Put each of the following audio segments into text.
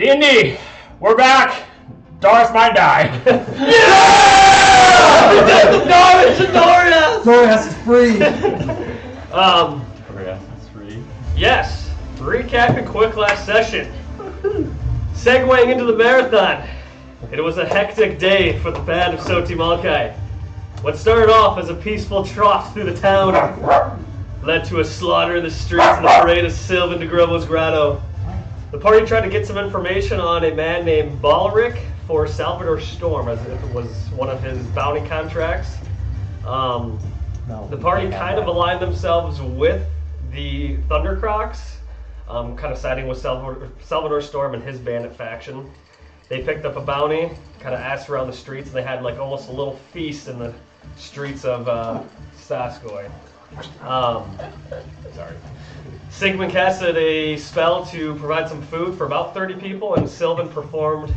D&D, we're back. Doris might die. Doris is free. Doris is free. Yes. Recapping quick last session. Segueing into the marathon. It was a hectic day for the band of Soti Malkai. What started off as a peaceful trot through the town led to a slaughter in the streets and the parade of Sylvan de Grobo's grotto. The party tried to get some information on a man named Balric for Salvador Storm, as if it was one of his bounty contracts. The party kind of aligned themselves with the Thundercrocs, kind of siding with Salvador Storm and his bandit faction. They picked up a bounty, kind of asked around the streets, and they had like almost a little feast in the streets of Saskoy. Sigmund casted a spell to provide some food for about 30 people, and Sylvan performed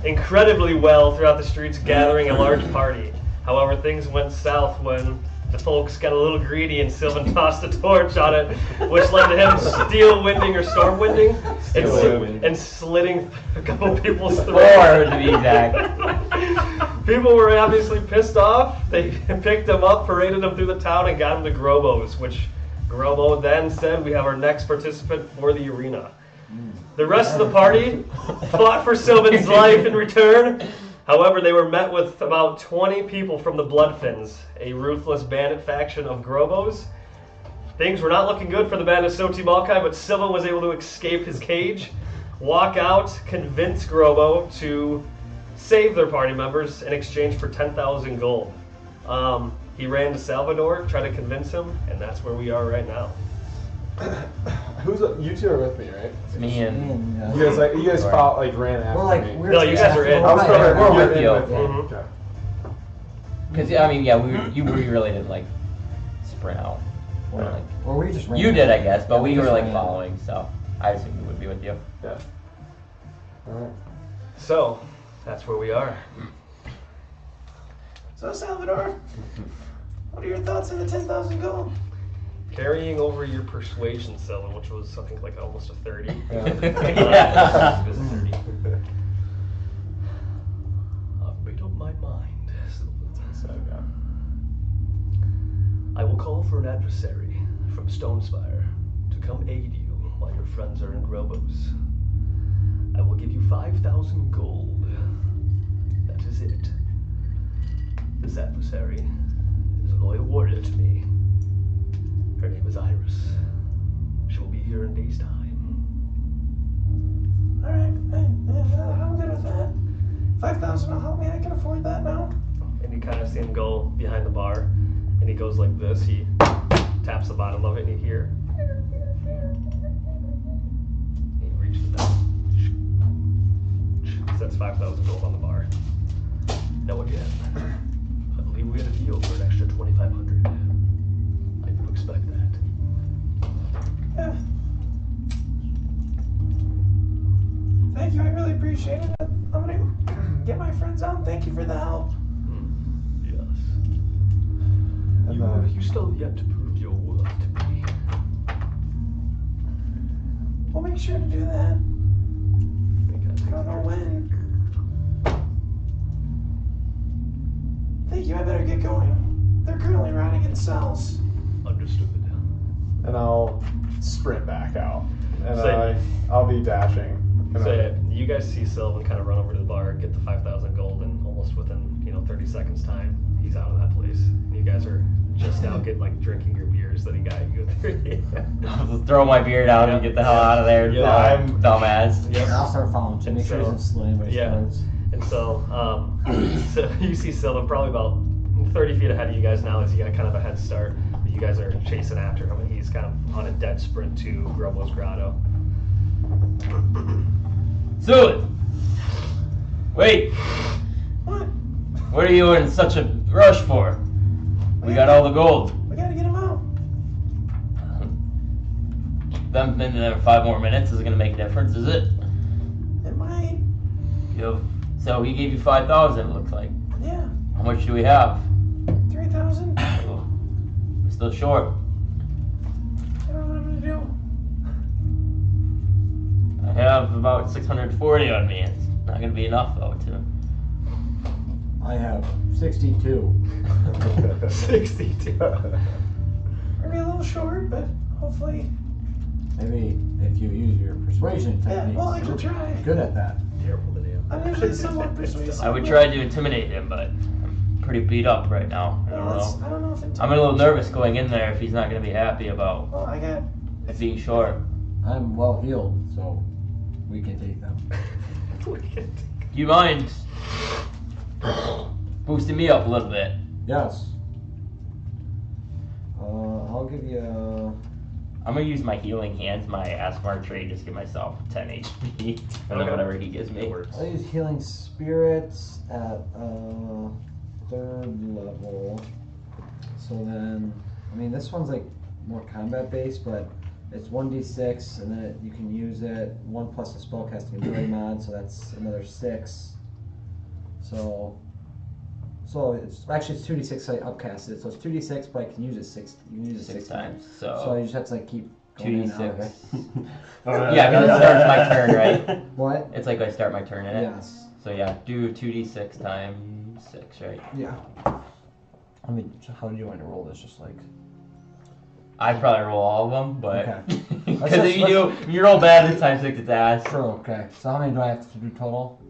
incredibly well throughout the streets, gathering a large party. However, things went south when the folks got a little greedy and Sylvan tossed a torch on it, which led to him steel winding or storm winding and slitting a couple people's throats. To be exact. People were obviously pissed off. They picked him up, paraded him through the town, and got him to Grobo's, which Grobo then said, "We have our next participant for the arena." The rest of the party fought for Sylvan's life in return. However, they were met with about 20 people from the Bloodfins, a ruthless bandit faction of Grobos. Things were not looking good for the band of Soti Malkai, but Sylvan was able to escape his cage, walk out, convince Grobo to save their party members in exchange for 10,000 gold. He ran to Salvador, tried to convince him, and that's where we are right now. You two are with me, right? It's me and you guys fought, ran after me. No, you guys are in. We're with you. Okay. Because we really didn't sprint out. Or we just ran. You did, I guess, but we were following, so I assumed we would be with you. Yeah. All right. So that's where we are. So Salvador, what are your thoughts on the 10,000 gold? Carrying over your persuasion, Sylvan, which was I think almost a 30. Yeah. It was 30. I've made up my mind, Sylvan. I will call for an adversary from Stonespire to come aid you while your friends are in Grobos. I will give you 5,000 gold. That is it. This adversary is a loyal warrior to me. Her name is Iris. She will be here in a day's time. Alright, I'm good with that. 5,000 will help me, I can afford that now. And you kind of see him go behind the bar, and he goes like this. He taps the bottom of it, and you hear. He reaches down. Sets 5,000 gold on the bar. Now again, I believe we had a deal for an extra 2,500. I do expect that. Yeah. Thank you, I really appreciate it. I'm gonna get my friends out. Thank you for the help. Yes. You still have yet to prove your worth to me. We'll make sure to do that. I don't know when. Thank you, I better get going. They're currently riding in cells. Understood. And I'll sprint back out. And So- I'll be dashing. So you guys see Sylvan kind of run over to the bar, get the 5,000 gold, and almost within 30 seconds time, he's out of that place. And you guys are just now drinking your beers that he got you. I'll just throw my beer down and get the hell out of there. Yeah. I'm dumbass. Yep. I'll start following to make sure he doesn't slow anybody's cards. And so you see Sylvan probably about 30 feet ahead of you guys now as you got kind of a head start. But you guys are chasing after him, and he's kind of on a dead sprint to Grobo's grotto. Sylvan! Wait! What? What are you in such a rush for? We got all the gold. We gotta get him out. Them in there 5 more minutes isn't gonna make a difference, is it? It might. So he gave you 5,000, it looks like. Yeah. How much do we have? 3,000. We're still short. I don't know what I'm gonna do. I have have about 640 on me. It's not gonna be enough though to. I have 62. 62. Maybe a little short, but hopefully. Maybe if you use your persuasion technique, Yeah, well, I can try. you're good at that. Terrible video. I'm usually somewhat persuasive. I would try to intimidate him, but I'm pretty beat up right now. I don't know. I don't know if I'm a little nervous going in there if he's not gonna be happy about Well, I got. being short. I'm well healed, so we can take them. Do you mind boosting me up a little bit? Yes. I'll give you. I'm gonna use my healing hands, my Asmar trait, just give myself 10 HP, and then whatever he gives me. I'll use healing spirits at 3rd level. So then, I mean, this one's like more combat based, but it's 1d6, and then you can use it 1 plus the spellcasting ability mod, so that's another 6. So it's actually it's 2d6. I upcasted it, so it's 2d6, but I can use it 6. You can use it 6 times. So you just have to like keep going in and out of it. 2d6. Yeah, because it starts my turn, right? What? It's like I start my turn in it. Yes. So yeah, do 2d6 times 6, right? Yeah. I mean, how do you want to roll this? Just like. I'd probably roll all of them, but Okay. because if you roll bad this time, 6 it's ass. True. Okay. So how many do I have to do total?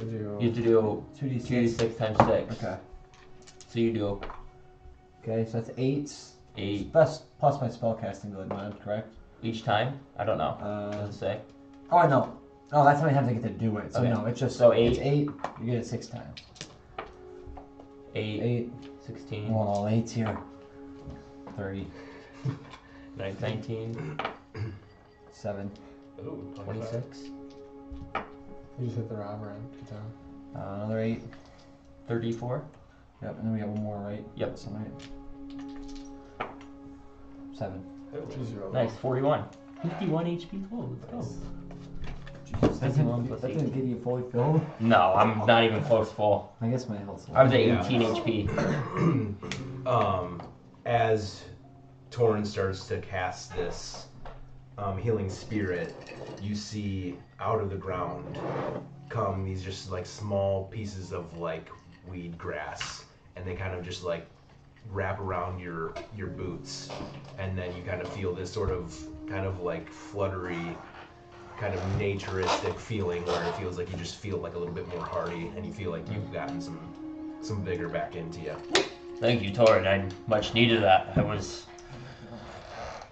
You have to do 2d6 times 6. Okay. So you do Okay, so that's 8. 8 Plus my spellcasting ability mod, correct? each time. I don't know. Doesn't say. Oh, I know. Oh, that's how many times I get to do it. So Okay. no, it's just So it's 8. 8. You get it 6 times. 8, 8. 16, Well, all 8's here. 30. 19, 7. Ooh, 26, You just hit the robber end. Good job. Another 8. 34. Yep, and then we got one more, right? Yep. So, right. 7. Jeez, you're Nice, 41. 51 HP total. Let's go. Jesus, that 51 plus didn't 18. get you fully filled. No, I'm not even close full. I guess my health's I was at Yeah. 18 HP. As Torrin starts to cast this healing spirit, you see out of the ground come these just like small pieces of like weed grass, and they kind of just like wrap around your boots, and then you kind of feel this sort of kind of like fluttery, kind of naturistic feeling where it feels like you just feel like a little bit more hardy, and you feel like you've gotten some vigor back into you. Thank you, Torrin. I much needed that. I was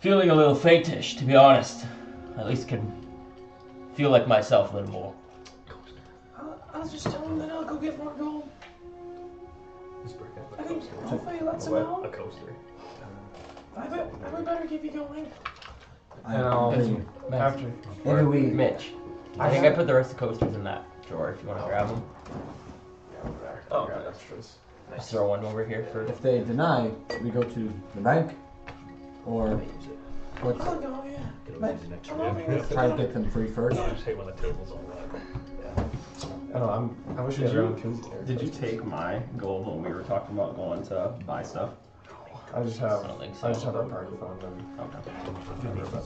feeling a little faintish, to be honest. At least can feel like myself a little more. I'll just tell him that I'll go get more gold. Just break up I a think coaster. hopefully he lets him A out. coaster. I would better keep you going. And I'll after. Maybe we. Mitch, I think I put the rest of the coasters in that drawer if you want to grab them. Yeah, over there. Oh, Grab okay. extras. Just throw one over here for. If they deny, we go to the bank, or what's, I'll go, yeah. Could always use an extra I'm over bit. here. try to get them free first. I just hate when the table's all wet. I don't know. I wish we had our own koozie there. Did you take my gold when we were talking about going to buy stuff? I just have. I don't think so. I just have our party phone and. Okay.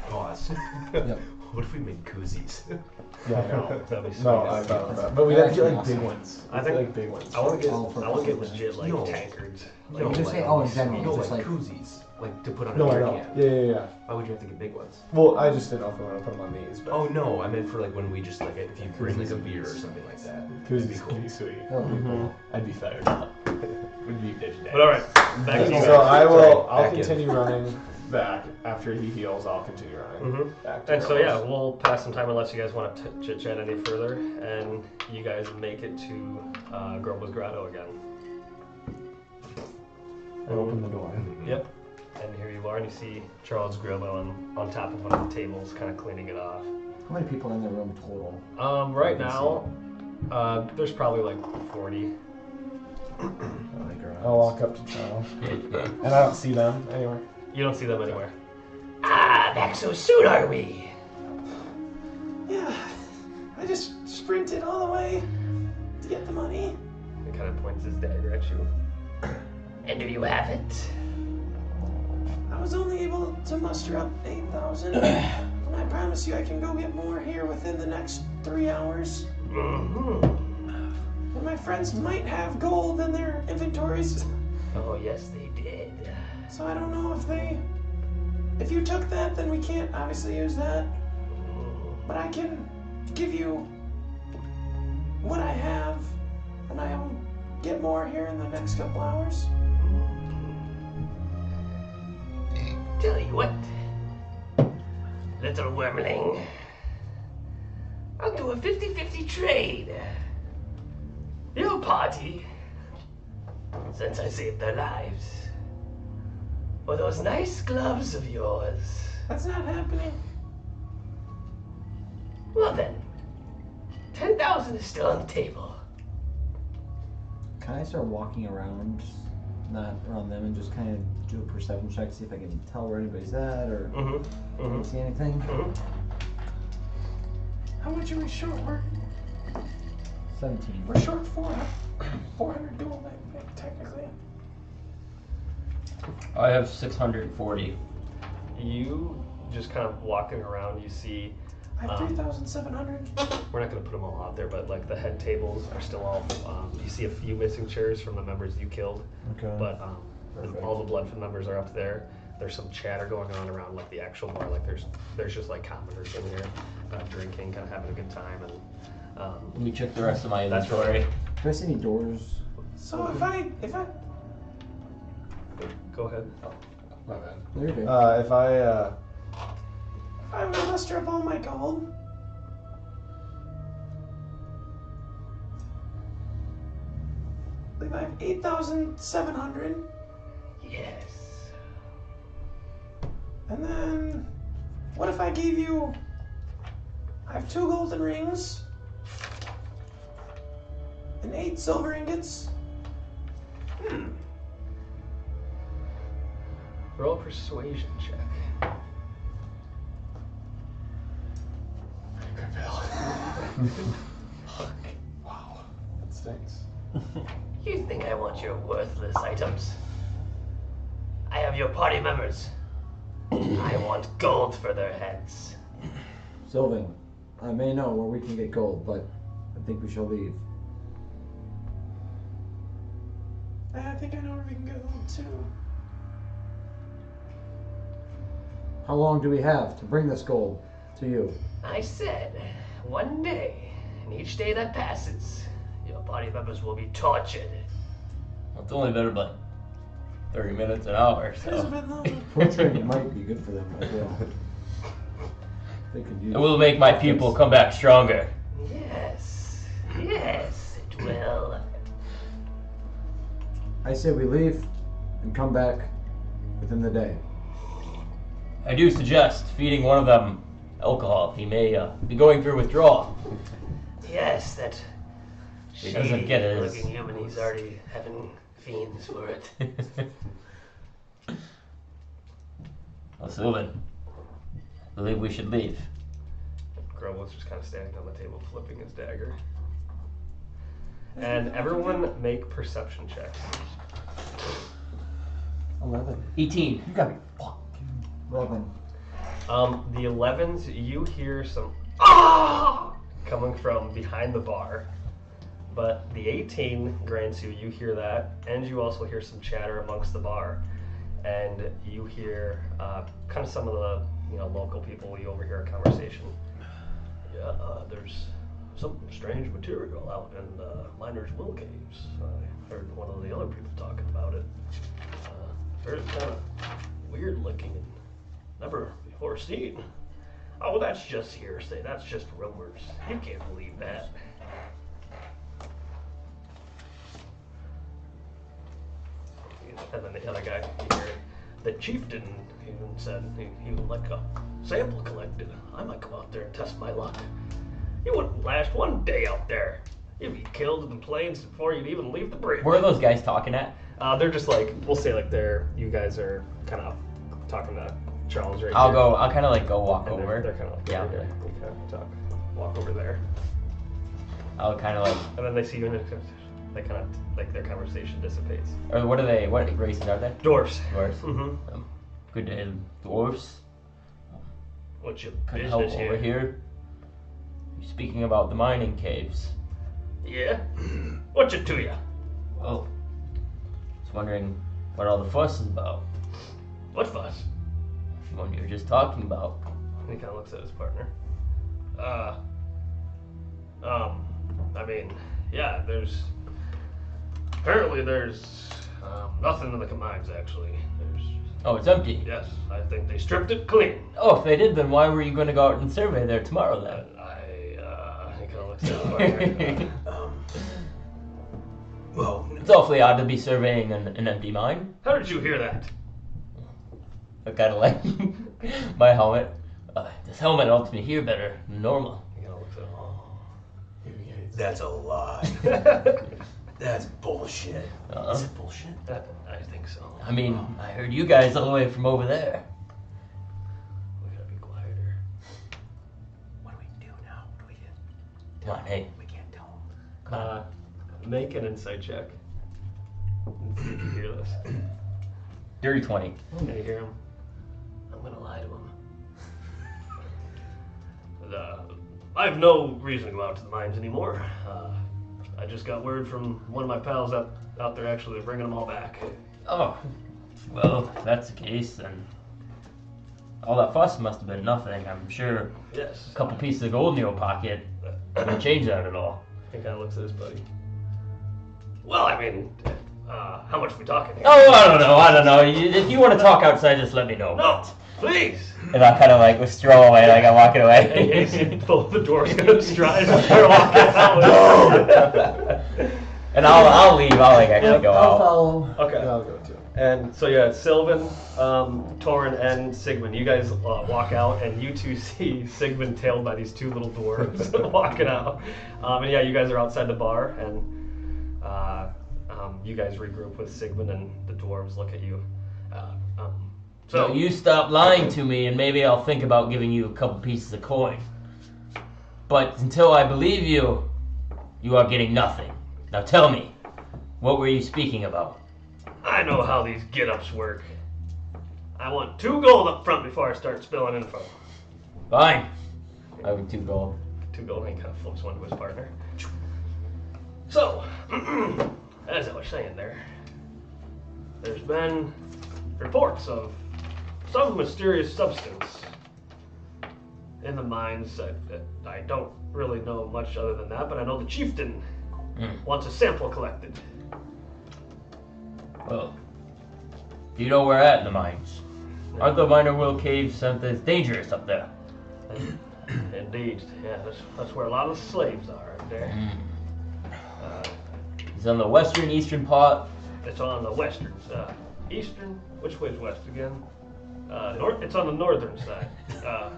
Pause. Yep. What if we made koozies? Yeah, I know. That'd be sweet. No, I thought of that. But we have to get like Actually, big ones. I I think- think like big ones. I want to get, All for I want to get us. legit like No. tankards. No, You just like, say, oh, in general, no, just like like. koozies, like to put on No, a I beer know. can. Yeah. Why would you have to get big ones? Well, I just didn't know if we want to put them on these. But Oh no, I meant for like when we just like if you bring like a beer or something like that. It'd be koozies cool. would be sweet. Oh, people. I'd be fired up. Would be But alright, back to you So guys. I'll Back in. continue running back after he heals. I'll continue running Mhm. back to And so Rose. yeah, we'll pass some time unless you guys want to chit chat any further, and you guys make it to Grobo's Grotto again. I open the door. Yep. And here you are, and you see Charles Grillo on top of one of the tables, kind of cleaning it off. How many people in the room total? Right now, there's probably like 40. I'll walk up to Charles, and I don't see them anywhere. You don't see them anywhere. Back so soon, are we? Yeah. I just sprinted all the way to get the money. He kind of points his dagger at you. And do you have it? I was only able to muster up 8,000. And I promise promise you I can go get more here within the next 3 hours. And my friends might have gold in their inventories. Oh, yes, they did. So I don't know if you took that, then we can't obviously use that. But I can give you what I have, and I'll get more here in the next couple hours. Tell you what, little wormling, I'll do a 50-50 trade. Your party, since I saved their lives, for those nice gloves of yours. That's not happening. Well then, 10,000 is still on the table. Can I start walking around, not around them, and just kind of do a perception check, see if I can tell where anybody's at, or see anything? How much are we short? We're 17. short 400 gold, I think, technically. I have 640. You just kind of walking around, you see, I have 3,700. we're not going to put them all out there, but like the head tables are still all, you see a few missing chairs from the members you killed, Okay. but Perfect. all the blood from members are up there. There's some chatter going on around like the actual bar, like there's just like commoners in here, drinking, kind of having a good time, and Let me check the rest of my That's inventory. Do I see any doors? So if I go ahead. My bad. There you go. If I would muster up all my gold, I believe I have 8,700. Yes. And then, what if I gave you? I have 2 golden rings and 8 silver ingots. Roll a persuasion check. wow, that stinks. You think I want your worthless items? I have your party members. I want gold for their heads. Sylvan, I may know where we can get gold, but I think we shall leave. I think I know where we can go too. How long do we have to bring this gold to you? I said, one day, and each day that passes, your party members will be tortured. Well, it's only been about 30 minutes, an hour, It's a so. bit longer. Torturing might be good for them as well. They could use It will make my people come back stronger. Yes, yes, it will. I say we leave and come back within the day. I do suggest feeding one of them alcohol. He may be going through withdrawal. Yes, that He doesn't get his- looking human, he's already having fiends for it. Well, Sylvan, I believe we should leave. Grove was just kind of standing on the table flipping his dagger. And everyone make perception checks. 11. 18. You gotta be 11. The 11s, you hear some coming from behind the bar. But the 18, Gransu, you hear that, and you also hear some chatter amongst the bar. And you hear kind of some of the local people, you overhear a conversation. Yeah, there's some strange material out in the Miners' Will Caves. I heard one of the other people talking about it. Very kind of weird looking and never before seen. Oh, that's just hearsay. That's just rumors. You can't believe that. And then the other guy, you hear it. The chieftain even said he would like a sample collected. I might come out there and test my luck. You wouldn't last one day out there. You'd be killed in the plains before you'd even leave the bridge. Where are those guys talking at? They're just like, we'll say like you guys are kind of talking to Charles right I'll here. go. I'll kind of like go walk And over. They're kind of like Yeah. over here. You kind of talk, walk over there. I'll kind of like. And then they see you and they kind of, like their conversation dissipates. Or what are they? What races are they? Dwarves. Dwarves. Mm-hmm. Good day, dwarves. What's your Could help business over here. You're speaking about the mining caves. Yeah? What's it to you? Well, I was wondering what all the fuss is about. What fuss? The one you were just talking about. He kind of looks at his partner. I mean, yeah, apparently there's nothing in the mines, actually. Oh, it's empty. Yes, I think they stripped it clean. Oh, if they did, then why were you going to go out and survey there tomorrow then? He kind of looks at his partner. Well, It's awfully odd to be surveying an empty mine. How did you hear that? I kind of like my helmet. This helmet helps me hear better than normal. He kind of looks at him. that's a lie. That's bullshit. Uh-huh. Is it bullshit? I think so. I mean, I heard you guys all the way from over there. We gotta be quieter. What do we do now? What do we do? Come on, hey. We can't tell them. Come on. Make an insight check. And see if you hear this. Dirty 20. Can you hear him? I'm gonna lie to him. I have no reason to go out to the mines anymore. I just got word from one of my pals out there actually bringing them all back. Oh, well, if that's the case, then all that fuss must have been nothing. I'm sure Yes. a couple pieces of gold in your pocket wouldn't change that at all. He kind of looks at his buddy. Well, I mean, how much are we talking here? Oh, I don't know. If you want to talk outside, just let me know. No, please. And I kind of like was throwing away, like I'm walking And you see away. both the doors go stride and start walking out. And I'll leave. I'll like actually go I'll out. follow. Okay. And I'll go too. And so yeah, it's Sylvan, Torrin, and Sigmund. You guys walk out, and you two see Sigmund tailed by these two little dwarves walking out. And yeah, you guys are outside the bar, and you guys regroup with Sigmund, and the dwarves look at you. So you stop lying to me, and maybe I'll think about giving you a couple pieces of coin. But until I believe you, you are getting nothing. Now tell me, what were you speaking about? I know how these get-ups work. I want 2 gold up front before I start spilling info. Fine. I have 2 gold. 2 gold, and he kind of flips one to his partner. So, as I was saying there's been reports of some mysterious substance in the mines. I don't really know much other than that, but I know the chieftain wants a sample collected. Well, do you know where we're at in the mines? Aren't the minor world caves something dangerous up there? Indeed, yeah, that's where a lot of the slaves are right there. It's on the western, eastern part. It's on the western side. Eastern? Which way is west again? North. It's on the northern side, I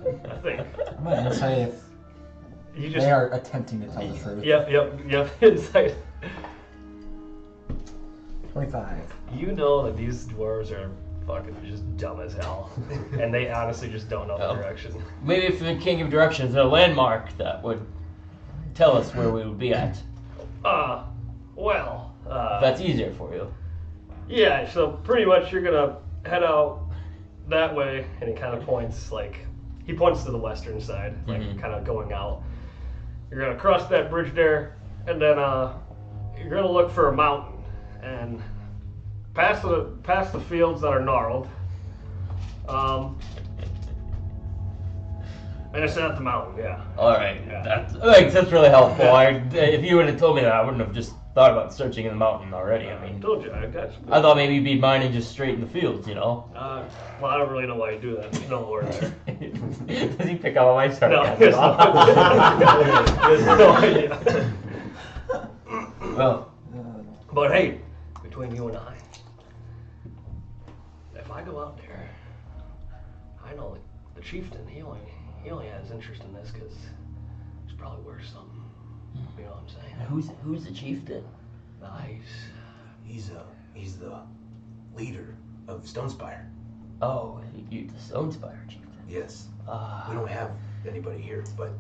think. I'm gonna say if You just. they are attempting to tell the truth. Yep. It's like, 25. you know that these dwarves are fucking just dumb as hell, and they honestly just don't know the Oh. direction. Maybe if we can't give directions, there's a landmark that would tell us where we would be at. Well, If that's easier for you. yeah. So pretty much you're gonna head out that way, and he kind of points he points to the western side, kind of going out. You're gonna cross that bridge there, and then you're gonna look for a mountain, and past the fields that are gnarled. And it's at the mountain, yeah. All right, Yeah. that's really helpful. If you would have told me that, I wouldn't have just thought about searching in the mountain already. I mean, Told you, I got you. I thought maybe you'd be mining just straight in the fields, you know. Well, I don't really know why you do that. There's no lore there. Does he pick up on my No, sarcasm? there's no idea. Well, But hey, between you and I, if I go out there, I know the chieftain, he only has interest in this because it's probably worth something. You know what I'm saying? who's the chieftain? He's the leader of Stonespire. Oh, you the Stonespire chieftain. Yes. Ah, We don't have anybody here, but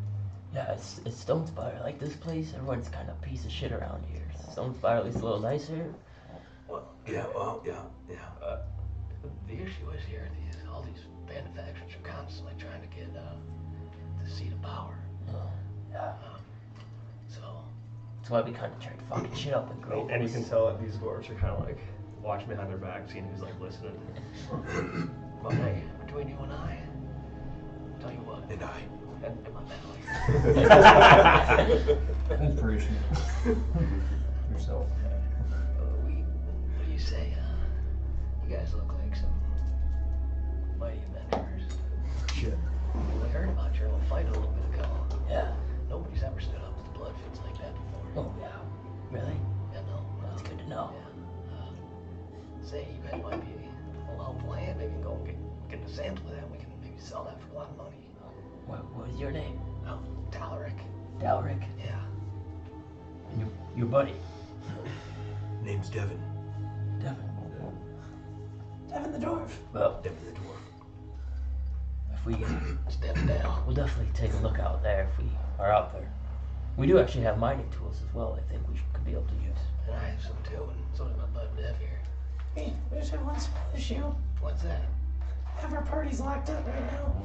yeah, it's Stonespire. Like this place, everyone's kind of piece of shit around here. Stonespire at least a little nicer. yeah. The issue is here, all these manufacturers are constantly trying to get the seat of power. Yeah. So That's why we kind of tried fucking shit up and grow. And you can tell that these dwarves are kind of like watching behind their back, seeing who's like listening. but hey, between you and I, tell you what, And I. and my family. Inspiration. Yourself. What do you say? You guys look like some mighty adventurers. Shit. I heard about your little fight a little bit ago. Yeah. Nobody's ever stood up to the blood fits like that before. Oh, yeah. Really? Yeah, no. That's good to know. Yeah. Say you guys might be a helpful hand. Maybe go and get a sample of that. We can maybe sell that for a lot of money. What is your name? Oh, Dalaric. Dalric? Yeah. And your buddy? Name's Devin. Devin. Devin the dwarf. Well, Devin the dwarf. if we It's Devin Dale. we'll definitely take a look out there if we are out there. We do actually have mining tools as well. I think we could be able to use. And I have some too, and so does my bud Dev here. Hey, we just have one small issue. What's that? Half our party's locked up right now.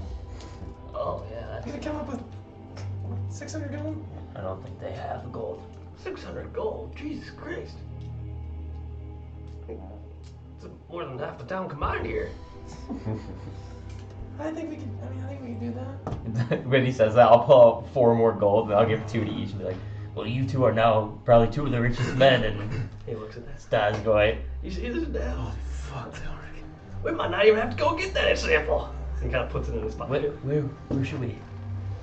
Oh, yeah, that's You gonna come up with 600 gold? I don't think they have the gold. 600 gold. Jesus Christ. It's more than half the town combined here. I think we can do that. When he says that, I'll pull out 4 more gold and I'll give 2 to each and be like, well, you two are now probably 2 of the richest men in He looks at that. Stasgoy. You see this Dale? Holy fuck, Dalric. We might not even have to go get that sample. He kind of puts it in his pocket. Where should we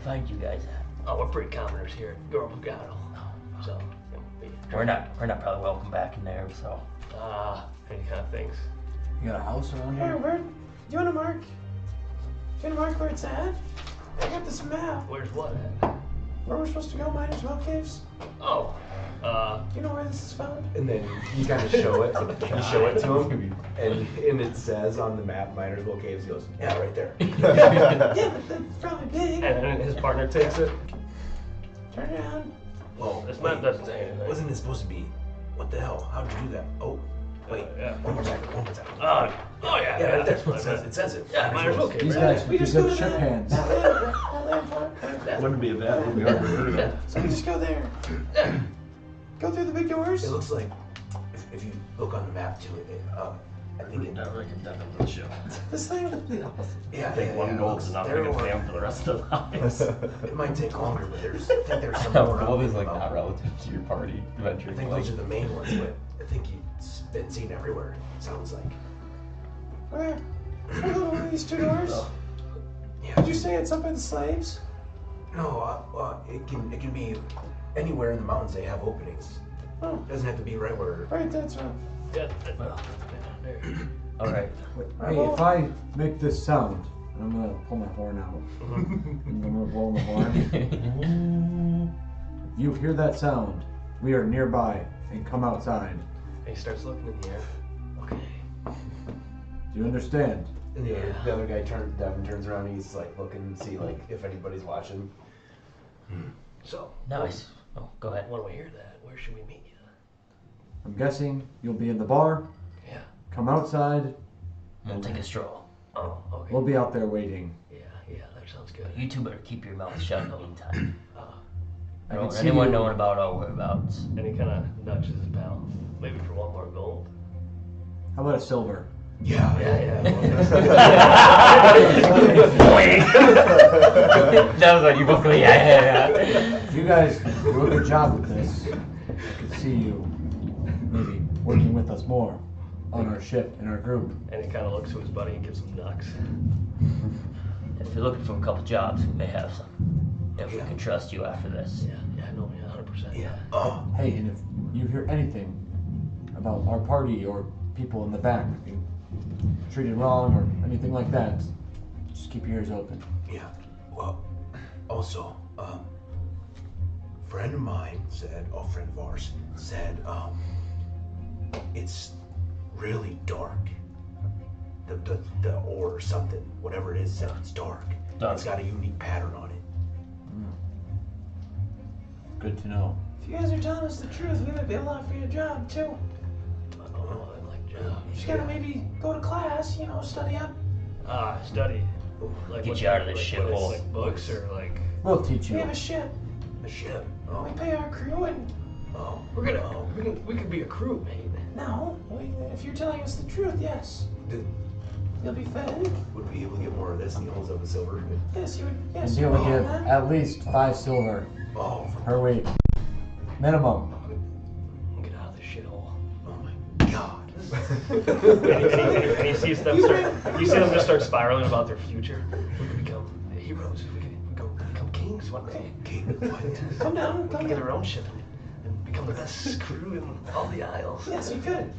find you guys at? Oh, we're pretty commoners here at Goro Pugano. So, We're not probably welcome back in there, so. And he kind of thinks. You got a house around Here, here? where? Do you wanna mark? Do you wanna mark where it's at? I got this map. where's what at? Where we're supposed to go, Miners Well Caves. Oh, Do you know where this is found? And then you kind of show it. You show it to him, and it says on the map, Miners Well Caves. He goes, yeah, right there. Yeah, but that's probably big. And then his partner takes it. Turn around. Whoa, This map doesn't say anything. wasn't it supposed to be? What the hell? How'd you do that? Oh, wait. Yeah. One more time. One more time. Oh yeah. Yeah, right there. That's It says it. Yeah, Miners Well Caves. These right? guys, We you just go good to shook that. hands. That land part. Wouldn't be a bad thing. We already heard of it. So we just go there. Go through the big doors. It looks like if you look on the map too, I think it. Dalric and Devin for the show. This thing. Yeah, I think one gold's enough to there make a were- fam for the rest of their lives. It might take longer, but I think there's some No, more. gold is out like about- not relative to your party adventure. I think like, those are the main ones, but I think it's been seen everywhere. Sounds like. Where? Should we go to one of these 2 doors? Yeah. Did you say it's up in the slaves? No, it can be anywhere in the mountains. They have openings. Oh, It doesn't have to be right where. right, that's right. yeah. Well, There. alright. Hey, if I make this sound, and I'm gonna pull my horn out. I'm gonna blow my horn. If you hear that sound, we are nearby, and come outside. And he starts looking in the air. Okay. Do you understand? And the other guy Devin turns around and he's like looking to see like if anybody's watching. So, Nice. Oh, go ahead. when we hear that, where should we meet you? I'm guessing you'll be in the bar. Yeah. Come outside. We'll take a stroll. Oh, okay. We'll be out there waiting. Yeah, that sounds good. You two better keep your mouth shut in the meantime. Uh, I I don't can want see anyone you- knowing about our whereabouts. And he kind of nudges his pal. Maybe for 1 more gold. How about a silver? Yeah. That was like you both go, yeah. If you guys do a good job with this, I could see you maybe working with us more on our ship in our group. And he kind of looks to his buddy and gives him knucks. If you're looking for a couple jobs, we may have some. If we can trust you after this. no, 100%. Yeah. Oh. Hey, and if you hear anything about our party or people in the back being treated wrong or anything like that, just keep your ears open. Yeah. Well, also, friend of mine said, a friend of ours said, it's really dark. The ore or something, whatever it is, said it's dark. It's got a unique pattern on it. Good to know. If you guys are telling us the truth, we might be able to offer you a job too. I don't know, I like job. You just gotta maybe go to class, study up. Study. Like Get what- you out of this like what is, shithole. Like books or like. We'll teach We you. have a ship. A ship. We pay our crew and We could be a crew, mate. no. If you're telling us the truth, yes. You'll be fed. Would we be able to get more of this? And he holds up a silver. Yes, you would. Yes, You'll you be able to would. give Huh? at least 5 silver Oh, per week. Minimum. Get out of this shithole. oh my god. And you see them start. You see them just start spiraling about their future. We could become heroes. We could go become kings one day. King, what? Come down. Come Get down. our own ship and become the best crew in all the Isles. Yes, you could.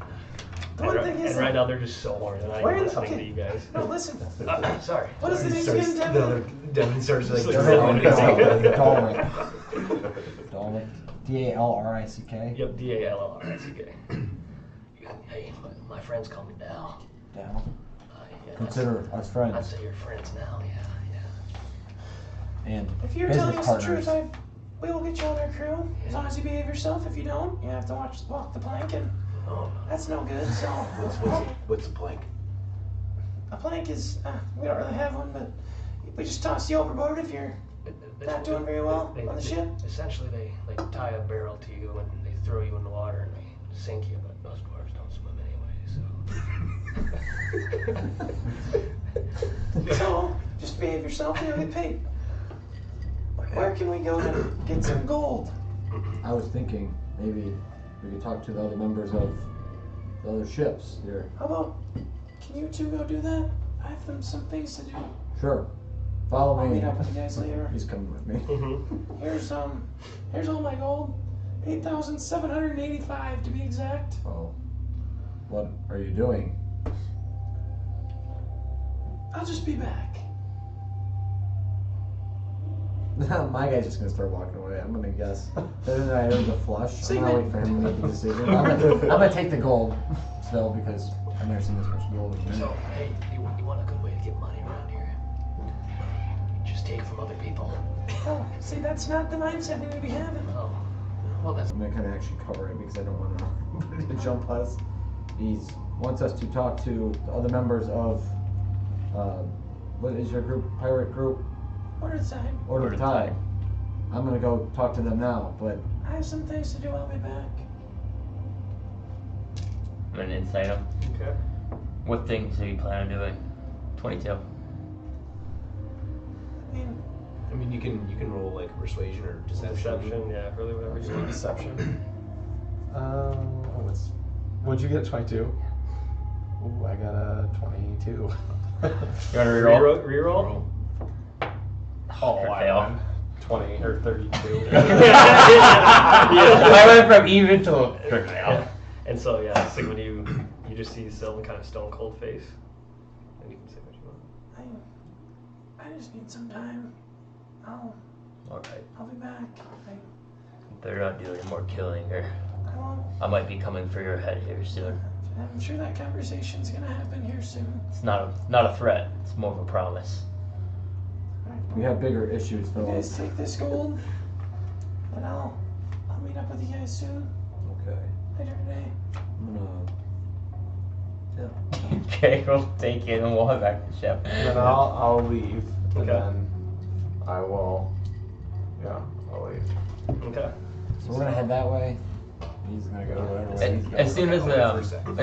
The And, one thing is, and right now they're just so horny. They're not Where even is- listening okay. to you guys. no, listen. Sorry. What is the name Starts- again, the Devin? other Devin starts like Just like drawing Devin. his own. Dalric. D-A-L-R-I-C-K. Yep, D-A-L-L-R-I-C-K. Hey, my friends call me Dal. Down. Yeah, Consider us I'd friends say you're friends now. Yeah. and If you're business telling us partners. the truth, we will get you on our crew. As long as you behave yourself. If you don't, you have to walk the plank, and Oh, that's no good. So, What's a plank? a plank is we don't really have one, but we just toss you overboard if you're not doing very well on the ship. Essentially, they tie a barrel to you and they throw you in the water and they sink you. But most dwarves don't swim anyway, so. So just behave yourself and you'll get paid. Where can we go to get some gold? I was thinking maybe we could talk to the other members of the other ships here. How about, can you two go do that? I have some things to do. Sure. Follow I'll me. meet up with you guys later. He's coming with me. Mm-hmm. Here's all my gold. 8,785 to be exact. Oh. What are you doing? I'll just be back. My guy's just gonna start walking away. I'm gonna guess. Then I heard the flush. I'm Sigmund. gonna wait for him to make the decision. I'm gonna take the gold still because I've never seen this much gold. So, hey, you want a good way to get money around here? Just take from other people. Oh, see, that's not the mindset we need to be having. Oh, well, that's I'm gonna kind of actually cover it because I don't want to jump us. He wants us to talk to the other members of what is your group? Pirate group? Order of time. Order of Tide. I'm gonna go talk to them now, but I have some things to do. I'll be back. I'm gonna insight him. okay. What things are you planning on doing? 22. I mean, I mean, you can roll like persuasion or Deception, yeah, really whatever you want. Deception. What'd you get? 22. Ooh, I got a 22. You wanna reroll? Reroll? Oh, For I fail. won. 20 or 32. I went from even to fail. Yeah. And so, yeah, Sigmund, you just see Sylvan kind of stone cold face. And you can say what you want. I just need some time. Alright. I'll be back. Better not do any more killing or I won't. I might be coming for your head here soon. I'm sure that conversation's gonna happen here soon. It's not a threat, it's more of a promise. we have bigger issues, You fellows. guys take this gold, and I'll meet up with you guys soon. Okay. Later today. I'm gonna. Okay, we'll take it and we'll head back to the ship. And then I'll leave. And Okay. then I will. Yeah, I'll leave. Okay. So we're gonna head that way. He's gonna go whatever way he's going. As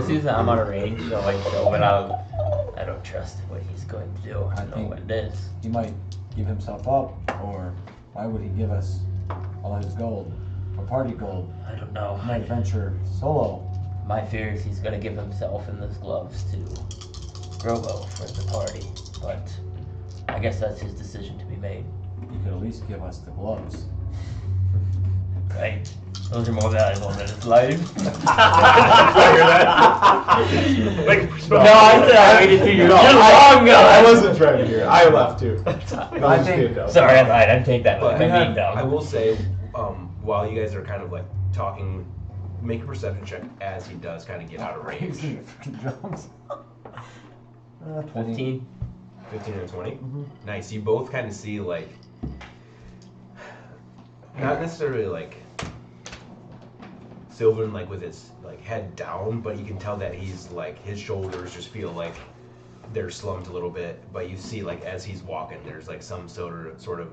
soon as I'm out of range, I'll like go, but I don't trust what he's going to do. I don't know think- what it is. He might give himself up, or why would he give us all his gold, or party gold? I don't know. He might venture solo. My fear is he's gonna give himself and those gloves to Grobo for the party, but I guess that's his decision to be made. He could at least give us the gloves. Right? Those are more valuable than his life. No, I said I waited 2 years. No, You're I- wrong, I guys. wasn't trying to hear it. I left too. No, I just think- being dumb. Sorry, I lied. I take that back. But I'm being dumb. I will say, while you guys are kind of like talking, make a perception check as he does kind of get out of range. He's in the freaking drums. 20. 15. 15 and 20? Mm-hmm. Nice. You both kind of see like, not necessarily like Sylvan like with his like head down, but you can tell that he's like his shoulders just feel like they're slumped a little bit, but you see like as he's walking, there's like some sort of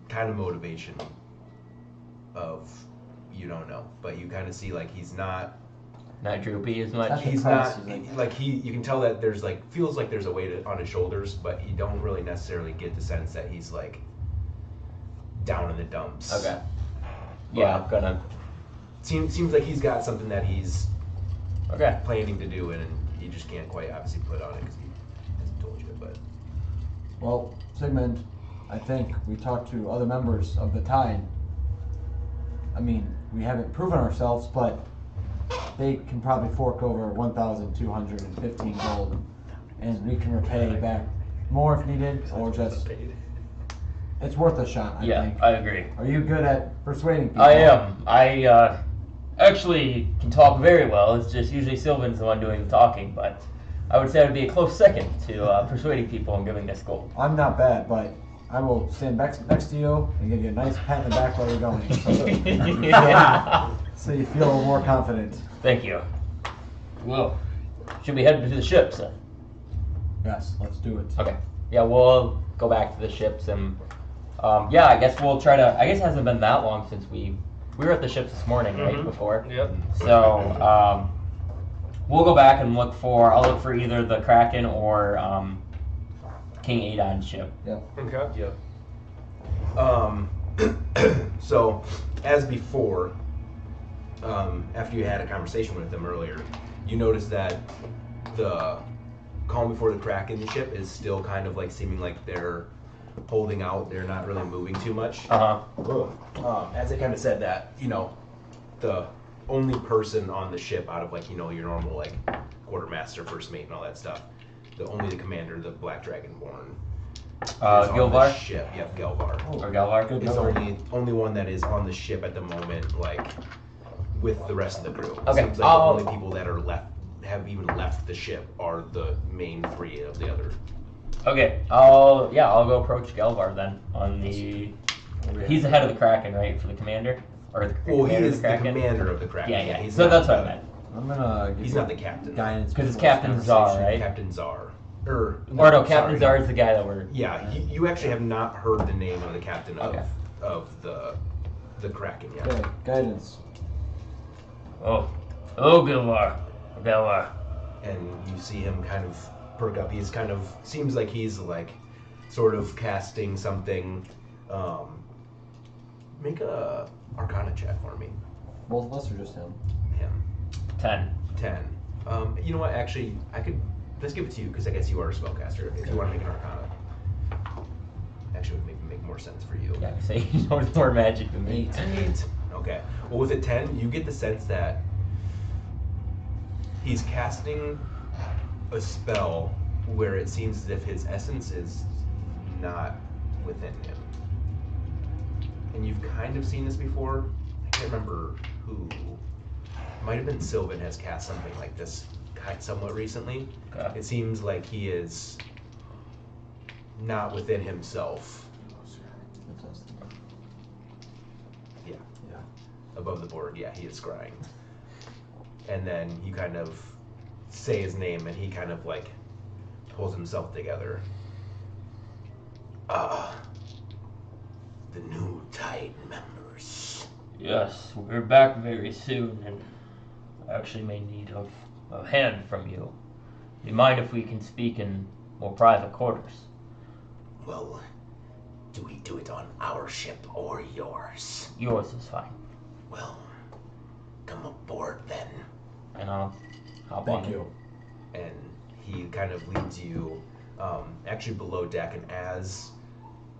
kind of motivation of you don't know, but you kind of see like he's not droopy as much. he's not like you can tell that there's like feels like there's a weight on his shoulders, but you don't really necessarily get the sense that he's like down in the dumps. Okay. Yeah, I'm gonna. Seems like he's got something that he's Okay. planning to do, and he just can't quite obviously put on it because he hasn't told you. But Well, Sigmund, I think we talked to other members of the Tide. I mean, we haven't proven ourselves, but they can probably fork over 1,215 gold, and we can repay back more if needed, or just it's worth a shot. I think. I agree. Are you good at persuading people? I am. I actually can talk very well. It's just usually Sylvan's the one doing the talking, but I would say I would be a close second to persuading people and giving this gold. I'm not bad, but I will stand next to you and give you a nice pat in the back while you're going. So you feel more confident. Thank you. Well, should we head to the ships then? Yes, let's do it. Okay. Yeah, we'll go back to the ships and yeah, I guess we'll try to. I guess it hasn't been that long since we were at the ships this morning, right? Before. Yep. So we'll go back and look for. I'll look for either the Kraken or King Adon's ship. Yep. Okay. Yep. So, as before, after you had a conversation with them earlier, you noticed that the calm before the Kraken ship is still kind of like seeming like they're holding out. They're not really moving too much. As I kind of said that, the only person on the ship out of like, your normal like quartermaster, first mate, and all that stuff, only the commander, the Black Dragonborn, Gilvar? Ship. Yep, Gelvar. Or Galvar? Is only one that is on the ship at the moment, like with the rest of the crew. Okay. Seems like the only people that are have even left the ship are the main three of the other. Okay. I'll go approach Galvar then on the. He's the head of the Kraken, right? For the commander, or the Well, he commander is of the the Kraken. commander of the Kraken. Yeah. He's So not that's what I the- meant. I'm gonna give He's you not the captain. guidance. Because it's before Captain this Czar, conversation. right? Captain Czar. Or no, Captain sorry. Czar is the guy that we're. Yeah, you actually have not heard the name of the captain Okay. of the Kraken yet. Okay, guidance. Oh, Galvar. And you see him kind of perk up. He's kind of seems like he's like sort of casting something. Make a Arcana check for me. Both of us or just him? Him. 10. 10. You know what? Actually, let's give it to you because I guess you are a spellcaster. If you want to make an Arcana, actually, it would maybe make more sense for you. Yeah, say you know more magic than me. 8. Okay. Well, with a 10, you get the sense that he's casting a spell where it seems as if his essence is not within him. And you've kind of seen this before. I can't remember who. It might have been Sylvan has cast something like this somewhat recently. Okay. It seems like he is not within himself. Yeah. Yeah. Above the board, yeah, he is scrying. And then you kind of say his name and he kind of like pulls himself together. The new Tide members. Yes, we're back very soon, and I actually may need a hand from you. Do you mind if we can speak in more private quarters? Well, do we do it on our ship or yours? Yours is fine. Well, come aboard then. And I'll hop Thank on. you. And he kind of leads you actually below deck, and as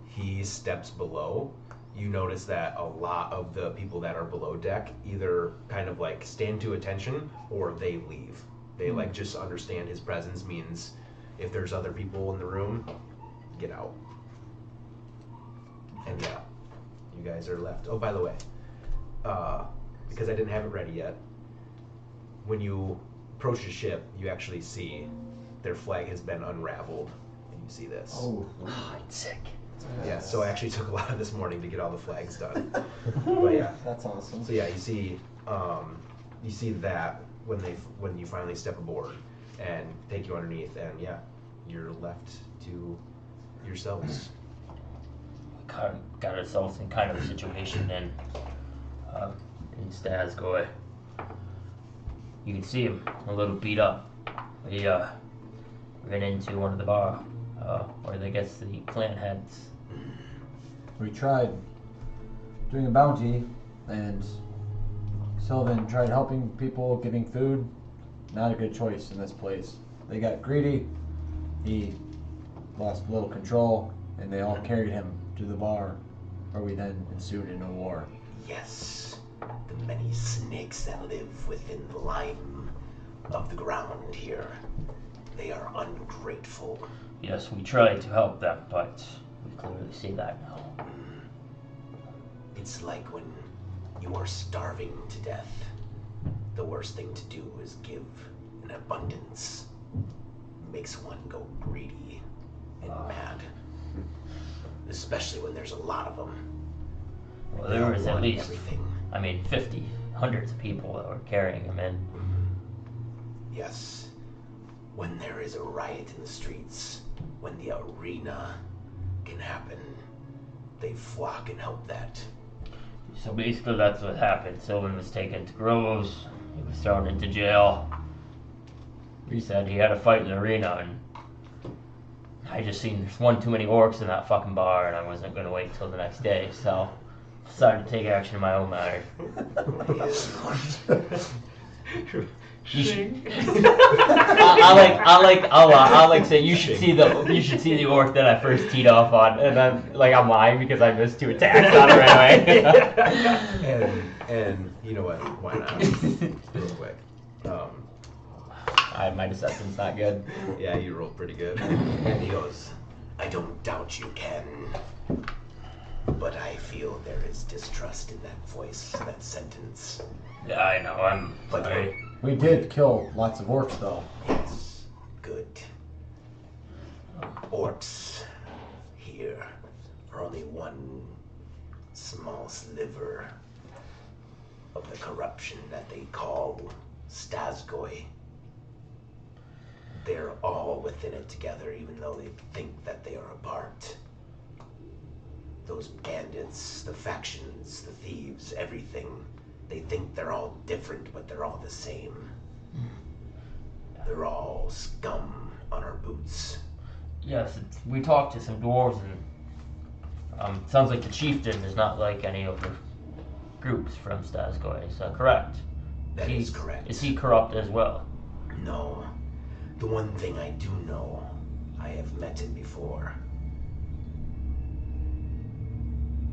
he steps below, you notice that a lot of the people that are below deck either kind of like stand to attention or they leave. They like just understand his presence means if there's other people in the room, get out. And yeah, you guys are left. Oh, by the way, because I didn't have it ready yet, when you approach the ship, you actually see their flag has been unraveled, and you see this. Oh. It's sick. Yeah, so I actually took a lot of this morning to get all the flags done. But yeah, That's awesome. so yeah, you see that when you finally step aboard and take you underneath, and yeah, you're left to yourselves. We got ourselves in kind of a situation in Stazgoy. You can see him a little beat up. We ran into one of the bar, or I guess the clan heads. We tried doing a bounty, and Sylvan tried helping people, giving food. Not a good choice in this place. They got greedy, he lost a little control, and they all carried him to the bar, where we then ensued in a war. Yes, the many snakes that live within the lime of the ground here. They are ungrateful. Yes, we tried to help them, but we clearly see that now. It's like when you are starving to death. The worst thing to do is give in abundance. Makes one go greedy and mad. Especially when there's a lot of them. Well, there was at least, everything. 50, hundreds of people that were carrying him in. Yes. When there is a riot in the streets, when the arena can happen, they flock and help that. So basically that's what happened. Sylvan was taken to Groves, he was thrown into jail. He said he had a fight in the arena, and I just seen there's one too many orcs in that fucking bar, and I wasn't going to wait till the next day, so decided to take action in my own matter. I like say you should see the orc that I first teed off on, and I'm lying because I missed 2 attacks on it right away. and you know what? Why not? Real quick. My deception's not good. Yeah, you rolled pretty good. And he goes, I don't doubt you can, but I feel there is distrust in that voice, that sentence. Yeah, I know. I'm sorry. We did kill lots of orcs, though. Yes, good. Orcs here are only one small sliver of the corruption that they call Stazgoy. They're all within it together, even though they think that they are apart. Those bandits, the factions, the thieves, everything, they think they're all different, but they're all the same. They're all scum on our boots. Yes, we talked to some dwarves, and sounds like the chieftain is not like any of the groups from Stazgoy. Is that correct? That is correct. Is he corrupt as well? No. The one thing I do know, I have met him before.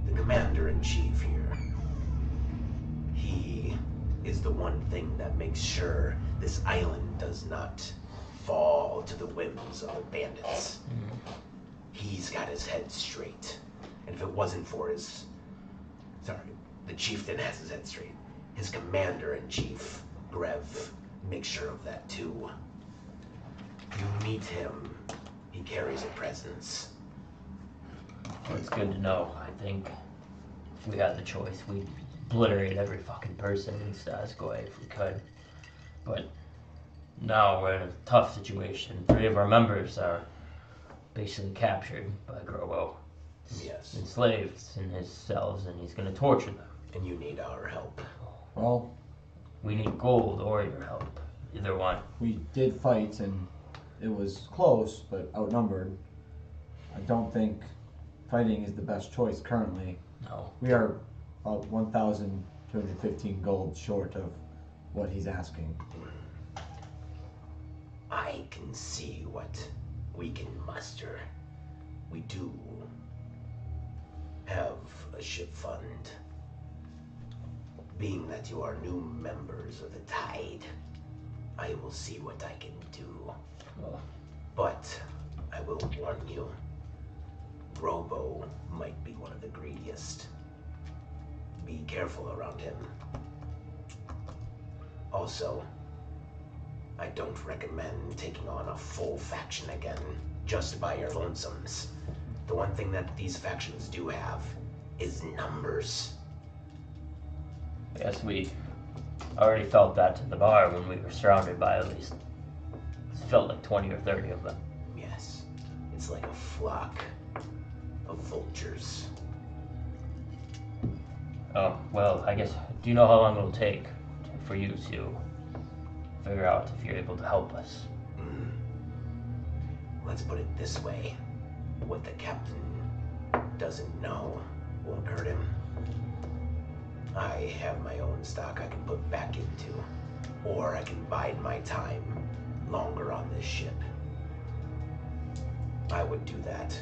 The commander-in-chief here. He is the one thing that makes sure this island does not fall to the whims of the bandits. He's got his head straight. And if it wasn't for the chieftain has his head straight. His commander-in-chief, Grev, makes sure of that too. You meet him, he carries a presence. Well, it's good to know. I think if we had the choice, we'd obliterate every fucking person in Stazgoy if we could. But now we're in a tough situation. 3 of our members are basically captured by Grobo. Yes. Enslaved in his cells, and he's going to torture them. And you need our help. Well, we need gold or your help. Either one. We did fight, and it was close, but outnumbered. I don't think fighting is the best choice currently. No. We are about 1,215 gold short of what he's asking. I can see what we can muster. We do have a ship fund. Being that you are new members of the Tide, I will see what I can do. But I will warn you, Robo might be one of the greediest. Be careful around him. Also, I don't recommend taking on a full faction again just by your lonesomes. The one thing that these factions do have is numbers. Yes, we already felt that in the bar when we were surrounded by at least, it felt like 20 or 30 of them. Yes. It's like a flock of vultures. Oh, well, I guess, do you know how long it'll take for you to figure out if you're able to help us? Let's put it this way. What the captain doesn't know won't hurt him. I have my own stock I can put back into, or I can bide my time longer on this ship. I would do that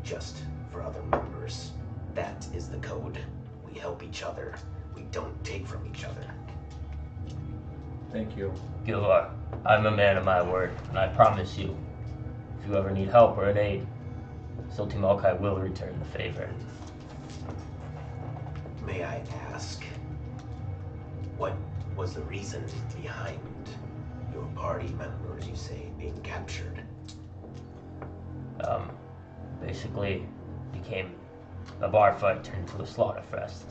just for other members. That is the code. We help each other. We don't take from each other. Thank you. Gilvar, I'm a man of my word, and I promise you, if you ever need help or an aid, Sulti Malkai will return the favor. May I ask, what was the reason behind your party members, you say, being captured? Basically became a bar fight turned into a slaughter fest.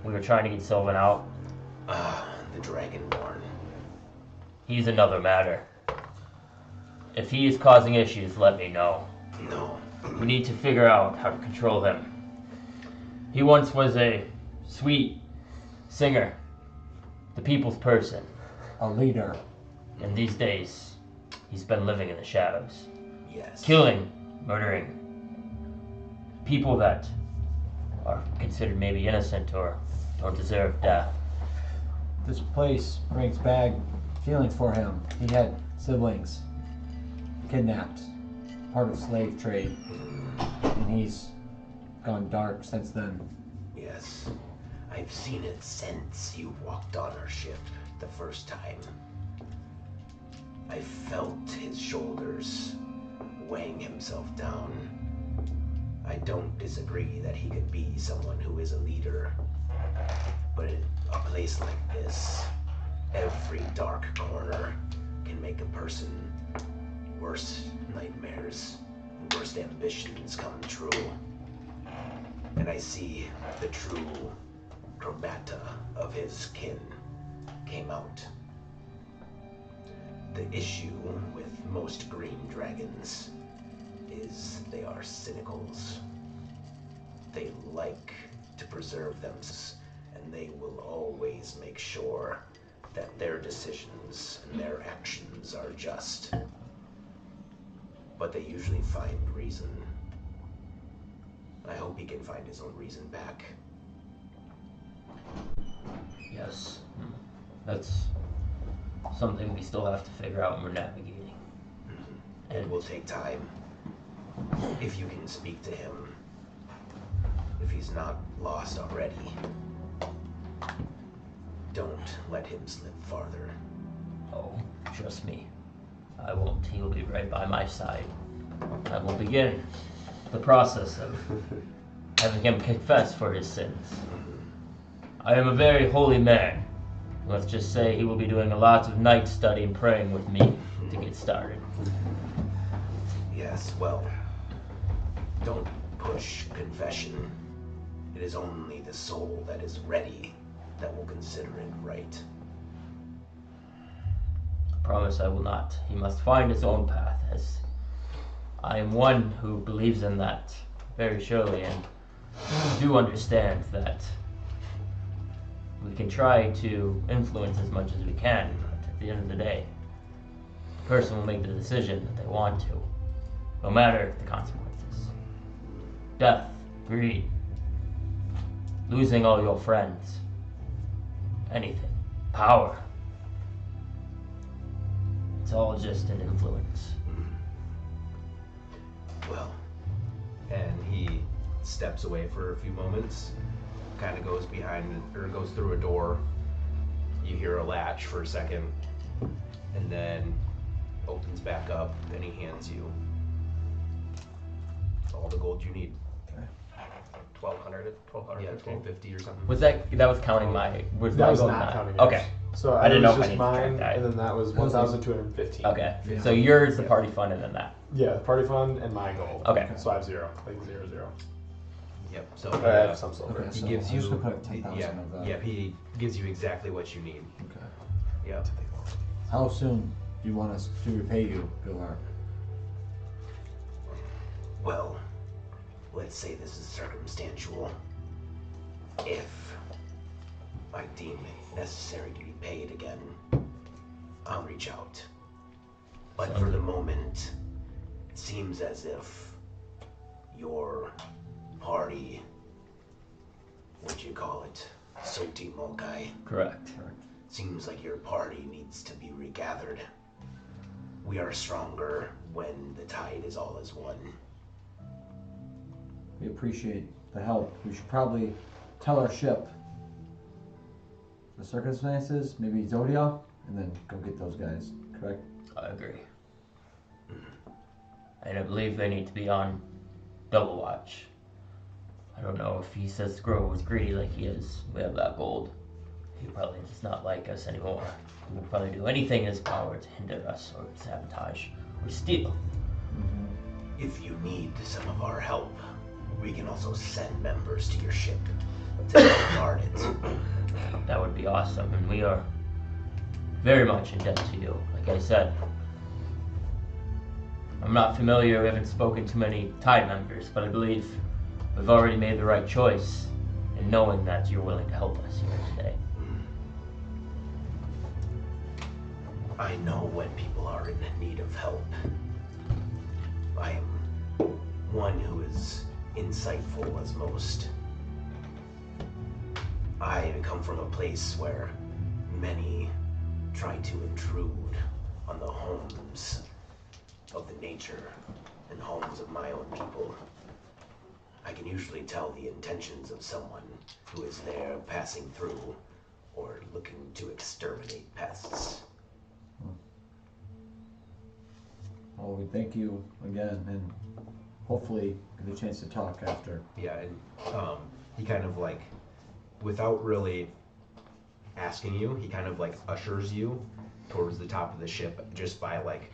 We were trying to get Sylvan out. The Dragonborn. He's another matter. If he is causing issues, let me know. No. We need to figure out how to control him. He once was a sweet singer, the people's person. A leader. And these days, he's been living in the shadows. Yes. Killing, murdering people that are considered maybe innocent or don't deserve death. This place brings back feelings for him. He had siblings kidnapped, part of slave trade, and he's gone dark since then. Yes. I've seen it since you walked on our ship the first time. I felt his shoulders weighing himself down. I don't disagree that he could be someone who is a leader, but in a place like this, every dark corner can make a person worst nightmares and worst ambitions come true. And I see the true chromata of his kin came out. The issue with most green dragons is they are cynicals. They like to preserve themselves, and they will always make sure that their decisions and their actions are just. But they usually find reason. I hope he can find his own reason back. Yes. That's something we still have to figure out and we're navigating. It will take time. If you can speak to him, if he's not lost already, don't let him slip farther. Oh, trust me. I won't. He will be right by my side. I will begin the process of having him confess for his sins. I am a very holy man. Let's just say he will be doing a lot of night study and praying with me to get started. Yes, well, don't push confession. It is only the soul that is ready that will consider it right. I promise I will not. He must find his own path, as I am one who believes in that very surely, and do understand that we can try to influence as much as we can, but at the end of the day, the person will make the decision that they want to, no matter the consequences. Death, greed, losing all your friends, anything, power. It's all just an influence. Well, and he steps away for a few moments, kind of goes behind, or goes through a door. You hear a latch for a second, and then opens back up, and he hands you all the gold you need. 1,200, Yeah, 1,250. 1250 or something. Was that was counting my? Was That my was gold not not? counting Okay. yours. So I didn't know was if I just needed to track mine, that. and then that was 1,215. Okay. Yeah. So yours the party fund and then that. Yeah, the party fund and my gold. Okay. So I have 0, like 0, 0. Yep. So I have some silver. Okay, he so gives I'm just you, gonna put 10,000 yeah, of that. yeah, he gives you exactly what you need. Okay. Yeah. How soon do you want us to repay you, Gilhar? Well, let's say this is circumstantial. If I deem it necessary to be paid again, I'll reach out. But for the moment, it seems as if your party, what'd you call it? Soti Mokai. Correct. Seems like your party needs to be regathered. We are stronger when the tide is all as one. We appreciate the help. We should probably tell our ship the circumstances, maybe Zodia, and then go get those guys, correct? I agree. And I believe they need to be on double watch. I don't know if he says Grow was greedy like he is. We have that gold. He probably does not like us anymore. He would probably do anything in his power to hinder us or sabotage or steal. If you need some of our help, we can also send members to your ship to guard it. That would be awesome, and we are very much in debt to you. Like I said, I'm not familiar, we haven't spoken to many Tide members, but I believe we've already made the right choice in knowing that you're willing to help us here today. I know when people are in need of help. I am one who is insightful as most. I come from a place where many try to intrude on the homes of the nature and homes of my own people. I can usually tell the intentions of someone who is there passing through or looking to exterminate pests. Well, we thank you again, and hopefully get a chance to talk after. Yeah, and he kind of like, without really asking you, he kind of like ushers you towards the top of the ship just by like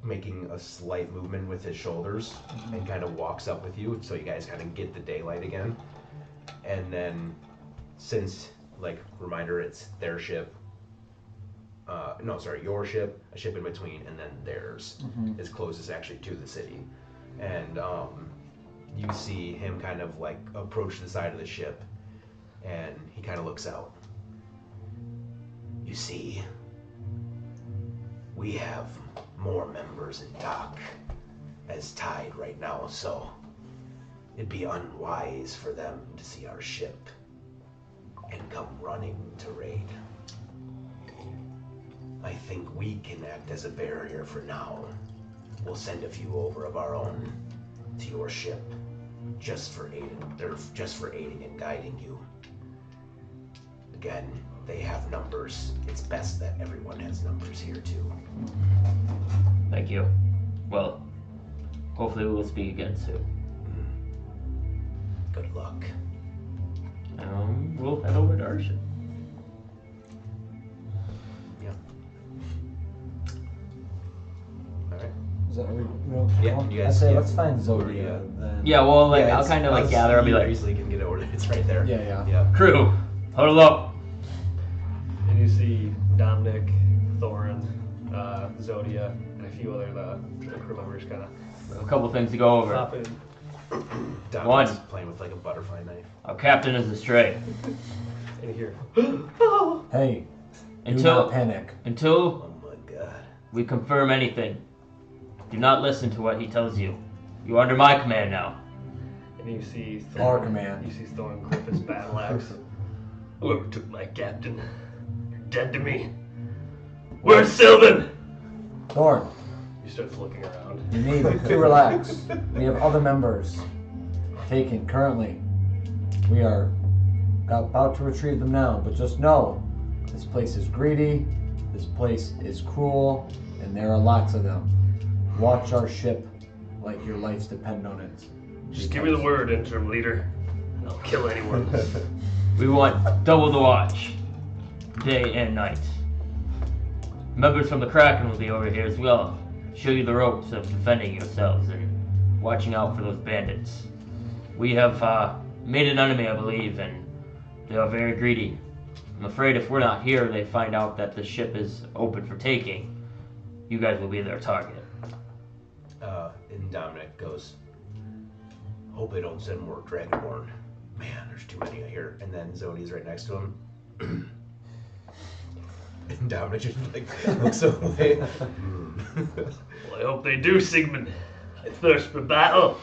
making a slight movement with his shoulders and kind of walks up with you so you guys kind of get the daylight again. And then since, like, reminder, it's their ship, your ship, a ship in between, and then theirs is closest actually to the city. And you see him kind of like approach the side of the ship, and he kind of looks out. You see, we have more members in dock as Tide right now, so it'd be unwise for them to see our ship and come running to raid. I think we can act as a barrier for now. We'll send a few over of our own to your ship, just for aiding and guiding you. Again, they have numbers. It's best that everyone has numbers here too. Thank you. Well, hopefully we'll speak again soon. Good luck. We'll head over to our ship. Yeah. All right. Is that we Yeah, you guys. I say yeah. let's find Zodia then. Yeah, well, like, Yeah, I'll kind of like gather. I'll be like, easily can get over there. It's right there. Yeah. crew, huddle up. And you see Dominic, Thorin, Zodia, and a few other the crew members kind of A couple things to go over. pop in. Dominic's One. playing with like a butterfly knife. Our captain is astray. And you hear, Hey, do Until not panic. Oh my god. we confirm anything, do not listen to what he tells you. You are under my command now. and you see Our Thorin, command. you see Thorin grip his battle axe. Whoever took my captain, you're dead to me. Where's Sylvan? Thorn, He starts looking around. you need to relax. We have other members taken currently. We are about to retrieve them now, but just know this place is greedy, this place is cruel, and there are lots of them. Watch our ship like your lives depend on it. Just give me the word, interim leader, and I'll kill anyone. We want double the watch, day and night. Members from the Kraken will be over here as well. Show you the ropes of defending yourselves and watching out for those bandits. We have made an enemy, I believe, and they are very greedy. I'm afraid if we're not here, they find out that the ship is open for taking. You guys will be their target. And Dominic goes, Hope they don't send more Dragonborn. Man, there's too many here. And then Zodi's right next to him. And Dominic just like looks away. Well, I hope they do, Sigmund. I thirst for battle.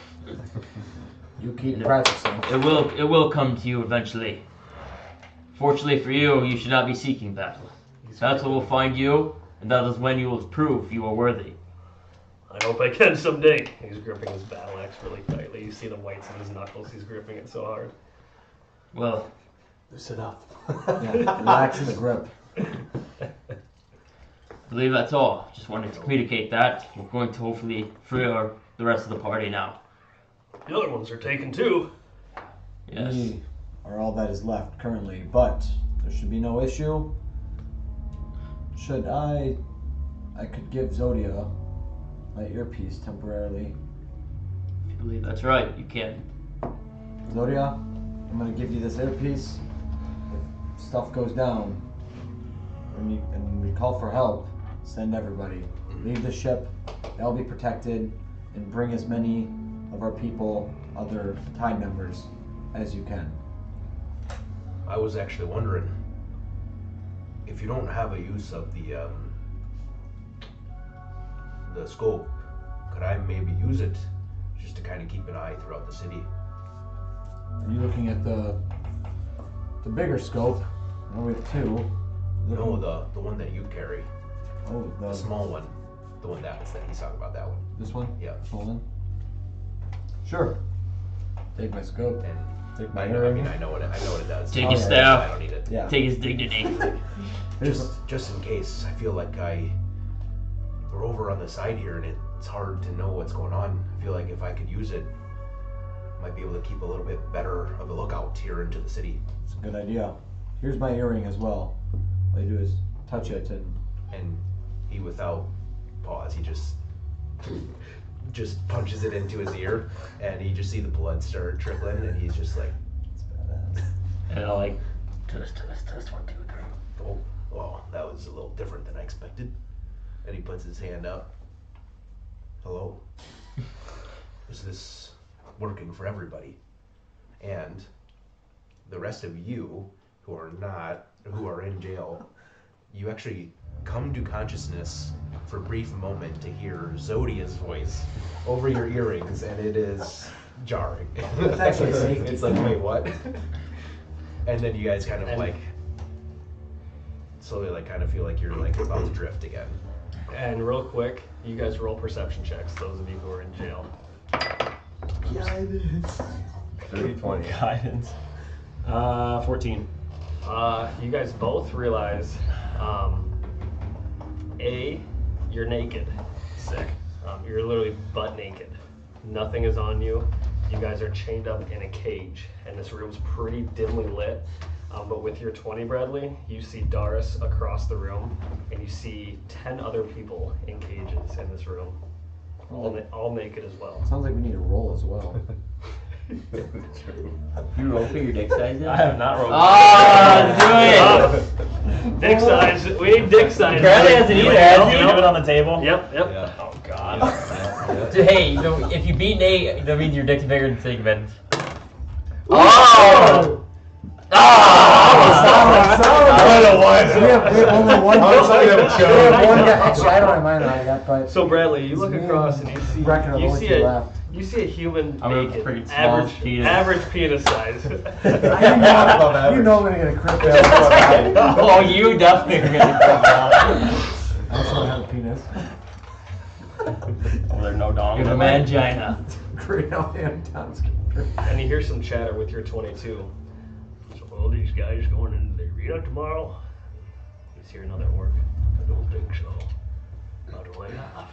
You keep practicing. It will come to you eventually. Fortunately for you, you should not be seeking battle. Battle will find you, and that is when you will prove you are worthy. I hope I can someday. He's gripping his battle axe really tightly. You see the whites in his knuckles. He's gripping it so hard. Well, Loosen up. Yeah, relax the grip. I believe that's all. Just wanted to communicate that. We're going to hopefully free the rest of the party now. The other ones are taken too. Yes. We are all that is left currently, but there should be no issue. Should I could give Zodia my earpiece temporarily. If you believe that's right, you can. Zodia, I'm gonna give you this earpiece. If stuff goes down and we call for help, send everybody. Leave the ship, they'll be protected, and bring as many of our people, other time members, as you can. I was actually wondering if you don't have a use of the scope, could I maybe use it just to kind of keep an eye throughout the city? Are you looking at the bigger scope? Oh, we have two. No, the one that you carry. Oh, The small one. The one that he's talking about, that one. this one? Yeah. Hold on. Sure. Take my scope. And Take my I earring. mean, I know what it does. Take Oh, his yeah, staff. I don't need it. Yeah. Take his dignity. Just in case, I feel like we're over on the side here and it's hard to know what's going on. I feel like if I could use it, I might be able to keep a little bit better of a lookout here into the city. It's a good idea. Here's my earring as well. All you do is touch it And he, without pause, he just punches it into his ear, and you just see the blood start trickling, and he's just like, it's badass. And I'll like, test, 1, 2, 3. oh, well, that was a little different than I expected. And he puts his hand up. Hello. Is this working for everybody? And the rest of you who are in jail, you actually come to consciousness for a brief moment to hear Zodia's voice over your earrings, and it is jarring. It's actually safety. It's like, wait, what? And then you guys kind of like slowly like kind of feel like you're like about to drift again. And real quick, you guys roll perception checks, those of you who are in jail. Guidance. 30, 20. Guidance. 14. You guys both realize, you're naked. Sick. You're literally butt naked. Nothing is on you. You guys are chained up in a cage, and this room's pretty dimly lit. But with your 20, Bradley, you see Doris across the room, and you see 10 other people in cages in this room, all naked as well. Sounds like we need a roll as well. You roll for your dick size then? I have not rolled. Ah, do it! Dick size. We need dick size. Bradley hasn't either, Can has you he? leave it on the table? Yep. Yeah. Oh god. Hey, you know, if you beat Nate, that means your dick's bigger than Sigmund's. Oh! We have only one. Honestly, that would show. We have one guy. Actually, I don't have mine on yet, but So Bradley, you look across and you see a human I'm a naked, pretty small penis. average penis size. you know we're gonna get crypto. Oh, you definitely are gonna I also don't have a penis. Oh, there's no dong. You have a mangina. Great out hand Tom's And you hear some chatter with your 22. So all these guys going into the arena tomorrow? He's hearing how that work. I don't think so. How do I laugh?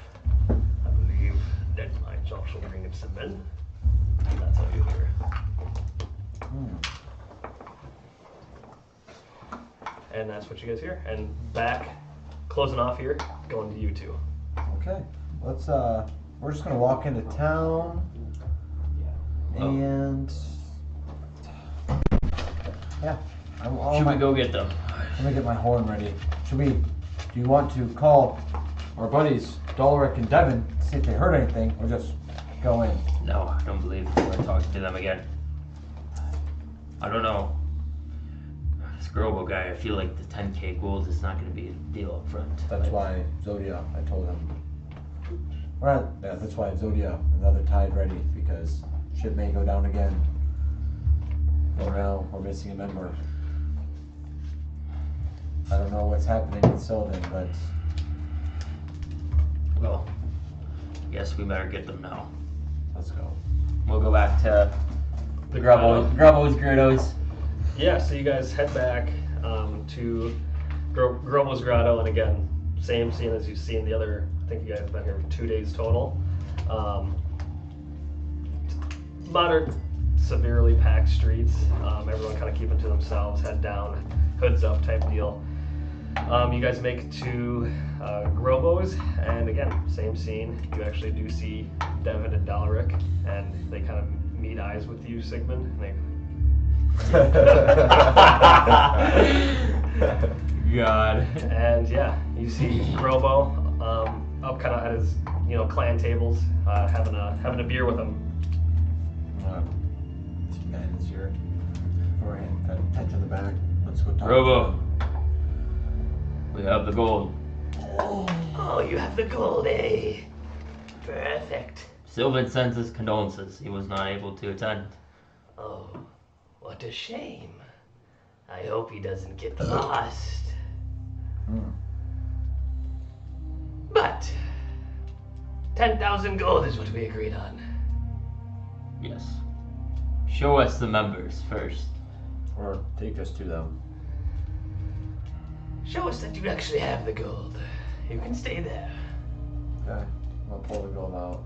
I believe Deadline's also bringing some men. That's how you hear. And that's what you guys hear. And back, closing off here, going to you two. Okay, let's we're just gonna walk into town and yeah. Should we go get them? Let me get my horn ready. Do you want to call our buddies Dolric and Devin, see if they heard anything, or just Go in. No, I don't believe we're talking to them again. I don't know. This Grobo guy, I feel like the 10k gold is not going to be a deal up front. That's why Zodia, I told him. Right, yeah, that's why Zodia, another tide ready, because ship may go down again. And now we're missing a member. I don't know what's happening in Sylvan, but Well, I guess we better get them now. let's go. We'll go back to The Grubbo's Grotto's. Yeah, so you guys head back to Grobo's Grotto, and again, same scene as you've seen the other. I think you guys have been here for 2 days total. Moderate, severely packed streets. Everyone kind of keeping to themselves, head down, hoods up type deal. You guys make it to Grobo's, and again, same scene. You actually do see Devin and Dalric, and they kind of meet eyes with you, Sigmund. And they, God. and yeah, you see Grobo up kind of at his clan tables, having a beer with him. Man, it's your forehand, kind of touch on the back. Let's go talk. Grobo, we have the gold. Oh, you have the gold, eh? Perfect. Sylvan sends his condolences. He was not able to attend. Oh, what a shame. I hope he doesn't get lost. But 10,000 gold is what we agreed on. Yes. Show us the members first. Or take us to them. Show us that you actually have the gold. You can stay there. Okay, I'll pull the gold out.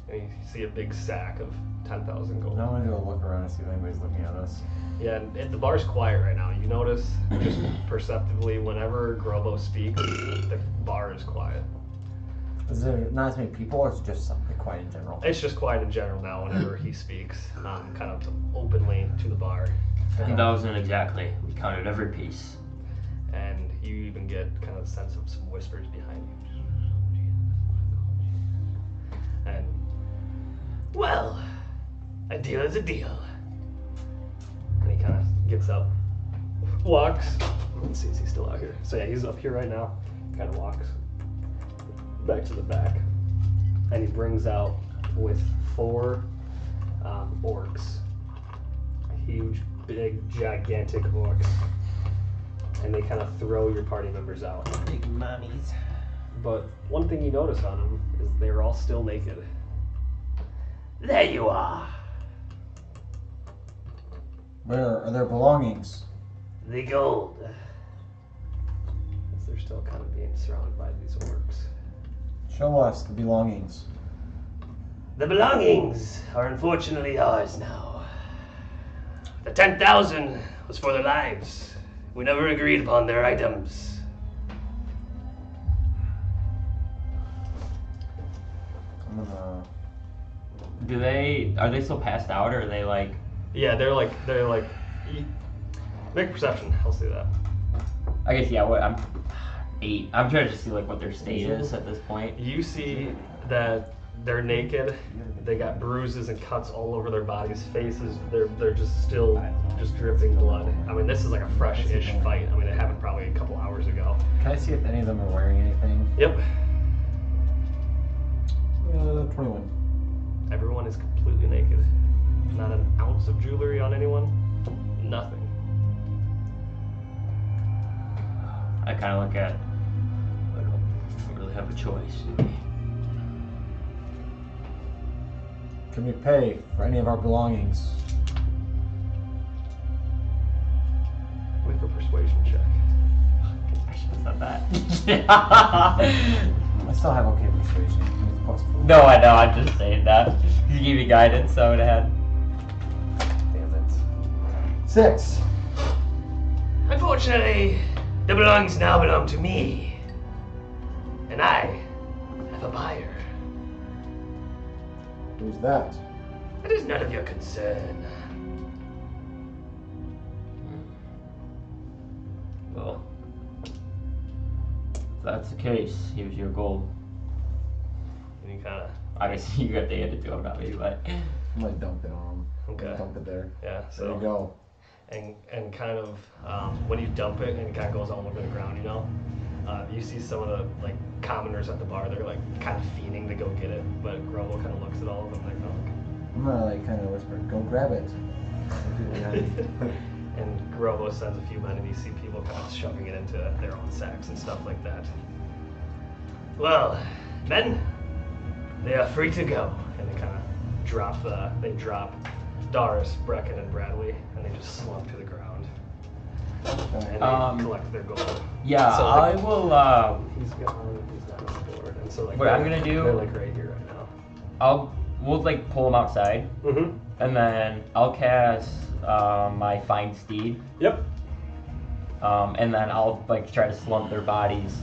And you see a big sack of 10,000 gold. Now I'm gonna go look around and see if anybody's looking at us. Yeah, and the bar's quiet right now. You notice just perceptibly whenever Grobo speaks, the bar is quiet. Is there not as many people, or is it just something quiet in general? It's just quiet in general now whenever he speaks, kind of openly to the bar. 10,000 exactly. We counted every piece. And you even get kind of a sense of some whispers behind you. And Well, a deal is a deal. and he kind of gets up, walks. Let's see, is he still out here? So yeah, he's up here right now. Kind of walks back to the back, and he brings out with 4 orcs, huge, big, gigantic orcs, and they kind of throw your party members out. Big mommies. But one thing you notice on them is they're all still naked. There you are. Where are their belongings? The gold. As they're still kind of being surrounded by these orcs. Show us the belongings. The belongings are unfortunately ours now. The 10,000 was for their lives. We never agreed upon their items. I'm gonna. Are they still passed out, or are they like? Yeah, they're like, make a perception. I'll say that. I guess, yeah, I'm 8. I'm trying to just see like what their state is at this point. You see that they're naked. They got bruises and cuts all over their bodies, faces. They're just still just dripping blood. I mean, this is like a fresh-ish fight. I mean, it happened probably a couple hours ago. Can I see if any of them are wearing anything? Yep. 21. Everyone is completely naked. Not an ounce of jewelry on anyone. Nothing. I kind of look at. I don't really have a choice. Can we pay for any of our belongings? Make a persuasion check. I should have said that. I still have okay persuasion. It's +4. No, I know. I'm just saying that. You gave me guidance, so I would have had. Damn it. 6. Unfortunately, the belongings now belong to me. And I have a buyer. Who's that? It is none of your concern. Well, if that's the case, here's your gold. And he kind of Obviously, you have to hand it to him, not me, but. I'm gonna dump it on him. Okay. Dump it there. Yeah. There you So go. and kind of when you dump it and it kind of goes all over the ground, you know, you see some of the like commoners at the bar. They're like kind of fiending to go get it, but Grovo kind of looks at all of them like, no. I'm gonna like kind of whisper, "Go grab it." And Grovo sends a few men, and you see people kind of shoving it into their own sacks and stuff like that. Well, men, they are free to go. And they kind of drop Doris, Brecken, and Bradley, and they just slump to the ground. And they collect their gold. Yeah, so, I will. He's gone. He's not on the board. And so like what I'm gonna do? They're like right here right now. We'll like pull them outside, and then I'll cast my Find Steed. Yep. And then I'll like try to slump their bodies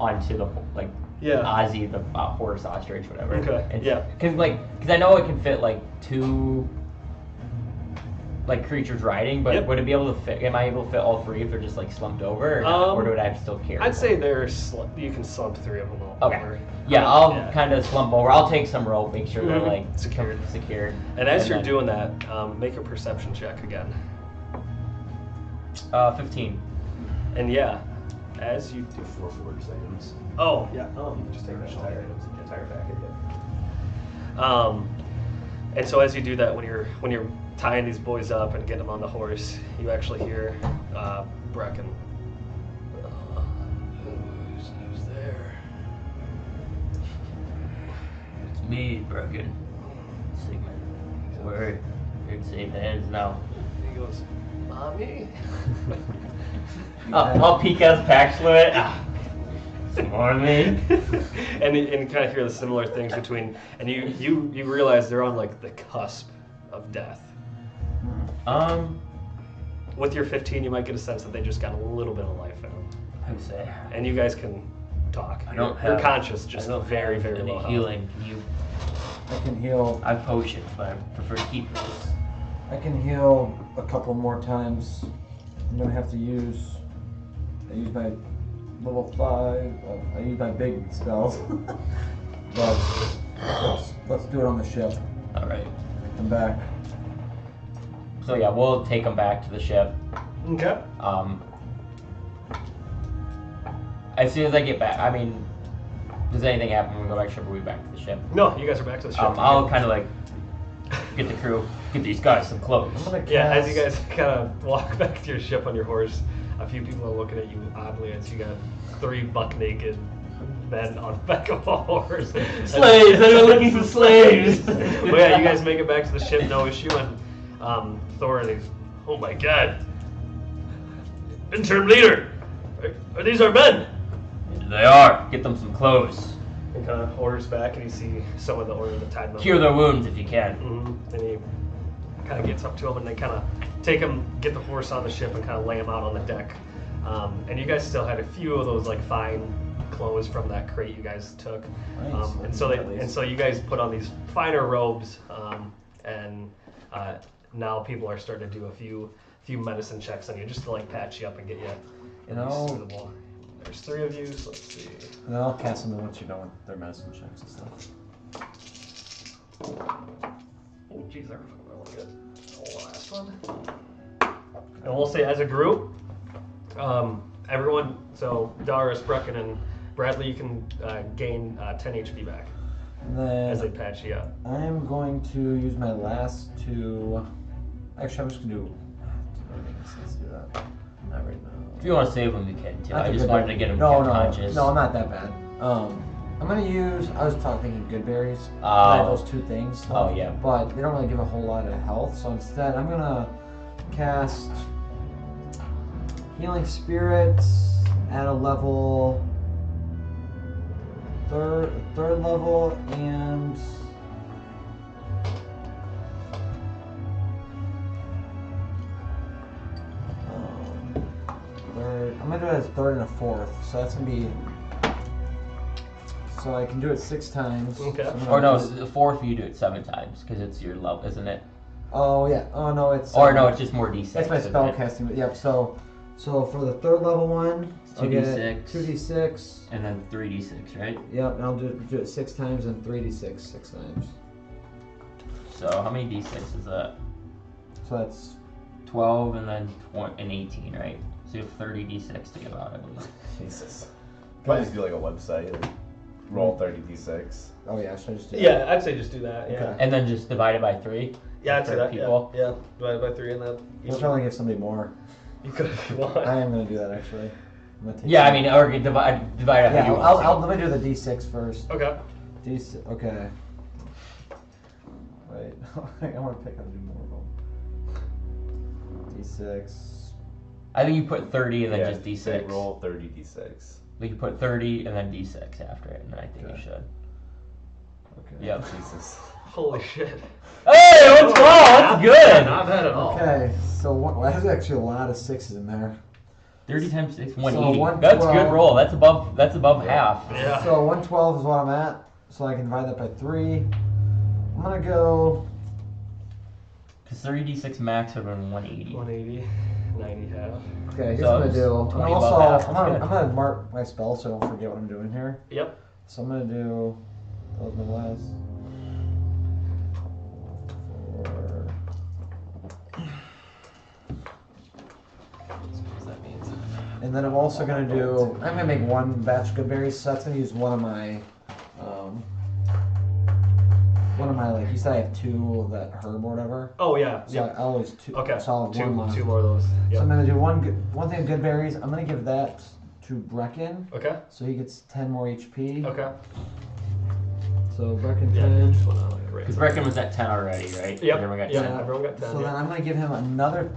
onto the like Ozzy, the horse, ostrich, whatever. Okay. And, yeah. Cause I know it can fit like 2 like creatures riding, but would it be able to fit? Am I able to fit all 3 if they're just like slumped over, or do I have to still carry? I'd say you can slump 3 of them all over. Yeah, I'll kind of slump over. I'll take some rope, make sure they're like secured. And as you're doing that, make a perception check again. 15. And yeah, as you do 4 forged items. Oh yeah. You can just take that entire packet. And so as you do that, when you're tying these boys up and getting them on the horse, you actually hear Brecken. Who's there? It's me, Brecken. Sigmund. We're in safe hands now. He goes, Mommy? I'll peek out his pack fluid. Some more of me. and you kind of hear the similar things between, and you realize they're on like the cusp of death. With your 15, you might get a sense that they just got a little bit of life in them. I would say. And you guys can talk. You're conscious, just very, very any low healing. Can you? I can heal. I have potions, but I prefer to keep those. I can heal a couple more times. I'm gonna have to use. I use my level 5. I use my big spells. But let's do it on the ship. All right. I'm back. So yeah, we'll take them back to the ship. Okay. As soon as I get back, I mean, does anything happen when we go back to the ship, or are we back to the ship? No, you guys are back to the ship. I'll kind of like get the crew, get these guys some clothes. Yeah, as you guys kind of walk back to your ship on your horse, a few people are looking at you oddly as you got 3 buck naked men on the back of a horse. Slaves! They're looking for slaves! Well, yeah, you guys make it back to the ship, no issue, and Thorin is, oh my god. Interim leader! Are these our men? They are. Get them some clothes. And kind of orders back, and you see some of the order that tied them up. Cure their wounds if you can. And he kind of gets up to them, and they kind of take him, get the horse on the ship, and kind of lay him out on the deck. And you guys still had a few of those like fine clothes from that crate you guys took. Nice. And so you guys put on these finer robes, and now people are starting to do a few medicine checks on you just to like patch you up and get you suitable. There's 3 of you, so let's see. And then I'll cast them and let you know their medicine checks and stuff. Oh jeez, I want to get the last one. And we'll say as a group, everyone, so Darius, Brecken, and Bradley, you can gain 10 HP back And then as they patch you up. I'm going to use my last 2. Actually, I'm just gonna do. Let's do that. Not right now. If you want to save them, you can too. Not I the just good wanted berry. to get them No, conscious. I'm not that bad. I'm gonna use. I was thinking good berries. Oh. I have those 2 things. Oh, yeah. But they don't really give a whole lot of health. So instead, I'm gonna cast Healing Spirits at a level third level, and third. I'm gonna do it as 3rd and a 4th. So that's gonna be. So I can do it 6 times. Okay. So Or no, the 4th you do it 7 times because it's your level, isn't it? Oh yeah. Oh no, it's. Or no, it's just more d6. That's my isn't spell it? casting. But yep. So So for the third level one, I'll get 2d6. 2d6. And then 3d6, right? Yep, and I'll do it 6 times and 3d6 6 times. So how many d6 is that? So that's 12 and then 18, right? So you have 30 d6 to give out, I believe. Jesus. Can I just do like a website and roll 30d6? oh yeah, should I just do that? Yeah, I'd say just do that. Yeah. Okay. And then just divide it by 3? Yeah, I'd say For that. people? Yeah. Divided by 3 and then. We'll probably give somebody more. You could if you want. I am gonna do that actually. I'm gonna take Yeah, I some- mean, or divide it how Yeah, you want to. let me do the d6 first. Okay. D6. Okay. Wait, I want to pick how to do more of them. D6. I think you put 30 and then Yeah, just d6. say roll 30d6. We can put 30 and then d6 after it, and then I think you Okay. should. Okay. Yep. Jesus. Holy shit. Hey, what's wrong? That's good. Not bad at all. Okay, so well, there's actually a lot of 6s in there. 30 times 6, So 180. 112. That's a good roll. That's above half. Yeah. So 112 is what I'm at. So I can divide that by 3. I'm gonna go. Because 30d6 max would have been 180. 180, 90 half. Okay, here's So what I'm gonna do. I'm 20 gonna above also. half, I'm that's gonna, good. I'm gonna mark my spell so I don't forget what I'm doing here. Yep. So I'm gonna do. That was my last. 4. And then I'm also gonna do. I'm gonna make 1 batch of good berries. So that's gonna use one of my. Like you said, I have 2 of that herb or whatever. Oh yeah. So Yep. I always 2. Okay. So I'll have 1 left. Two more of those. So I'm Yep. gonna do one thing of good berries. I'm gonna give that to Brecken, Okay. so he gets 10 more HP. Okay. So Brecken Yeah. 10. Just wanna, like, write Because that. Brecken was at 10 already, right? Yep. Everyone got Yep. 10. Everyone got 10. So yeah. then I'm gonna give him another.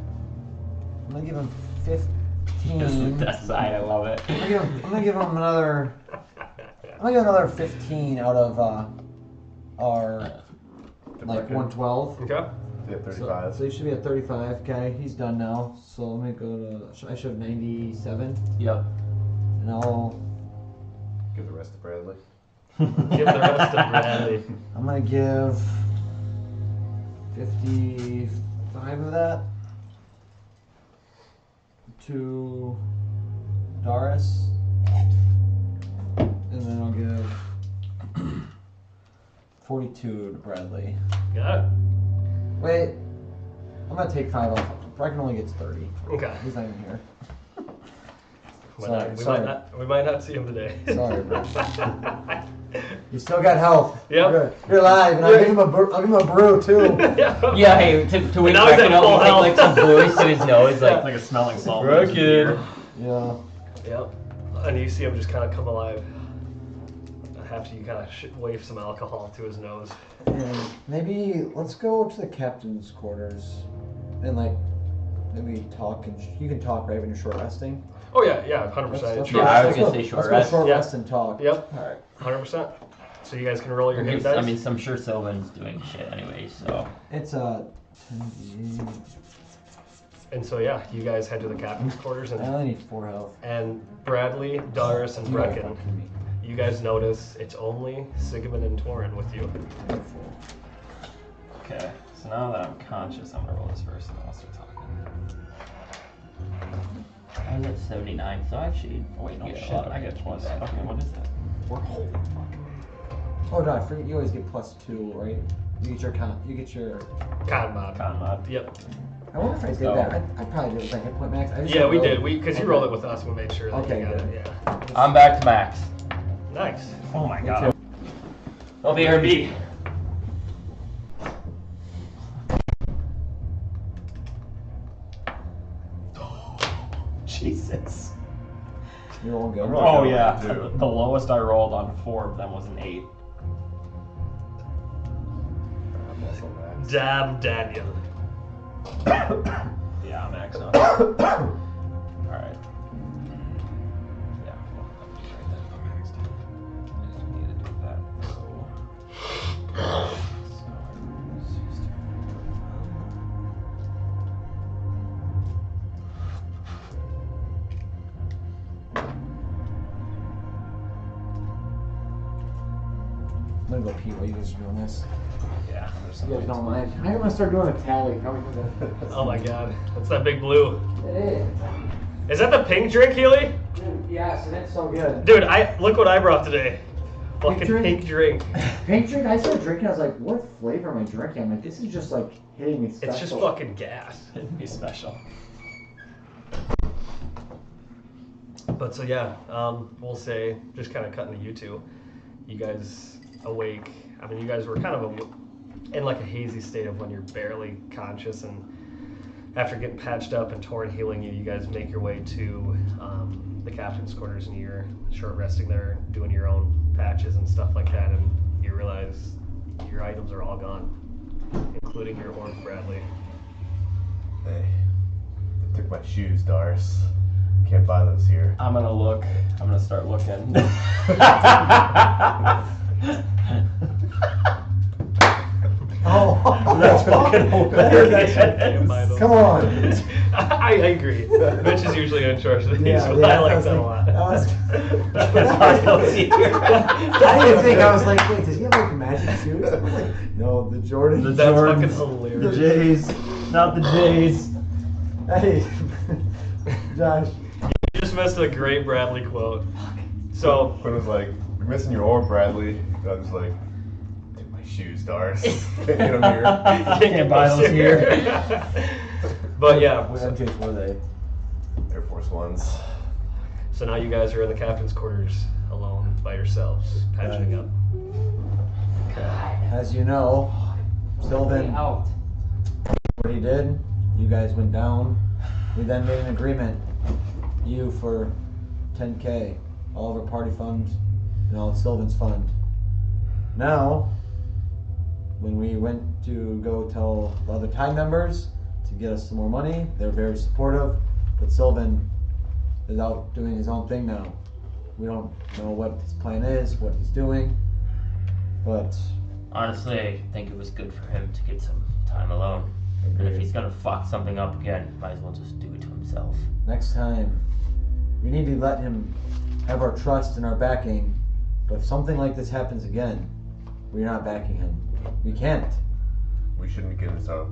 I'm gonna give him 15. This is the death side. I love it. I'm gonna give him another. I'm gonna give him another 15 out of our like 112. Okay. Yeah, So, 35. so he should be at 35. Okay, he's done now. So let me go to. I should have 97, Yep. and I'll. Give the rest to Bradley. Give the rest to Bradley. I'm gonna give 55 of that to Doris, and then I'll give 42 to Bradley. Got it. Wait, I'm gonna take 5 off. Brecken only gets 30. Okay. He's not even here. We Sorry. might not see him today. Sorry, bro. You still got health. Yep. You're alive, and I'll give him a brew too. Yeah, hey, to wake now he's at Brecken up, full we take like health. some voice to his nose, like, Like a smelling salt. Brecken. Yeah. Yep. And you see him just kind of come alive after you kind of wave some alcohol to his nose. And maybe let's go to the captain's quarters and like maybe talk and you can talk right when you're short resting. Oh yeah, yeah, 100%. Let's Yeah, I was go- gonna say short let's rest. go short Yeah. rest and talk. Yep. All right. 100%. So you guys can roll your hit I dice. mean, I'm sure Sylvan's doing shit anyway, so. It's a 10d8. And so yeah, you guys head to the captain's quarters, I and only need 4 health. Bradley, Doris, and You gotta Brecken. fucking me. You guys notice it's only Sigmund and Torin with you. Okay, so now that I'm conscious, I'm gonna roll this first and then I'll start talking. I was at 79, so actually. Oh wait, no get a shit, lot of I get HP plus. back. Okay, what is that? Holy fuck. Oh, no, I forget. You always get +2, right? You get your Con mod. Con mod. Yep. I wonder if I did So- that. I probably did with my hit point max. I just Yeah, don't we know. did. Because you rolled it with us, we made sure that Okay, you got good. it. Yeah. I'm back to max. Nice. Oh my god. I'll be RB. Jesus. You're all good. I'm Oh really yeah, good, too. the lowest I rolled on 4 of them was an 8. I'm also max. Damn Daniel. Yeah, I'm max out. Alright. Yeah, well, I'm just write that if I'm maxed out. I just need to do that. So I'm gonna go pee while you guys are doing this. yeah, there's You guys some. don't mind. I'm gonna start doing a tally. How we do that? Oh my god. That's that big blue. Hey. Is that the pink drink, Healy? Dude, yes, and it's so good. Dude, look what I brought today. Fucking drink? pink drink. Pink drink? I started drinking, I was like, what flavor am I drinking? I'm like, this is just like hitting me special. It's just fucking gas. It'd be special. But so yeah, we'll say, just kind of cutting to you two. You guys awake. I mean, you guys were kind of in like a hazy state of when you're barely conscious, and after getting patched up and Torn healing you, you guys make your way to the captain's quarters, and you're short resting there, doing your own patches and stuff like that, and you realize your items are all gone, including your orange Bradley. Hey, they took my shoes, Doris. Can't buy those here. I'm gonna look. I'm gonna start looking. Oh, That's fucking hilarious. Come on. I agree. Mitch is usually in charge of these, Yeah, but yeah, I like that that a was lot. I didn't think, I was like, wait, does he have like magic shoes? I was like, no, the Jordan. That's Jordans. fucking hilarious. The Jays, not the Jays. Hey, Josh. You just missed a great Bradley quote. So, Quinn was like, "You're missing your oar, Bradley." I was like, "Take my shoes, Doris. Can't get them here." Can't buy those here. But yeah, What MJs were they? Air Force Ones. so now you guys are in the captain's quarters alone by yourselves, patching up. As you know, Sylvan, Out. what he did, you guys went down. We then made an agreement. You for 10K, all of our party funds, and all of Sylvan's fund. Now, when we went to go tell the other Tide members to get us some more money, they're very supportive, but Sylvan is out doing his own thing now. We don't know what his plan is, what he's doing, but Honestly, I think it was good for him to get some time alone. And if he's gonna fuck something up again, might as well just do it to himself. next time, we need to let him have our trust and our backing, but if something like this happens again, we're not backing him. We can't. We shouldn't get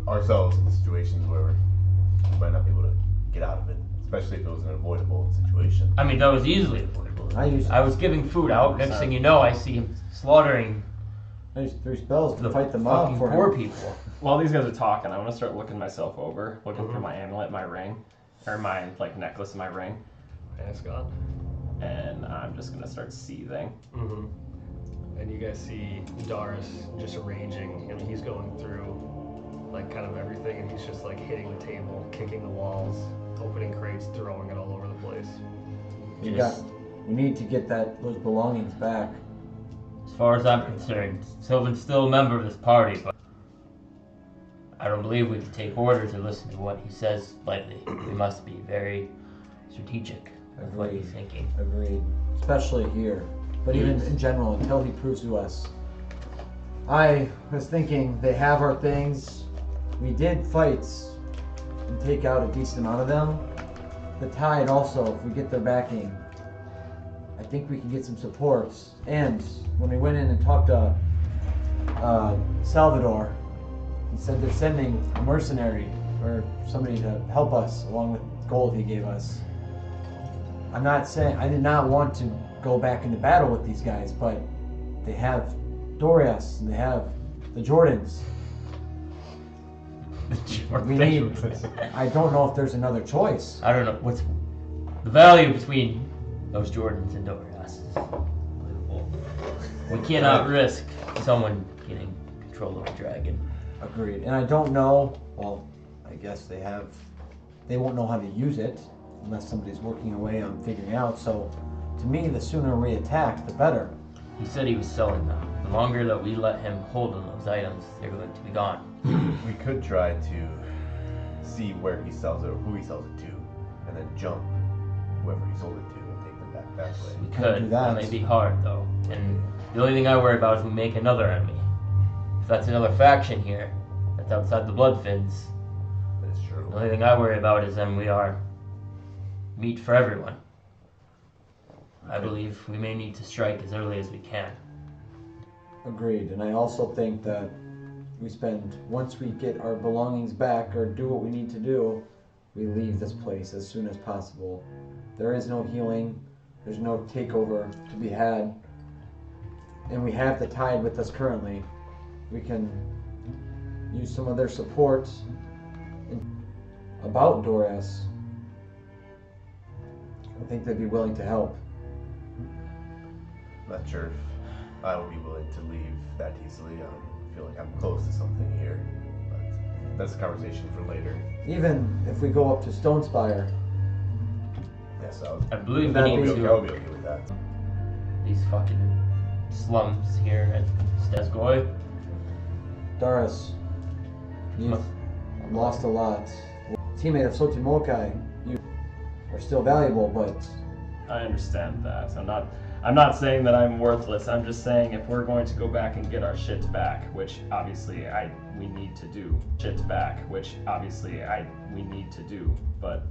ourselves in situations where we might not be able to get out of it, especially if it was an avoidable situation. I mean, that was easily avoidable. I was giving food out. Next thing you know, I see him slaughtering There's 3 spells to the fight the mob fucking for poor him. people. While these guys are talking, I want to start looking myself over, looking through my amulet, my ring, or my like necklace and my ring, And it's gone. and I'm just gonna start seething. Mm-hmm. And you guys see Doris just raging, and he's going through like kind of everything, and he's just like hitting the table, kicking the walls, opening crates, throwing it all over the place. We need to get those belongings back. As far as I'm concerned, Sylvan's still a member of this party, but I don't believe we can take orders or listen to what he says lightly. We must be very strategic with what he's thinking. Agreed. Especially here. But even in general, until he proves to us. I was thinking they have our things. We did fights and take out a decent amount of them. The Tide also, if we get their backing, I think we can get some supports. And when we went in and talked to Salvador, he said they're sending a mercenary or somebody to help us along with gold he gave us. I'm not saying I did not want to go back into battle with these guys, but they have Dorias and they have the Jordans. We need. I don't know if there's another choice. I don't know what's the value between those Jordans and Dorias is unbelievable. We cannot risk someone getting control of a dragon. Agreed. And I don't know. Well, I guess they won't know how to use it unless somebody's working away on figuring out. So, to me, the sooner we attack, the better. He said he was selling them. The longer that we let him hold on those items, they're going to be gone. We could try to see where he sells it or who he sells it to, and then jump whoever he sold it to and take them back that way. We Can't do could. that. That may be hard, though. And the only thing I worry about is we make another enemy. If that's another faction here, that's outside the Bloodfins, That is true. the only thing I worry about is then we are meat for everyone. I believe we may need to strike as early as we can. Agreed. And I also think that once we get our belongings back or do what we need to do, we leave this place as soon as possible. There is no healing. There's no takeover to be had. And we have the tide with us currently. We can use some of their support about Doras. I think they'd be willing to help. Not sure if I would be willing to leave that easily. I feel like I'm close to something here, but that's a conversation for later. Even if we go up to Stonespire. Yes, I believe I we would need be to. okay with that. These fucking slums here at Stazgoy. Doras, you've lost a lot. Teammate of Sotimolkai, you are still valuable, but I understand that. I'm not saying that I'm worthless. I'm just saying if we're going to go back and get our shit back, which obviously we need to do. Shit back, which obviously we need to do. But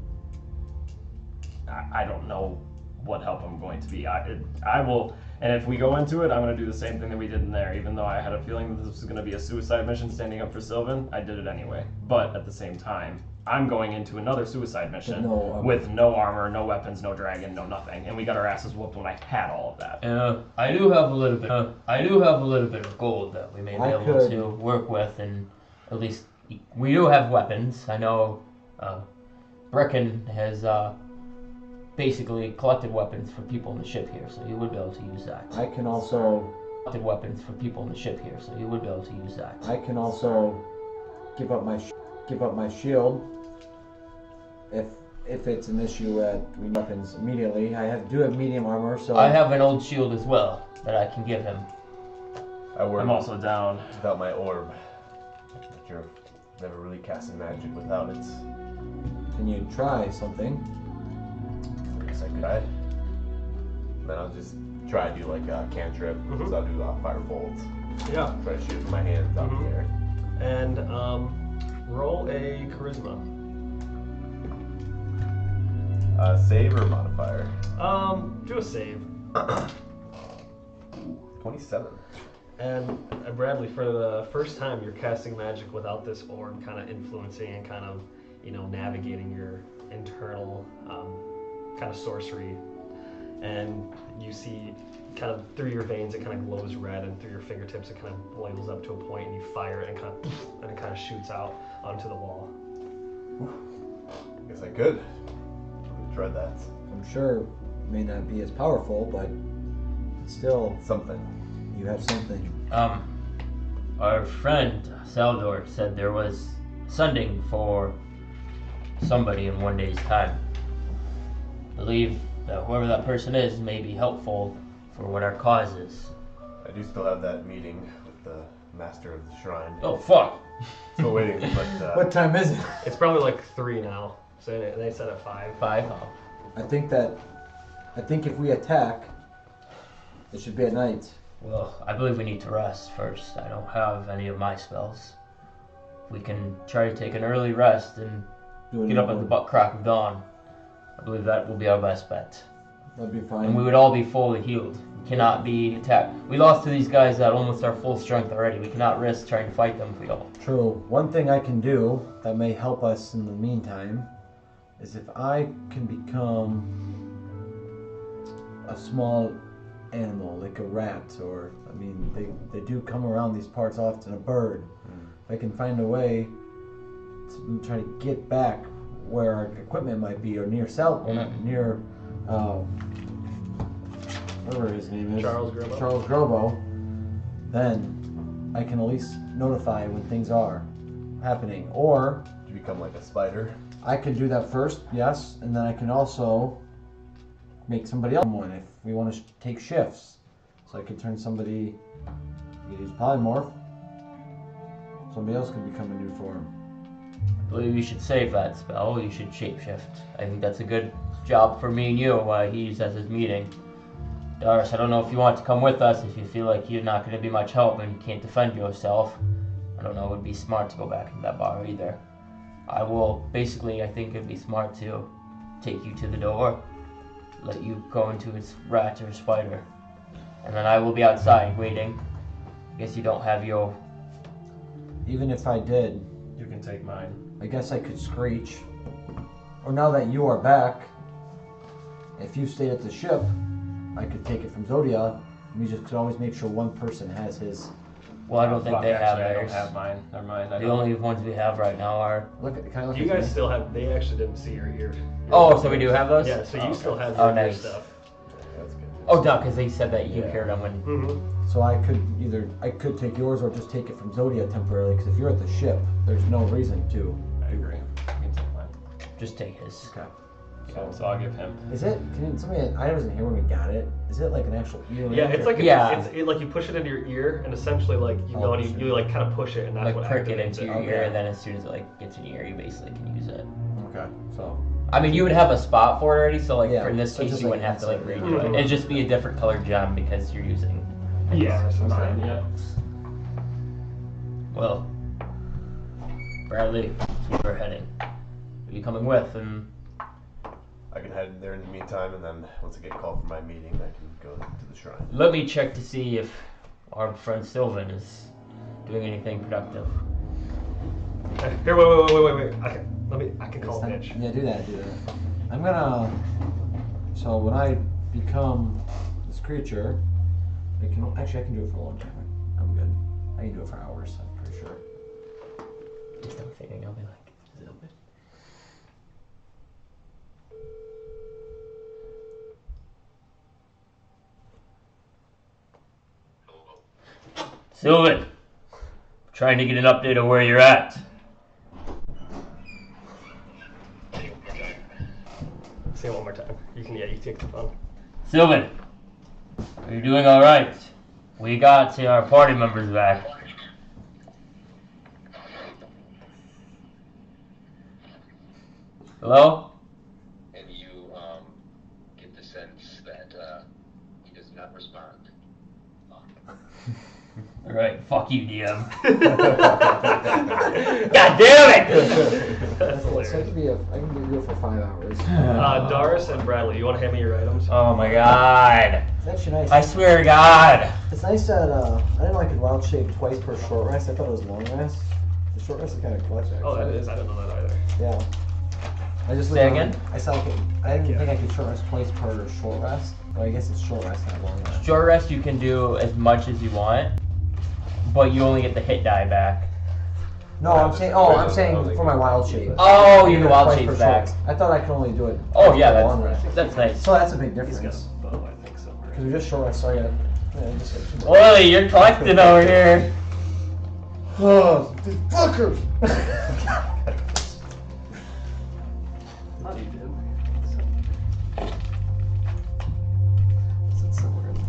I don't know what help I'm going to be. I will, and if we go into it, I'm going to do the same thing that we did in there. Even though I had a feeling that this was going to be a suicide mission standing up for Sylvan, I did it anyway. But at the same time, I'm going into another suicide mission with no armor, no weapons, no dragon, no nothing, and we got our asses whooped when I had all of that. I do have a little bit. I do have a little bit of gold that we may be able to work with, and at least we do have weapons. I know Brecken has basically collected weapons for people on the ship here, so you would be able to use that. I can also collected weapons for people on the ship here, so you would be able to use that. I can also give up my shield if it's an issue at weapons immediately. I do have medium armor, so I have an old shield as well that I can give him. I'm also down without my orb. You're never really casting magic without it. Can you try something? I guess I could. Then I'll just try to do like a cantrip. So I'll do firebolt. Yeah. Try to shoot with my hands out the air. And roll a charisma. Save or modifier? Do a save. 27. And Bradley, for the first time, you're casting magic without this orb kind of influencing and kind of, navigating your internal kind of sorcery. And you see, kind of through your veins, it kind of glows red, and through your fingertips, it kind of boils up to a point, and you fire it, and it kind of shoots out onto the wall. I guess I could. Try that. I'm sure it may not be as powerful, but it's still something. You have something. Our friend Saldor said there was sending for somebody in one day's time. I believe that whoever that person is may be helpful for what our cause is. I do still have that meeting with the master of the shrine. Oh fuck! Still waiting, but what time is it? It's probably like 3 now. So they said at 5. 5. Oh. I think if we attack, it should be at night. Well, I believe we need to rest first. I don't have any of my spells. We can try to take an early rest and get up at the butt crack of dawn. I believe that will be our best bet. That'd be fine. And we would all be fully healed. We cannot be attacked. We lost to these guys at almost our full strength already. We cannot risk trying to fight them if we don't. True. One thing I can do that may help us in the meantime is if I can become a small animal, like a rat, or, they do come around these parts often, a bird. If I can find a way to try to get back where our equipment might be, or near near, whatever his name is. Charles Grobo. Charles Grobo, then I can at least notify when things are happening. Or you become like a spider. I could do that first, yes, and then I can also make somebody else one if we want to take shifts. So I could turn somebody, we could use polymorph, somebody else could become a new form. I believe you should save that spell. You should shapeshift. I think that's a good job for me and you while he's at his meeting. Doris, I don't know if you want to come with us if you feel like you're not going to be much help and you can't defend yourself. I don't know, it would be smart to go back into that bar either. I think it'd be smart to take you to the door, let you go into its rat or spider, and then I will be outside waiting. I guess you don't have your... Even if I did, you can take mine. I guess I could screech. or now that you are back, if you stayed at the ship, I could take it from Zodia. We just could always make sure one person has his. Well, I don't think they have I don't theirs. have mine. Never mind. I The don't. only ones we have right now are. Look at. Can I look You at guys mine? still have. They actually didn't see your ear. Oh, so we do have those? Yeah, so you still have Oh, your nice. stuff. That's good. Oh, no, because they said that you Yeah. carried them when. Mm-hmm. So I could take yours or just take it from Zodia temporarily. Because if you're at the ship, there's no reason to. I agree. You can take mine. Just take his. Okay. So I'll give him. Is it? Can somebody? I wasn't here when we got it. Is it like an actual ear? Yeah, it's like Yeah. like you push it into your ear, and essentially like you go and you like kind of push it, and that's Like what prick it activates into your Okay. ear, and then as soon as it like gets in your ear, you basically can use it. Okay. So. I mean, you would have a spot for it already, so like Yeah, in this so case, just you like wouldn't have to like insert it. redo it. Mhm. It'd just be a different colored gem because you're using. Yeah. Mine, yeah. Well, Bradley, that's where we're heading. Who are you coming with? And I can head there in the meantime, and then once I get called for my meeting, I can go to the shrine. let me check to see if our friend Sylvan is doing anything productive. Here, wait. I can call Mitch. Yeah, do that. I'm gonna. So when I become this creature, I can do it for a long time. I'm good. I can do it for hours. I'm pretty sure. Just I'm thinking, I'll be like, Sylvan. Sylvan, trying to get an update of where you're at. Say it one more time. You can take the phone. Sylvan, are you doing all right? We got our party members back. Hello? And you get the sense that he does not respond. All right, fuck you, DM. God damn it! That's hilarious. I can do it for 5 hours. Doris and Bradley, you want to hand me your items? Oh my god. It's actually nice. I swear to God. It's nice that I didn't like it wild shape twice per short rest. I thought it was long rest. The short rest is kind of clutch. Actually. Oh, that is. I didn't know that either. Yeah. I just Say looked again? I saw like I didn't think I could short rest twice per short rest. But I guess it's short rest, not long rest. Short rest you can do as much as you want, but you only get the hit die back. No, I'm saying for my wild shape. Oh, you I can do it wild twice shape per back. short. I thought I could only do it. Oh twice yeah, per long rest. that's nice. So that's a big He's got difference. a bow, I think, somewhere. Because we just short rest, so I got. Yeah, just Oily, you're collecting over here. Oh, these fuckers! Thought you did. Is it somewhere in there?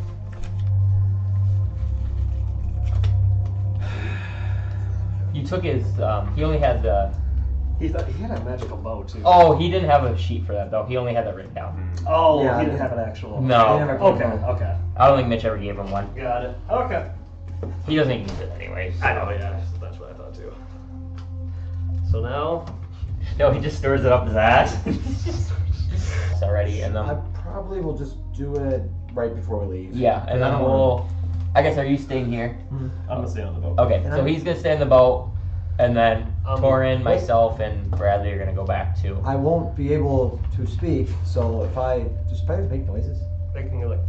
You took his. He only had the. He thought he had a magical bow too. Oh, he didn't have a sheet for that though. He only had that written down. Oh, Yeah, he didn't I- have an actual. No. They never- Okay. I don't think Mitch ever gave him one. Got it. Okay. He doesn't use it anyways. I know, yeah. That's what I thought too. So now, No, he just stores it up his ass. It's already in I them. probably will just do it right before we leave. Yeah, and I then don't we'll. I guess are you staying here? I'm gonna stay on the boat. Okay, And so I'm- he's gonna stay in the boat, and then Torin, wait. myself, and Bradley are gonna go back too. I won't be able to speak, so if do spiders make noises? thinking like,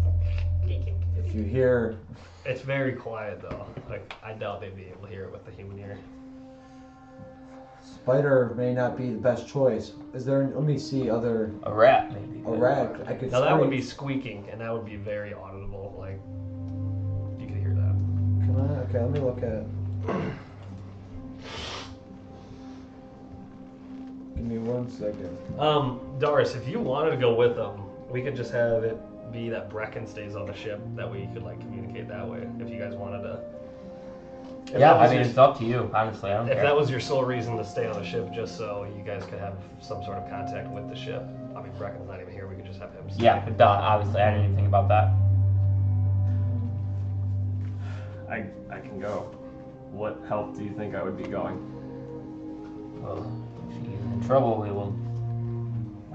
If you hear, it's very quiet though. Like I doubt they'd be able to hear it with the human ear. spider may not be the best choice. Is there? Let me see other. A rat, maybe. A rat. I could. Now that would be squeak. squeaking, and that would be very audible. Like you could hear that. Can I? Okay, let me look at. Give me 1 second. Doris, if you wanted to go with them, we could just have it be that Brecken stays on the ship. That way you could like communicate that way. If you guys wanted to. If Yeah, that was I mean your- it's up to you. Honestly, I don't If care. that was your sole reason to stay on the ship, just so you guys could have some sort of contact with the ship. I mean, Brecken's not even here. We could just have him. Stay. Yeah, duh, obviously I didn't even think about that. I can go. What help do you think I would be going? Well, if you get in trouble, we will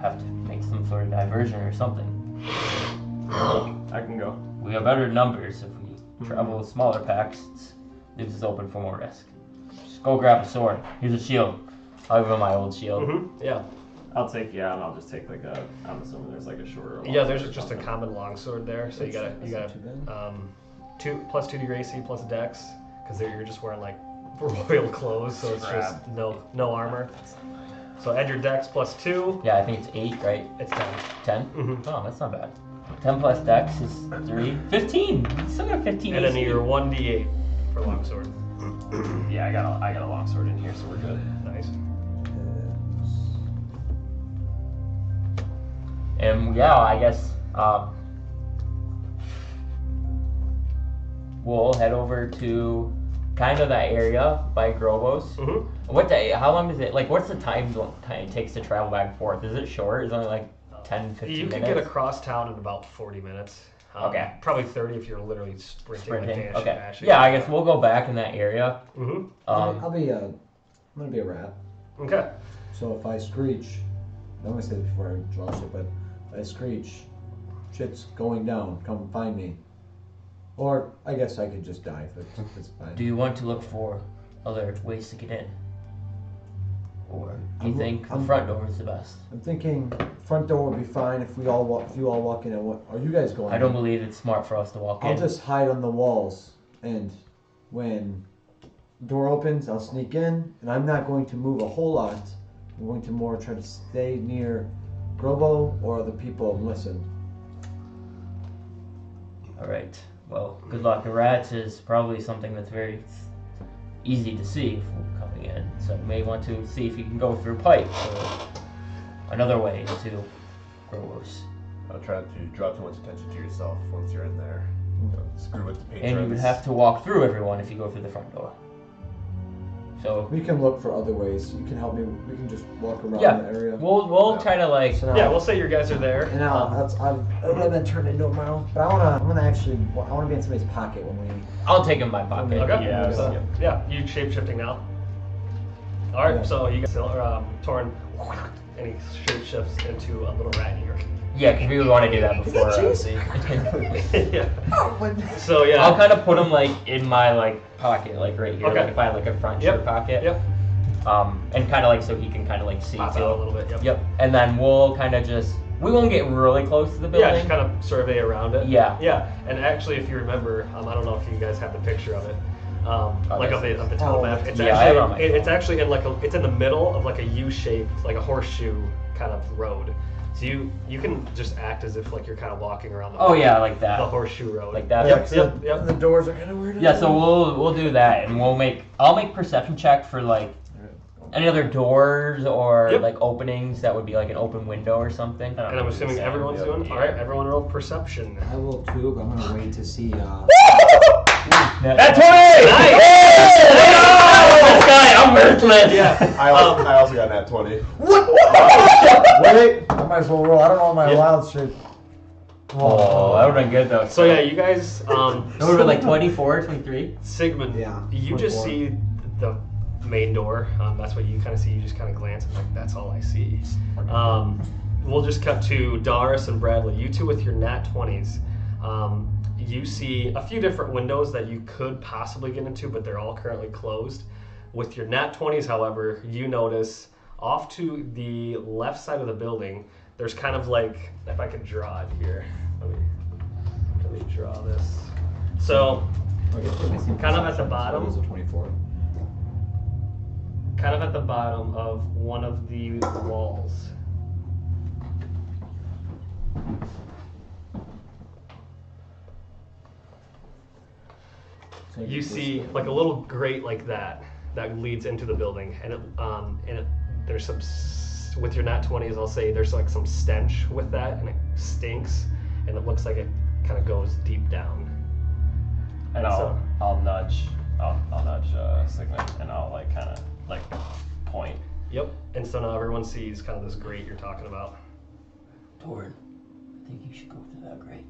have to make some sort of diversion or something. I can go. We have better numbers if we travel with smaller packs. This is open for more risk. Just go grab a sword. Here's a shield. I'll give him my old shield. Mm-hmm. Yeah. I'll take and I'll just take like a. I'm assuming there's like a shorter. Yeah, there's longsword or just a something. common longsword there, so you got That's not too bad. 2 plus 2 to your AC plus Dex, because you're just wearing like royal clothes, so it's just no armor. So add your Dex plus 2. Yeah, I think it's 8, right? It's 10. 10? Mhm. Oh, that's not bad. 10 plus Dex is 3. 15! You still got 15 And then AC. your 1d8 for longsword. Yeah, I got a longsword in here, so we're good. Nice. And yeah, I guess we'll head over to kind of that area by Grovos. Mm-hmm. How long does it, like, what's the time it takes to travel back and forth? Is it short? Is it only like 10, 15 You minutes? can get across town in about 40 minutes. Okay. Probably 30 if you're literally sprinting. Like Okay. dashing. Yeah, I guess we'll go back in that area. Mm-hmm. I'm gonna be a rat. Okay. So if I screech, I'm gonna say this before I draw shit, but if I screech, shit's going down, come find me. Or I guess I could just die if it's fine. Do you want to look for other ways to get in? Or do you think the front door is the best? I'm thinking front door would be fine if you all walk in. And what are you guys going? I don't believe it's smart for us to walk in. I'll just hide on the walls, and when the door opens, I'll sneak in, and I'm not going to move a whole lot. I'm going to more try to stay near Grobo or the people and listen. Alright, well, good luck. The rats is probably something that's very easy to see if we're coming in. So you may want to see if you can go through pipes or another way to Growers. I'll try not to draw too much attention to yourself once you're in there. You know, screw with the patrons. And you would have to walk through everyone if you go through the front door. So We can look for other ways. You can help me. We can just walk around Yeah. the area. we'll try to like So now, Yeah, we'll say your guys are there. And now I've been turned into a mouse, but I wanna be in somebody's pocket when we. I'll take him by pocket. Okay. Yeah, So, yeah. you shape-shifting now. All right. Yeah. So you guys, Torn, and he shape-shifts into a little rat ear. Yeah, because we would want to do that before. Yeah. So yeah. I'll kind of put him like in my like pocket, like right here, Okay. like if I had like a front Yep. shirt pocket. Yep. And kind of like so he can kind of like see Pop too. out a little bit. Yep. Yep. And then we'll kind of we won't get really close to the building. Yeah, just kind of survey around it. Yeah. Yeah, and actually, if you remember, I don't know if you guys have the picture of it, like of the town Oh, map. It's yeah, I have it on my actually it's phone. actually in it's in the middle of like a U-shaped, like a horseshoe kind of road. So you can just act as if like you're kind of walking around the Oh yeah, like that. the horseshoe road. Like that. Yep. The doors are kind of weird. Yeah, so we'll do that, and I'll make perception check for like any other doors or Yep. like openings that would be like an open window or something. And I'm assuming everyone's doing. All right, everyone roll perception. I will too, but I'm gonna wait to see. That's 20! This guy, I'm worthless. Yeah. I also got that 20. Wait, I might as well roll. I don't know my Yeah. wild shape. Oh, that would have been good though. So yeah, you guys. That would have been like 24, 23. Sigmund, Yeah, you just 24. see the main door. That's what you kind of see. You just kind of glance and like, that's all I see. We'll just cut to Doris and Bradley. You two with your nat 20s. You see a few different windows that you could possibly get into, but they're all currently closed. With your nat 20s, however, you notice off to the left side of the building, there's kind of like, if I could draw it here. Let me draw this. So, kind of at the bottom. So it was a 24. Kind of at the bottom of one of the walls. So You see like a little grate like that leads into the building, and there's some with your nat 20s. I'll say there's like some stench with that, and it stinks, and it looks like it kind of goes deep down. And I'll nudge Sigmund, and I'll like kind of like point. Yep. And so now everyone sees kind of this grate you're talking about. Torn, I think you should go through that grate.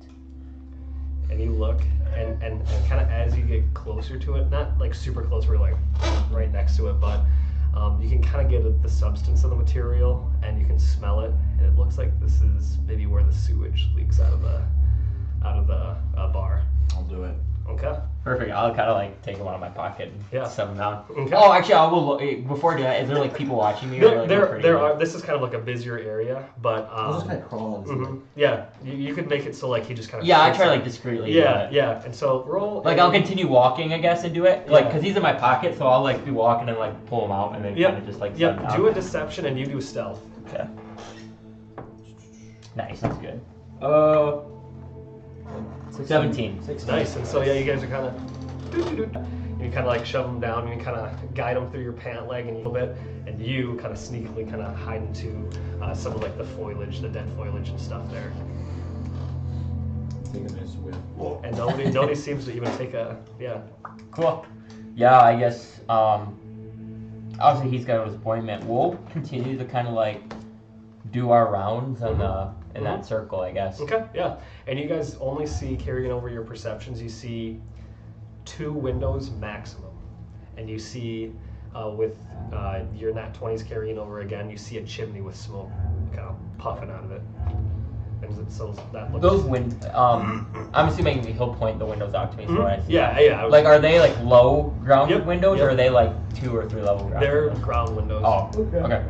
And you look, and kind of as you get closer to it, not like super close, we're like right next to it, but you can kind of get at the substance of the material, and you can smell it, and it looks like this is maybe where the sewage leaks out of the bar. I'll do it. Okay. Perfect. I'll kind of like take them out of my pocket and Yeah. set them down. Okay. Oh, actually, I will. Before I do that, is there like people watching me? Or, like, There are. This is kind of like a busier area, but I'll just kind of crawl on his leg. yeah, you could make it so like he just kind of. Yeah, I try like discreetly. Yeah, yeah, and so roll. Like I'll continue walking, I guess, and do it. Like, cause he's in my pocket, so I'll like be walking and like pull him out and then kind of just like. set him down. Do a deception and you do stealth. Okay. Nice. That's good. 17. Nice, and so yeah, you guys are kind of. You kind of like shove them down and you kind of guide them through your pant leg and a little bit, and you kind of sneakily kind of hide into some of like the foliage, the dead foliage and stuff there. Take a nice whiff. And nobody seems to even take a Cool. Yeah, I guess. Obviously he's got his appointment. We'll continue to kind of like do our rounds in that circle, I guess. Okay, yeah. And you guys only see, carrying over your perceptions, you see 2 windows maximum. And you see, with your nat 20s carrying over again, you see a chimney with smoke kind of puffing out of it. And so that looks... Those I'm assuming he'll point the windows out to me so I see. Yeah. Like, are they like low ground windows, or are they like 2 or 3 level ground They're windows? ground windows. Oh, okay.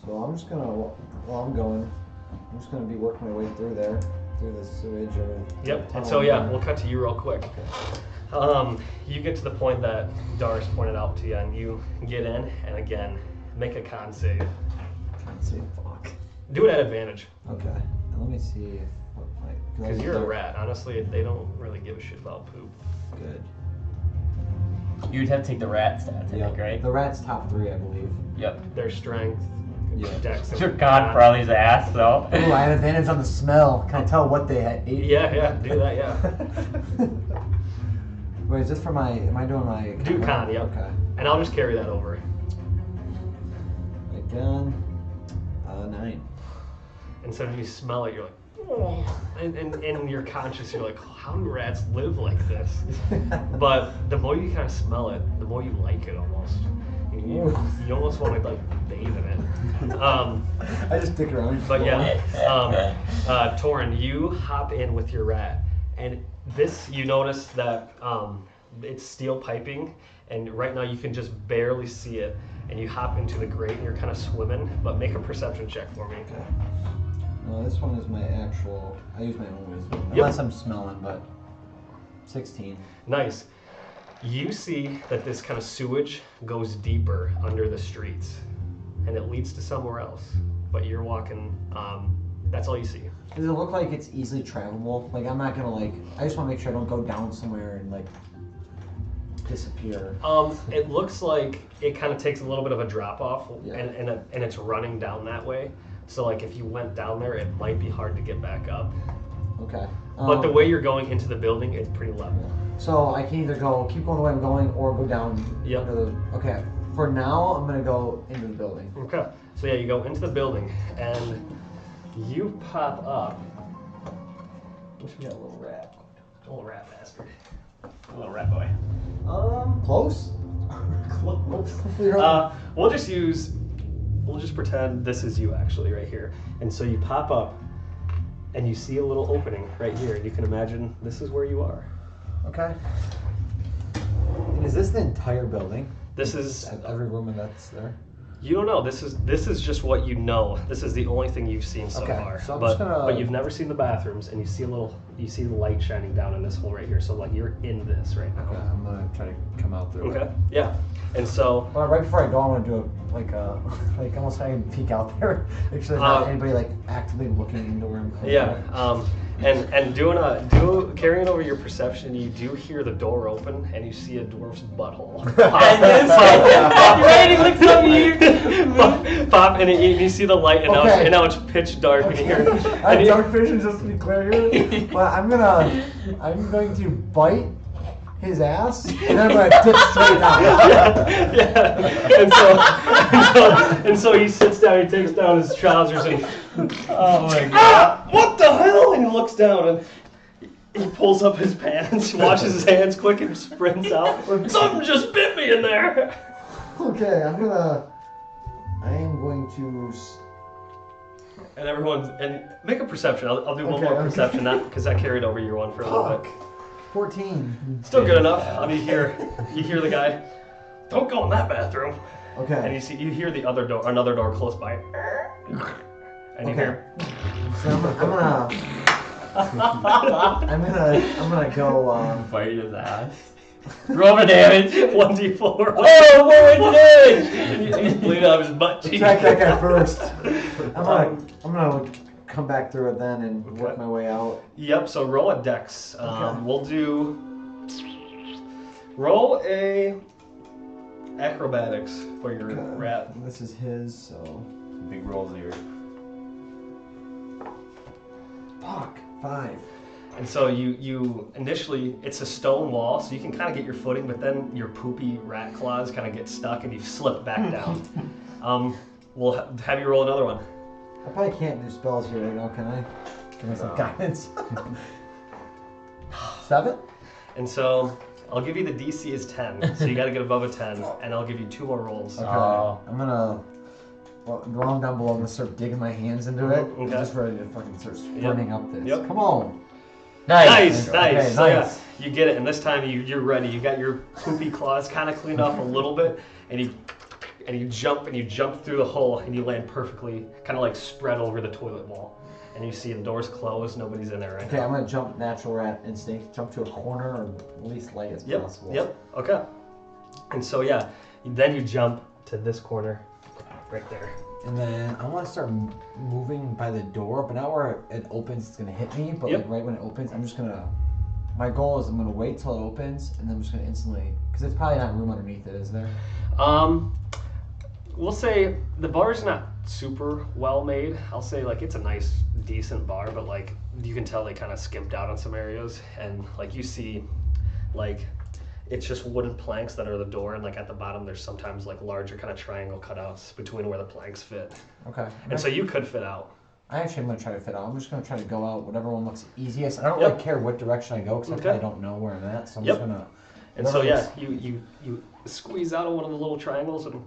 So I'm just gonna, while I'm going, I'm just gonna be working my way through there, through the sewage or. Yep. And so yeah, we'll cut to you real quick. You get to the point that Doris pointed out to you, and you get in, and again, make a con save. Can't say fuck. Do it at advantage. Okay. And let me see if what my. Because you're a rat. Honestly, they don't really give a shit about poop. Good. You'd have to take the rat stats, I think, right? The rat's top 3, I believe. Yep. Their strength, dex. You're gone for all his ass, though. Ooh, I have advantage on the smell. Can I tell what they had ate? Yeah, do that, yeah. Wait, is this for my? Am I doing my? Do con, yep. Okay. And I'll just carry that over. Again, 9. And so when you smell it, you're like, oh. And in your conscious, you're like, how do rats live like this? But the more you kind of smell it, the more you like it almost. You almost want to like bathe in it. I just stick around. But yeah, Torin, you hop in with your rat, and this you notice that it's steel piping, and right now you can just barely see it. And you hop into the grate, and you're kind of swimming. But make a perception check for me. Okay. No, this one is my actual. I use my own wisdom, Yep. unless I'm smelling. But 16. Nice. You see that this kind of sewage goes deeper under the streets, and it leads to somewhere else. But you're walking. That's all you see. Does it look like it's easily travelable? Like I'm not gonna like. I just want to make sure I don't go down somewhere and like disappear. It looks like it kind of takes a little bit of a drop off, Yeah. and it's running down that way. So like if you went down there, it might be hard to get back up. Okay. But the way you're going into the building, it's pretty level. So I can either keep going the way I'm going, or go down. Yep. Under the, okay. For now, I'm gonna go into the building. Okay. So yeah, you go into the building, and you pop up. Wish we had a little rat. A little rat bastard. A little rat boy. Close. Close. We'll just pretend this is you actually right here. And so you pop up and you see a little opening right here, and you can imagine this is where you are. Okay. And is this the entire building? This is Every room that's there? You don't know. This is just what you know. This is the only thing you've seen so Okay, far. so I'm but just gonna- but you've never seen the bathrooms, and you see the light shining down in this hole right here. So like you're in this right now. Okay, I'm gonna try to come out through. Okay. Yeah. And so Well, right before I go, I want to do like almost try and peek out there. Make sure there's not anybody like actively looking into where I'm coming yeah. from. And carrying over your perception, you do hear the door open, and you see a dwarf's butthole. Pop, and you see the light, and now it's pitch dark in here. I have dark vision, just to be clear here. But I'm going to bite his ass, and then I'm going to dip straight out. Yeah. And so he sits down, he takes down his trousers, and Oh my god. what the hell? And he looks down, and he pulls up his pants, washes his hands quick, and sprints out. Something just bit me in there. Okay, I am going to And everyone's and make a perception. I'll do one Okay, more okay. perception, not because that carried over your one for a little bit. 14. Still good enough. You hear the guy. Don't go in that bathroom. Okay. And you hear the other door, another door close by. And you hear. So I'm gonna go. Fight his ass. Roll the damage. 1d4. Oh, what damage! Bleed out of his butt cheek. Attack that guy first. I'm gonna come back through it then and work my way out. Yep. So roll a dex. Okay. We'll do. Roll a acrobatics for your rat. This is his, so. Big rolls here. Fuck. 5. And so you initially, it's a stone wall, so you can kind of get your footing, but then your poopy rat claws kind of get stuck and you slip back down. We'll have you roll another one. I probably can't do spells here right now, can I? Give me some guidance. 7? And so I'll give you the DC is 10, so you got to get above a 10, and I'll give you 2 more rolls. Okay. Oh. I'm gonna go on down below. I'm gonna start digging my hands into it. I'm Okay. just ready to fucking start running up this. Yep. Come on. Nice. Okay, So nice. yeah, you get it, and this time you're ready. You got your poopy claws kind of cleaned off a little bit, and you jump through the hole, and you land perfectly, kind of like spread over the toilet wall. And you see the doors closed, nobody's in there right Okay, now. I'm gonna jump natural rat instinct, jump to a corner or at least light as possible. Yep. Okay. And so yeah, then you jump to this corner, right there. And then I want to start moving by the door, but not where it opens, it's gonna hit me, but like right when it opens, I'm just gonna. My goal is I'm gonna wait till it opens, and then I'm just gonna instantly, because it's probably not room underneath it, is there? We'll say the bar's not super well made. I'll say like it's a nice, decent bar, but like you can tell they kind of skimped out on some areas, and like you see, like it's just wooden planks that are the door, and like at the bottom there's sometimes like larger kind of triangle cutouts between where the planks fit. Okay. And so you could fit out. I actually am gonna try to fit out. I'm just gonna try to go out whatever one looks easiest. I don't really care what direction I go because I probably don't know where I'm at. So I'm just gonna. And so yeah, you squeeze out of one of the little triangles and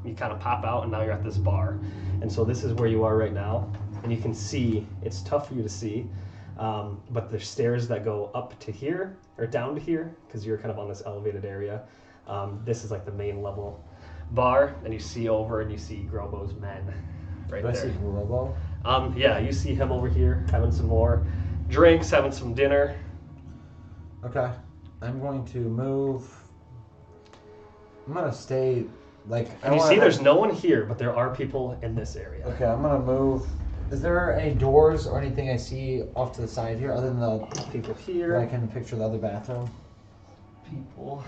you kind of pop out, and now you're at this bar. And so this is where you are right now, and you can see it's tough for you to see, but there's stairs that go up to here or down to here because you're kind of on this elevated area. This is like the main level bar, and you see over and you see Grobo's men right Do I there. see Robo? Yeah, you see him over here having some more drinks, having some dinner. Okay. I'm going to move. I'm gonna stay like. And you see there's no one here, but there are people in this area. Okay, I'm gonna move. Is there any doors or anything I see off to the side here other than the people here? I can picture the other bathroom. People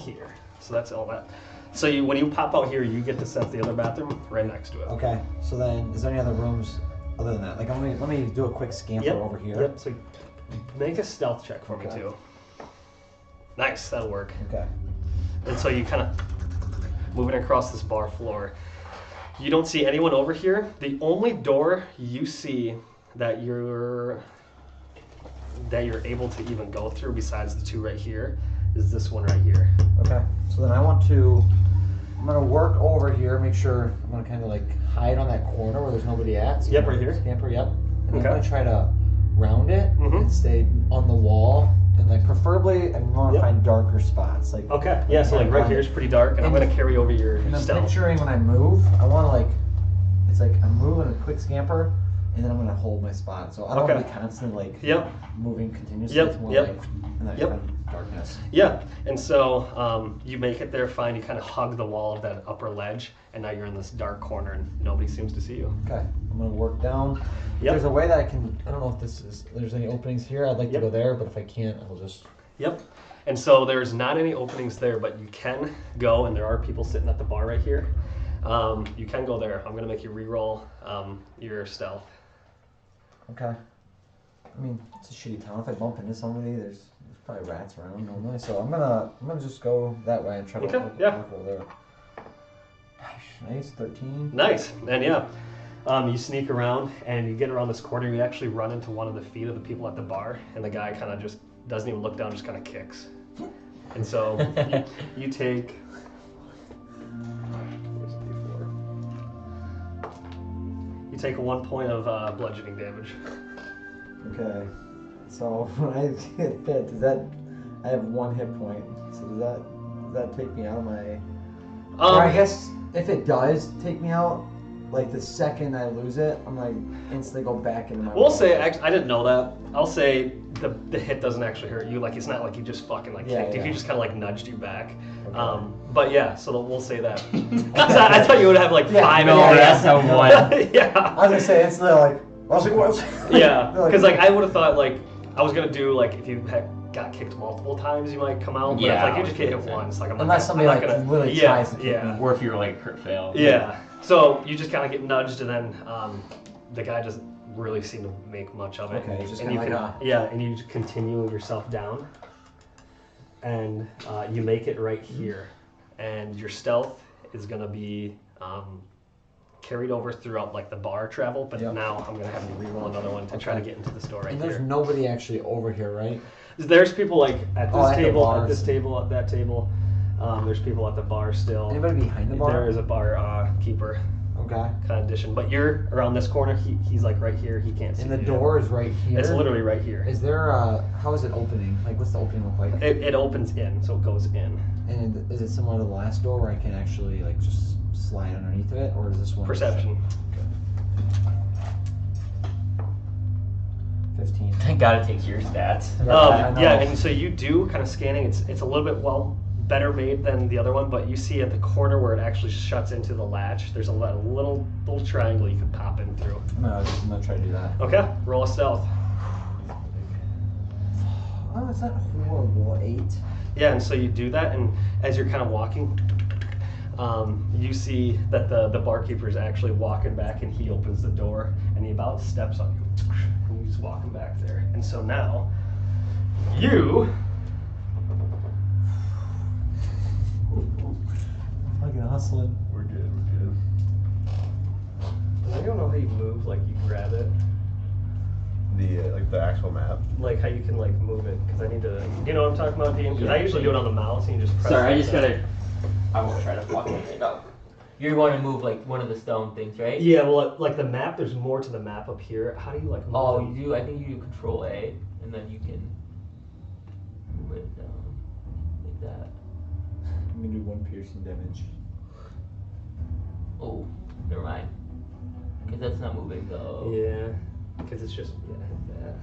here. So that's all that. So when you pop out here, you get to sense the other bathroom right next to it. Okay. So then, is there any other rooms other than that? Like, let me do a quick scamper over here. Yep. So make a stealth check for me too. Nice. That'll work. Okay. And so you kind of moving across this bar floor. You don't see anyone over here. The only door you see that you're able to even go through, besides the two right here, is this one right here. Okay. So then I'm gonna work over here, make sure I'm gonna kind of like hide on that corner where there's nobody at. So Yep, right here. Scamper, yep. And Okay. I'm gonna try to round it and stay on the wall, and like preferably I want to find darker spots. Like okay, yeah. So like right here is pretty dark, and I'm gonna carry over your And I'm stealth. picturing when I move, I want to like, it's like I'm moving a quick scamper, and then I'm gonna hold my spot. So I don't want to be constantly like moving continuously. It's more like in that kind of darkness. Yeah, and so you make it there fine. You kind of hug the wall of that upper ledge, and now you're in this dark corner, and nobody seems to see you. Okay, I'm gonna work down. If there's a way that I can. I don't know if there's any openings here. I'd like to go there, but if I can't, I'll just. Yep. And so there's not any openings there, but you can go, and there are people sitting at the bar right here. You can go there. I'm gonna make you re-roll your stealth. Okay. I mean, it's a shitty town. If I bump into somebody, there's probably rats around normally. So I'm gonna just go that way and try to work over there. Nice, 13. Nice, and you sneak around and you get around this corner. You actually run into one of the feet of the people at the bar, and the guy kind of just doesn't even look down, just kind of kicks. And so you take. Here's a D4. You take 1 point of bludgeoning damage. Okay. So when I get hit, does that? I have 1 hit point. So does that take me out of my? Or I guess if it does take me out, like the second I lose it, I'm like instantly go back into my. We'll say I didn't know that. I'll say the hit doesn't actually hurt you. Like it's not like you just fucking like kicked. If you just kind of like nudged you back. Okay. But yeah, so we'll say that. I thought you would have like 5. No, that's a 1. Yeah. I was gonna say it's like. I was like, what? Yeah, because like I would have thought like I was gonna do like if you had got kicked multiple times you might come out. But if like you just get hit once, like I'm unless somebody like gonna, really tries to kick yeah. me. Or if you're like crit fail. Yeah. So you just kind of get nudged, and then the guy doesn't really seem to make much of it. Okay, it's just and kind you of like can, and you just continue yourself down, and you make it right here, and your stealth is gonna be carried over throughout like the bar travel, but now I'm gonna have you reroll another one to try to get into the store right And here. there's nobody actually over here, right? There's people like at this at the table, bars. at this table, at that table. There's people at the bar still. Anybody behind the bar? There is a bar keeper Okay. kind of addition, but you're around this corner. He's like right here. He can't see. And the you. door is right here. It's literally right here. Is there how is it opening? Like what's the opening look like? It opens in, so it goes in. And is it similar to the last door where I can actually like just slide underneath of it, or is this one? Perception. 15. Thank God it takes your stats. I know. Yeah, and so you do kind of scanning. It's a little bit better made than the other one, but you see at the corner where it actually shuts into the latch, there's a little triangle you can pop in through. I'm gonna try to do that. Okay, roll a stealth. Oh, it's not horrible. 8. Yeah, and so you do that, and as you're kind of walking, you see that the barkeeper is actually walking back, and he opens the door, and he about steps on you, and he's walking back there. And so now, you Fucking hustling. We're good. I don't know how you move, like you grab it, The like the actual map. like how you can like move it, because I need to, you know what I'm talking about, Dean? Because I usually do it on the mouse, and you just press Sorry, I like just that. gotta. I won't try to fucking it up. You want to move like one of the stone things, right? Yeah, well, like the map, there's more to the map up here. How do you like move Oh, it? you do. I think you do Control A, and then you can move it down like that. I'm gonna do 1 piercing damage. Oh, never mind. Because that's not moving though. Yeah, because it's just that.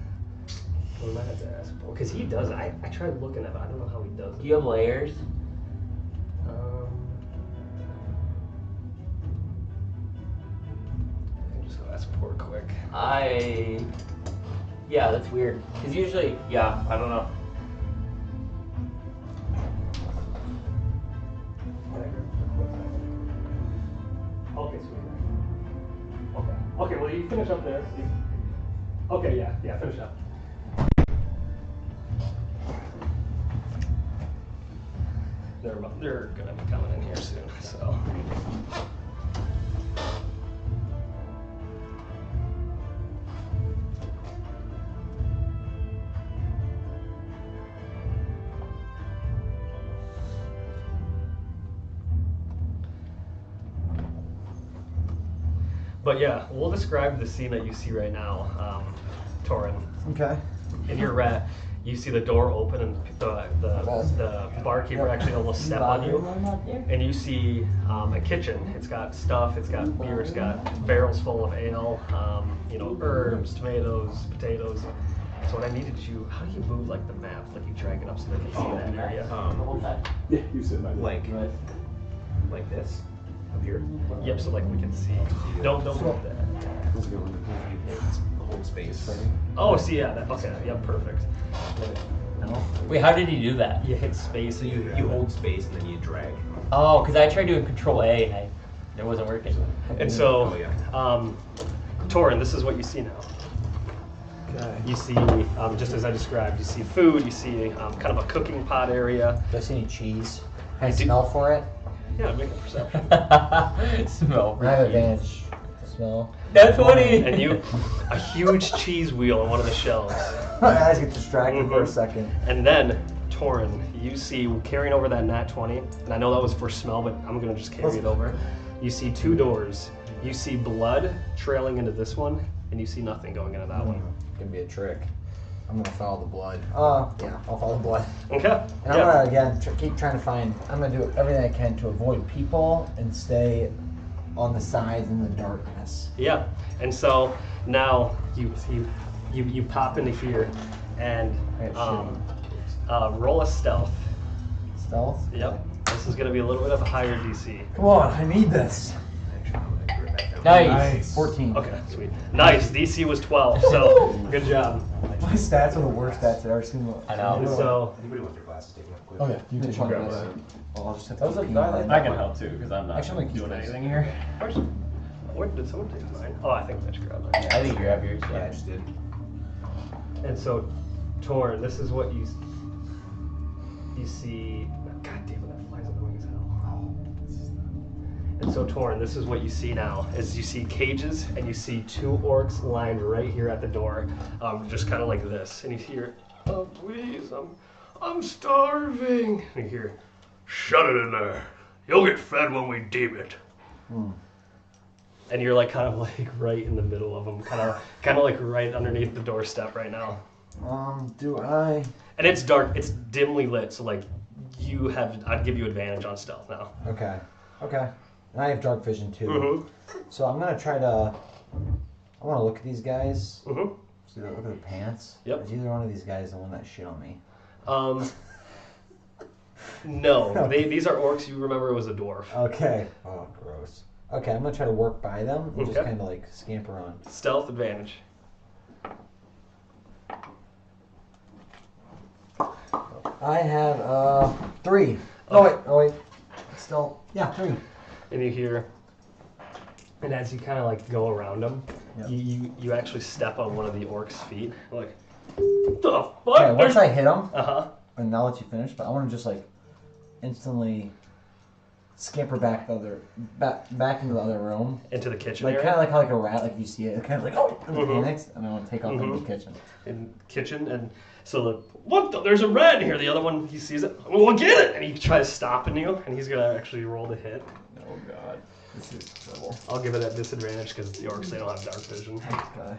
Well, I might have to ask because he does. I tried looking at it. I don't know how he does it. Do you have layers? I can just go ask Port quick. Yeah, that's weird. Because usually, yeah, I don't know. Okay, sweet. Okay. Okay, well, you finish up there. Okay, yeah, finish up. They're gonna be coming in here soon, so. But yeah, we'll describe the scene that you see right now, Torin. Okay. In your rat, you see the door open and the barkeeper actually almost step on you. And you see a kitchen. It's got stuff, it's got beer, it's got barrels full of ale, herbs, tomatoes, potatoes. So what I needed you, how do you move like the map? Like you drag it up so they can see that area. Yeah, you said that. Like this up here. Yep, so like we can see. Don't move that. Hold space. Oh, see, yeah, okay, yeah, perfect. No. Wait, how did he do that? You hit space. So you hold space and then you drag. Oh, because I tried doing Control A and it wasn't working. And so, Oh, yeah. Torin, this is what you see now. Okay. You see, just as I described, you see food, you see kind of a cooking pot area. Do I see any cheese? Can I You do- smell for it? Yeah, make a perception. Smell. I have advantage to smell. That's 20. And a huge cheese wheel on one of the shelves. My eyes get distracted for a second. And then, Torin, you see carrying over that nat 20, and I know that was for smell, but I'm gonna just carry it over. You see 2 doors, You see blood trailing into this one, and you see nothing going into that one. Gonna be a trick. I'm gonna follow the blood. Yeah, I'll follow the blood. Okay. And I'm gonna again keep trying to find. I'm gonna do everything I can to avoid people and stay on the sides in the darkness. Yeah. And so now you pop into here, and roll a stealth. Stealth. Yep. This is gonna be a little bit of a higher DC. Come on, I need this. Nice. 14. Okay, sweet. Nice. DC was 12, so good job. My stats are the worst stats I've ever seen. I know. And so Anybody want their glasses taken up quick? Oh yeah, you can can grab grab that. Well, I'll just have That to was keep I can help too, because I'm not Actually, I'm gonna keep doing this. anything here. what did someone take mine? Oh, I think Mitch grabbed mine. I think you have yours. Yeah, I just did. And so, Torn, this is what you see. God damn it, that fly's annoying as hell. And so, Torn, this is what you see now. Is you see cages, and you see 2 orcs lined right here at the door, just kind of like this. And you hear, "Oh please, I'm starving." And you hear, "Shut it in there. You'll get fed when we deem it." And you're like kind of like right in the middle of them, kind of like right underneath the doorstep right now. Do I? And it's dark. It's dimly lit, so like I'd give you advantage on stealth now. Okay. Okay. And I have dark vision too. Mm-hmm. So I'm gonna try to. I want to look at these guys. Mm-hmm. See, look at their pants. Yep. Is either one of these guys the one that shit on me? No. These are orcs. You remember it was a dwarf. Okay. Oh, gross. Okay, I'm gonna try to work by them and just Okay. kind of like scamper on. Stealth advantage. I have 3. Oh wait. Still, yeah, 3. And you hear, and as you kind of like go around them, Yep. you actually step on one of the orc's feet. Like, what the fuck? Okay, once I hit them, Uh-huh. and I'll let you finish, but I want to just like instantly scamper back back into the other room. Into the kitchen Like area. kind of like how like a rat, like you see it, kind of like and Mhm. panics, and I want to take off into the kitchen. In kitchen, and so there's a rat in here. The other one, he sees it. Well, get it! And he tries stopping you, and he's gonna actually roll to hit. Oh god, this is trouble. I'll give it at disadvantage because the orcs, they don't have dark vision. Okay.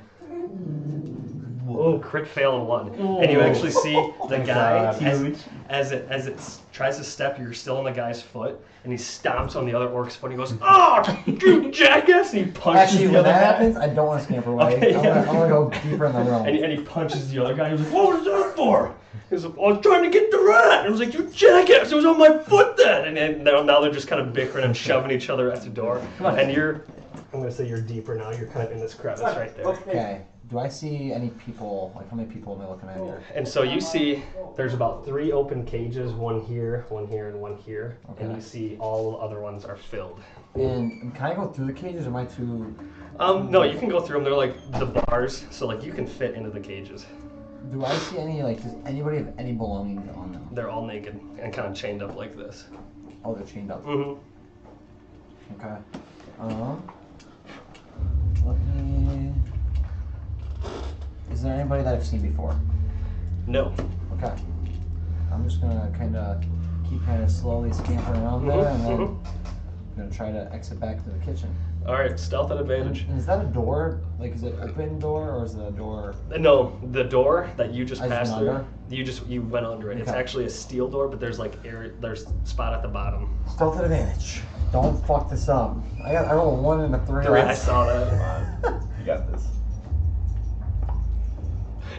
Oh, crit fail and 1. And you actually see the guy God. as it tries to step, you're still on the guy's foot, and he stomps on the other orc's foot and he goes, "Oh, you jackass!" And he punches Actually, the when other that guy. happens, I don't want to scamper away. Okay, yeah. I want to go deeper in the room. And he punches the other guy. He was like, "What was that for?" He was like, "I was trying to get the rat." And I was like, "You jackass! It was on my foot then." And now they're just kind of bickering and shoving each other at the door. And I'm gonna say you're deeper now. You're kind of in this crevice right there. Okay. Do I see any people? Like, how many people am I looking at here? And so you see there's about 3 open cages, one here, and one here. Okay. And you see all the other ones are filled. And can I go through the cages, or am I too... No, you can go through them. They're like the bars, so like you can fit into the cages. Do I see any, like, does anybody have any belongings on them? They're all naked and kind of chained up like this. Oh, they're chained up. Mm-hmm. Okay. Let me... Is there anybody that I've seen before? No. Okay. I'm just gonna keep slowly scampering around there, and then I'm gonna try to exit back to the kitchen. All right, stealth at advantage. And is that a door? Like, is it open door, or is it a door? No, the door that you just I just passed went through. You went under it. It's Okay. actually a steel door, but there's like there's spot at the bottom. Stealth at advantage. Don't fuck this up. I rolled a 1 and a 3. 3, I saw that. Come on. You got this.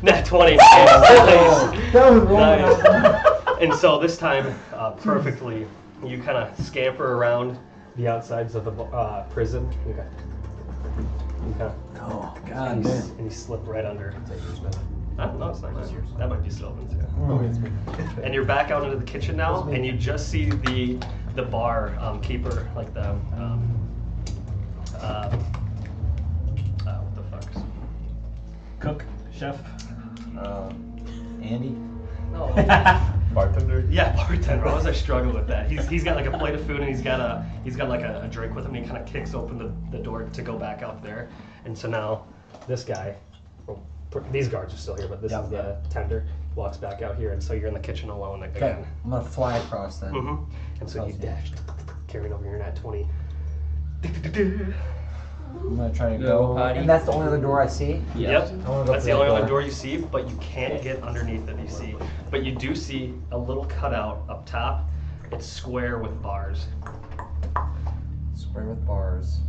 Nat 20. That was wrong. Nice. And so this time, perfectly, you kind of scamper around the outsides of the prison. Okay. You kind of, Oh, God, and man. you slip right under. No, it's not mine. yours. That might be Sylvan's, yeah. Oh, it's me. And you're back out into the kitchen now, and you just see the bar keeper, like the what the fuck? Cook, chef. Andy? No. Bartender? Yeah, bartender. Why was I struggling with that? He's got like a plate of food and he's got like a drink with him. And he kind of kicks open the door to go back out there, and so now this guy, well, these guards are still here, but this is the tender. Walks back out here, and so you're in the kitchen alone again. Okay, I'm gonna fly across then. Mm-hmm. And so you dash, carrying over your nat 20. I'm gonna try to Go go. potty. And that's the only other door I see? Yep. I wanna go That's for the that only other door you see, but you can't get underneath it, you see. But you do see a little cutout up top. It's square with bars. Square with bars.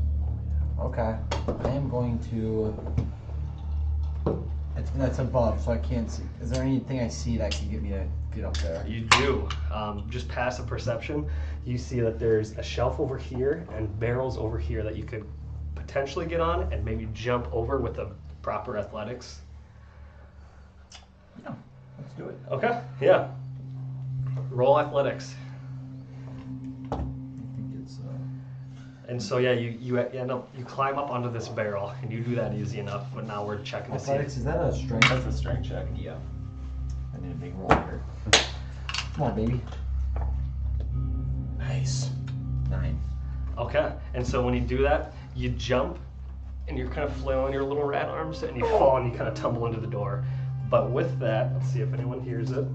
Okay. I am going to. That's above, so I can't see. Is there anything I see that can get me to get up there? You do. Just passive perception, you see that there's a shelf over here and barrels over here that you could potentially get on and maybe jump over with the proper athletics. Yeah, let's do it. Okay, yeah. Roll athletics. I think it's. And so yeah, you end up you climb up onto this barrel and you do that easy enough. But now we're checking to see. Athletics, is that a strength? That's a strength check. Yeah. I need a big roll here. Come on, baby. Nice. 9. Okay, and so when you do that, you jump and you're kind of flailing your little rat arms and you fall and you kind of tumble into the door. But with that, let's see if anyone hears it.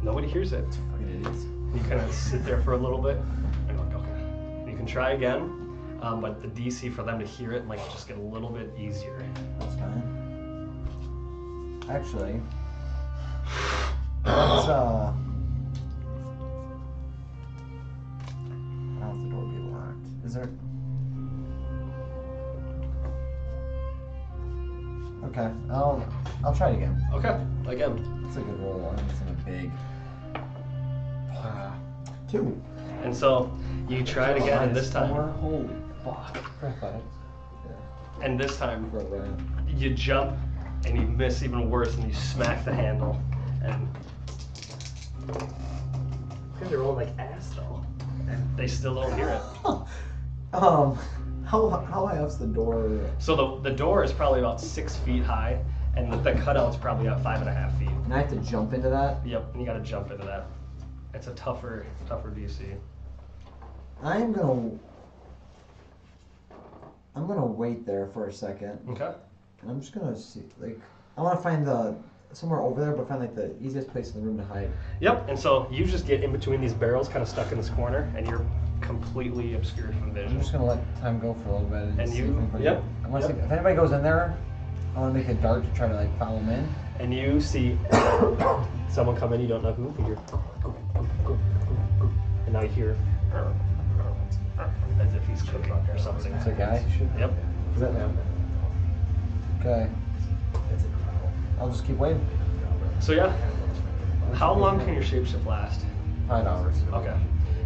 Nobody hears it. Fucking idiots. You kind of sit there for a little bit. And you're like, okay. You can try again, but the DC for them to hear it might just get a little bit easier. That's fine. Actually, let's how's the door be locked? Is there? Okay, I'll try it again. Okay, again. That's a good roll. It's in a big. 2. And so you try it again, and this time, Holy fuck! and this time For a rat. you jump and you miss even worse, and you smack the handle. And these guys are rolling like ass though, and they still don't hear it. How high up's the door? So the door is probably about 6 feet high, and the cutout's probably about 5.5 feet. And I have to jump into that. Yep, and you got to jump into that. It's a tougher DC. I'm gonna wait there for a second. Okay. And I'm just gonna see, like, I want to find somewhere over there, but find like the easiest place in the room to hide. Yep. And so you just get in between these barrels, kind of stuck in this corner, and you're completely obscured from I'm vision. just gonna let time go for a little bit and see you- if anybody. yep, I want to yep. see if anybody goes in there. I want to make a dart to try to like follow them in. And you see someone come in, you don't know who, but you're, and now you hear as if he's cooking or something. It's a guy. Yep. Is that him? Okay. I'll just keep waiting. So yeah, how long can your shapeshift last? 5 hours. Okay.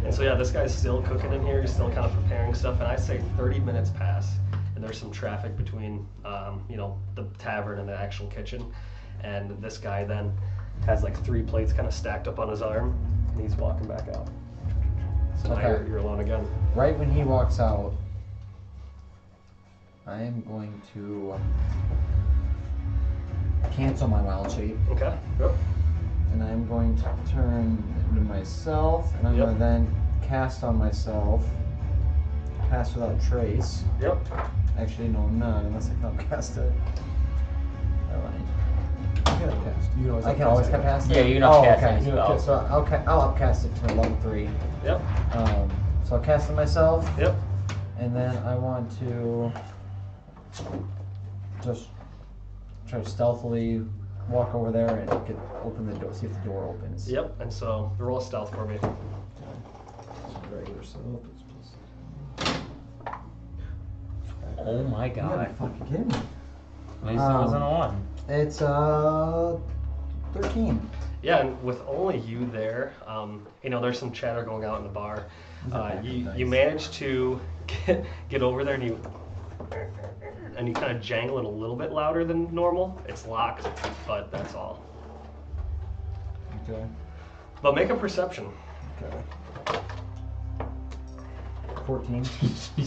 And so yeah, this guy's still cooking in here. He's still kind of preparing stuff, and I'd say 30 minutes pass, and there's some traffic between, the tavern and the actual kitchen. And this guy then has like 3 plates kind of stacked up on his arm, and he's walking back out. So now Okay. you're alone again. Right when he walks out, I am going to cancel my wild shape, Okay. Yep. and I'm going to turn into myself, and I'm Yep. going to then cast on myself. Cast without trace. Yep. Actually, no, I'm not, unless I can upcast it. Never mind. I can upcast. You can always I can always upcast it. upcast it? Yeah, you can Oh, upcast okay. any spell. Okay, so I'll upcast it to level 3. Yep. So I'll cast it myself. Yep. And then I want to just try to stealthily walk over there and open the door, see if the door opens. Yep. And so roll a stealth for me. Regular self. Oh my You gotta god. be fucking kidding me. At least it wasn't a 1. It's 13. Yeah, and with only you there, there's some chatter going out in the bar. You manage to get over there, and you kind of jangle it a little bit louder than normal. It's locked, but that's all. Okay. But make a perception. Okay. 14.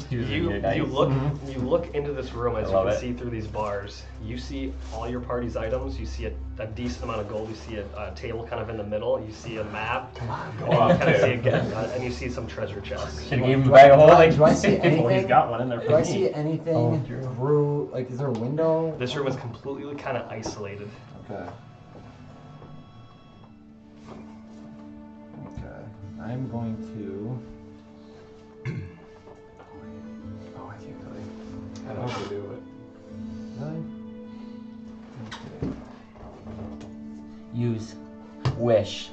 You look into this room as you love can it. see through these bars. You see all your party's items. You see a decent amount of gold. You see a table kind of in the middle. You see a map. Go And you up kind of see there. and you see some treasure chests. Should have given him a bag of holding. Do I see anything? Well, he's got one in there for Do I me. see anything through, like, is there a window? This room is completely kind of isolated. Okay. Okay. I'm going to wish.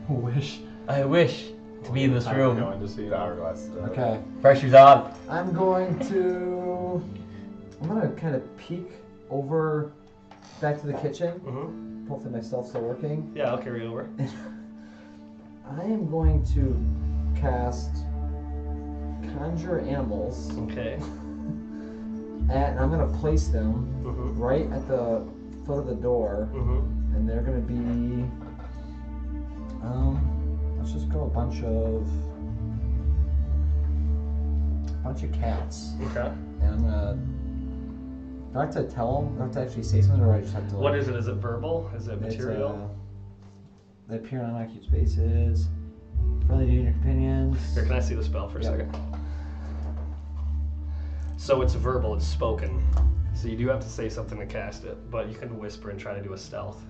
Wish. I wish to be in this room. Going to see Hourglass. Okay. Pressure's on. I'm going to kind of peek over back to the kitchen. Mm-hmm. Hopefully my stealth's still working. Yeah, I'll carry over. I am going to cast Conjure Animals. Okay. And I'm going to place them Mm-hmm. right at the foot of the door. Mm-hmm. And they're going to be, let's just go a bunch of cats. Okay. And I'm going to, do I have to tell them? Do I have to actually say something, or I just have to? What is it? Is it verbal? Is it material? They appear in unoccupied spaces. Friendly to your companions. Here, can I see the spell for a second? So it's verbal, it's spoken. So you do have to say something to cast it, but you can whisper and try to do a stealth.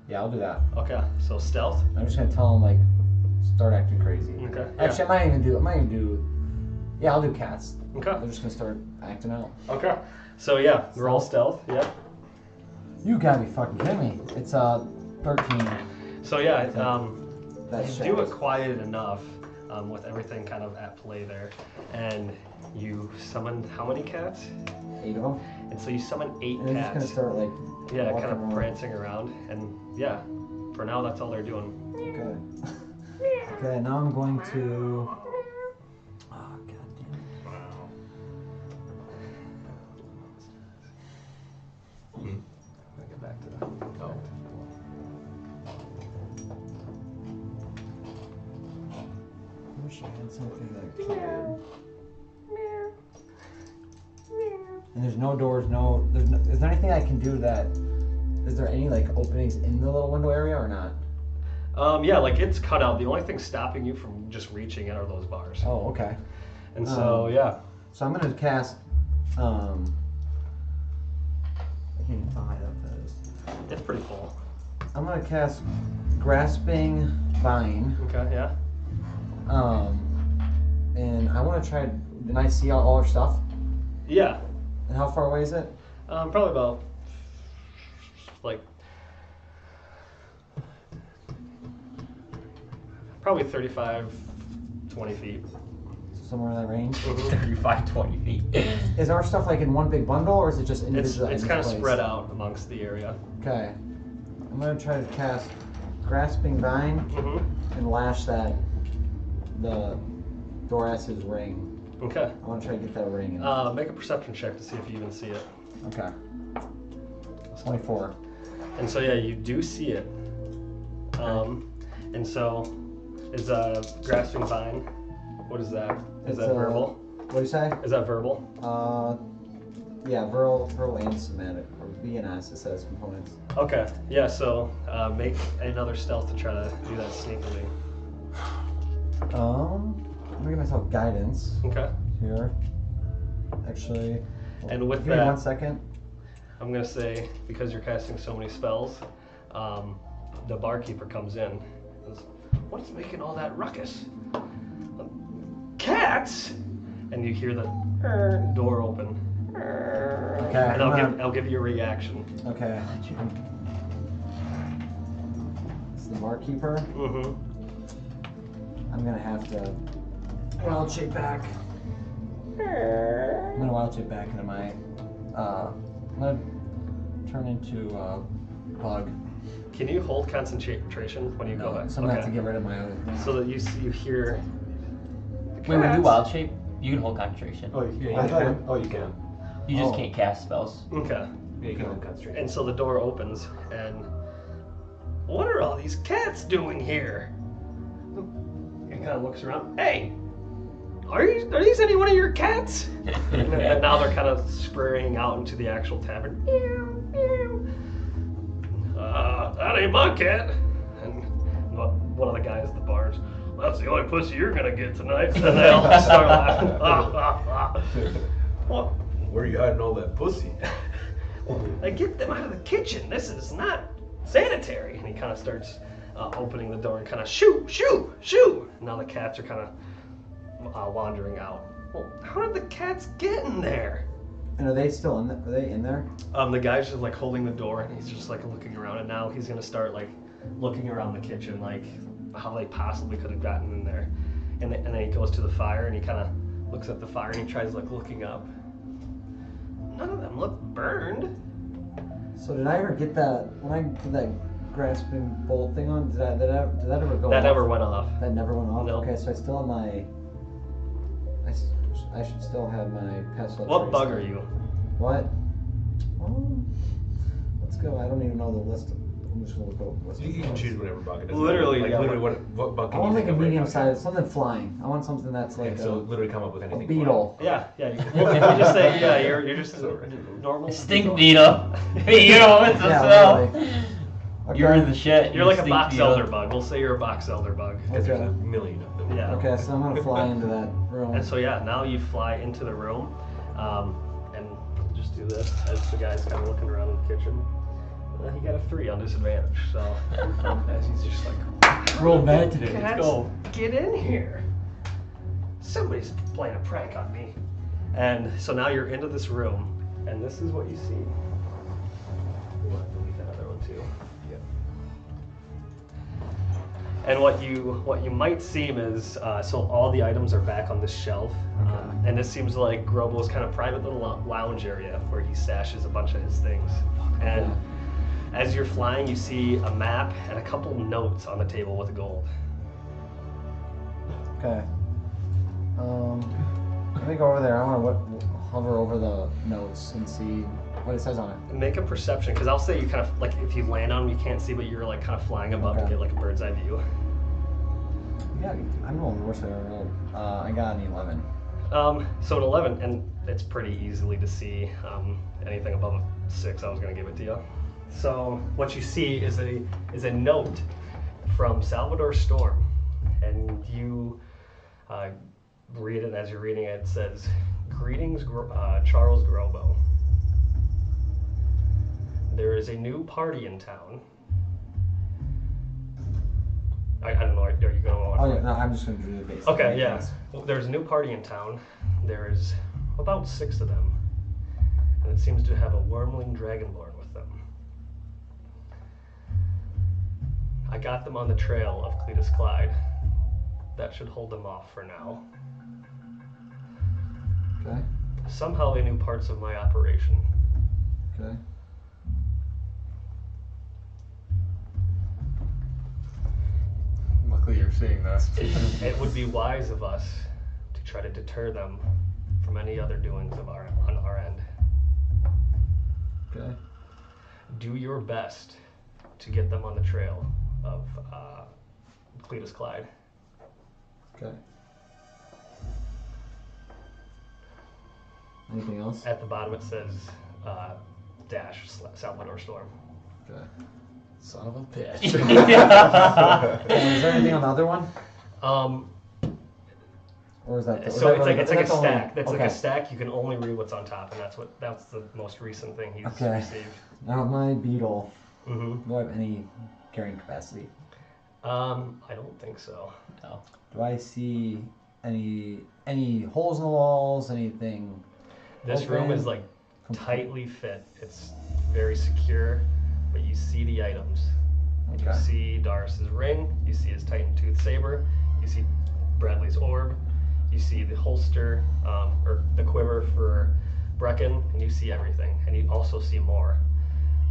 Yeah, I'll do that. Okay, so stealth. I'm just gonna tell them like, start acting crazy. Okay. Actually, I might even do. Yeah, I'll do cats. Okay. They're just gonna start acting out. Okay. So yeah, roll stealth. Yeah. You gotta be fucking kidding me. It's 13. So yeah, That's you do it quiet enough with everything kind of at play there, and you summon how many cats? 8 of them. And so you summon 8 And they're just cats. gonna start like. Yeah, walking kind of around. prancing around, and yeah, for now that's all they're doing. Okay. Okay, now I'm going to. Oh god damn it. I'll get back to that. Oh. I wish I had something that could. And there's no doors, is there anything I can do that, is there any like openings in the little window area or not? Yeah, like it's cut out. The only thing stopping you from just reaching it are those bars. Oh, okay. And so yeah. So I'm gonna cast, I can't even find out what that is. It's pretty full. I'm gonna cast Grasping Vine, Okay, yeah. and I wanna try, did I see all our stuff? Yeah. And how far away is it? Probably about like probably 35, 20 feet. Somewhere in that range? 35, 20 feet. Is our stuff like in one big bundle, or is it just It's individual? kind of spread out amongst the area. Okay. I'm gonna try to cast Grasping Vine Mm-hmm. and lash the Doras's ring. Okay. I want to try to get that ring in. Make a perception check to see if you even see it. Okay. 24. And so yeah, you do see it. And so is Grasping Vine. What is that? Is that verbal? What do you say? Is that verbal? Yeah, verbal and somatic, or VNS, it says components. Okay. Yeah. So make another stealth to try to do that sneakily. I'm gonna give myself guidance Okay. here. Actually. And with give me that- 1 second. I'm gonna say, because you're casting so many spells, the barkeeper comes in. And says, what is making all that ruckus? Cats! And you hear the door open. Okay. And I'll give you a reaction. Okay. It's the barkeeper. Mm-hmm. I'm gonna have to wild shape back. I'm gonna wild shape back into my. I'm gonna turn into bug. Can you hold concentration when you go back? So I'm gonna have to get rid of my other thing. So that you hear. Wait, when you wild shape, you can hold concentration. Oh, you can. Oh, you can. You just can't cast spells. Okay. Yeah, you can hold concentration. And so the door opens, and what are all these cats doing here? He kind of looks around. Hey, are these any one of your cats? And now they're kind of scurrying out into the actual tavern. Meow, meow. That ain't my cat. And one of the guys at the bars. That's the only pussy you're gonna get tonight. And they all start laughing. Well, Where are you hiding all that pussy? get them out of the kitchen. This is not sanitary. And he kind of starts opening the door and kind of shoo, shoo, shoo. Now the cats are kind of wandering out. Well, how did the cats get in there? And are they still in? Are they in there? The guy's just like holding the door, and he's just like looking around. And now he's gonna start like looking around the kitchen, like how they possibly could have gotten in there. And then he goes to the fire, and he kind of looks at the fire, and he tries like looking up. None of them look burned. So did I ever get that when I did that grasping bolt thing on? Did that ever go? That off? never went off. That never went off. No. Okay, so I still have my. I should still have my pestle. What trace bug then. are you? What? Let's go. I don't even know the list. I'm just gonna look over the list. You can choose whatever bug it is. Literally, like yeah. literally, what bug? I Can want you like think a of right medium now? size, something flying. I want something that's like Okay, so literally come up with a anything. beetle. Yeah. You just say you're just normal. Stink beetle. You know it's a Yeah, smell. really. Okay. You're in the shit. You're like a stink box beetle. elder bug. We'll say you're a box elder bug. Because there's Okay. a million of them. Yeah. Okay, so I'm gonna fly into that room. And so now you fly into the room, and just do this as the guy's kind of looking around in the kitchen. He got a 3 on disadvantage, so as he's just like, Roll bad today. "Cats, Let's go. get in here! Somebody's playing a prank on me." And so now you're into this room, and this is what you see. You want to delete that other one too. Yeah. And what you might seem is so all the items are back on this shelf, and this seems like Grobo's kind of private little lounge area where he stashes a bunch of his things. And as you're flying, you see a map and a couple notes on the table with gold. Okay. Let me go over there. I want to hover over the notes and see what it says on it. Make a perception, because I'll say you kind of like if you land on them, you can't see, but you're like kind of flying above to Okay. get like a bird's eye view. Yeah, I'm rolling the worst I ever rolled. I got an 11. So an 11, and it's pretty easily to see. Anything above a 6, I was going to give it to you. So what you see is a note from Salvador Storm, and you read it. And as you're reading it, it says, "Greetings, Charles Grobo. There is a new party in town." I don't know. Are you going to want? Oh yeah, no, I'm just gonna do the basic. Okay, yeah. Well, there's a new party in town. There's about 6 of them, and it seems to have a wormling dragonborn with them. I got them on the trail of Cletus Clyde. That should hold them off for now. Okay. Somehow they knew parts of my operation. Okay. Luckily, you're seeing this. It would be wise of us to try to deter them from any other doings on our end. Okay. Do your best to get them on the trail of Cletus Clyde. Okay. Anything else? At the bottom it says dash Salvador Storm. Okay. Son of a bitch. Is there anything on the other one? Or is that? So it's like a that's only- stack. That's like okay. a stack. You can only read what's on top, and that's the most recent thing he's Okay. received. Now my beetle. Mm-hmm. Do I have any carrying capacity? I don't think so. No. Do I see any holes in the walls? Anything? This room is like tightly fit. It's very secure, but you see the items. You Okay. see Darius's ring. You see his Titan Tooth Saber. You see Bradley's orb. You see the holster, or the quiver for Brecken, and you see everything. And you also see more.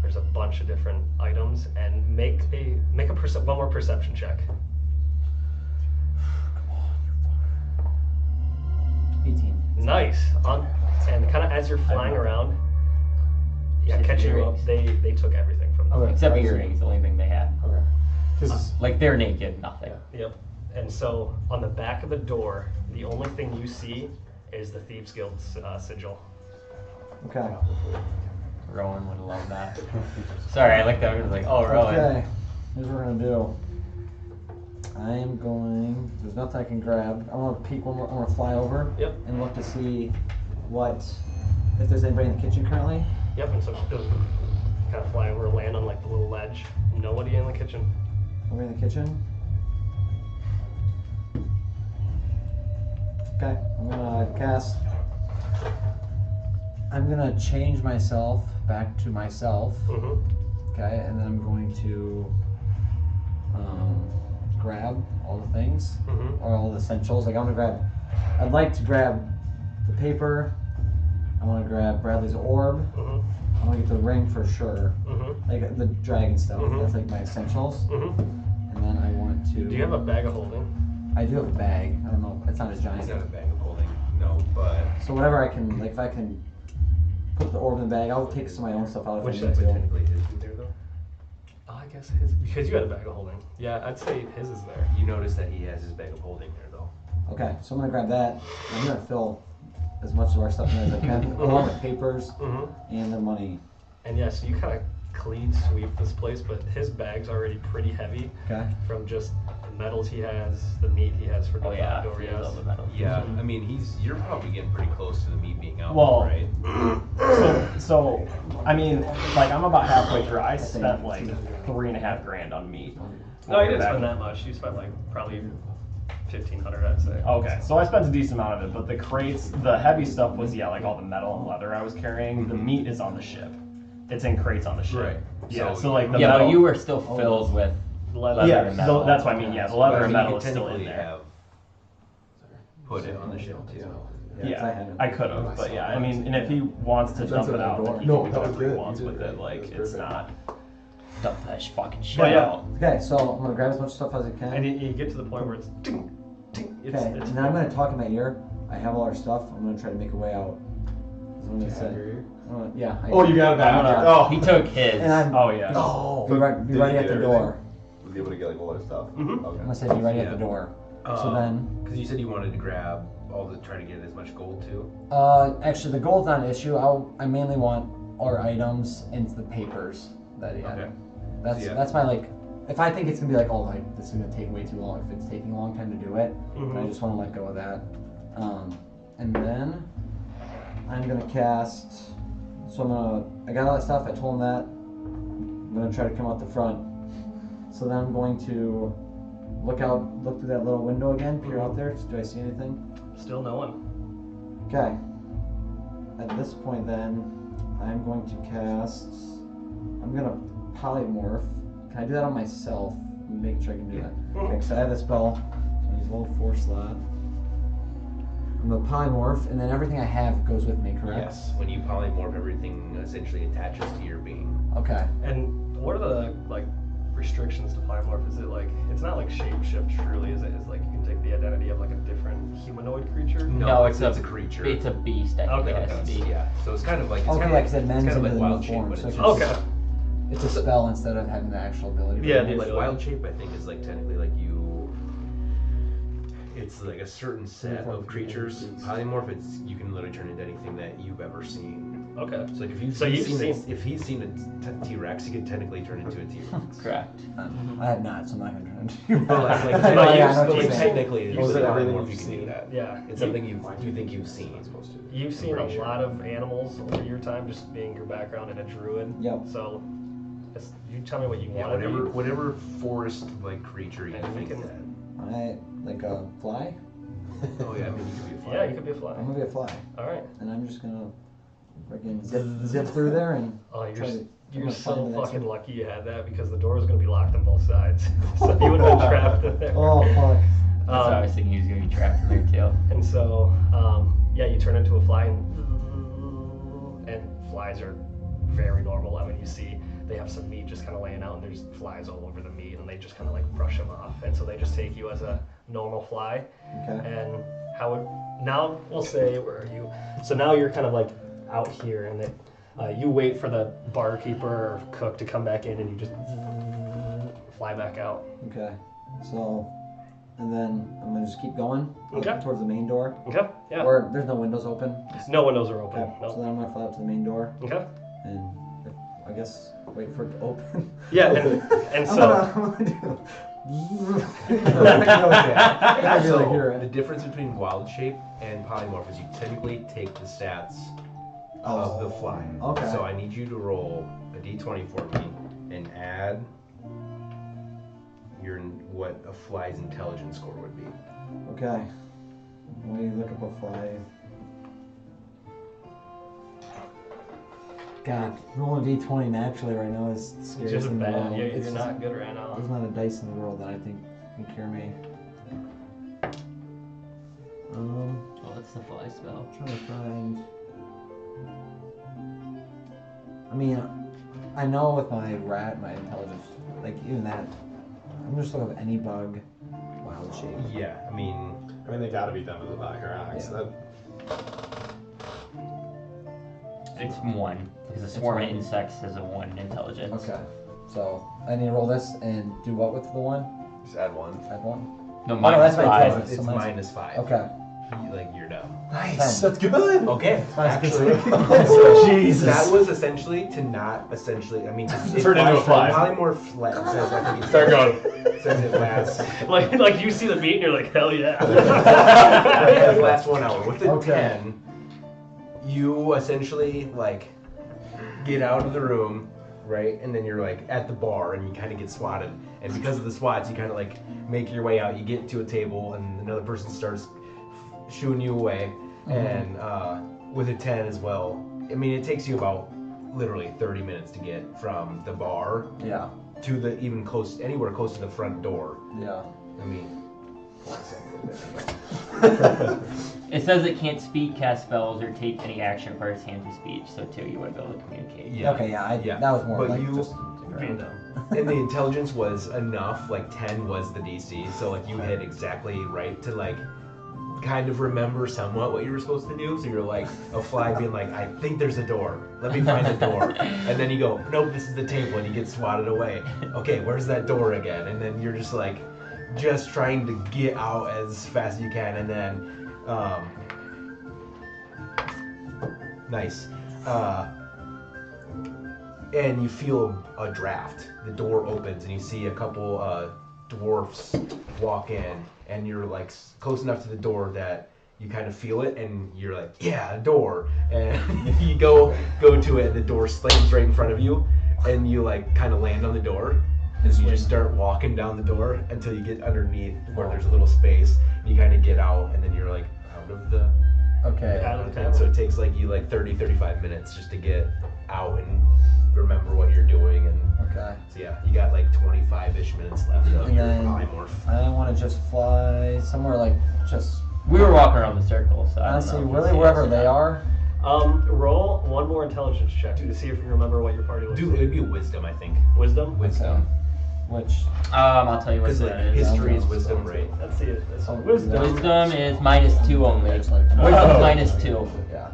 There's a bunch of different items, and make one more perception check. 18. Nice. And kind of as you're flying around, catching you up, they took everything from them. Okay. Except earrings, the only thing they had. Okay. Like they're naked, nothing. Yep. And so on the back of the door, the only thing you see is the Thieves Guild sigil. Okay. Rowan would love that. Sorry, I like that. I was like, oh, Rowan. Okay. Here's what we're gonna do. I am going. There's nothing I can grab. I want to peek one more. I want to fly over. Yep. And look to see if there's anybody in the kitchen currently. Yep. And so she'll kind of fly over, land on like the little ledge. Nobody in the kitchen. Nobody in the kitchen. Okay. I'm gonna cast I'm gonna change myself back to myself. Mm-hmm. Okay, and then I'm going to grab all the things, or all the essentials. Like I'd like to grab the paper. I want to grab Bradley's orb. I want to get the ring for sure. Like the dragon stuff. That's like my essentials. And then I want to. Do you have a bag of holding? I do have a bag. I don't know. It's not as giant. He's got a bag of holding. No, but. So whatever I can, like if I can put the orb in the bag, I'll take some of my own stuff out if Which I should need to. Technically his be there though. Oh, I guess his, because you had a bag of holding. Yeah, I'd say his is there. You notice that he has his bag of holding there though. Okay, so I'm gonna grab that. I'm gonna fill as much of our stuff in as I can, along with papers and the money. And yeah, so you kind of clean sweep this place, but his bag's already pretty heavy. Okay. From just the metals he has, the meat he has for Oh yeah, Dorias. all the metals. Yeah, I mean you're probably getting pretty close to the meat being out, Well, right? So, I mean, like I'm about halfway through. I spent like $3.5 grand on meat. No, you didn't spend that much. You spent like probably 1,500, I'd say. Okay, so I spent a decent amount of it, but the crates, the heavy stuff was like all the metal and leather I was carrying. The meat is on the ship. It's in crates on the ship. Right. Yeah. So like the Yeah, metal. but you were still filled with leather Yeah, and metal. that's what I mean. Yeah, the leather But, I and mean, metal you is could still in technically there. have put it on the ship too. Yeah, I could have, but yeah, I mean, and if he wants to dump it out, then he can do whatever he wants with it. Like, it's not. Dump that fucking shit But yeah. out. Okay, so I'm gonna grab as much stuff as I can. And you get to the point where it's ding, ding. It's, Okay, it's and then I'm gonna talk in my ear. I have all our stuff. I'm gonna try to make a way out. That's what I'm gonna say. Yeah. Oh, you got it back. Oh, he took his. And I'm Oh yeah. be ready at the door. Was he able to get like all our stuff? Okay. I'm gonna say be ready at the door. So then, because you said you wanted to grab all the, try to get as much gold too. actually the gold's not an issue. I mainly want our items and the papers that he had. Okay. That's my like. If I think it's gonna be like, oh, like this is gonna take way too long. If it's taking a long time to do it, then I just want to let go of that. And then I'm gonna cast. So I got all that stuff. I told him that. I'm gonna try to come out the front. So then I'm going to look through that little window again, peer out there. Do I see anything? Still no one. Okay. At this point then, I'm going to cast, I'm gonna polymorph. Can I do that on myself? Make sure I can do that. Okay, so I have the spell. So I use a little 4 slot. I'm gonna polymorph, and then everything I have goes with me, correct? Yes. When you polymorph, everything essentially attaches to your being. Okay. And what are the like restrictions to polymorph? Is it like it's not like shapeshift truly, is it? Is like you can take the identity of like a different humanoid creature? No, it's a creature. It's a beast. I think Okay, it has to be. Yeah. So it's kind of like it's Okay, kind like I of, said, it's men's kind of into like the wild new shape, form, but so it's it's Okay. It's a spell instead of having the actual ability. Yeah, If the wild shape, I think, is like technically like you. It's like a certain set of creatures. Polymorph, it's you can literally turn into anything that you've ever seen. Okay. So like if you've So you've seen seen- if he's seen a T-Rex, he could technically turn into a T-Rex. Correct. I have not, so I'm not gonna turn into. But like, I know what you're saying. technically, Those with are everything polymorph, you you've can do seen. that. Yeah. It's something you think you've seen. You've seen a pretty sure. lot of animals over your time, just being your background in a druid. Yep. So, you tell me what you Yeah, want to be. whatever forest like creature you And we think can- that. I like a fly. Oh yeah, I mean you could be a fly. Yeah, you could be a fly. I'm gonna be a fly, All right. and I'm just gonna freaking zip through there and. Oh, try to- you're I'm so gonna find the next fucking one. lucky you had that because the door was gonna be locked on both sides, so you would have been trapped in there. Oh fuck. That's what I was thinking he was gonna be trapped in there too. And so, yeah, you turn into a fly, and flies are very normal. I mean, you see they have some meat just kind of laying out, and there's flies all over the meat, and they just kind of like brush them off, and so they just take you as a normal fly. Okay. And how would now we'll say where are you? So now you're kind of like out here, and then you wait for the barkeeper or cook to come back in, and you just fly back out. Okay. So, and then I'm gonna just keep going Okay. towards the main door. Okay. Yeah. Or there's no windows open. No windows are open. Okay. So No. then I'm gonna fly up to the main door Okay. and I guess wait for it to open. Yeah, and I'm so. gonna do. I can really hear So the it. difference between wild shape and polymorph is you technically take the stats of the fly. Okay. So I need you to roll a d20 for me and add what a fly's intelligence score would be. Okay. Let me look up a fly. God, rolling a d20 naturally right now is the It's scariest just thing in the bad. world. You're It's not good right now. There's not a dice in the world that I think can cure me. Oh, that's the fly spell. I'm trying to find. I mean, I know with my rat, my intelligence, like even that, I'm just looking at any bug, wild shape. Yeah, I mean, they gotta be done with the Valkyrie axe. Yeah. It's 1 because a swarm of insects has a 1 intelligence. Okay, so I need to roll this and do what with the 1? Just add 1. Add 1? No, Oh, minus that's my 5. intelligence. it's So -5. Okay. You're done. Nice. 10. That's good. Okay, Nice, actually, good so Jesus. that was essentially to not essentially. I mean, it Turn into a fly. Probably more flat. Says I think Start going. Says it lasts. Like you see the meat and you're like, hell yeah. It lasts 1 hour. With the Okay. 10, you essentially like get out of the room, right, and then you're like at the bar and you kind of get swatted. And because of the swats, you kind of like make your way out. You get to a table and another person starts shooing you away. And with a 10 as well, I mean, it takes you about literally 30 minutes to get from the bar Yeah. to the anywhere close to the front door. Yeah. I mean, It says it can't speak, cast spells, or take any action for its hand to speech, so 2, you wouldn't be able to communicate. yeah. Okay, yeah, Yeah. that was more But like you- just... Being dumb. And the intelligence was enough, like 10 was the DC, so like you hit exactly right to like kind of remember somewhat what you were supposed to do. So you're like a fly being like, I think there's a door. Let me find the door. And then you go, nope, this is the table, and you get swatted away. Okay, where's that door again? And then you're just like, just trying to get out as fast as you can, and then, nice. And you feel a draft. The door opens and you see a couple dwarfs walk in, and you're like close enough to the door that you kind of feel it, and you're like, yeah, a door. And you go to it, and the door slams right in front of you, and you like kind of land on the door, and you just start walking down the door until you get underneath where there's a little space, and you kind of get out, and then you're like out of the Okay. and so it takes like you like 30-35 minutes just to get out and remember what you're doing. And Okay. so yeah, you got like 25-ish minutes left of And your then polymorph. I want to just fly somewhere like just We were walking around the circle, so I don't honestly, know if you really see wherever us or they not. are. Roll one more intelligence check to see if you remember what your party looks Dude, like. it'd be wisdom, I think. Wisdom? Wisdom. Which I'll tell you what Because that like, is. history is wisdom, right? Let's see it. That's Oh, wisdom. Wisdom is -2 only. It's like- Wisdom's Oh. -2. yeah.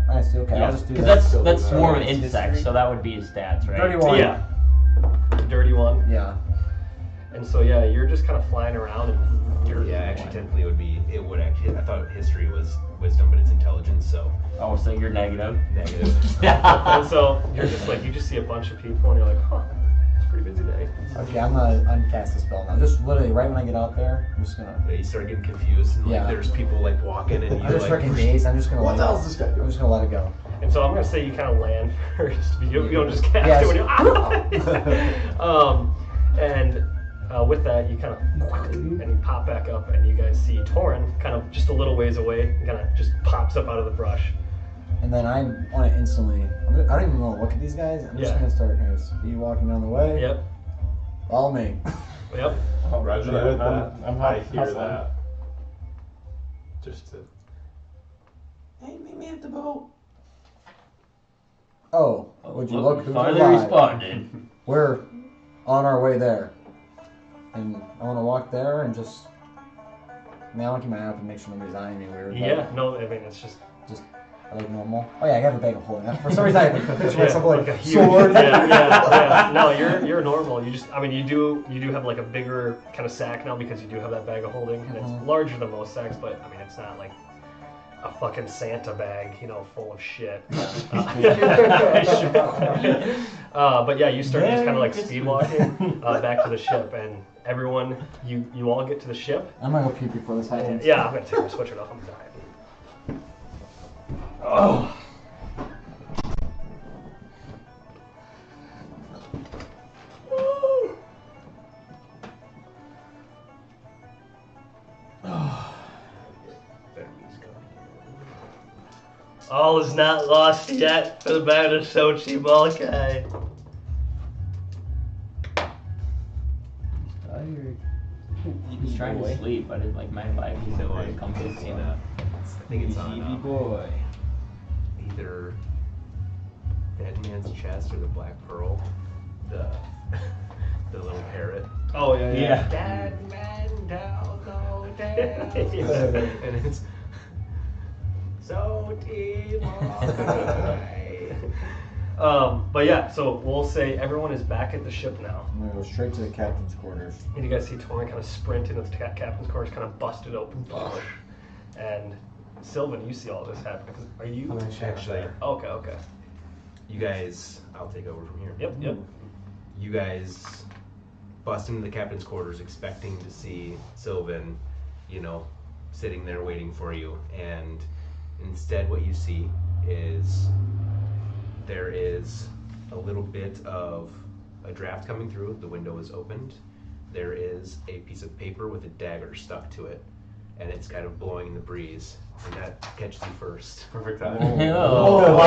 I see. Okay, I'll just do Because that. that's swarm of History. insects, so that would be his stats, right? 31. Yeah. Dirty one. Yeah. And so yeah, you're just kind of flying around and you're Yeah, actually, technically it would actually. I thought history was wisdom, but it's intelligence, so Oh, so you're negative. negative. And so you're just like, you just see a bunch of people and you're like, huh, it's a pretty busy day. Okay, I'm gonna uncast the spell now. Just literally right when I get out there, I'm just gonna. Yeah, you start getting confused, and like Yeah. there's people like walking, and I'm you just like. freaking dazed. I'm just gonna. What let the it- hell is this guy I'm doing? just gonna let it go. And so I'm gonna say you kind of land first. You don't just cast Yes. it when you. And with that, you kind of and you pop back up, and you guys see Torin kind of just a little ways away, kind of just pops up out of the brush. And then I want to instantly. I don't even want to look at these guys. I'm just Yeah. gonna start kind of speed walking down the way. Yep. Follow me. Yep. Roger that. I'm I high hear that. Just to Hey, meet me at the boat. Oh, would you look who's Finally alive? responded. We're on our way there. And I want to walk there and just. I mean, I want to keep my eye out to make sure nobody's eyeing me weird. but Yeah. No, I mean it's just. I look normal. Oh yeah, I got a bag of holding. For some reason, I picture myself like a huge, sword. yeah. No, you're normal. You just, I mean, you do have like a bigger kind of sack now because you do have that bag of holding, and it's larger than most sacks, but I mean, it's not like a fucking Santa bag, full of shit. But yeah, you start just kind of like speed walking back to the ship, and everyone, you all get to the ship. I'm gonna go pee before this happens. Yeah, I'm gonna take my sweatshirt off. I'm dying. Oh. All is not lost yet for the band of Sochi Balkai. He's trying to sleep, but it's like my life. He's No, like, come I to see that. I think it's on boy. either Dead Man's Chest or the Black Pearl. The the little parrot. Oh, yeah. Dead man down, go down. And it's so deep. But yeah, so we'll say everyone is back at the ship now. I'm gonna go straight to the captain's quarters. And you guys see Torin kind of sprint into the captain's quarters, kind of busted open. And Sylvan, you see all this happen. Are you Actually, Okay. you guys, I'll take over from here. Yep. You guys bust into the captain's quarters expecting to see Sylvan, sitting there waiting for you. And instead what you see is there is a little bit of a draft coming through. The window is opened. There is a piece of paper with a dagger stuck to it. And it's kind of blowing in the breeze. And that catches you first. Perfect time. Whoa!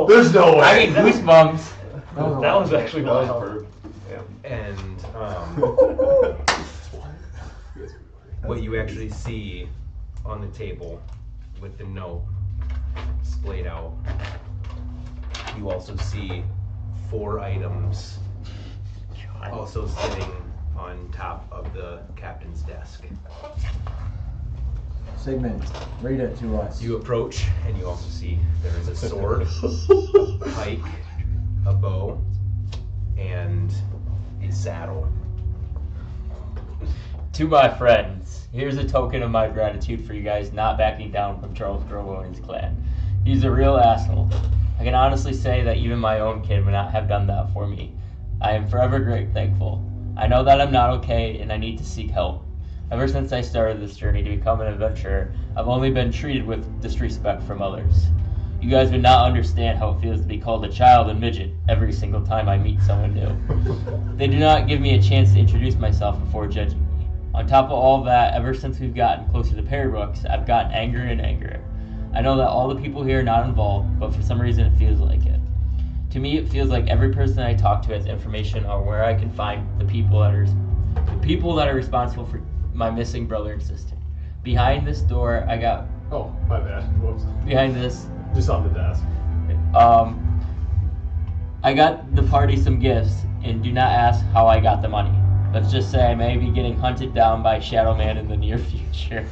There's no way. I get goosebumps. That was actually That was wild. perfect. And what you actually see on the table with the note splayed out, you also see 4 items also sitting on top of the captain's desk. Sigmund, read it to us. You approach and you also see there is a sword, a pike, a bow, and a saddle. To my friends, here's a token of my gratitude for you guys not backing down from Charles Grobo and his clan. He's a real asshole. I can honestly say that even my own kid would not have done that for me. I am forever thankful. I know that I'm not okay and I need to seek help. Ever since I started this journey to become an adventurer, I've only been treated with disrespect from others. You guys would not understand how it feels to be called a child and midget every single time I meet someone new. They do not give me a chance to introduce myself before judging me. On top of all that, ever since we've gotten closer to Parabrooks, I've gotten angrier and angrier. I know that all the people here are not involved, but for some reason it feels like it. To me, it feels like every person I talk to has information on where I can find the people that are responsible for my missing brother and sister. Behind this door, I got... Oh, my bad. Whoops. Behind this... Just on the desk. I got the party some gifts, and do not ask how I got the money. Let's just say I may be getting hunted down by Shadow Man in the near future.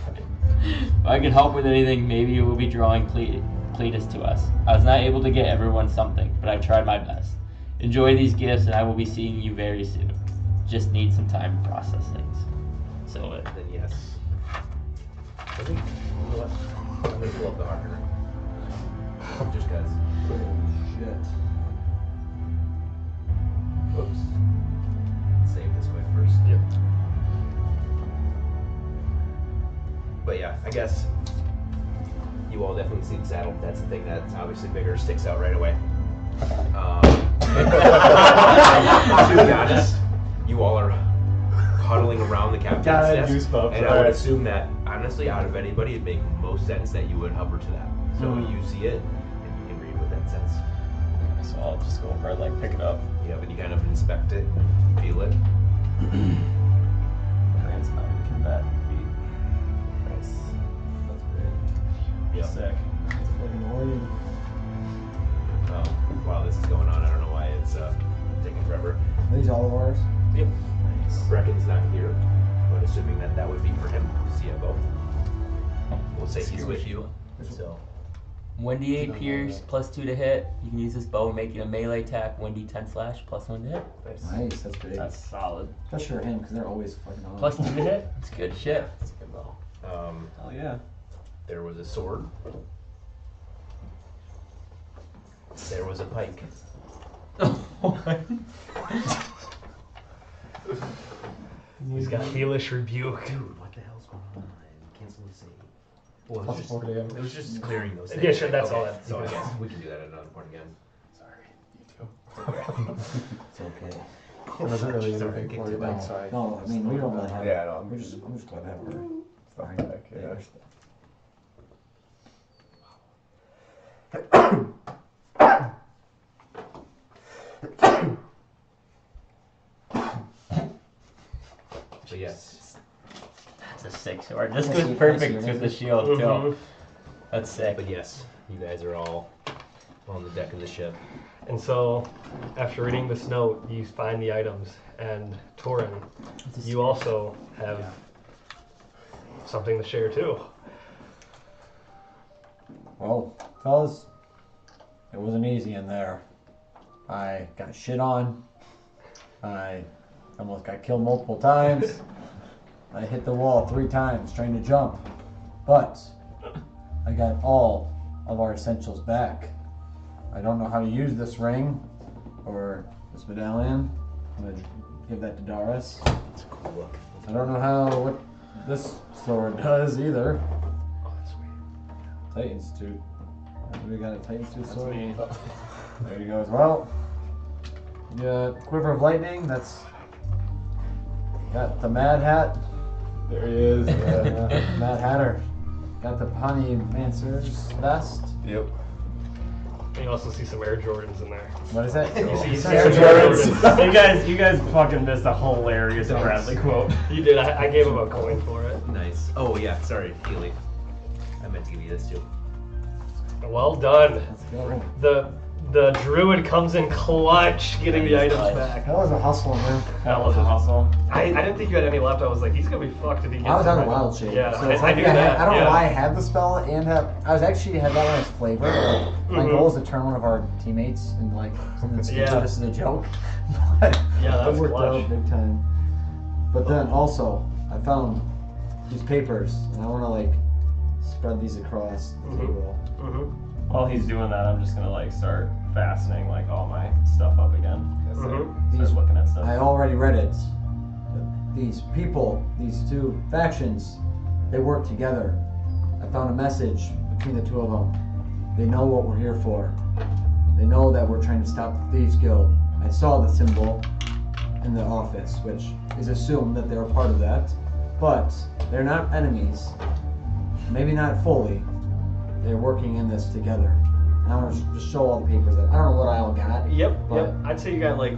If I can help with anything, maybe it will be drawing Cletus to us. I was not able to get everyone something, but I tried my best. Enjoy these gifts, and I will be seeing you very soon. Just need some time to process things. So Then yes. I think, you know what? I'm gonna pull up the harder. Just guys. Shit. Oops. Save this quick first. Yep. But yeah, I guess you all definitely see the saddle. That's the thing that's obviously bigger, sticks out right away. To be honest, you all are huddling around the captain's desk, goosebumps, and I would assume that honestly, out of anybody, it'd make most sense that you would hover to that. So you see it, and you can read what that says. So I'll just go over and like pick it up. Yeah, but you kind of inspect it, feel it. Hands not in combat feet. Nice. That's great. Yep. Sick. While this is going on, I don't know why it's taking forever. Are these all of ours? Yep. Brecken's not here, but assuming that that would be for him, CFO. We'll say he's with you. So. 1d8 pierce, +2 to hit. You can use this bow and make it a melee attack, 1d10 slash, +1 to hit. Nice, that's big. That's solid. Especially for him, because they're always fucking on. +2 to hit. It's good shit. That's a good roll. Hell yeah. There was a sword. There was a pike. He's got Heelish Rebuke. Dude, what the hell's going on? Cancel the save. Well, Plus 4 damage. it was just clearing those things. Yeah, sure, that's Okay, all that- So I guess we can do that at another point again. Sorry. It's okay. It doesn't really do Sorry, anything get for to you. that. No, sorry. No, I mean, we don't really have Yeah, no, I'm just glad to have her. Fine back, yeah. So yes, That's a sick sword. This I goes see- I perfect see with the shield too. Mhm. That's sick. but yes, you guys are all on the deck of the ship. And so, after reading this note, you find the items, and Torin, you also have something to share too. Well, fellas, it wasn't easy in there. I got shit on. I almost got killed multiple times. I hit the wall 3 times trying to jump. But I got all of our essentials back. I don't know how to use this ring or this medallion. I'm gonna give that to Doris. It's a cool look. I don't know what this sword does either. Oh, that's sweet. Titan's tooth. We got a Titan's tooth sword. me. There you go as well. You got Quiver of Lightning. That's got the Mad Hat. There he is. Mad Hatter. Got the Pawnee Mancer's vest. Yep. And you also see some Air Jordans in there. What is that? You see Air Air Jordans. you guys fucking missed a hilarious Bradley quote. You did. I gave him a coin for it. Nice. Oh yeah, sorry, Keely. I meant to give you this too. Well done. Let's go. The druid comes in clutch, getting the items back. That was a hustle, man. That was a hustle. I didn't think you had any left. I was like, he's gonna be fucked if he gets. I was the on a item. wild shape. Yeah, so it's I like, knew yeah, that. I don't yeah. know why I had the spell and I was actually had that one as flavor. Like, my Mhm. goal is to turn one of our teammates and like something stupid Yeah. just as a joke. But Yeah, that it was worked clutch. out big time. But then also I found these papers and I want to like spread these across the Mhm. table. Mm-hmm. While he's doing that, I'm just gonna like start fastening like all my stuff up again. Mhm. Start looking at stuff. I already read it. These people, these 2 factions, they work together. I found a message between the 2 of them. They know what we're here for. They know that we're trying to stop the Thieves Guild. I saw the symbol in the office, which is assumed that they're a part of that. But they're not enemies. Maybe not fully. They're working in this together. And I want to just show all the papers. I don't know what I all got. Yep. But- Yep. I'd say you got like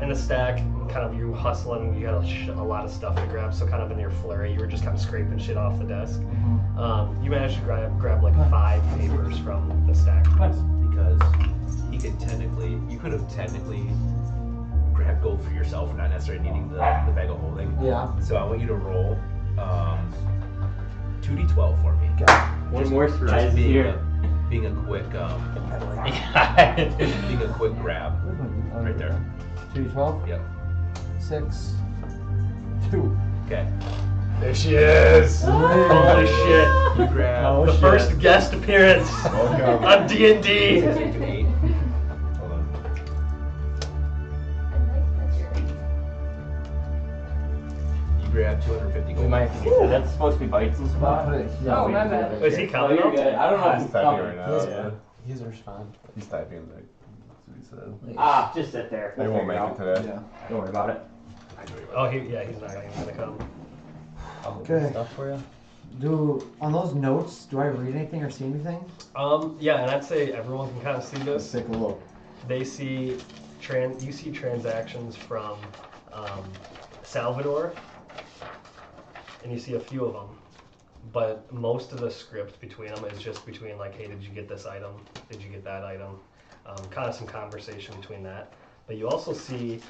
in a stack, kind of you hustling. You got a lot of stuff to grab. So kind of in your flurry, you were just kind of scraping shit off the desk. You managed to grab like 5 papers from the stack. Because you could have technically grabbed gold for yourself, not necessarily needing the bag of holding. Yeah. So I want you to roll 2d12 for me. One more Just surprise being here. being a quick being a quick grab right there. 2d12? Yep. 6, 2. Okay. There she is. Holy shit! You grab The first guest appearance Welcome. on D&D. 6, 8 to 8. Hold on. You grab 250 We gold. might have to get that. That's supposed to be bites and spot. Oh, my bad. Is he counting you're up? good. I don't know if He's he's typing counting. right now. Yeah. He has a respond. He's typing. Like, that's what he said. Ah, just sit there. They won't make it today. Yeah. Don't worry about it. Oh, he's not even gonna come. I'll Okay. get stuff for you. On those notes, do I read anything or see anything? Yeah, and I'd say everyone can kind of see Let's this. take a look. They see you see transactions from Salvador, and you see a few of them. But most of the script between them is just between like, hey, did you get this item? Did you get that item? Kind of some conversation between that. But you also see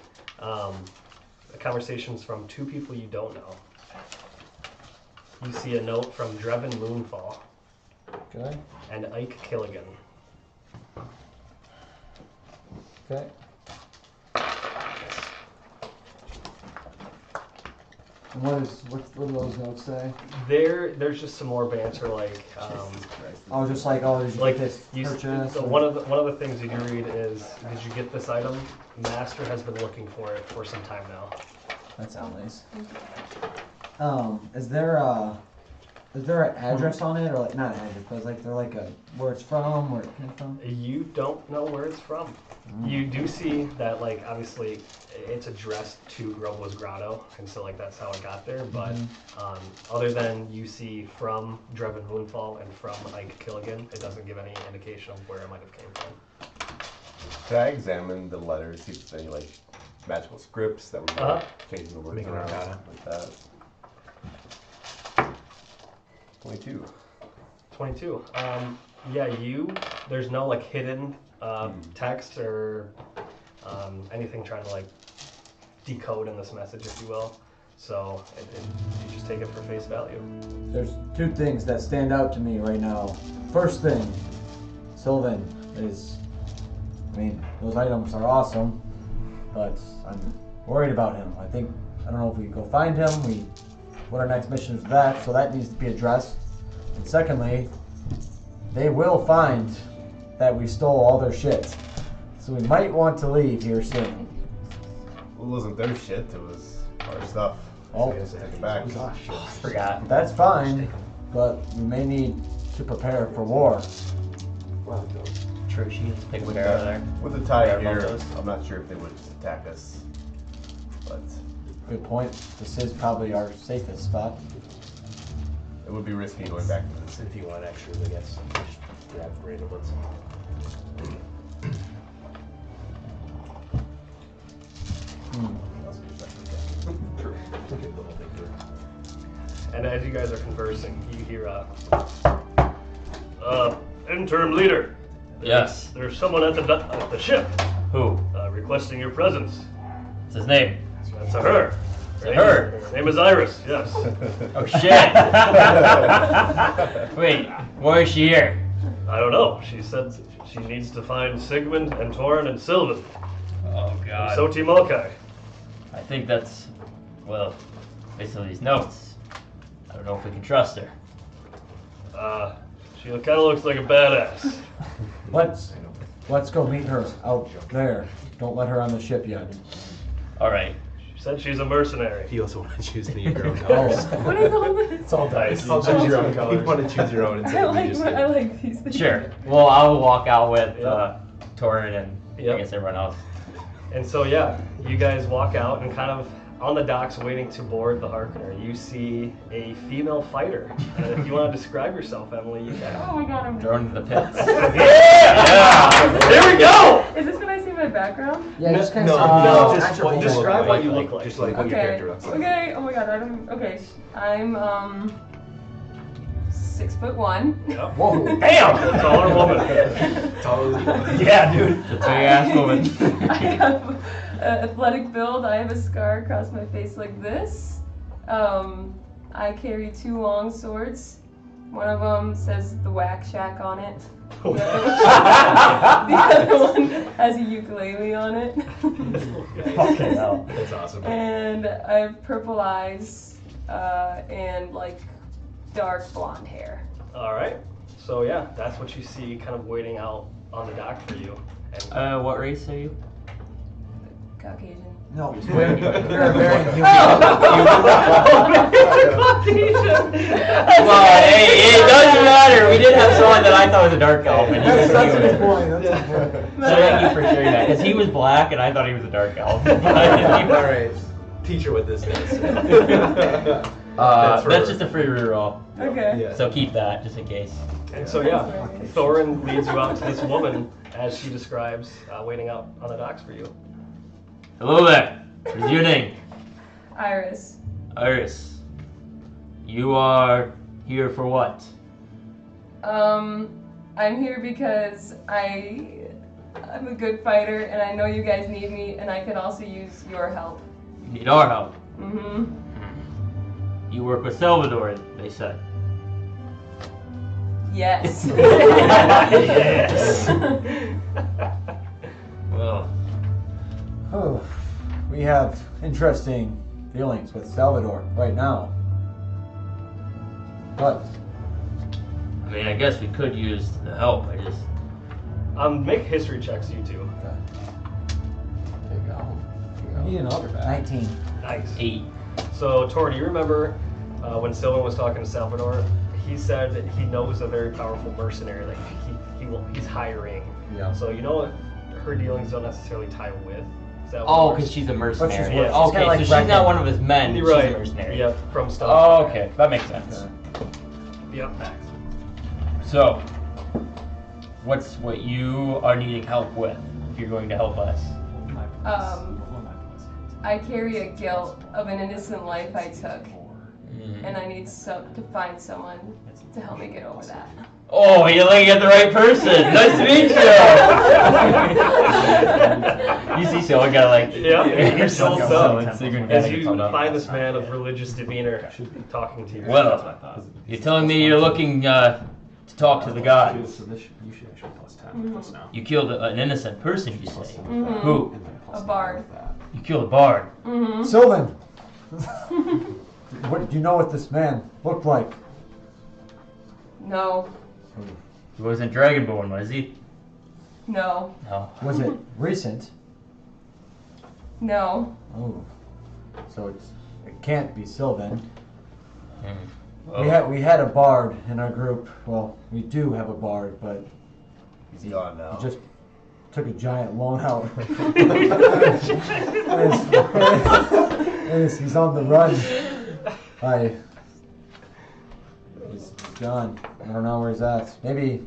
conversations from 2 people you don't know. You see a note from Drevin Moonfall Okay. and Ike Killigan. Okay. And what do those notes say? There's just some more banter, like Oh, just like, oh, did you like get this you, purchase? so one of the things you do read is, did you get this item? Master has been looking for it for some time now. That sounds nice. Is there Is there an address on it, or like not an address, but like they're like a where it's from, where it came from? You don't know where it's from. You do see that, like, obviously it's addressed to Grobo's Grotto, and so like that's how it got there. But other than you see from Drebin Moonfall and from Ike Killigan, it doesn't give any indication of where it might have came from. Can I examine the letters, see if there's any like magical scripts that would change the words Make an around arcana. like that? 22. 22. Yeah, there's no like hidden text or anything trying to like decode in this message, if you will. So you just take it for face value. There's two things that stand out to me right now. First thing, Sylvan is, I mean, those items are awesome, but I'm worried about him. I don't know if we can go find him. What our next mission is for that, so that needs to be addressed. And secondly, they will find that we stole all their shit. So we might want to leave here soon. Well, it wasn't their shit, it was our stuff. Oh, Take it back. Forgot. that's fine, but we may need to prepare for war. True, she take With care of there. with the tide Care here, about those. I'm not sure if they would attack us. But Good point. This is probably our safest spot. it would be risky going back to the city. If you want extras, I guess. Just grab random ones. And as you guys are conversing, you hear interim leader. Yes. There's someone at the ship Who? requesting your presence. What's his name? That's a her. Her? Her name is Iris, yes. Oh shit! Wait, why is she here? I don't know. She said she needs to find Sigmund and Torin and Sylvan. Oh god. Soti Malkai. I think that's, well, based on these notes, I don't know if we can trust her. She kind of looks like a badass. Let's go meet her out there. Don't let her on the ship yet. Alright. She said she's a mercenary. You also want to choose any of your own colors. What is all this? It's all dice. You choose your own colors. You want to choose your own instead I of me just I like these things. Sure. Well, I'll walk out with Torin and Yep. I guess everyone else. And so, yeah, you guys walk out and kind of on the docks waiting to board the Harkonnen, you see a female fighter. And if you want to describe yourself, Emily, you can. Oh my god, I'm Thrown into the pits. Yeah! There we go! Is this when I see my background? Yeah, just kind No, of no, just just what you describe look what like. you look like. Just like what your Okay. character looks like. Okay. Oh my god, I'm 6'1". Yep. Whoa. Damn! Taller woman. Taller than you. Yeah, dude. It's a big ass woman. I have an athletic build. I have a scar across my face like this. I carry 2 long swords. One of them says the Whack Shack on it. The other one has a ukulele on it. Okay, now. That's awesome. And I have purple eyes and like dark blonde hair. All right. So, yeah, that's what you see kind of waiting out on the dock for you. And What race are you? Caucasian. No. Oh! Caucasian! Well, hey, it doesn't matter. We did have someone that I thought was a dark elf, and he was That's a good human. point. That's a good point. So thank you for sharing that, because he was black and I thought he was a dark elf. All right. Teach her what this does. That's just a free reroll. Okay. Yeah. So keep that, just in case. And so, yeah, Thorin leads you out to this woman, as she describes, waiting out on the docks for you. Hello there. What's your name? Iris. Iris. You are here for what? I'm here because I'm a good fighter and I know you guys need me and I could also use your help. You need our help. Mm-hmm. You work with Salvador, they said. Yes. Yes. Well, Oh, we have interesting feelings with Salvador right now. But I mean, I guess we could use the help. I just... Make history checks, you two. you know, 19. Nice. 8. So, Tor, do you remember when Sylvan was talking to Salvador he said that he knows a very powerful mercenary. Like he's hiring. Yeah. So you know, her dealings don't necessarily tie with. Is that what Oh, it because works? she's a mercenary. worth- Okay, she's kinda like so she's Brecken. not one of his men. You're She's right. a mercenary. Yep, from stuff. Oh, okay, that makes sense. Yep. So, what's what you are needing help with? If you're going to help us. I carry a guilt of an innocent life I took, and I need to find someone to help me get over that. Oh, you're looking at the right person. Nice to meet you. You see, so I gotta like. Yeah, you're sold up. So you're gonna As kinda you get up. find this man of religious demeanor talking to you. Well, you're telling me you're looking to talk to the gods. So this you should actually +10 plus now. You killed an innocent person, you say? Mhm. Who? A bard. You killed a bard. Mm-hmm. Sylvan! What, do you know what this man looked like? No. He wasn't Dragonborn, was he? No. No. Was it recent? No. Oh. So it can't be Sylvan. Oh. We had a bard in our group. Well, we do have a bard, but He's gone now. he just took a giant loan out. He's on the run. He's gone. I don't know where he's at. Maybe,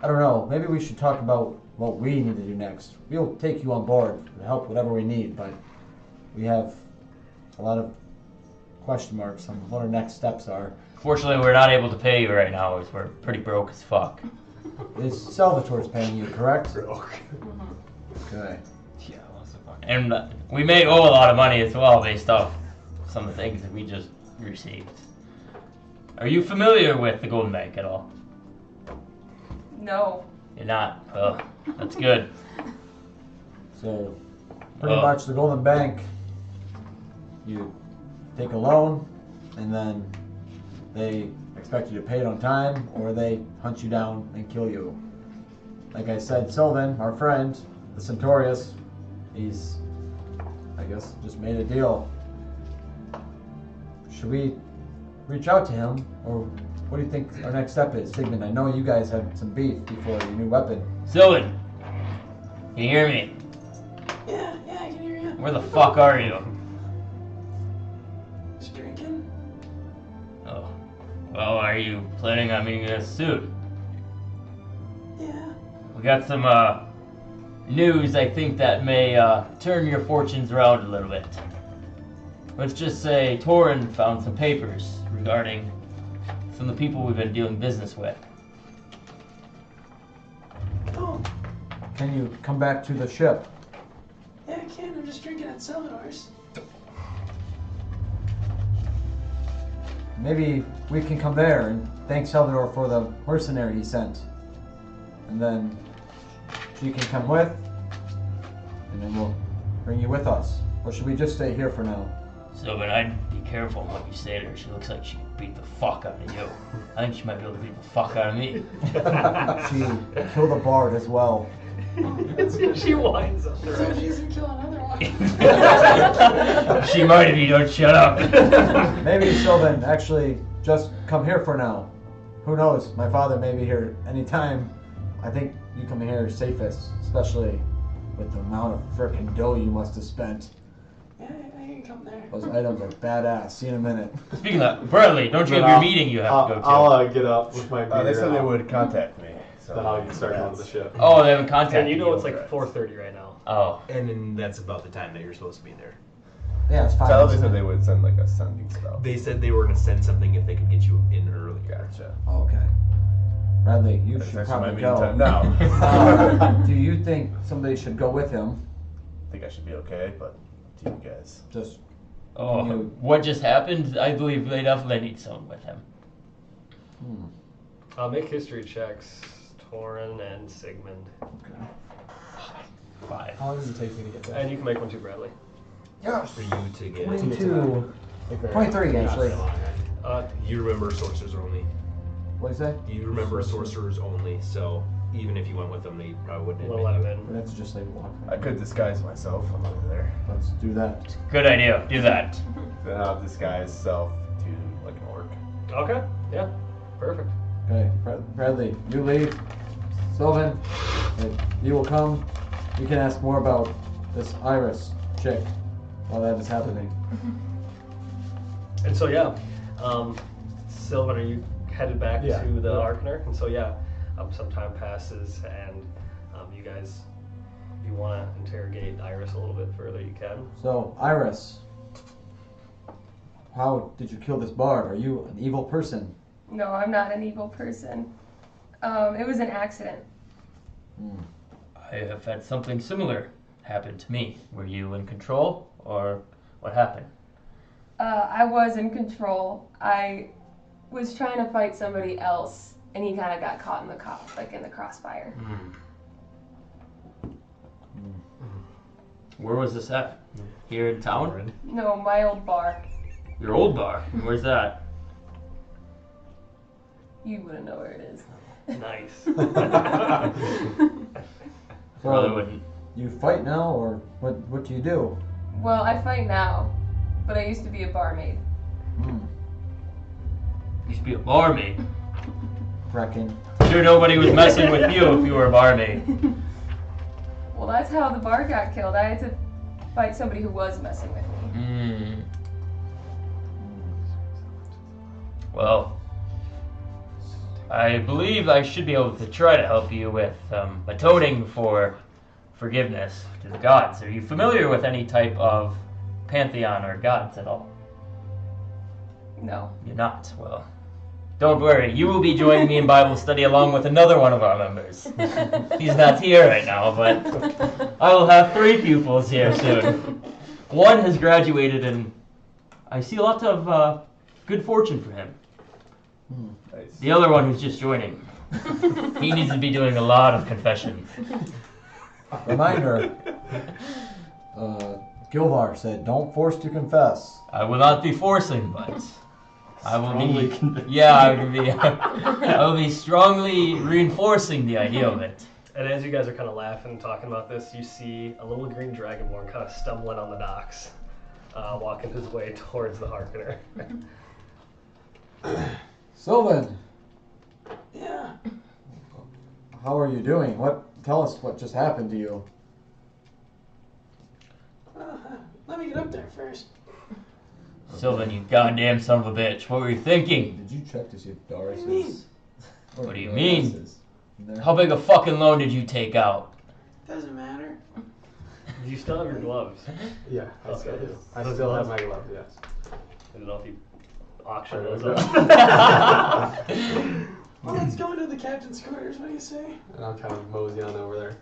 I don't know. Maybe we should talk about what we need to do next. We'll take you on board to help whatever we need, but we have a lot of question marks on what our next steps are. Fortunately, we're not able to pay you right now, as we're pretty broke as fuck. Is Salvatore's paying you, correct? Broke. Okay. Yeah, what's the fuck? And we may owe a lot of money as well, based off some of the things that we just received. Are you familiar with the Golden Bank at all? No. You're not? Well, that's good. So, pretty much the Golden Bank, you take a loan, and then they expect you to pay it on time, or they hunt you down and kill you. Like I said, Sylvan, our friend, the Centaurus, he's, I guess, just made a deal. Should we reach out to him, or what do you think our next step is? Sigmund, I know you guys had some beef before your new weapon. Sylvan, can you hear me? Yeah, I can hear you. Where the fuck are you? Just drinking. Oh. Well, are you planning on meeting us soon? Yeah. We got some news, I think, that may turn your fortunes around a little bit. Let's just say Torin found some papers regarding some of the people we've been doing business with. Oh, Can you come back to the ship? yeah, I can. I'm just drinking at Salvador's. Maybe we can come there and thank Salvador for the mercenary he sent. And then she can come with, and then we'll bring you with us. Or should we just stay here for now? Sylvan, I'd be careful what you say to her. She looks like she could beat the fuck out of you. I think she might be able to beat the fuck out of me. She killed a bard as well. She winds up So there. she's gonna kill another one. She might if you don't shut up. Maybe Sylvan, actually, just come here for now. Who knows? My father may be here anytime. I think you come here safest, especially with the amount of frickin' dough you must have spent. Yeah, I can come there. Those items are badass. See you in a minute. Speaking of that, Bradley, don't you have your meeting you have to go to? I'll get up with my beer. They said they and would contact me. So Then I'll start going to the ship. Oh, they haven't contacted And you know it's over like it. 4:30 right now. Oh. And then that's about the time that you're supposed to be there. Yeah, it's fine. So they said they would send like a sending spell. They said they were going to send something if they could get you in early. Gotcha. Oh, okay. Bradley, you That's should actually my probably meeting go. time now. Do you think somebody should go with him? I think I should be okay, but to you guys. Just Oh, you- what just happened? I believe they definitely need someone with him. Make history checks, Torin and Sigmund. 5. How long does it take me to get there? And you can make one too, Bradley. yes. For you to get. 22. Like very- 23 not actually. very long, right? You remember sorcerers only. What is that? You remember sorcerers only, so even if you went with them, they probably wouldn't We'll let him in. Let's just like walk. I could disguise myself. I'm over there. Let's do that. Good idea. Do that. Then I'll disguise self to like an orc. Okay, yeah. Perfect. Okay, Bradley, you leave. Sylvan, you will come. You can ask more about this Iris chick while that is happening. And so yeah, Sylvan, are you headed back Yeah. to the Yeah. Arcaner? And so yeah, some time passes, and you guys, if you want to interrogate Iris a little bit further, you can. So, Iris, how did you kill this bard? Are you an evil person? No, I'm not an evil person. It was an accident. I have had something similar happen to me. Were you in control, or what happened? I was in control. I was trying to fight somebody else, and he kind of got caught in the crossfire. Where was this at? Here in town? No, my old bar. Your old bar? Where's that? You wouldn't know where it is. Nice. Probably wouldn't. You fight now, or what do you do? Well, I fight now, but I used to be a barmaid. Used to be a barmaid. Reckon. Sure nobody was messing with you if you were a barmaid. Well, that's how the bar got killed. I had to fight somebody who was messing with me. Well, I believe I should be able to try to help you with atoning for forgiveness to the gods. Are you familiar with any type of pantheon or gods at all? No. You're not? Well, don't worry. You will be joining me in Bible study along with another one of our members. He's not here right now, but I will have 3 pupils here soon. One has graduated, and I see a lot of good fortune for him. Nice. The other one who's just joining, he needs to be doing a lot of confessions. Reminder, Gilvar said, don't force to confess. I will not be forcing, but I will be. Yeah, I will be. I will be strongly reinforcing the idea of it. And as you guys are kind of laughing and talking about this, you see a little green dragonborn kind of stumbling on the docks, walking his way towards the Harkener. Sylvan, Yeah. how are you doing? Tell us what just happened to you. Let me get up there first. Sylvan, you goddamn son of a bitch. What were you thinking? Did you check to see if Doris What do you mean? is? What do you mean? Is in there? How big a fucking loan did you take out? Doesn't matter. Do you still have your gloves? Yeah, I Okay. still do. I still have my gloves, yes. I don't know if you auction I those don't up. Well, let's go into the captain's quarters. What do you say? And I'll kind of mosey on over there.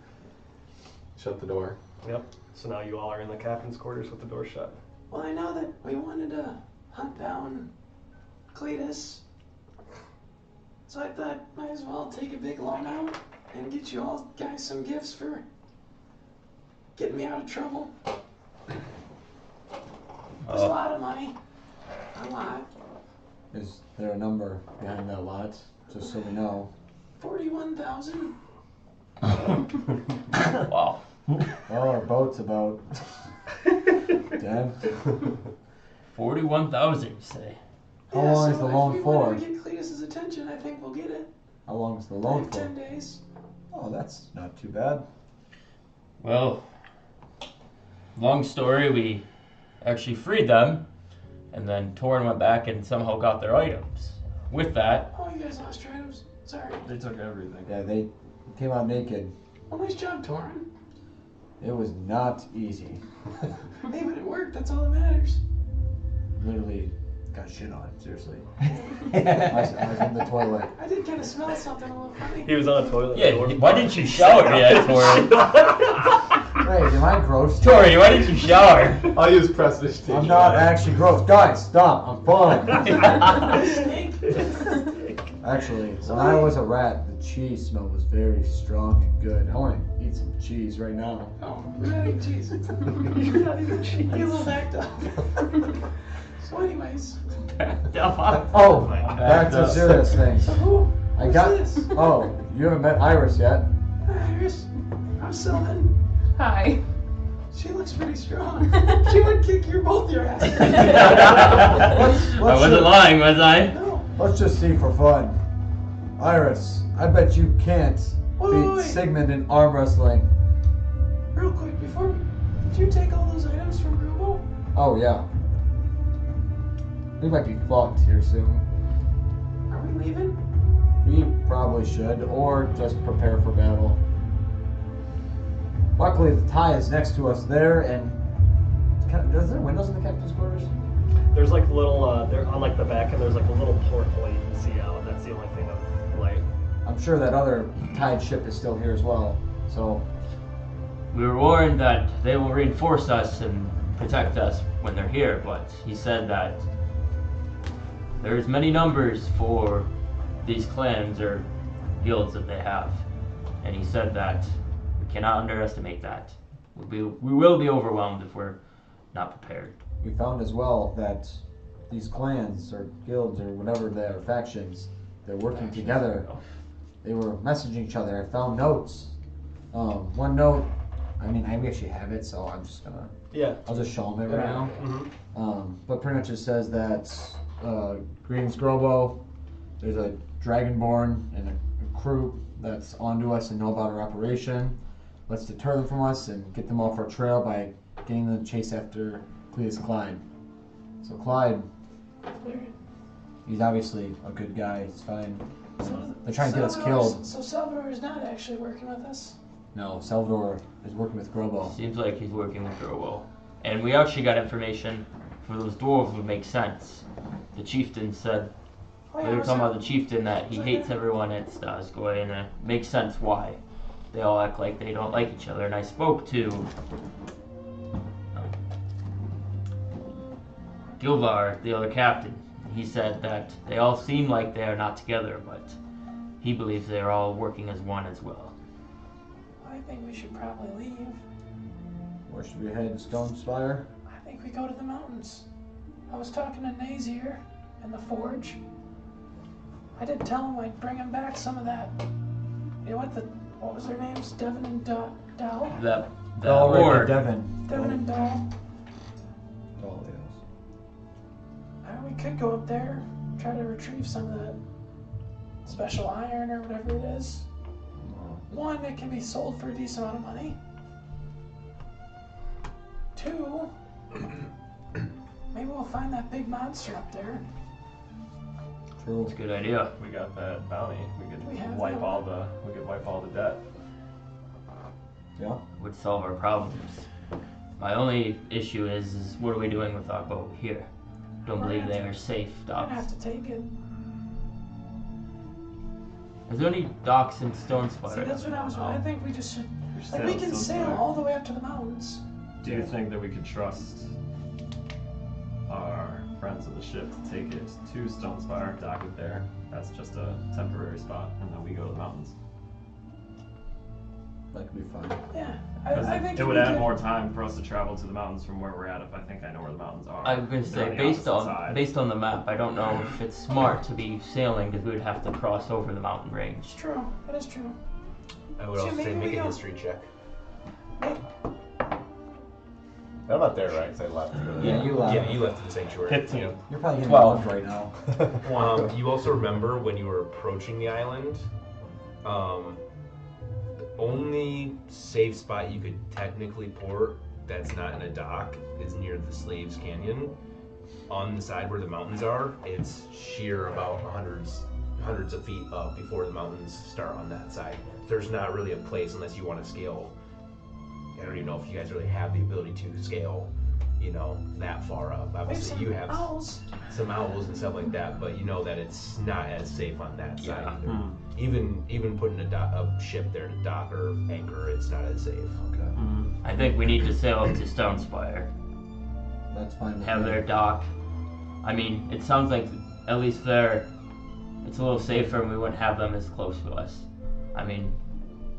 Shut the door. Yep. So now you all are in the captain's quarters with the door shut. Well, I know that we wanted to hunt down Cletus. So I thought might as well take a big loan out and get you all guys some gifts for getting me out of trouble. There's a lot of money. A lot. Is there a number behind that lot? Just so we know. 41,000. Wow. Well, our boat's about 10. 41,000, you say? How long is the if loan we for? wanted to get Cletus's attention, I think we'll get it. How long is the loan Like for? 10 days. Oh, that's not too bad. Well, long story, we actually freed them, and then Torrin went back and somehow got their items. With that, Oh, you guys lost your items. Sorry. They took everything. Yeah, they came out naked. Well, nice job, Torrin. It was not easy. Hey, but it worked. That's all that matters. Literally got shit on, seriously. I was in the toilet. I did kind of smell something a little funny. He was on a toilet. yeah, why didn't you shower yet, Torrin? Wait, am I gross? Torrin, why didn't you shower? I'll use Prestige. I'm not actually gross. Guys, stop. I'm fine. Snake. Actually, when I was a rat, the cheese smell was very strong and good. I want to eat some cheese right now. Oh, we're not eating cheese. You're not even cheese. Get a little backed up. So, anyways, Oh, back to serious things. so who? I Who's got. this? Oh, you haven't met Iris yet. Hi, Iris. I'm Sylvan. Hi. She looks pretty strong. She would kick both your asses. Let's I wasn't just, lying, was I? No. let's just see for fun. Iris, I bet you can't beat Wait. Sigmund in arm wrestling. Real quick, did you take all those items from Grubel? Oh, yeah. We might be fucked here soon. Are we leaving? We probably should, or just prepare for battle. Luckily, the tie is next to us there, and is there windows in the captain's quarters? There's like little, there on like the back end. There's like a little porthole you can see out. That's the only thing of light. I'm sure that other tied ship is still here as well. So We were warned that they will reinforce us and protect us when they're here, but he said that there's many numbers for these clans or guilds that they have, and he said that we cannot underestimate that. We will be overwhelmed if we're not prepared. we found as well that these clans or guilds or whatever they are, factions, they're working together. They were messaging each other. I found notes. One note, I mean, I actually have it, so I'm just gonna. Yeah. I'll just show them it right now. Mm-hmm. But pretty much it says that Greens Grobo, there's a Dragonborn and a crew that's onto us and know about our operation. Let's deter them from us and get them off our trail by getting them to chase after Cleus Clyde. So Clyde, he's obviously a good guy. He's fine. They're trying to get us killed. So Salvador is not actually working with us? No, Salvador is working with Grobo. Seems like he's working with Grobo. And we actually got information for those dwarves would make sense. The chieftain said, they were talking about the chieftain, that he hates everyone at Stasgoy, and it makes sense why. They all act like they don't like each other. And I spoke to Gilvar, the other captain. He said that they all seem like they are not together, but he believes they are all working as one as well. I think we should probably leave. Where should we head? Stone Spire? I think we go to the mountains. I was talking to Nazier in the forge. I did tell him I'd bring him back some of that. You know what was their names? Devin and Dow? That Or Devin. Devin and Dow. Oh, yes. We could go up there, try to retrieve some of that special iron or whatever it is. One, it can be sold for a decent amount of money. Two, maybe we'll find that big monster up there. True. That's a good idea. We got that bounty. We could We have wipe that. all the debt. Yeah. Would solve our problems. My only issue is what are we doing with our boat here? Don't believe they are safe We're gonna docks. have to take it. Is there any docks in Stone Spire? See, that's what I was. I think we just should. Like, sail we can Stone sail Spire. all the way up to the mountains. Do you think that we could trust our friends of the ship to take it to Stone Spire, dock it there? That's just a temporary spot, and then we go to the mountains. That could be fun. Yeah, Because I think it would we add could- more time for us to travel to the mountains from where we're at if I think I know where the mountains are. I was gonna They're say, the based opposite on side. based on the map, I don't know if it's smart to be sailing because we would have to cross over the mountain range. It's true. That is true. I would also Maybe say we make a don't- history check. I'm not there, right? Because I left. Yeah, you left. Yeah, you left the sanctuary. 15. Yeah. You're probably getting 12. loved right now. You also remember when you were approaching the island, the only safe spot you could technically port that's not in a dock is near the Slaves Canyon. On the side where the mountains are, it's sheer about hundreds of feet up before the mountains start on that side. There's not really a place unless you want to scale. I don't even know if you guys really have the ability to scale, that far up. Obviously, you have some owls and stuff like that, but you know that it's not as safe on that side Yeah. either. Even putting a ship there to dock or anchor, it's not as safe. Okay. I think we need to sail up to Stone Spire, That's fine. with have me. their dock. I mean, it sounds like at least there, it's a little safer, and we wouldn't have them as close to us. I mean,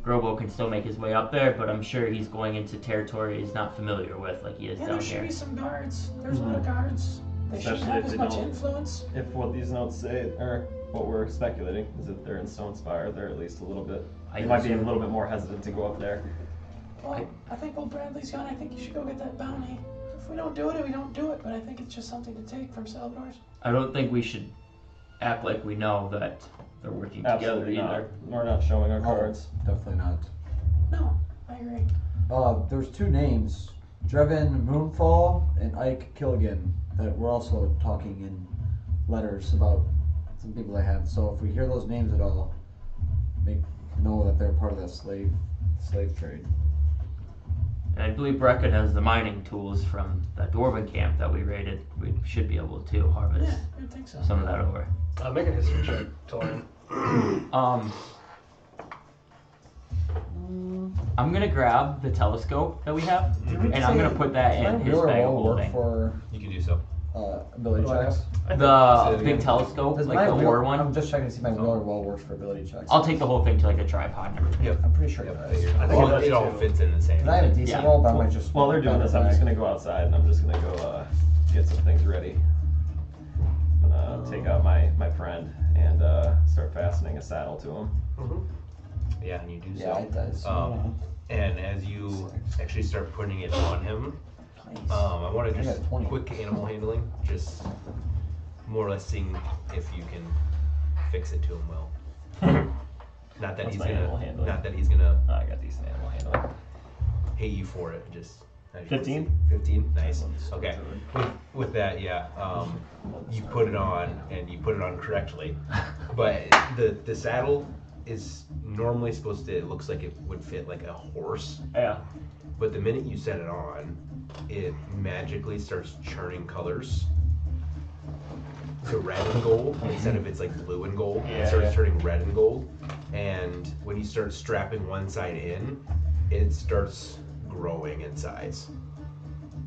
Grobo can still make his way up there, but I'm sure he's going into territory he's not familiar with, like he is Yeah, down there should here. be some guards. There's a lot of guards. They shouldn't Especially have if as they much don't- influence. If what these notes say, or what we're speculating, is if they're in Stone Spire, they're at least a little bit. I They might be a assume- little bit more hesitant to go up there. Well, I think while Bradley's gone, I think you should go get that bounty. If we don't do it, we don't do it. But I think it's just something to take from Salvador's. I don't think we should act like we know that they're working together Absolutely not. either. We're not showing our Oh, cards. definitely not. No, I agree. There's two names, Drevin Moonfall and Ike Killigan, that we're also talking in letters about some people I had. So if we hear those names at all, know that they're part of that slave trade. And I believe Brecken has the mining tools from that dwarven camp that we raided. We should be able to harvest I think so. some of that ore. Make a history check, Torin. I'm gonna grab the telescope that we have, and I'm gonna put that in his bag of holding. For You can do so. ability checks. The big telescope, Does like my the wheel- war one. I'm just checking to see if my wheel or well works for ability checks. I'll take the whole thing to like a tripod and everything. Yep. I'm pretty sure it Yep, does. I think Well, it all too. fits in the same. And I have a decent Yeah. roll, but I might just. While they're doing this, I'm just gonna go outside and I'm just gonna go get some things ready. I'm gonna take out my friend and start fastening a saddle to him. Yeah, and you do so. Yeah, it does. And as you actually start putting it on him, Nice. I want to I just got 20. quick animal handling, just more or less seeing if you can fix it to him well. Not that What's he's my animal gonna, handling? not that he's gonna I got decent animal handling. hate you for it. Just 15? 15, nice. Okay. With that, yeah, you put it on and you put it on correctly, but the saddle is normally supposed to. It looks like it would fit like a horse. Yeah. But the minute you set it on, it magically starts churning colors to red and gold instead of it's like blue and gold. Yeah, It starts yeah. turning red and gold. And when you start strapping one side in, it starts growing in size.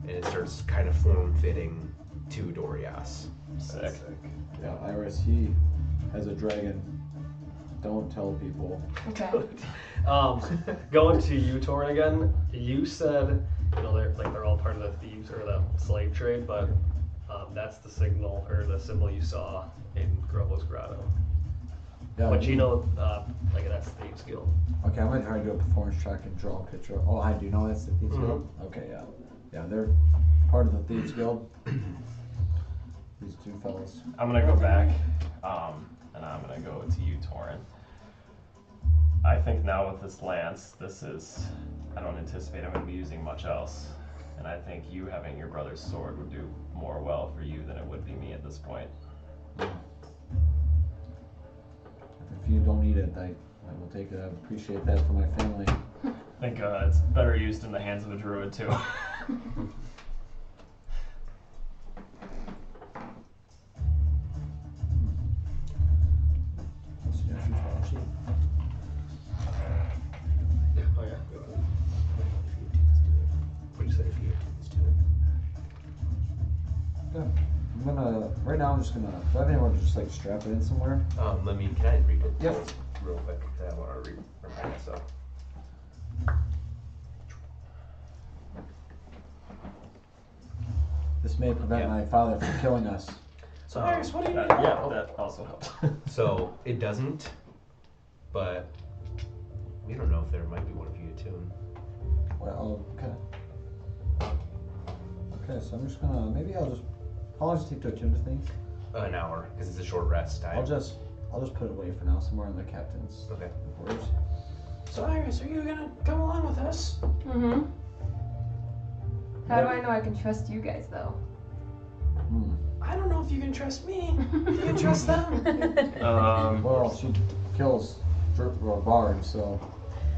And it starts kind of form fitting to Dorias. Sick. Yeah, Iris, he has a dragon. Don't tell people. Okay. Going to you, Torin, again. You said, they're all part of the thieves or the slave trade, but that's the signal or the symbol you saw in Grobo's Grotto. Yeah, But you know, that's Thieves Guild. Okay, I'm gonna try to do a performance check and draw a picture. Oh, hi, do you know that's the Thieves Guild? Okay, yeah. Yeah, they're part of the Thieves Guild. These two fellas. I'm gonna go back, and I'm gonna go to you, Torin. I think now with this lance, I don't anticipate I'm gonna be using much else. And I think you having your brother's sword would do more well for you than it would be me at this point. If you don't need it, I will take it. I appreciate that for my family. I think it's better used in the hands of a druid too. Oh yeah. What do you say if you let's do it? Yeah. Right now I'm just gonna, do I have anyone to just like strap it in somewhere? Can I read it? Yep. Real quick, 'cause I want to remind myself. This may prevent my father from killing us. So Iris, what do you need? Yeah, that also helps. So it doesn't, but we don't know if there might be one of you attuned. Well, okay. Okay, so I'm just gonna, how long does it take to attune to things? An hour, because it's a short rest time. I'll just put it away for now, somewhere in the captain's Okay. quarters. So Iris, are you gonna come along with us? Mm-hmm. How do I know I can trust you guys though? I don't know if you can trust me. You can trust them. Well, she kills bards, so.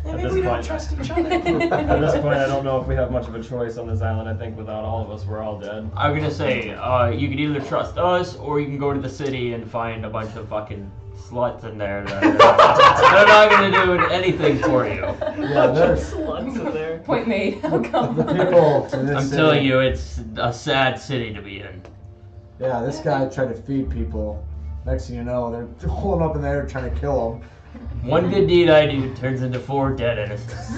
Yeah, At maybe this we don't point- trust each other. At this point, I don't know if we have much of a choice on this island. I think without all of us, we're all dead. I'm gonna say, you can either trust us or you can go to the city and find a bunch of fucking sluts in there that are not gonna do anything for you. Yeah, there's Sluts in there. Point made. I'll come. the people in this I'm city. telling you, it's a sad city to be in. Yeah, this guy tried to feed people. Next thing you know, they're holding up in there trying to kill them. One good deed I do turns into 4 dead innocents.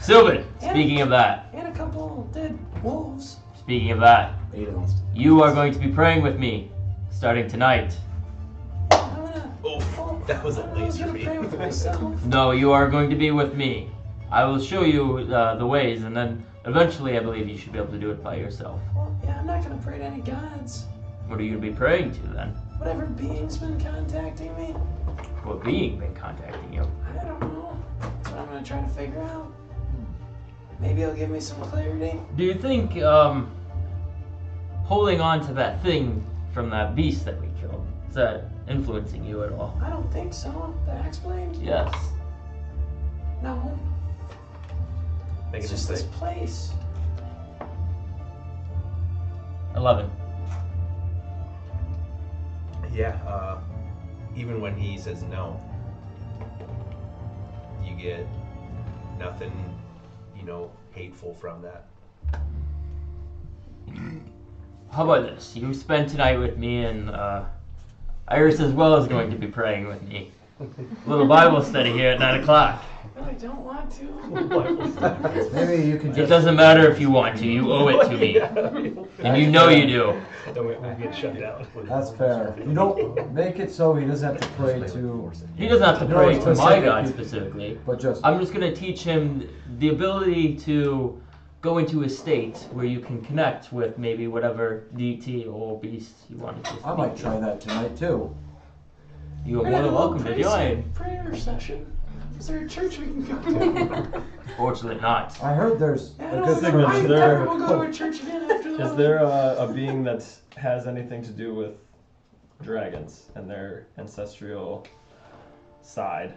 Sylvan, speaking of that, And a couple dead wolves. speaking of that, 8 of them. you are going to be praying with me starting tonight. I'm gonna. Oh, that was a I was laser gonna pray with myself. No, you are going to be with me. I will show you the ways, and then eventually I believe you should be able to do it by yourself. Well, yeah, I'm not gonna pray to any gods. What are you going to be praying to then? whatever being's been contacting me. What being been contacting you? I don't know. That's what I'm gonna try to figure out. Maybe it'll give me some clarity. Do you think holding on to that thing from that beast that we killed, is that influencing you at all? I don't think so. The axe blade? Yes. No. Make It's it just this mistake. place. 11. Yeah, even when he says no, you get nothing, hateful from that. How about this? You spend tonight with me, and Iris as well is going to be praying with me. A little Bible study here at 9 o'clock. But I don't want to. Maybe you can It just. doesn't matter if you want to, you owe it to me. And you know you do. Then we'll get shut down. That's fair. You don't make it so he doesn't have to pray to. He doesn't have to No pray to my specific God people, specifically. But just. I'm just going to teach him the ability to go into a state where you can connect with maybe whatever deity or beast you wanted to. I might try that tonight too. You are We're more gonna than welcome to join. Prayer session. Is there a church we can go to? Fortunately not. I heard there's I a don't good know. I Is never there- will go to a church again after that. Is there a being that has anything to do with dragons and their ancestral side?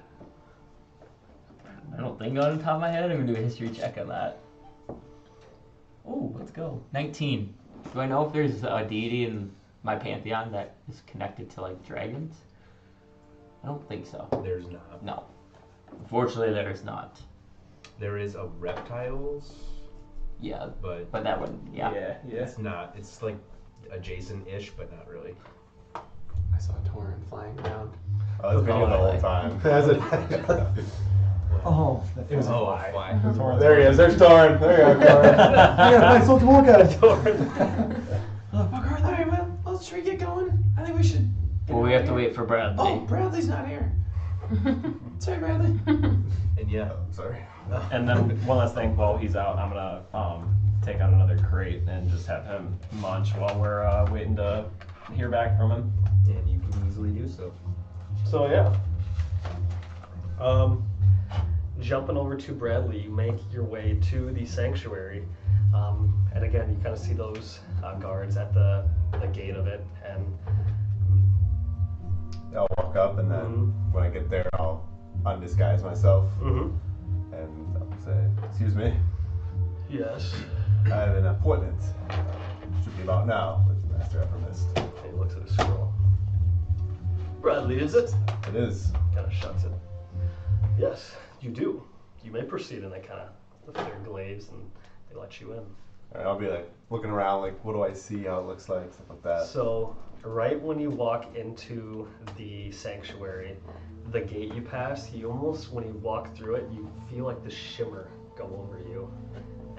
I don't think on the top of my head. I'm going to do a history check on that. Oh, let's go. 19. Do I know if there's a deity in my pantheon that is connected to, like, dragons? I don't think so. There's not. No. Unfortunately, there is not. There is a reptiles, Yeah, but but that wouldn't, yeah. it's not. It's like adjacent-ish, but not really. I saw Torin flying around. I was video the whole time. Oh, It was a Oh, fly. fly. There he is. There's Torin. There you go, Torin. yeah, nice to look at it. Alright, well, should we get going? I think we should. Well, we have to wait for Bradley. Oh, Bradley's not here. Sorry, Bradley. And yeah, I'm sorry. And then one last thing, while he's out, I'm gonna take out another crate and just have him munch while we're waiting to hear back from him. and you can easily do so. So yeah. Jumping over to Bradley, you make your way to the sanctuary, and again you kind of see those guards at the gate of it, and I'll walk up, and then when I get there, I'll undisguise myself and I'll say, "Excuse me, yes, I have an appointment. Should be about now with Master Evermist." and he looks at his scroll. Bradley, is it? It is. Kind of shuts it. Yes, you do. You may proceed, and they kind of lift their glaives and they let you in. All right, I'll be like looking around, like, what do I see? How it looks like, stuff like that. So, right when you walk into the sanctuary, the gate you pass, you almost, when you walk through it, you feel like the shimmer go over you.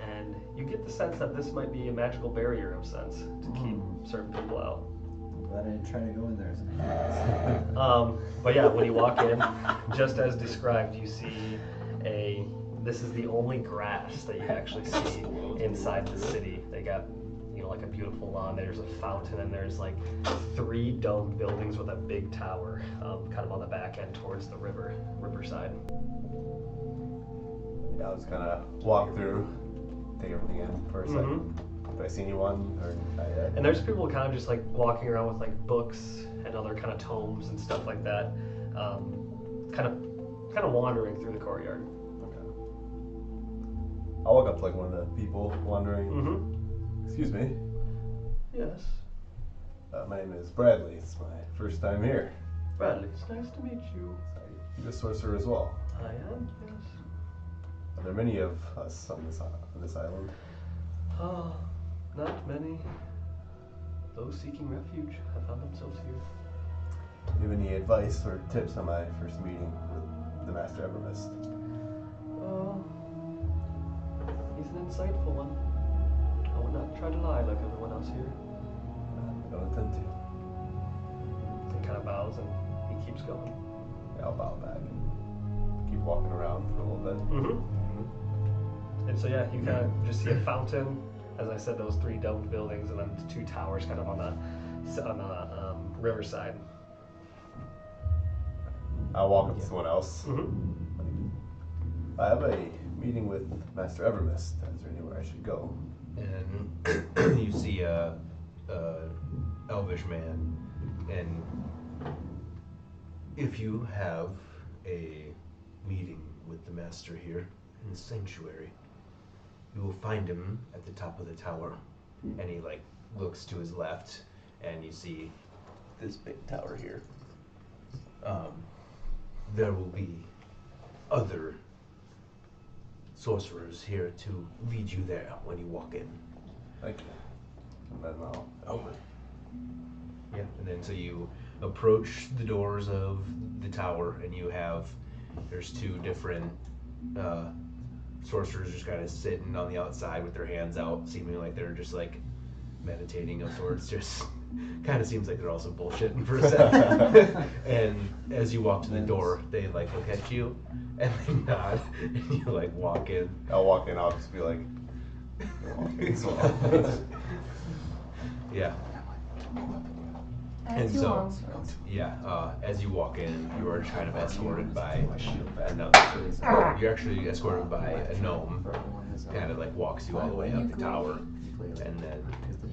And you get the sense that this might be a magical barrier of sense to keep certain people out. Glad I didn't try to go in there as an ass. But yeah, when you walk in, just as described, you see this is the only grass that you actually see inside the city. They got, like a beautiful lawn. There's a fountain, and there's like 3 domed buildings with a big tower, kind of on the back end towards the riverside. Yeah, I'll just kind of walk through, take everything in for a second. Do I see anyone? Or And there's people kind of just like walking around with like books and other kind of tomes and stuff like that, kind of wandering through the courtyard. Okay. I'll walk up to like one of the people wandering. Excuse me. Yes. My name is Bradley. It's my first time here. Bradley, it's nice to meet you. You're a sorcerer as well. I am, yes. Are there many of us on this island? Not many. Those seeking refuge have found themselves here. Do you have any advice or tips on my first meeting with the Master Evermist? He's an insightful one. I would not try to lie like everyone else here. I don't intend to. He kind of bows and he keeps going. Yeah, I'll bow back and keep walking around for a little bit. And so yeah, you kind of just see a fountain. As I said, those 3 domed buildings, and then 2 towers kind of on the Riverside. I'll walk up to someone else. Mm-hmm. I have a meeting with Master Evermist. Is there anywhere I should go? And you see a elvish man, and if you have a meeting with the master here in the sanctuary, you will find him at the top of the tower. And he like looks to his left, and you see this big tower here. There will be other sorcerers here to lead you there when you walk in. Thank you. And then I'll open. Yeah, and then so you approach the doors of the tower, and there's two different sorcerers just kind of sitting on the outside with their hands out, seeming like they're just like meditating of sorts. Just kind of seems like they're also bullshitting for a second. And as you walk to the door, they like look at you and they nod, and you like walk in. I'll walk in. I'll just be like, as well. Yeah. And so, as you walk in, you are kind of escorted by another. You're actually escorted by a gnome, kind of like walks you all the way up the tower, and then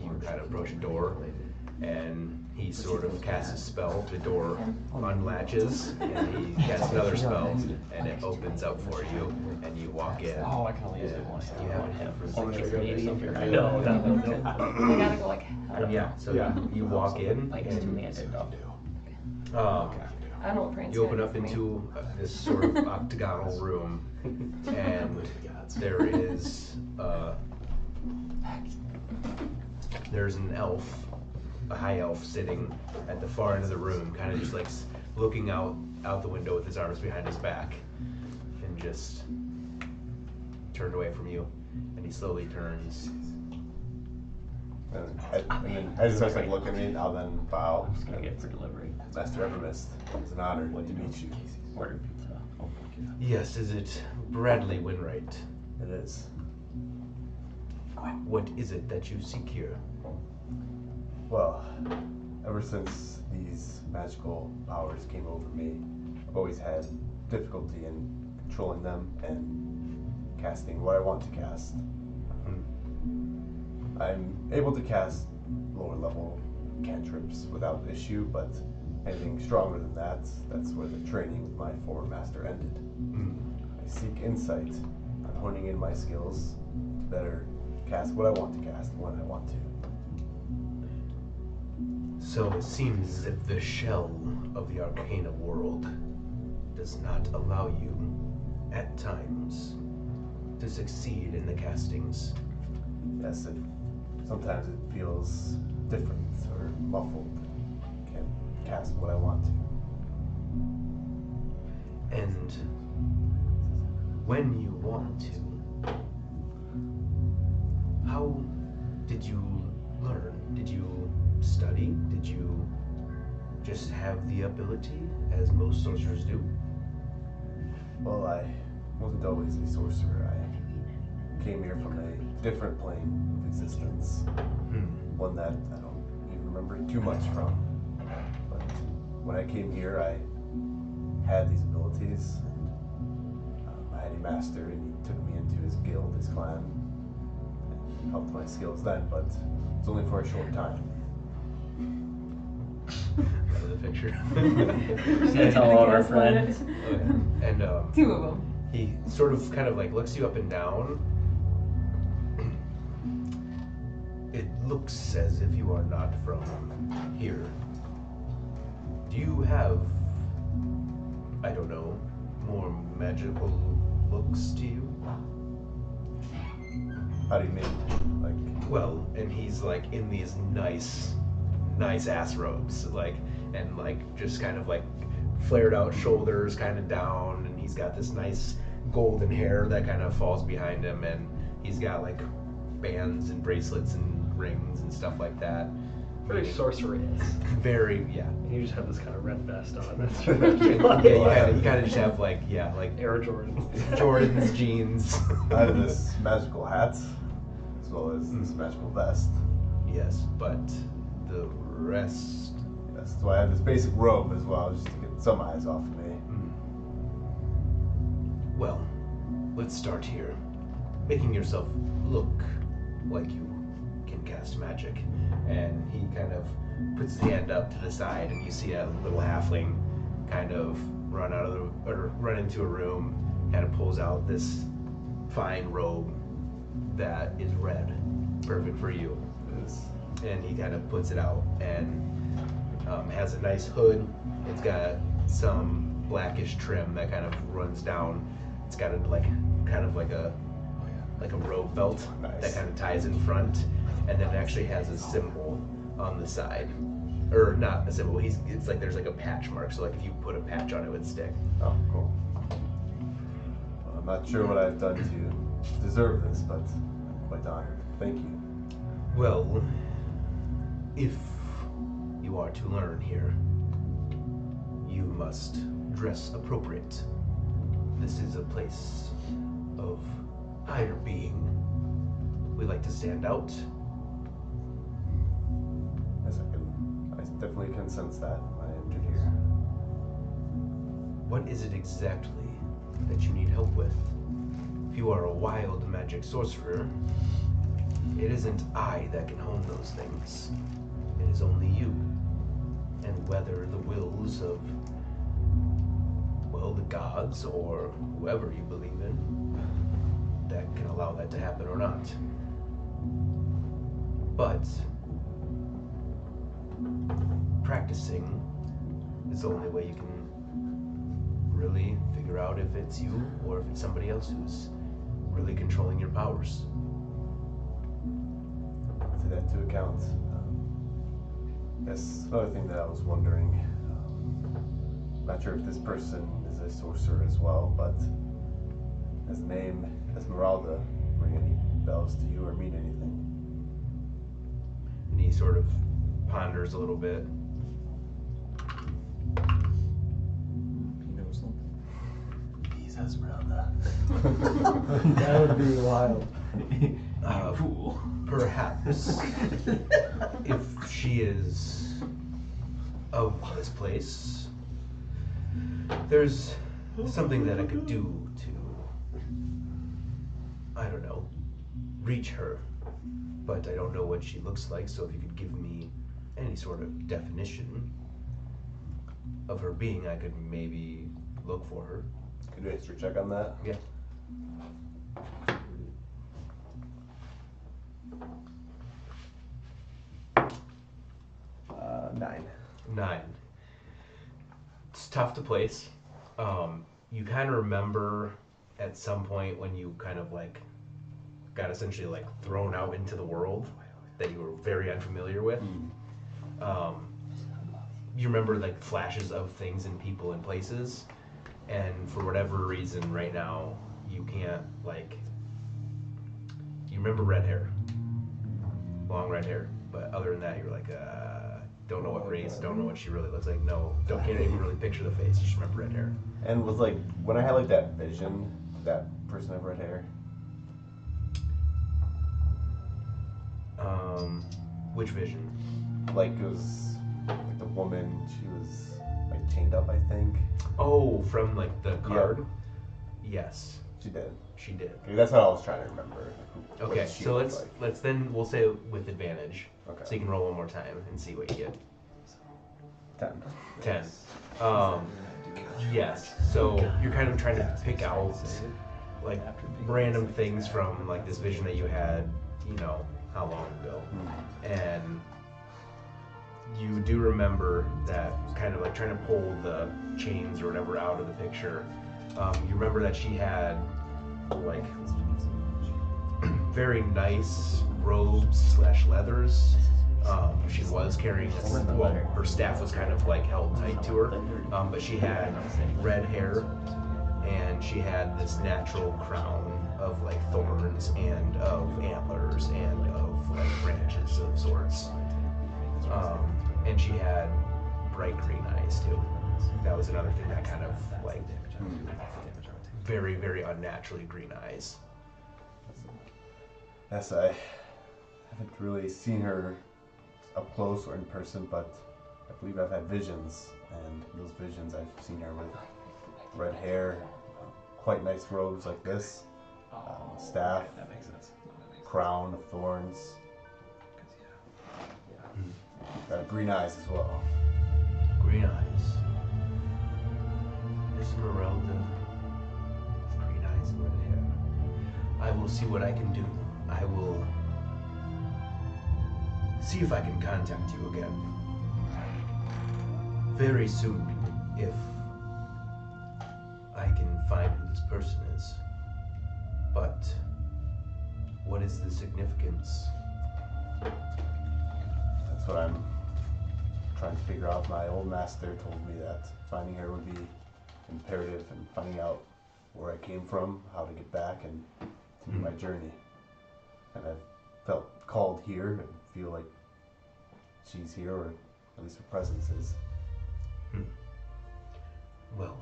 you kind of approach a door, and he sort of casts a spell. The door unlatches, and he casts another spell, and it opens up for you, and you walk in. Oh, I can only use it once. You haven't had for No. I gotta go like. Yeah, so you walk in, Like and two-handed. I don't know what Prince you open did up for me. into this sort of octagonal room, and there is there's an elf, a high elf, sitting at the far end of the room, kind of just like looking out the window with his arms behind his back, and just turned away from you. And he slowly turns. And then as he starts like looking at me, I'll then bow. I'm just gonna get for delivery. Master Evermist, it's an honor to meet you. Order pizza. Oh, Yes, is it Bradley Winwright? It is. What is it that you seek here? Well, ever since these magical powers came over me, I've always had difficulty in controlling them and casting what I want to cast. I'm able to cast lower level cantrips without issue, but anything stronger than that, that's where the training with my former master ended. I seek insight. I'm honing in my skills to better cast what I want to cast when I want to. So it seems as if the shell of the Arcana world does not allow you, at times, to succeed in the castings. Yes, sometimes it feels different or muffled. Can't cast what I want to. And when you want to, how did you learn? Did you study? Did you just have the ability, as most sorcerers do? Well, I wasn't always a sorcerer. I came here from a different plane of existence. One that I don't even remember too much from. But when I came here, I had these abilities. I had a master, and he took me into his guild, his clan, and helped my skills then, but it was only for a short time. Out of the picture. That's all over, friend. Okay. And Two of them. he sort of kind of like looks you up and down. It looks as if you are not from here. Do you have, I don't know, more magical looks to you? How do you mean? Like, well, and he's like in these nice ass robes, like, and like just kind of like flared out shoulders kind of down, and he's got this nice golden hair that kind of falls behind him, and he's got like bands and bracelets and rings and stuff like that. Very sorceress. Very, yeah. And you just have this kind of red vest on. That's Yeah, you kind of just have like, yeah, like Air Jordan. Jordans, jeans. I have this magical hat, as well as this magical vest. Yes, but the rest. Yes, so I have this basic robe as well, just to get some eyes off of me. Well, let's start here. Making yourself look like you can cast magic. And he kind of puts his hand up to the side, and you see a little halfling kind of run into a room, kind of pulls out this fine robe that is red, perfect for you. And he kind of puts it out and has a nice hood. It's got some blackish trim that kind of runs down. It's got like a robe belt that kind of ties in front, and then it actually has a symbol on the side, or not a symbol. It's like there's like a patch mark. So like if you put a patch on it, would stick. Oh, cool. Well, I'm not sure what I've done to deserve this, but I'm quite honored. Thank you. Well, if you are to learn here, you must dress appropriate. This is a place of higher being. We like to stand out. Yes, I definitely can sense that when I entered here. What is it exactly that you need help with? If you are a wild magic sorcerer, it isn't I that can hone those things. It is only you. And whether the wills of, well, the gods or whoever you believe in, that can allow that to happen or not. But practicing is the only way you can really figure out if it's you or if it's somebody else who's really controlling your powers. Take that into account. Yes, another thing that I was wondering, not sure if this person is a sorcerer as well, but his name, Esmeralda, ring any bells to you or mean anything? And he sort of ponders a little bit. He knows something. He's Esmeralda. That would be wild. Fool. Perhaps. If she is of this place, there's something that I could do to, I don't know, reach her. But I don't know what she looks like, so if you could give me any sort of definition of her being, I could maybe look for her. Could you do an extra check on that? Yeah. Nine. It's tough to place. You kind of remember at some point when you kind of like got essentially like thrown out into the world that you were very unfamiliar with. You remember like flashes of things and people and places, and for whatever reason right now you can't like. You remember red hair, long red hair, but other than that you're like don't know what race, don't know what she really looks like. No, can't even really picture the face. You just remember red hair. And was like when I had like that vision, that person have red hair. Which vision? Like it was like the woman. She was like chained up, I think. Oh, from like the card. Yeah. Yes, She did. she did. Okay, that's what I was trying to remember. What Okay, she so looked let's then we'll say with advantage, Okay. so you can roll one more time and see what you get. 10. 10. Yes. So you're kind of trying to pick out like random things from like this vision that you had, you know, how long ago, and you do remember that kind of like trying to pull the chains or whatever out of the picture. You remember that she had like very nice robes / leathers. She was carrying her staff was kind of like held tight to her, but she had red hair, and she had this natural crown of like thorns and of antlers and of like branches of sorts. And she had bright green eyes too. That was another thing that kind of like very, very unnaturally green eyes. Yes, I haven't really seen her up close or in person, but I believe I've had visions, and those visions I've seen her with red hair, quite nice robes like this, staff, That makes sense. crown of thorns, green eyes as well. Green eyes. Esmeralda. Green eyes and red hair. I will see what I can do. I will see if I can contact you again. Very soon, if I can find who this person is. But what is the significance? That's what I'm trying to figure out. My old master told me that finding her would be imperative, and finding out where I came from, how to get back, and continue my journey. And I've felt called here and feel like she's here, or at least her presence is. Well,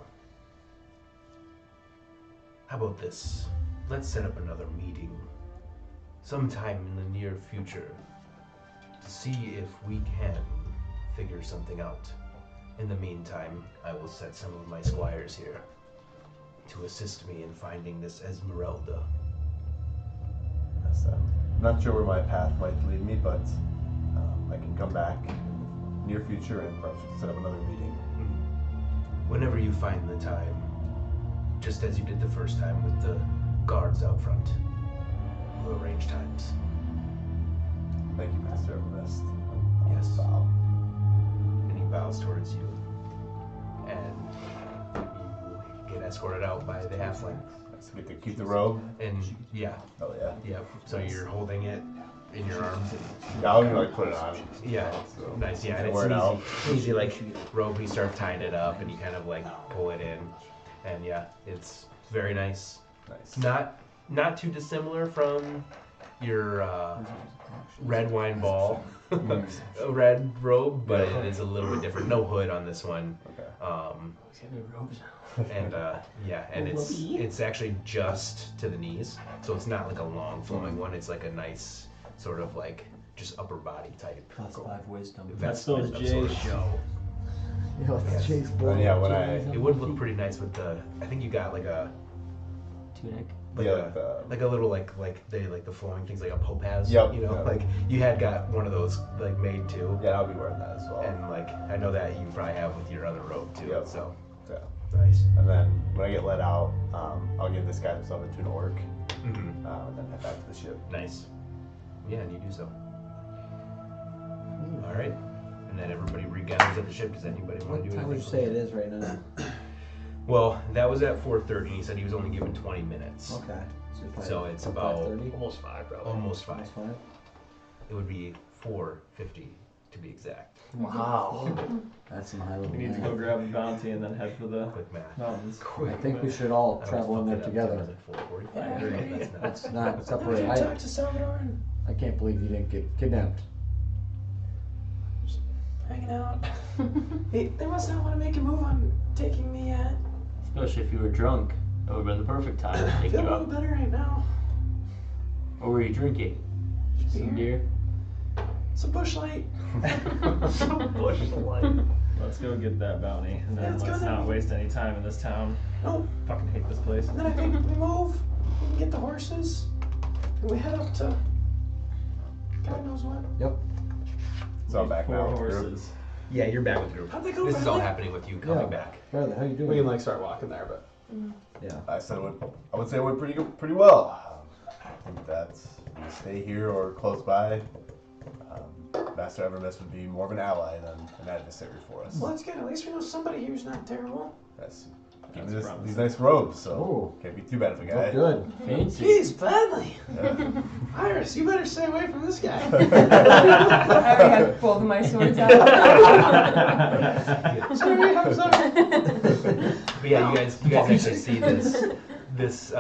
how about this? Let's set up another meeting sometime in the near future to see if we can figure something out. In the meantime, I will set some of my squires here to assist me in finding this Esmeralda. Yes, I'm not sure where my path might lead me, but I can come back in the near future and perhaps set up another meeting. Whenever you find the time, just as you did the first time with the guards out front, we'll arrange times. Thank you, Master Evermist. Yes. Bow. And he bows towards you, and you will get escorted out by the halfling. So we get to keep the robe. And yeah, Oh yeah. yeah. So you're holding it in your arms. Yeah, I'll like put it on. Yeah, So nice. Yeah, and it's wear it out. easy like robe. You start tying it up, and you kind of like pull it in, and yeah, it's very nice. Nice. Not too dissimilar from your red wine ball, red robe, but it is a little bit different. No hood on this one. Okay. And yeah, and it's actually just to the knees, so it's not like a long flowing one. It's like a nice sort of like just upper body type. +5 wisdom. That's those of J's. sort of show. Yeah, Yes. Jake's And blood. yeah, when It would look pretty nice with the. I think you got like a Tunic. like a little like the flowing things like a topaz. Yep, You know, yep. like you had got one of those like made too. Yeah, I'll be wearing that as well. And like I know that you probably have with your other robe too. Yep. So Yeah. nice. And then when I get let out, I'll give this guy himself into an orc, Mm-hmm. and then head back to the ship. Nice. Yeah, and you do so. All right. And then everybody regathers at the ship. Does anybody want What to do time would you anything? say it is right now? Well, that was at 4:30. He said he was only given 20 minutes. Okay. probably So it's about 5:30? Almost 5, probably. almost 5. Almost 5? It would be 4:50 to be exact. Wow. That's some high level We need to go grab a bounty and then head for the Quick math. mountains. I think we should all I travel in almost there fucked it up. together. Was it 4:45? That's That's not Did separate. you talk to Salvador? I can't believe you didn't get kidnapped. Hanging out. They must not want to make a move on taking me yet. Especially if you were drunk. That would have been the perfect time to I pick feel you a little up. better right now. What were you drinking? Some deer? It's a bush light. Bush light. Let's go get that bounty and then Let's let's go not then. waste any time in this town. No. Fucking hate this place. And then I think we move. We can get the horses. And we head up to God knows what. Yep. So I'm back 4 now. horses. Yeah, you're back with the group. How'd they go, This is all Bradley? happening with you coming Yeah. back. Bradley, how you doing? We can like start walking there, but Yeah. I said I would say it went pretty well. I think that we stay here or close by. Master Evermist would be more of an ally than an adversary for us. Well, that's good. At least we know somebody who's not terrible. Yes. That's Give me promising. these nice robes, so Oh. can't be too bad of a guy. Look good. Fancy. Jeez, Bradley. Yeah. Iris, you better stay away from this guy. I already have both of my swords out. Sorry, I'm sorry. But yeah, you guys actually see this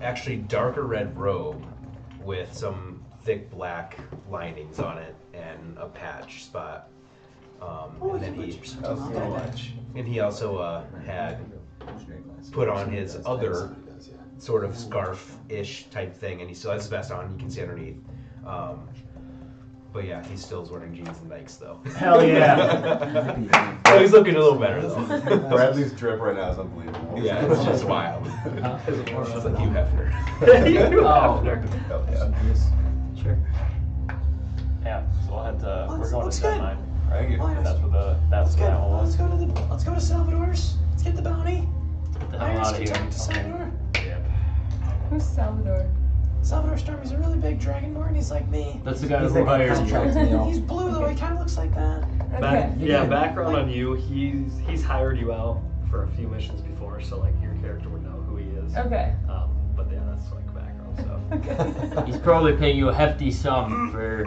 actually darker red robe with some thick black linings on it and a patch spot. And then he also had put on his other sort of scarf-ish type thing, and he still has his vest on. You can see underneath. But But yeah, he still is wearing jeans and Nikes though. Hell yeah. Oh, he's looking a little better though. Bradley's drip right now is unbelievable. Yeah, it's just wild. It's like you Hefner. Oh. Hell yeah. Sure. Yeah, so we'll head to, we're going looks to good. Dead Mine. Right, get- And that's what that's Let's what that go. was. Let's go to Salvador's. Let's get the bounty. Get the hell Iris out of can here. talk to Salvador. Yep. Who's Salvador? Salvador Stormy's a really big dragonborn. He's like me. That's the guy He's who like a hired you. contract meal. He's blue though. He kind of looks like that. Okay. Background on you. He's hired you out for a few missions before, so like your character would know who he is. Okay. But yeah, that's like background stuff. He's probably paying you a hefty sum for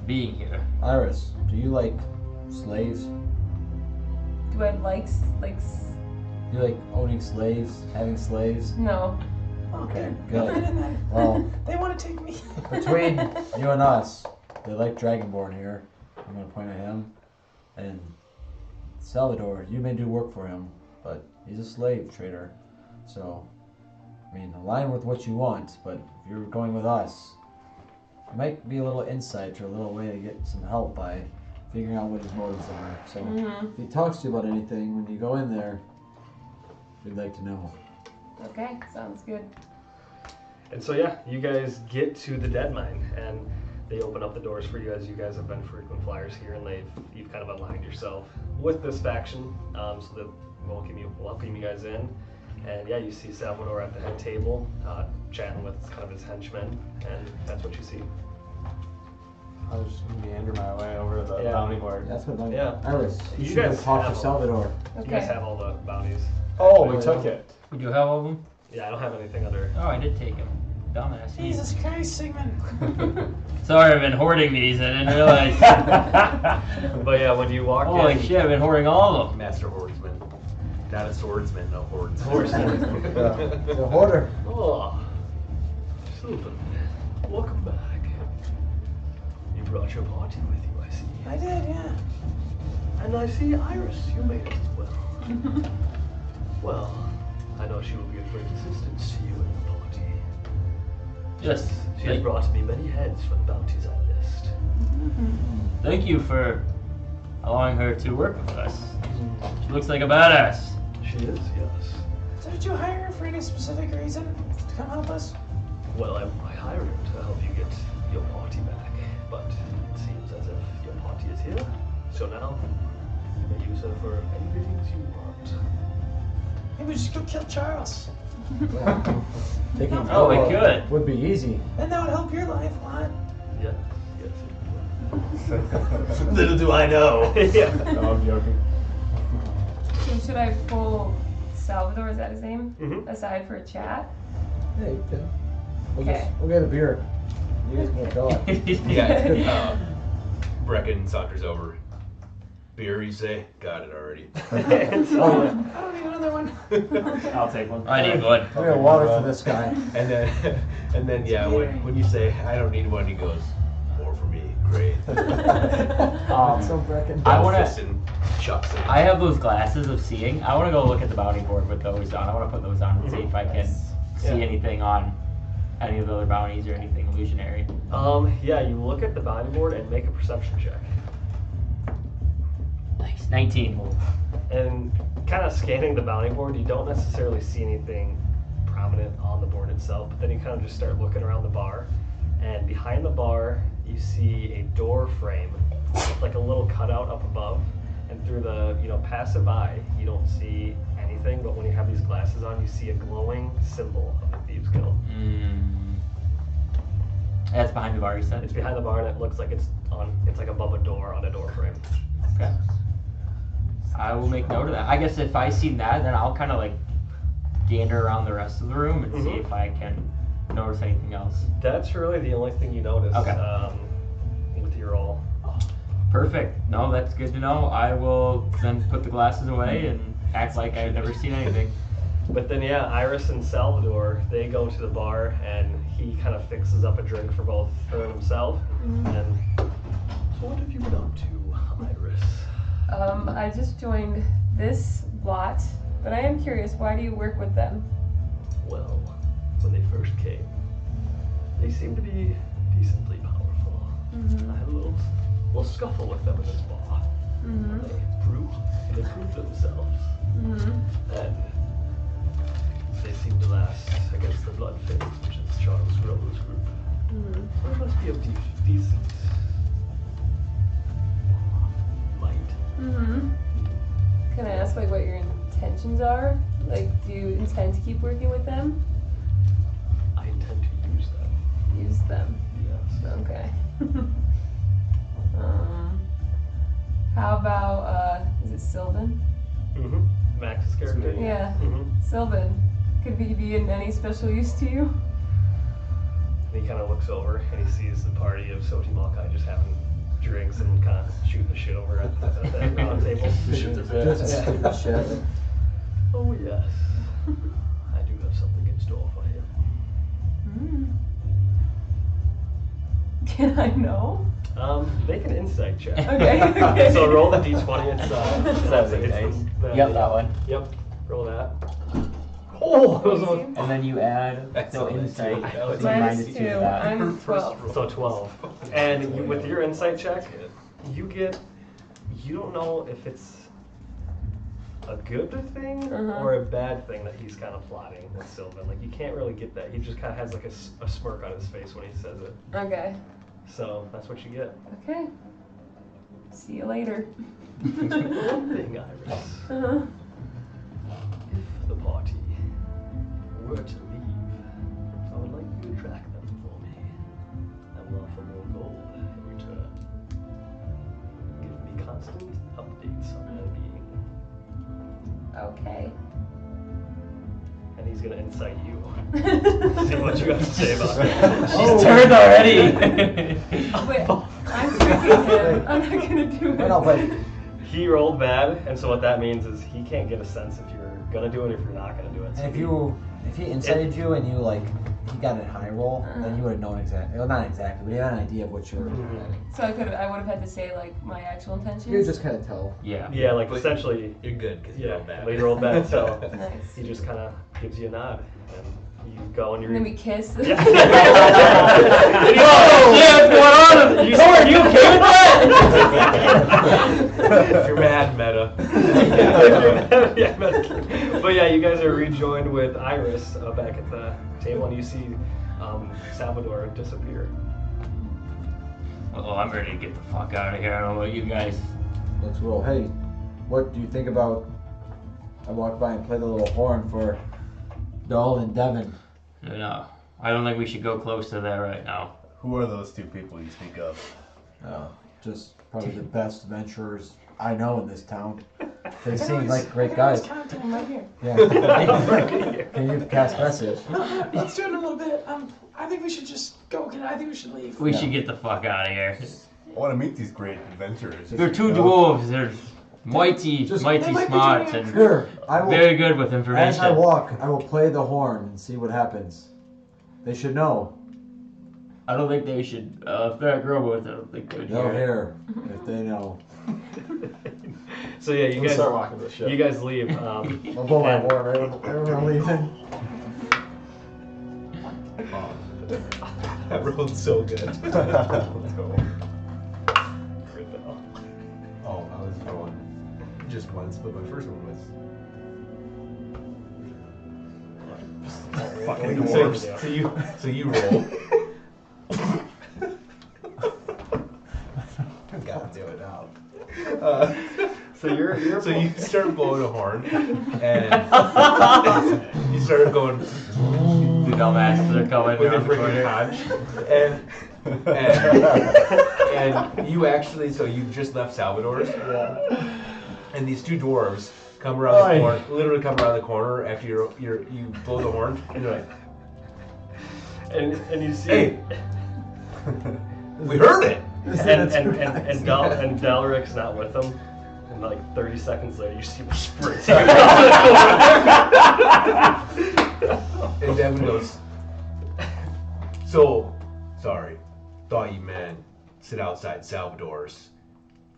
being here. Iris, do you like slaves? Do I like Do you like owning slaves, having slaves? no? Okay, Nothing good. in there. Well, They want to take me. between you and us, they like Dragonborn here. I'm gonna point at him. And Salvador, you may do work for him, but he's a slave trader. So, I mean, align with what you want, but if you're going with us, it might be a little insight or a little way to get some help by figuring out what his motives are. So, if he talks to you about anything when you go in there, we'd like to know. Okay, sounds good. And so yeah, you guys get to the Dead Mine, and they open up the doors for you as you guys have been frequent flyers here, and you've kind of aligned yourself with this faction, so they welcome you guys in. And yeah, you see Salvador at the head table, chatting with kind of his henchmen, and that's what you see. I was just gonna meander my way over to the Yeah. bounty board. That's what I'm. Yeah. Iris, you You should go guys talk have to a- Salvador. You guys Okay. have all the bounties. Oh, we took it. Would you have all of them? Yeah, I don't have anything under. Oh, I did take them. Dumbass. Jesus Christ, Sigmund. Sorry, I've been hoarding these. I didn't realize. But yeah, when you walk Holy in, shit, I've been hoarding all of them. Master Hordsman. Not a swordsman, no hordes. Horseman. The hoarder. Oh, Sylvan, welcome back. You brought your party with you, I see. I did, yeah. And I see Iris, you made it as well. Well, I know she will be of great assistance to you and the party. Yes. She has brought me many heads for the bounties I list. Thank you for allowing her to work with us. She looks like a badass. She is, yes. So did you hire her for any specific reason to come help us? Well, I hired her to help you get your party back, but it seems as if your party is here. So now, you may use her for any biddings you want. Maybe we just go kill Charles. Taking Oh, we control could. would be easy. Then that would help your life a lot. Yes, yes. Little do I know. Yeah. No, I'm joking. So should I pull Salvador? Is that his name? Mhm. Aside for a chat. Yeah, you can. Okay. We'll get a beer. You guys can go. Yeah. Brecken saunters over. Beer, you say? Got it already. I don't need another one. I'll take one. I need one. We have water for this guy. And then yeah, when you say I don't need one, he goes, more for me. Great. So Brecken. I wanna- Fist and chucks it. I have those glasses of seeing. I want to go look at the bounty board with those on. I want to put those on and see if I can see Yeah. anything on any of the other bounties or anything illusionary. Yeah, you look at the bounty board and make a perception check. Nice. 19. And kind of scanning the bounty board, you don't necessarily see anything prominent on the board itself, but then you kind of just start looking around the bar, and behind the bar, you see a door frame with like a little cutout up above, and through the, passive eye, you don't see anything, but when you have these glasses on, you see a glowing symbol of the Thieves Guild. That's behind the bar, you said? It's behind the bar, and it looks like it's like above a door on a door frame. Okay. I will make note of that. I guess if I see that, then I'll kind of like gander around the rest of the room and see Mhm. if I can notice anything else. That's really the only thing you notice Okay. with your roll. Perfect. No, that's good to know. I will then put the glasses away and act like I've never seen anything. But then, yeah, Iris and Salvador, they go to the bar, and he kind of fixes up a drink for both her and himself. And so what have you been up to, Iris? I just joined this lot, but I am curious, why do you work with them? Well, when they first came, they seemed to be decently powerful. I had a little scuffle with them in this bar. They proved themselves. And they seem to last against the blood phase, which is Charles Grove's group. They must be of decent might. Can I ask like what your intentions are? Like, do you intend to keep working with them? I intend to use them. Use them. Yes. Okay. How about is it Sylvan? Max's character? Yeah. Sylvan. Could he be in any special use to you? And he kind of looks over and he sees the party of Soti Malkai just having drinks and kind of shooting the shit over at that round table. Oh yes. I do have something in store for him. Can I know? Make an insight check. Okay. So roll the d20. It's Yep, that one. Yep. Roll that. Oh, and then you add so insight. Minus 2. I'm 12. So 12. And with your insight check, you don't know if it's a good thing or a bad thing that he's kind of plotting with Sylvan. Like, you can't really get that. He just kind of has like a smirk on his face when he says it. Okay. So that's what you get. Okay. See you later. One thing, Iris. If the party were to leave, I would like you to track them for me. I will offer more gold in return. Give me constant updates on their being. Okay. And he's gonna incite you. See what you have to say about it. She's turned already. Wait, I'm tricking him. I'm not gonna do it. No, but He rolled bad, and so what that means is he can't get a sense if you're gonna do it or if you're not gonna do it. So if he incited you and you he got a high roll, then you would have known exactly. Well, not exactly, but you had an idea of what you were. So I would have had to say like my actual intentions. You would just kind of tell. Yeah, like essentially. You're good because you rolled bad. Well, you rolled bad, so Nice. he just kind of gives you a nod, and you go and you. And then we kiss. Yeah. You okay with that? You're mad, meta. Yeah, but yeah, you guys are rejoined with Iris back at the table, and you see Salvador disappear. Oh, I'm ready to get the fuck out of here. I don't know about you guys. Let's roll. Hey, what do you think about? I walk by and play the little horn for Dahl and Devin. No, I don't think we should go close to that right now. Who are those two people you speak of? Just probably the best adventurers I know in this town. They seem like great guys. Contact him right here. Yeah. Can you cast message? Let's do it in a little bit. I think we should just go. I think we should leave. We should get the fuck out of here. I want to meet these great adventurers. They're two dwarves. They're mighty might be smart doing and Sure, I will. very good with As information. I walk, I will play the horn and see what happens. They should know. I don't think they should. If they're a girl with, I don't think they would They'll hear. hear if they know. So yeah, you guys start walking the ship. You guys leave. I'll blow my horn right when everyone leaving. That rolled so good. Let's go. Oh, I was going just once, but my first one was. Fucking So you roll. Gotta do it now. So you're So you start blowing a horn, and you start going The dumbasses are coming with your around the freaking corner. Hodge, and you actually, so you just left Salvador's, and these two dwarves come around the corner, literally come around the corner after you blow the horn, and you're like, and you see. hey, we heard it. And Dalric's not with them. And like 30 seconds later, you see him sprint. And Devin goes, so, sorry, thought you meant sit outside Salvador's.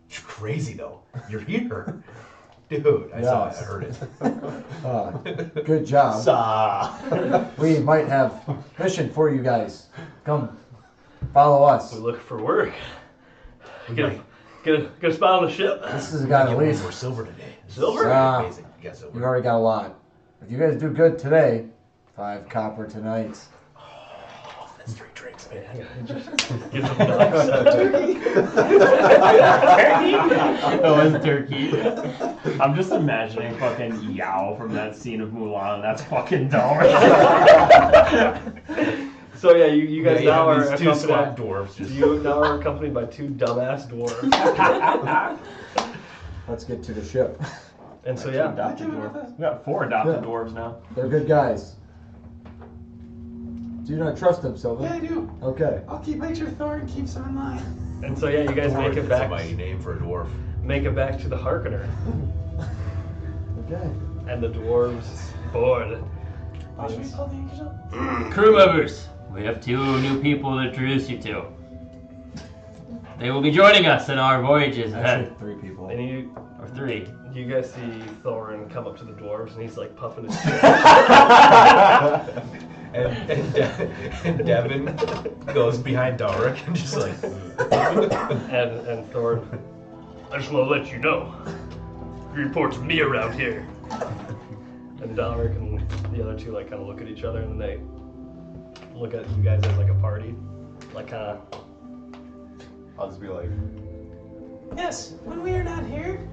You're crazy though. You're here. Dude, I saw it, I heard it. Good job. We might have mission for you guys. Come. Follow us. We look for work. We Get might a spot on the ship. This is a guy get at one least. more silver today. Silver? Amazing. You got silver. We've already got a lot. If you guys do good today, 5 copper tonight. Oh, that's 3 drinks, man. Give them ducks. That was turkey. I'm just imagining fucking Yao from that scene of Mulan. That's fucking dumb. So yeah, you guys now are these 2 accompanied. squat dwarves. Just You now are accompanied by 2 dumbass dwarves. Let's get to the ship. And so yeah, Adopted dwarves. We got 4 adopted Yeah. dwarves now. They're good guys. Do you not trust them, Yeah, Sylvan? I do. Okay. I'll make sure Thorin keeps them in line. and so yeah, you guys make it It's a back. mighty name for a dwarf. Make it back to the Harkonnen, Okay. and the dwarves board. Oh, should we call the Yankees up? Crew members, we have 2 new people to introduce you to. They will be joining us in our voyages Actually, ahead. 3 people. And you Or 3. guys see Thorin come up to the dwarves, and he's like puffing his chest. and Devin goes behind Daric and just like. and Thorin, I just want to let you know, you report to me around here. And Daric and the other 2 like kind of look at each other, and then they look at you guys as like a party, like kind of. I'll just be like, Yes, when we are not here,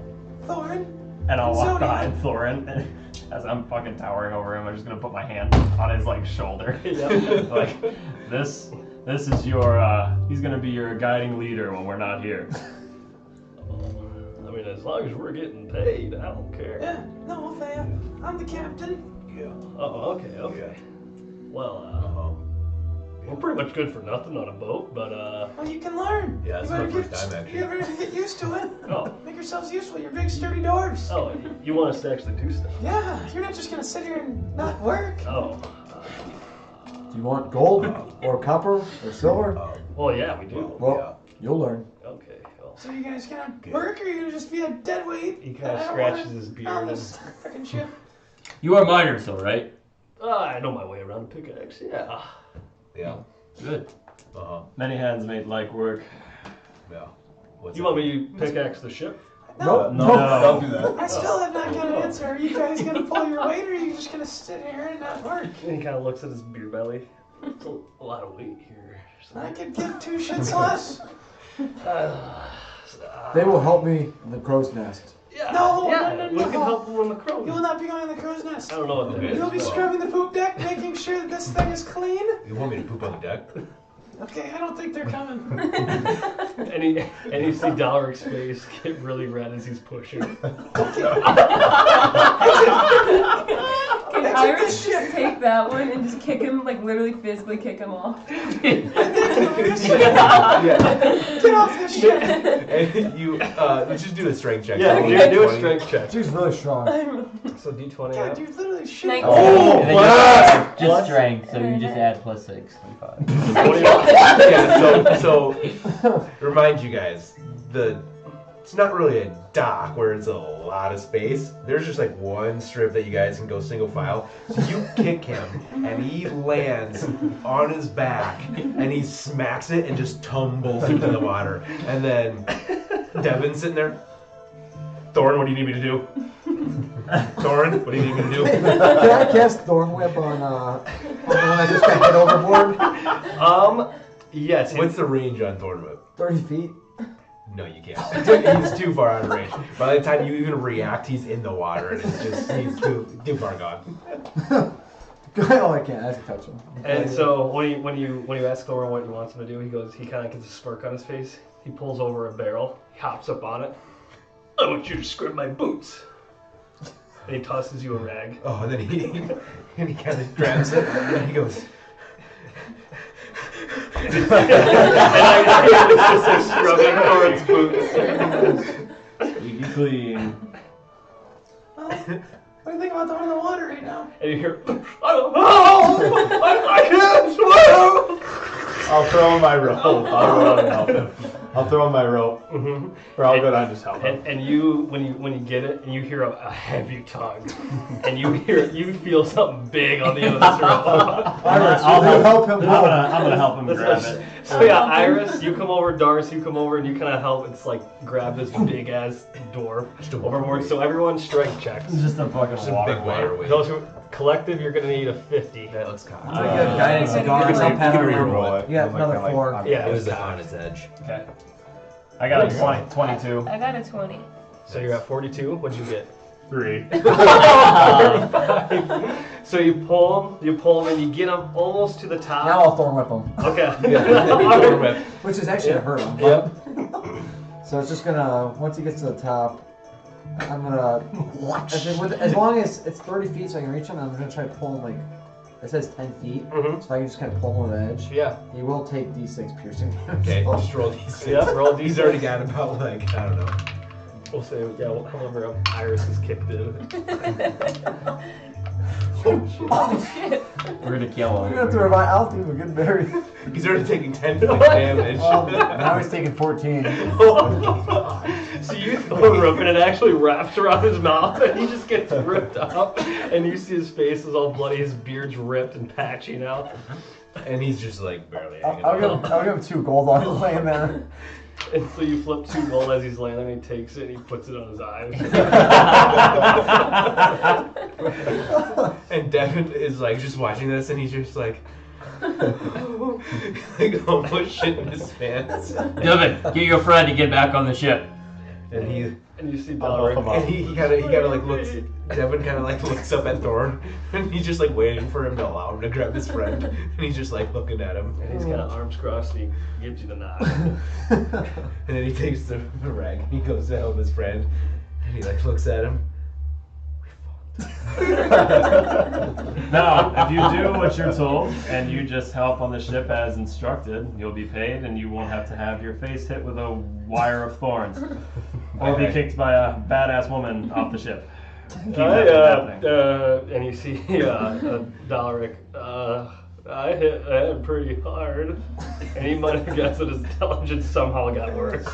Thorin. And I'll walk Zodiac. behind Thorin, and as I'm fucking towering over him, I'm just gonna put my hand on his like shoulder. Yep. Like, this is your he's gonna be your guiding leader when we're not here. I mean, as long as we're getting paid, I don't care. Yeah, no, fam. I'm the captain. Yeah. Oh, okay. Well, we're pretty much good for nothing on a boat, but Well, you can learn. Yeah, it's you my better first time, actually. You better get used to it. oh, Make yourselves useful. You're big, sturdy dwarves. oh, you want us to actually do stuff? Yeah, you're not just gonna sit here and not work. Oh, Do you want gold or copper or silver? well, yeah, we do. Well, you'll learn. Okay. Well, So you guys gonna work, or you gonna just be a dead weight? he kind of I don't scratches wanna- his beard. On And, this freaking ship. You are miners, though, right? I know my way around a pickaxe. Yeah. Yeah. Good. Many hands made light work. Yeah. What's You want me to pickaxe the ship? No, don't do that. I still have not got an answer. Are you guys gonna pull your weight, or are you just gonna sit here and not work? And he kind of looks at his beer belly. It's a lot of weight here. I could give 2 shits less. They will help me in the crow's nest. Yeah. No, yeah, no, we no. can help him on the crow. You will not be going on the crow's nest. I don't know what that is. You'll be scrubbing the poop deck, making sure that this thing is clean. You want me to poop on the deck? Okay, I don't think they're coming. And you see Dolaric's face get really red as he's pushing. Can Irish just take that one and just kick him, like literally physically kick him off? Get off this shit. And you just do a strength check. Yeah, Roll do a 20. strength check. She's really strong. So D20 God, up. you're literally shit. 19. And then wow. just strength, so you just add +6, 25. 20 up. Yeah, so remind you guys, it's not really a dock where it's a lot of space. There's just like one strip that you guys can go single file. So you kick him, and he lands on his back, and he smacks it and just tumbles into the water. And then Devin's sitting there. Thorin, what do you need me to do? Thorin, what do you need me to do? Can I cast Thorn Whip on the one that just got hit overboard? Yes. What's the range on Thorn Whip? 30 feet. No, you can't. He's too far out of range. By the time you even react, he's in the water, and he's too far gone. Oh, I can't. I have to touch him. And so when you ask Thorin what he wants him to do, he kind of gets a smirk on his face. He pulls over a barrel. He hops up on it. I want you to scrub my boots. And he tosses you a rag. Oh, and then he kind of grabs it, and he goes. And I just like scrubbing Thorin's boots. Squeaky clean. Well, what do you think about throwing in the water right now? And you hear, I can't swim! I'll throw him my rope. I'll go out and help him. I'll throw him my rope, or I'll go down and just help him. And you, when you get it, and you hear a heavy tug, and you feel something big on the end of this rope. I'll help him. I'm gonna help him grab it. So yeah, Iris, you come over, Doris, you come over, and you kind of help. It's like grab this big ass door overboard. So everyone strike checks. It's just a bucket of water. Big water weight. Those who collective, you're gonna need a 50. That looks cocked. You got guidance and Doris. I'll pat her. re-roll it. You got another 4. Yeah, It was on its edge. Okay. I got a 22. I got a 20. So you're at 42. What'd you get? 3. So you pull him, and you get him almost to the top. Now I'll thorn whip him. Okay. Which is actually gonna hurt him. Yep. So it's just gonna, once he gets to the top, I'm gonna, as long as it's 30 feet so I can reach him, I'm gonna try to pull him like, it says 10 feet, so I can just kind of pull him over the edge. Yeah. He will take D6 piercing damage. Okay, just roll these. Yep, roll He's D6. already got about like, I don't know. We'll say, however Iris is kicked in. Oh shit. We're gonna kill We're him. gonna have to revive. I'll think we're getting buried. He's already taking 10 points damage. Now he's taking 14. So you throw a rope and it actually wraps around his mouth and he just gets ripped up and you see his face is all bloody, his beard's ripped and patchy now. And he's just like barely hanging I'll on. give him 2 gold while he's laying there. And so you flip 2 gold as he's laying there and he takes it and he puts it on his eyes. And Devin is like just watching this and he's just like like almost shitting his pants. Devin, get your friend to get back on the ship. And you see I'll help him Balric. out. he kinda like looks, Devin kinda like looks up at Thorn and he's just like waiting for him to allow him to grab his friend. And he's just like looking at him. And he's got arms crossed and he gives you the nod. And then he takes the rag and he goes to help his friend. And he like looks at him. Now, if you do what you're told and you just help on the ship as instructed, you'll be paid and you won't have to have your face hit with a wire of thorns or be kicked by a badass woman off the ship. Keep that from happening. And you see Balric, I hit pretty hard. And he might have guessed that his intelligence somehow got worse.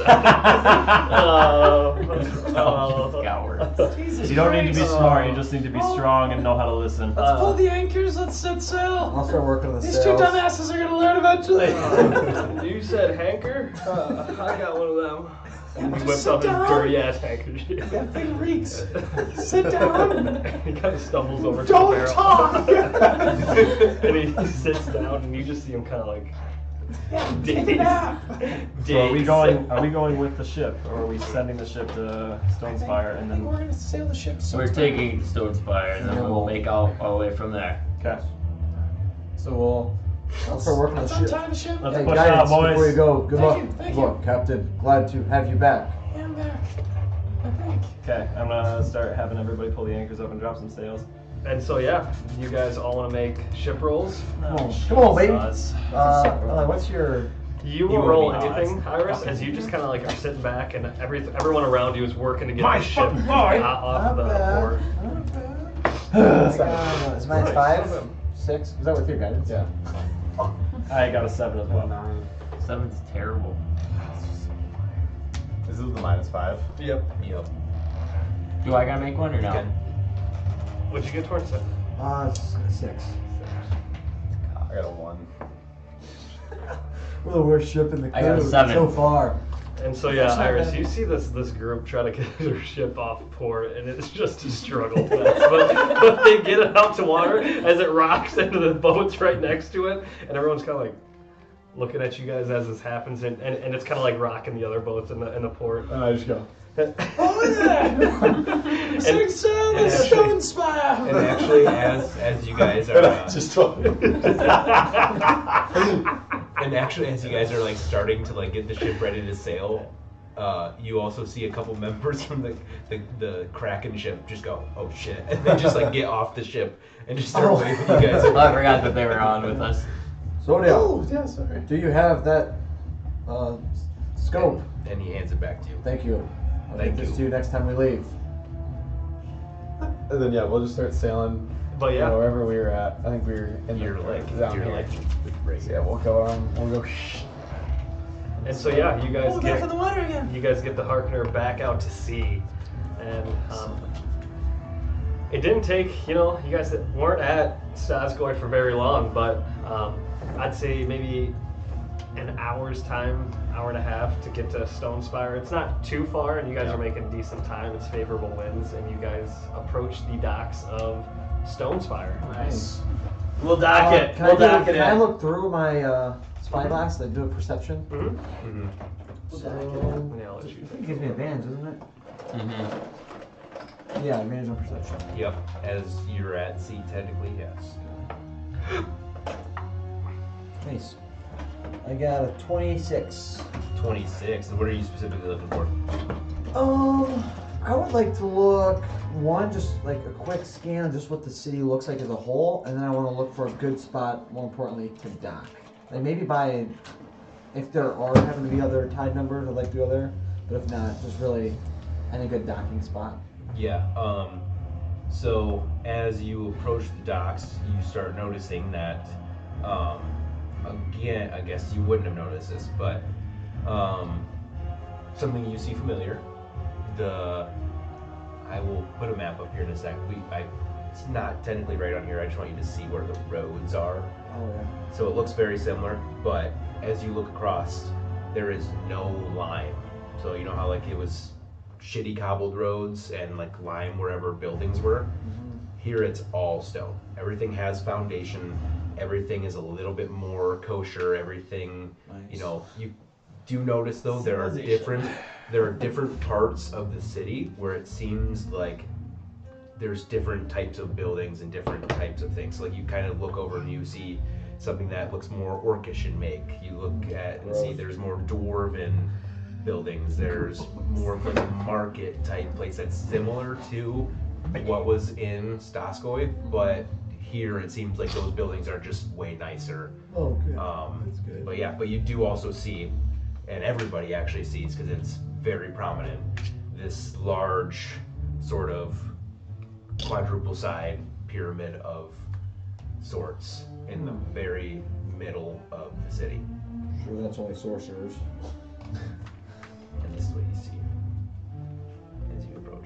Got worse. You don't need to be smart, you just need to be strong and know how to listen. Let's pull the anchors, let's set sail. I'll start working on the These sails. two dumbasses are gonna learn eventually. You said hanker? I got one of them. And he Just whips sit up his down. dirty ass handkerchief. That thing reeks. Sit down. He kind of stumbles over to Don't the barrel. talk. And he sits down and you just see him kind of like Take a nap. So are we going with the ship or are we sending the ship to Stonespire and I think then we're gonna sail the ship. We're taking Stonespire and then we'll make our way from there. Okay. So I'll start working on the Let's ship. untie the ship. Let's Hey, push guidance, out, boys. before you go, good Thank luck. you, thank Good luck, Captain. Glad to have you back. Yeah, I'm back. I think. Okay, I'm gonna start having everybody pull the anchors up and drop some sails. And so yeah, you guys all want to make ship rolls. Come on, baby. Us. What's your... You will roll anything, Iris, as you just kind of like are sitting back and everyone around you is working to get the ship off the port. Is mine 5? 6? Is that with your guidance? Yeah. I got a 7 as well. 9. 7's terrible. This is the -5. Yep. Do I gotta make one or no? Okay. What'd you get towards it? 6. I got a 1. We're the worst ship in the I got a crew 7. so far. And so yeah, Iris, you see this group try to get their ship off port, and it's just a struggle. But they get it out to water as it rocks into the boats right next to it, and everyone's kind of like looking at you guys as this happens, and it's kind of like rocking the other boats in the port. And I just go. Oh yeah! Sing sail the Stonespire. And actually, as you guys are, Just and actually as you guys are like starting to like get the ship ready to sail, you also see a couple members from the Kraken ship just go, oh shit, and they just like get off the ship and just start waving you guys. I forgot that they were on with us. Zodiac, Oh, yeah, sorry. do you have that scope? And he hands it back to you. Thank you. I'll Thank give this you. to you next time we leave. And then, yeah, we'll just start sailing. But yeah. Wherever we were at. I think we were in You're the like down you're here. like right So, here. yeah, we'll go. And so yeah, you guys Oh, we're back get in the water again. you guys get the Harkener back out to sea, and it didn't take you guys weren't at Stazgoy for very long, but I'd say maybe an hour's time, hour and a half to get to Stone Spire. It's not too far, and you guys are making decent time. It's favorable winds, and you guys approach the docks of Stone Spire. Nice. We'll dock it. Can We'll dock it Can I in. look through my spyglass? Did I do a perception? Mm-hmm. So Yeah, I'll let you. it gives me advantage, doesn't it? Mm-hmm. Yeah, advantage on perception. Yep. As you're at sea, technically, yes. Nice. I got a 26. 26. And what are you specifically looking for? I would like to look just like a quick scan of just what the city looks like as a whole, and then I want to look for a good spot, more importantly, to dock. Like maybe if there are happen to be other tide numbers, I'd like to go there. But if not, just really any good docking spot. Yeah. So as you approach the docks, you start noticing that. Again, I guess you wouldn't have noticed this, but something you see familiar. I will put a map up here in a sec. It's not technically right on here. I just want you to see where the roads are. Oh yeah. So it looks very similar, but as you look across, there is no lime. So you know how like it was shitty cobbled roads and like lime wherever buildings were? Mm-hmm. Here it's all stone. Everything has foundation. Everything is a little bit more kosher. Everything, Nice. You do notice though there are different parts of the city where it seems like there's different types of buildings and different types of things. So like you kind of look over and you see something that looks more orcish in make. You look at and see there's more dwarven buildings. There's more of like a market type place that's similar to what was in Staskoy, but here it seems like those buildings are just way nicer. Oh, good. That's good. But you do also see, and everybody actually sees because it's very prominent, this large sort of quadruple side pyramid of sorts in the very middle of the city. Sure, that's only sorcerers. And this is what you see as you approach.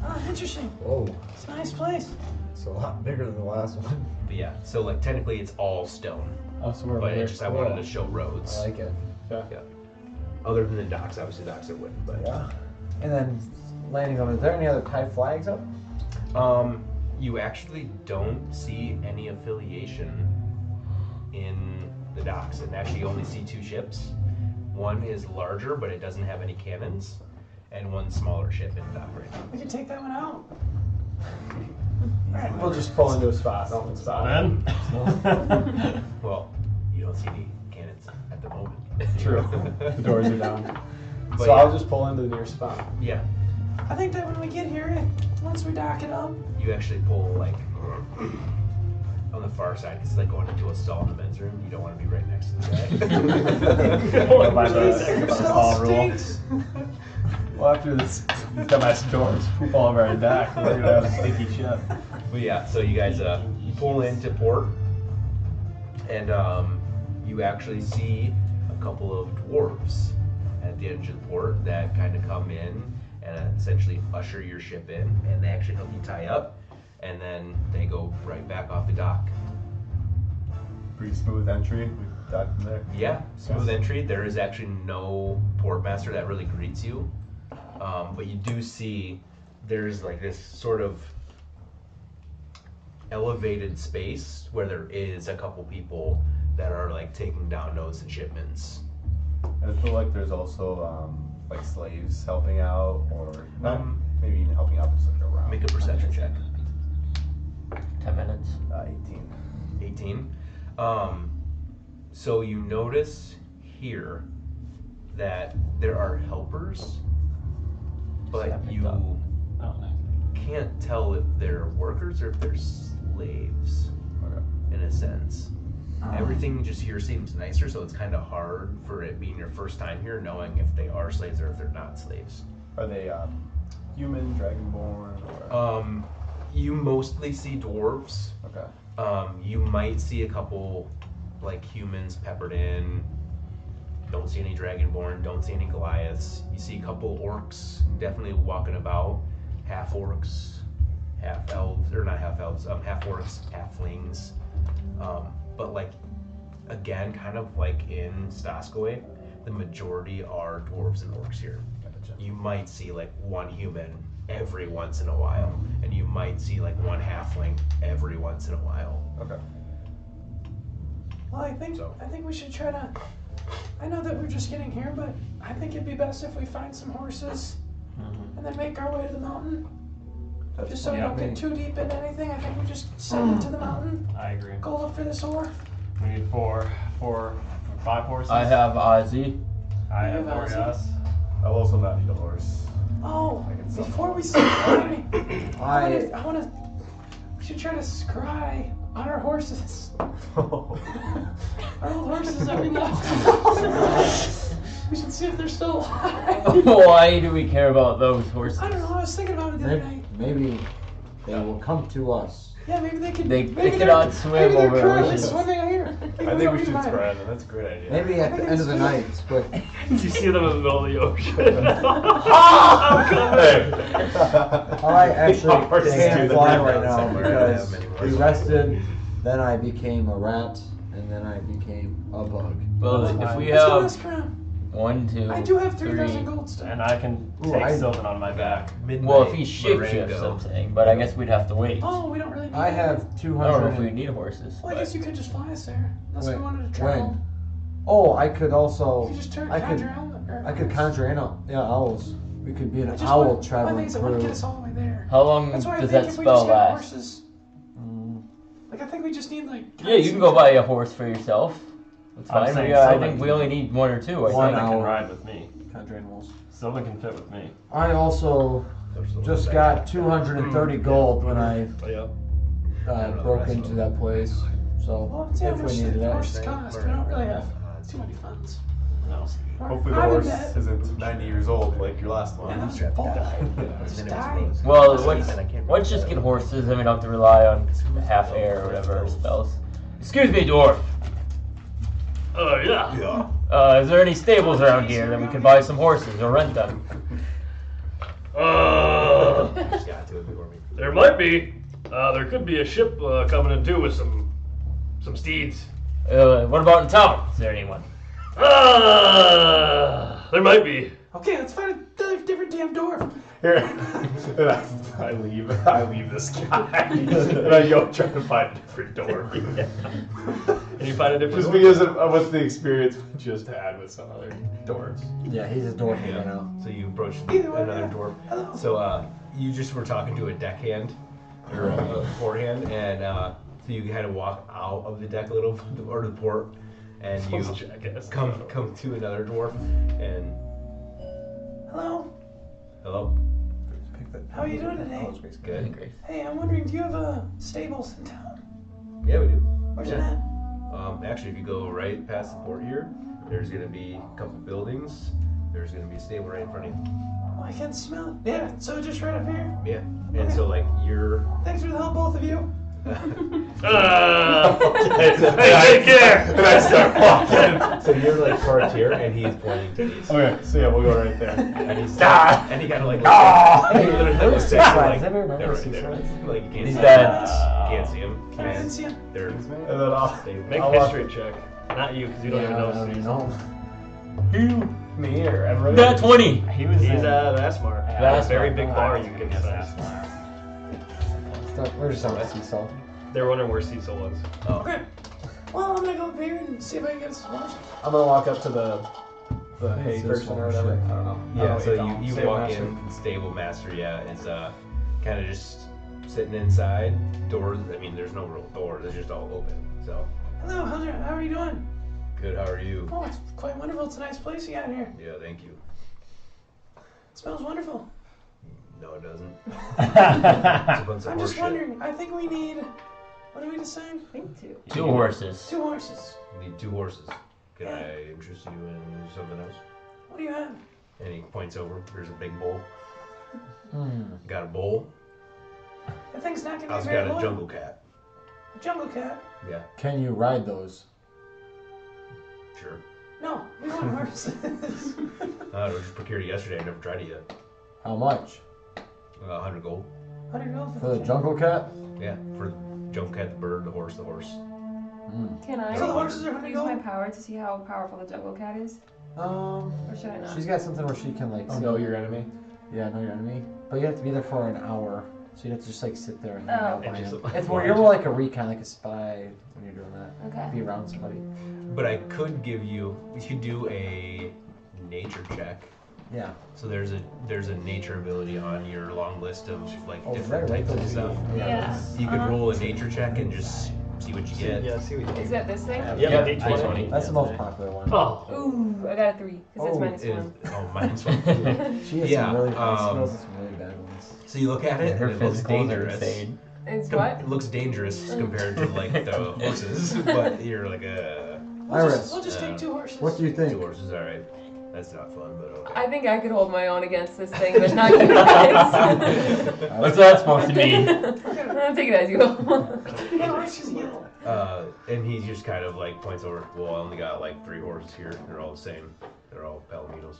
Oh, interesting. Whoa, It's a nice place. it's a lot bigger than the last one. But yeah, so like technically it's all stone, Oh, so we're but over it's just I there. wanted to show roads. I like it. Yeah. Other than the docks, obviously docks are wooden, but Yeah. And then landing on, is there any other tide flags up? You actually don't see any affiliation in the docks, and actually you only see two ships. One is larger, but it doesn't have any cannons, and one smaller ship in the dock right now. We can take that one out. We'll just pull into a spot. Don't spot. Then? Well, you don't see any cannons at the moment. True. The doors are down. But So yeah. I'll just pull into the nearest spot. Yeah, I think that when we get here, once we dock it up, you actually pull like on the far side, 'cause it's like going into a stall in the men's room. You don't want to be right next to the Go by the your hall stall rule. stinks. Well, after these dumbass doors fall over our deck, we're gonna have a stinky ship. But yeah, so you guys you pull into port, and you actually see a couple of dwarves at the edge of the port that kind of come in and essentially usher your ship in, and they actually help you tie up, and then they go right back off the dock. Pretty smooth entry. We dock from there. Yeah, smooth entry. There is actually no port master that really greets you, but you do see there's like this sort of elevated space where there is a couple people that are like taking down notes and shipments. I feel like there's also like slaves helping out, or not, maybe even helping out, just like around. Make a perception check. 10 minutes. 18. 18. So you notice here that there are helpers, but you Oh, nice. can't tell if they're workers or if they're slaves, Okay. in a sense. Everything just here seems nicer, so it's kind of hard for it being your first time here, knowing if they are slaves or if they're not slaves. Are they human, dragonborn, or? You mostly see dwarves. Okay. You might see a couple like humans peppered in, Don't see any dragonborn. Don't see any Goliaths. You see a couple orcs definitely walking about. Half orcs, half elves, or not half elves. Half orcs, halflings. But like, again, kind of like in Staskaway, the majority are dwarves and orcs here. You might see like one human every once in a while, and you might see like one halfling every once in a while. Okay. Well, I think we should try to. I know that we're just getting here, but I think it'd be best if we find some horses and then make our way to the mountain. Just so we don't get too deep into anything, I think we just send it to the mountain. I agree. Go look for this ore. We need 5 horses. I have Ozzy. I have You have 4, yes. I'll also not need a horse. Oh, I can sell before them. we start climbing, I I wanna. We should try to scry on our horses. Our old horses that we left. We should see if they're still alive. Why do we care about those horses? I don't know. I was thinking about it the other night. maybe they will come to us. Yeah, maybe they could. They maybe cannot swim maybe they're over currently oceans. swimming here. I think we should scry them. That's a great idea. Maybe at the end of the night, but You see them in the middle of the ocean. I actually Horses can't do the fly rebound right now somewhere. because Yeah, many we horses. rested, then I became a rat, and then I became a bug. Well, if we Let's go have ask around. 1, 2, I do have 3. 3,000 gold still. And I can Ooh, take I- Sylvan on my back. Well, if he Midnight, shapeshifts Marengo. something, but I guess we'd have to wait. Oh, we don't really need I that. have I don't know 200. if we need horses. Well, I guess you could just fly us there. Unless we Wait, wanted to travel. when? Oh, I could also. You could just turn I could- conjure owl. I could conjure in owls. We could be an I just owl want- traveling my thing is it wouldn't crew. get us all the way there. How long That's why I does think that if we spell just get last? horses, like I think we just need like. Yeah, you can go buy a horse for yourself. That's I'm fine. saying I Sylvan think we can- only need 1 or 2. I One think. Sylvan can hour. ride with me. Conjure animals. Sylvan can fit with me. I also just got 230 gold when I broke into that place. So Well, see how if we much needed the that. horses cost. We don't really have too many funds. No. Hopefully the I'm in horse debt. isn't 90 years old like your last one. Yeah, that was full guy. Just die. Well, let's just get horses, then we don't have to rely on half air or whatever spells. Excuse me, dwarf. Yeah. Is there any stables around here that we could buy some horses or rent them? Just got to it before me. There might be. There could be a ship coming in too with some steeds. What about in town? Is there anyone? There might be. Okay, let's find a different damn dwarf. Here, and I leave this guy, and I go try to find a different door. And you find a different Just one? because of what's the experience we just had with some other doors. Yeah, he's a dwarf right Yeah. now. So you approach Either way, another yeah. dwarf. Hello. So you just were talking to a deckhand or a forehand, and so you kind of walk out of the deck a little, or the port, and you come to another dwarf, and Hello. hello, How are you doing today? good. Great. Hey, I'm wondering, do you have stables in town? Yeah, we do. Where's Yeah. it at? Actually, if you go right past the port here, there's gonna be a couple buildings. There's gonna be a stable right in front of you. Oh, I can smell it. Yeah, so just right up here. Yeah, and so like you're. Thanks for the help, both of you. Hey, take care. And I start walking. So you're like parked here, and he's pointing to these. Okay, so yeah, we'll go right there. And he's and he kind of like looks at you like they're right there. Like you can't He's see dead. him. You can't see him. I didn't see him. They're And then I'll Make I'll a walk- history check. Not you, because you don't Yeah, even I don't even know. know. me or everybody. Nat 20. He was He's in Asmar. Asmar. A very big bar I was you gonna can guess sense. Asmar. We're just on a seesaw. They were wondering where Cecil was. Okay. Well, I'm gonna go up here and see if I can get some horses. I'm gonna walk up to the hay It's this person or one, whatever. shit. I don't know. I Yeah, don't know so what call them. you Stable walk master. in, stable master, yeah, is kind of just sitting inside. Doors, I mean, there's no real door, it's just all open. So, Hello, how are you doing? good, how are you? Oh, it's quite wonderful. It's a nice place you got here. Yeah, thank you. It smells wonderful. No, it doesn't. It's a bunch of I'm just horseshit. wondering. I think we need. What do we decide? I think two. 2 horses. 2 horses. We need 2 horses. Can I interest you in something else? What do you have? And he points over, there's a big bowl. Hmm. Got a bowl. That thing's not gonna be I've very got a loyal. jungle cat. A jungle cat. Yeah, Can you ride those? sure. No, we want horses. I just procured it yesterday. I never tried it yet. How much? 100 gold. For the jungle cat? Yeah, for jungle cat, the bird, the horse, Can I So the horses are use my power to see how powerful the jungle cat is? Or should I not? She's got something where she can like. Know your enemy. Yeah, know your enemy. But you have to be there for an hour, so you have to just like sit there and hang out by And just, him. like, It's more you're more like a recon, like a spy when you're doing that. Okay. Be around somebody. But I could give you. We could do a nature check. Yeah. So there's a nature ability on your long list of like Oh, different right, types of right, stuff. Yeah. You could roll a nature check and just see what you get. Yeah, see what you Is that this thing? Yeah, D20. That's the most popular one. Oh. Ooh, I got a 3, because Oh, it's -1. Minus one. She has Yeah, some really high um, skills and some really bad ones. So you look at it, Her and it looks physicals are dangerous. insane. It's what? It looks dangerous compared to like the horses, but you're like a Iris, We'll just take 2 horses. what do you think? 2 horses. All right, that's not fun, but okay. I think I could hold my own against this thing, but not you guys. What's that supposed to mean? I'll take it as you will. And he just kind of like points over. Well, I only got like 3 horses here. They're all the same. They're all Palominos.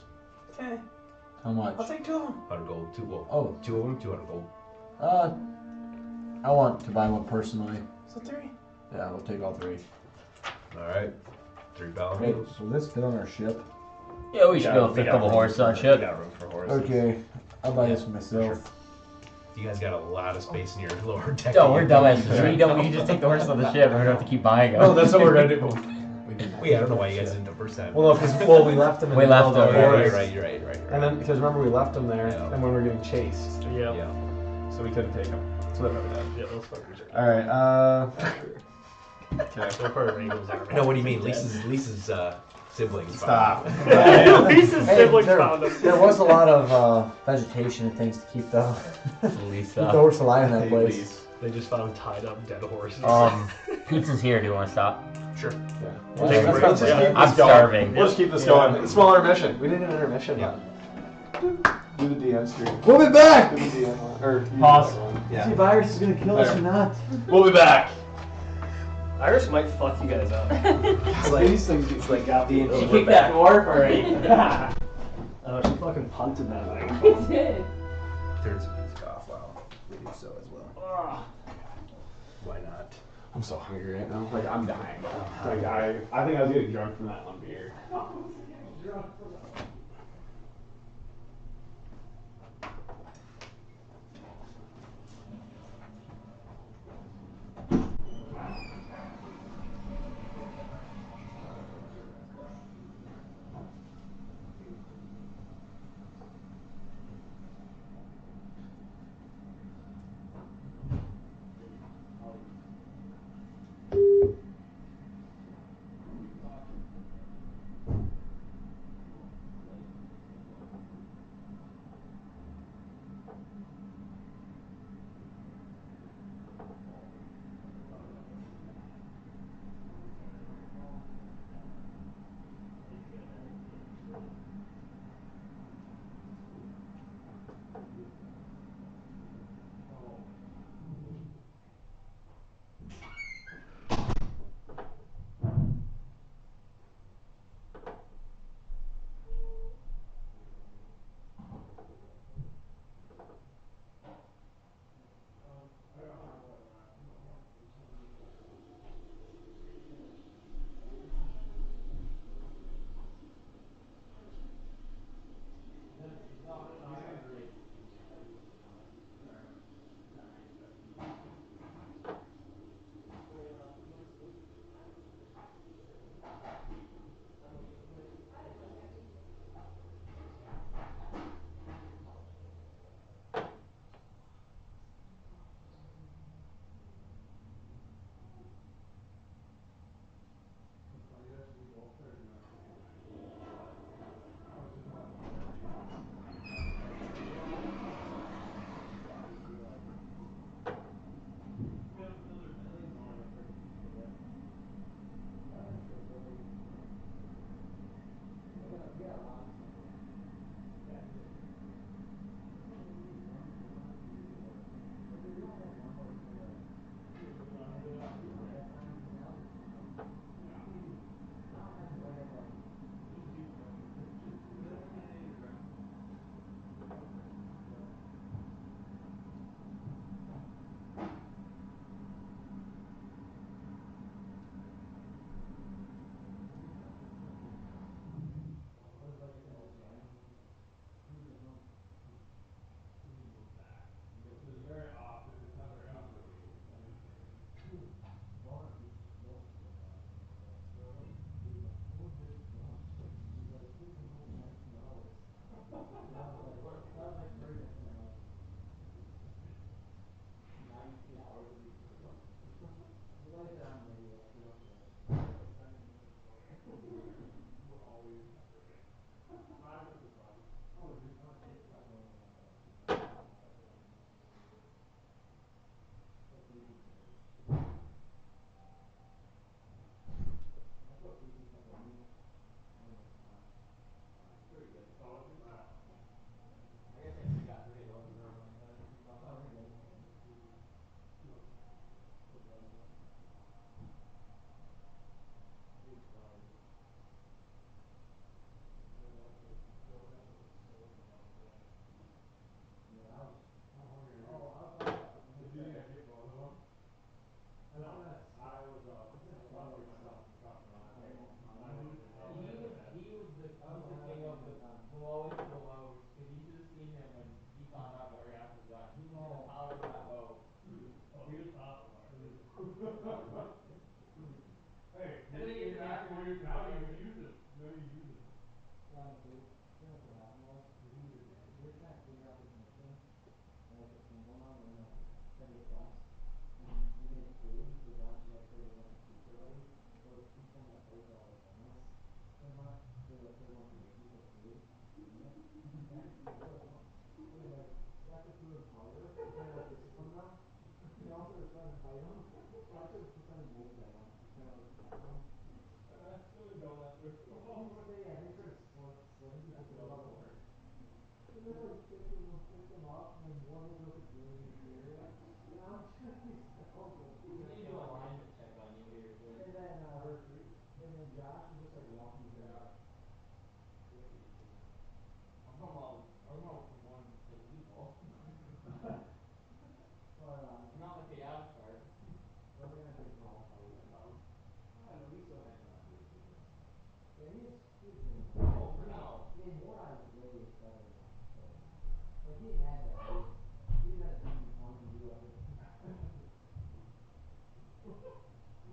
Okay, How much? I'll take 2 of them. 100 gold. 2. Well, Oh. 2 of them. 200 gold. I want to buy one personally. So 3. Yeah, we'll take all 3. All right. 3 Wait, Palominos. will this fit on our ship? Yeah, we should be able to fit a couple horses on We ship. got room for horses. Okay, I'll buy this for myself. You guys got a lot of space in your lower deck. No, we're dumbasses. We can just take the horses on the ship and we don't have to keep buying them. Oh, that's what we're gonna do. Wait, I don't know why you guys didn't the first time. Well, no, because we left them in We the left middle of the them, You're forest. right. You're right. And then, because remember, we left them there, Yeah. and when we were getting chased, Yeah. Yeah. so we couldn't take them. So that's what we did. Yeah, those fuckers are. Alright, okay. They're part of Eagles Army. No, what do you mean? Lisa's siblings. Stop. Lisa's Hey, siblings there, found them. there was a lot of vegetation and things to keep the Lisa. horse alive in that Hey, place. Lise. They just found tied up dead horses. Pizza's here. Do you want to stop? Sure. Yeah. Well, Let's that's just not keep bad. this I'm going. starving. We'll just keep this going. Small intermission. We need an intermission. Yeah. Do the DM stream. We'll be back! Do the DM one. Or you Pause. do that one. Yeah. See, virus is gonna kill us There. or not. We'll be back. Iris might fuck you guys up. It's like These things, it's like got the She kicked that dwarf already. Oh, she fucking punted that thing. It did. turns some music off while we do so as well. Why not? I'm so hungry right now. Like I'm dying. Like I think I was getting drunk from that one beer. exactly where you how you use it. How you use it. Yeah, no, so pretty much what happened was, we were trying to figure out this mission, and like this thing going on, where we send a quest, and we made a cave, so Josh like created a bunch of creatures already, so each time that plays are all like homeless, pretty much, so like they want to make people cave, yeah, so we like stuck it through in powder, to kind of like discipline them, and also to try to fight them, so I took to send wolves at them, to kind of like protect them. Still going after. Yeah, they try to sling people to the level. And then like pick them up, and then one of them was really inferior. And I'm just so good. You need to do a alignment check on you here. And then Josh was just like walking through that. I'm out for one like evil. But I'm not like the avatar. we're gonna take them all fight. I don't know, we still had fun after this too. Yeah, he is really nice. Oh, for now. I mean, Mordai was way better than him. So. Like he didn't have that. He didn't have to come and do everything.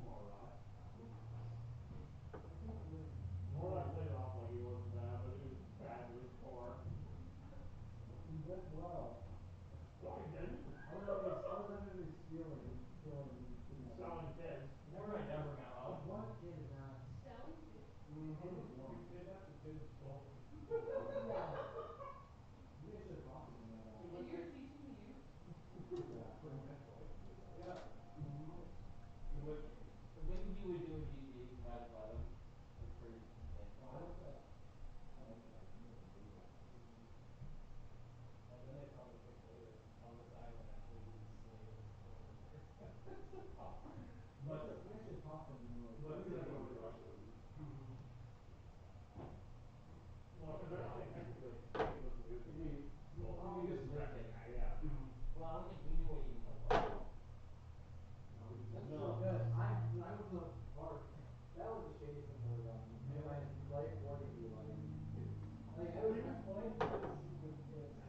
Alright. More I played off like he wasn't bad, but he was bad to his core. He did well. No, he didn't. Other than his stealing, killing, He's selling kids. Never met well. One kid is not. Selling kids? Mm-hmm. You kidnapped the kid and stole them. Yeah. You guys should have talked to him about that. And you're teaching me you? Yeah, pretty much. Yeah. He would, when he was doing D&D, he had to let him. Like pretty intense. I like that. I like that. And then they found the thing later on this island actually he was slaves over there. But You guys should talk to him. but he was really Russian. Mm-hmm. Well, because they're not like technically like he doesn't do things. Well, he just lived in there. Yeah. Mm-hmm. Well, I don't think we knew what he was about. No. Because I went to the park. That was the shadiest thing I've ever done. And like right before he like it was funny because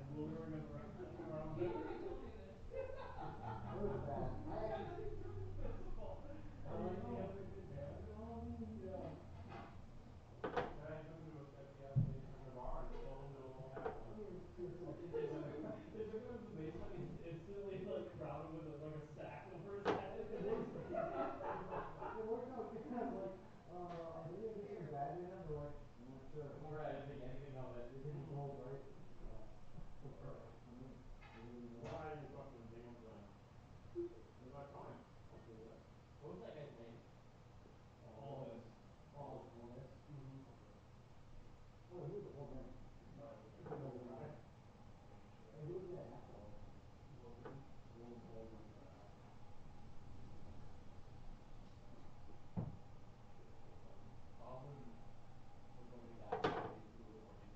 When we were in the restaurant around You already told me this. it was bad. I actually Principal. I And like he has a good dad. Yeah. And I took him to a sketchy ass place in the bar and told him to go have one. They took him to the basement. He's instantly like crowded with like a sack over his head. And then it worked out because like I think I did some bad to him. They're like, I'm not sure. Right, I didn't think anything of it. You think he's old, right? Perfect. Well, I didn't fucking damn thing. He's like, fine, I'll do that. What was that guy's name? All this. All this. Mm-hmm. Oh, he was an old man. Right. Hey, who was that asshole? Logan. Auburn was going to die. He was recording.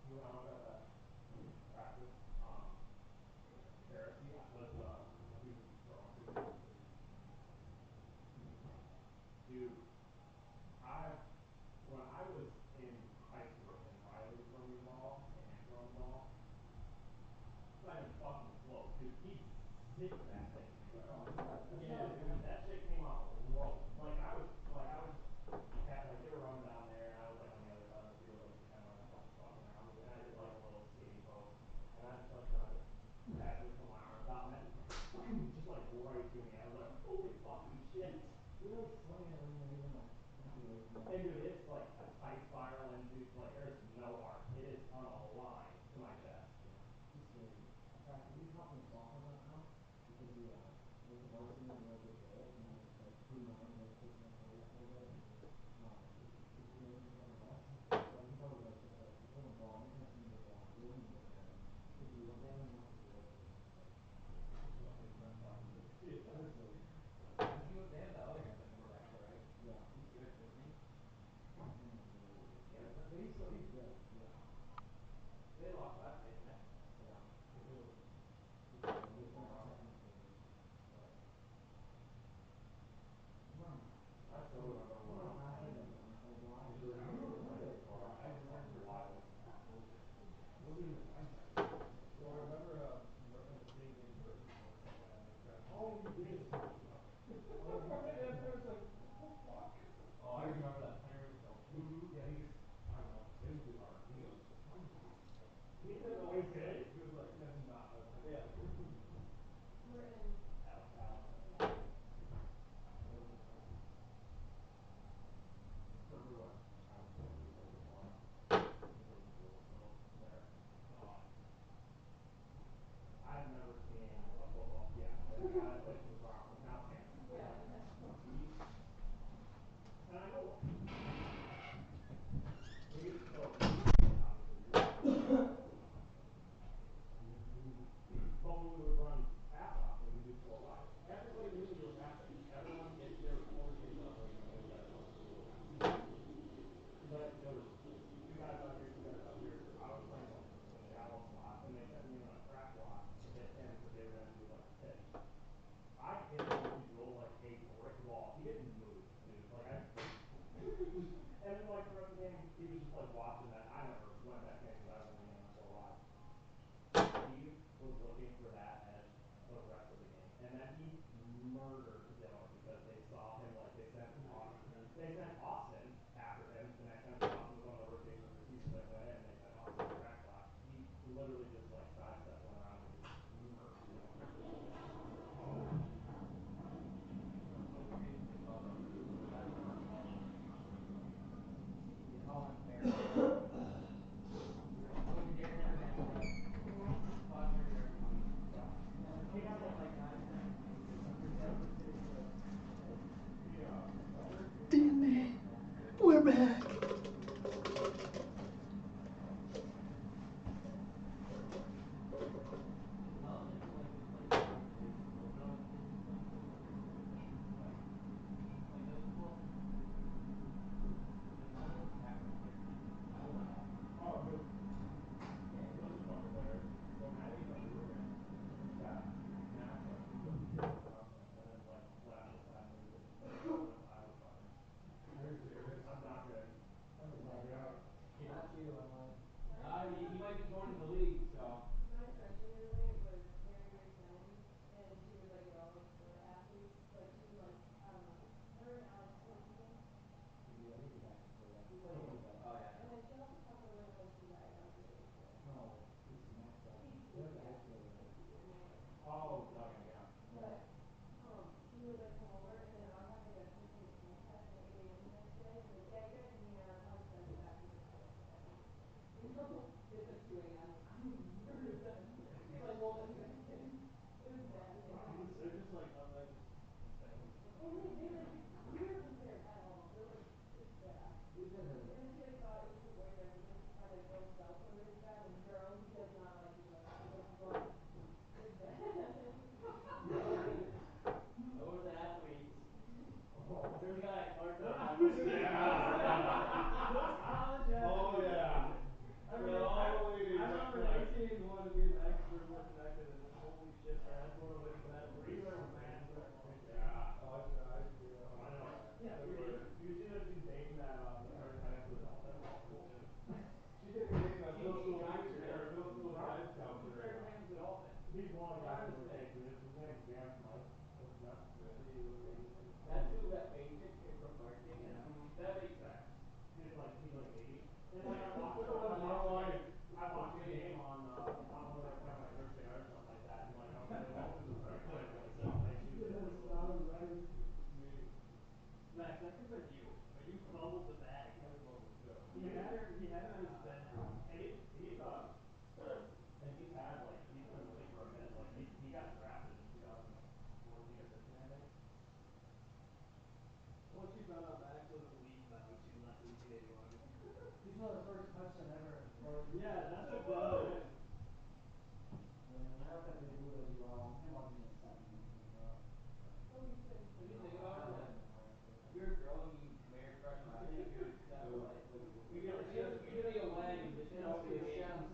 When I was at that practice, Pharisee was he was throwing to me. Dude, I when I was in high school and Riley was throwing me the ball and him throwing the ball, it's not even fucking close, dude. He zipped that thing. Yeah, dude, that shit came off a rope. Like I was like they were running down there and I was like on the other side of the field, like just kind of like fucking around with it. And I did like a little skating pose, and I just like tried to pass it, put my arms out, and that just like right to me. I was like, holy fucking shit. You're like swinging it when you're even like and dude, it's like a tight spiral into like there's no arc. It is on a line to my chest. They lost last game, right? I still remember when I was playing. I was like wild. Well, I remember in the city game versus oh, you did. And there was like, what the fuck? Oh, I remember that player was so yeah, he just, I don't know, it was too hard. He goes, he didn't know what he said. He was like, that's not what I want to do. We're in. Alex. Remember when I was playing football before? There. I've never seen a football. Yeah, the guy that plays for the Broncos, now Tampa. Yeah. And I know he was so obviously. But when we would run pass options, we do slow wide. Everybody knew you were passing. Everyone, there was 4 kids in our league that knew that it was slow wide. But there was 2 guys out here, 2 guys out here. I was playing like the shallow slot, and they sent me in on a crack block to hit him because they were going to do like a pitch. I hit him and he rolled like a brick wall. He didn't move, dude. Like and then like the rest of the game, he was just like watching that. I never went back in because I was in the game on 4 wide. He was looking for that edge the rest of the game, and then he murdered Dillon because they saw him like they sent Austin after him the next time. Austin was one of the rotational receivers that went in, and they sent Austin to crack block. He literally just like sidestepped, went around, and just murdered Dillon. How unfair. Over there, 500 yards. They're just like unregistered things. We were prepared at all. They're like, it's bad. And then she like thought it was her boyfriend because her like girl felt her really bad and girl he does not like each other. It's like it's bad. Those athletes. This guy Clark. Those college athletes. Oh yeah. I remember 1981 and me and Max first got connected and then holy shit, Brad's one of like the best. These are massive points. Yeah. Oh, yeah. I know. Yeah, you see that she's dating that retired high school adult? That's awesome. She's gonna be dating that middle school teacher or middle school guidance counselor. Retired high school adult. He's one of the guys who rotates with it. His name's Jam Smith. Yep. That's who that basic is reflecting. Yeah. That makes sense. He's like 80. And like I watched the game on when they were playing like Thursday night or something like that, and like I was really hoping the Stars played really good. And she was really Max, that could have been you, but you fumbled the bag every moment too. He had her in his bedroom, and he's been in the league for a minute. Like he got drafted in 2014 or 15, I think. Once she found out Max was the league bound, she left in 1981. He's one of the first touchdown ever. Yeah, that's a good. I don't think they do it as well. I might be in second as well. If you think about it, like, if you're a girl and you marry a crush on me, dude, that was like, you'd give me a leg and just tell me the chance.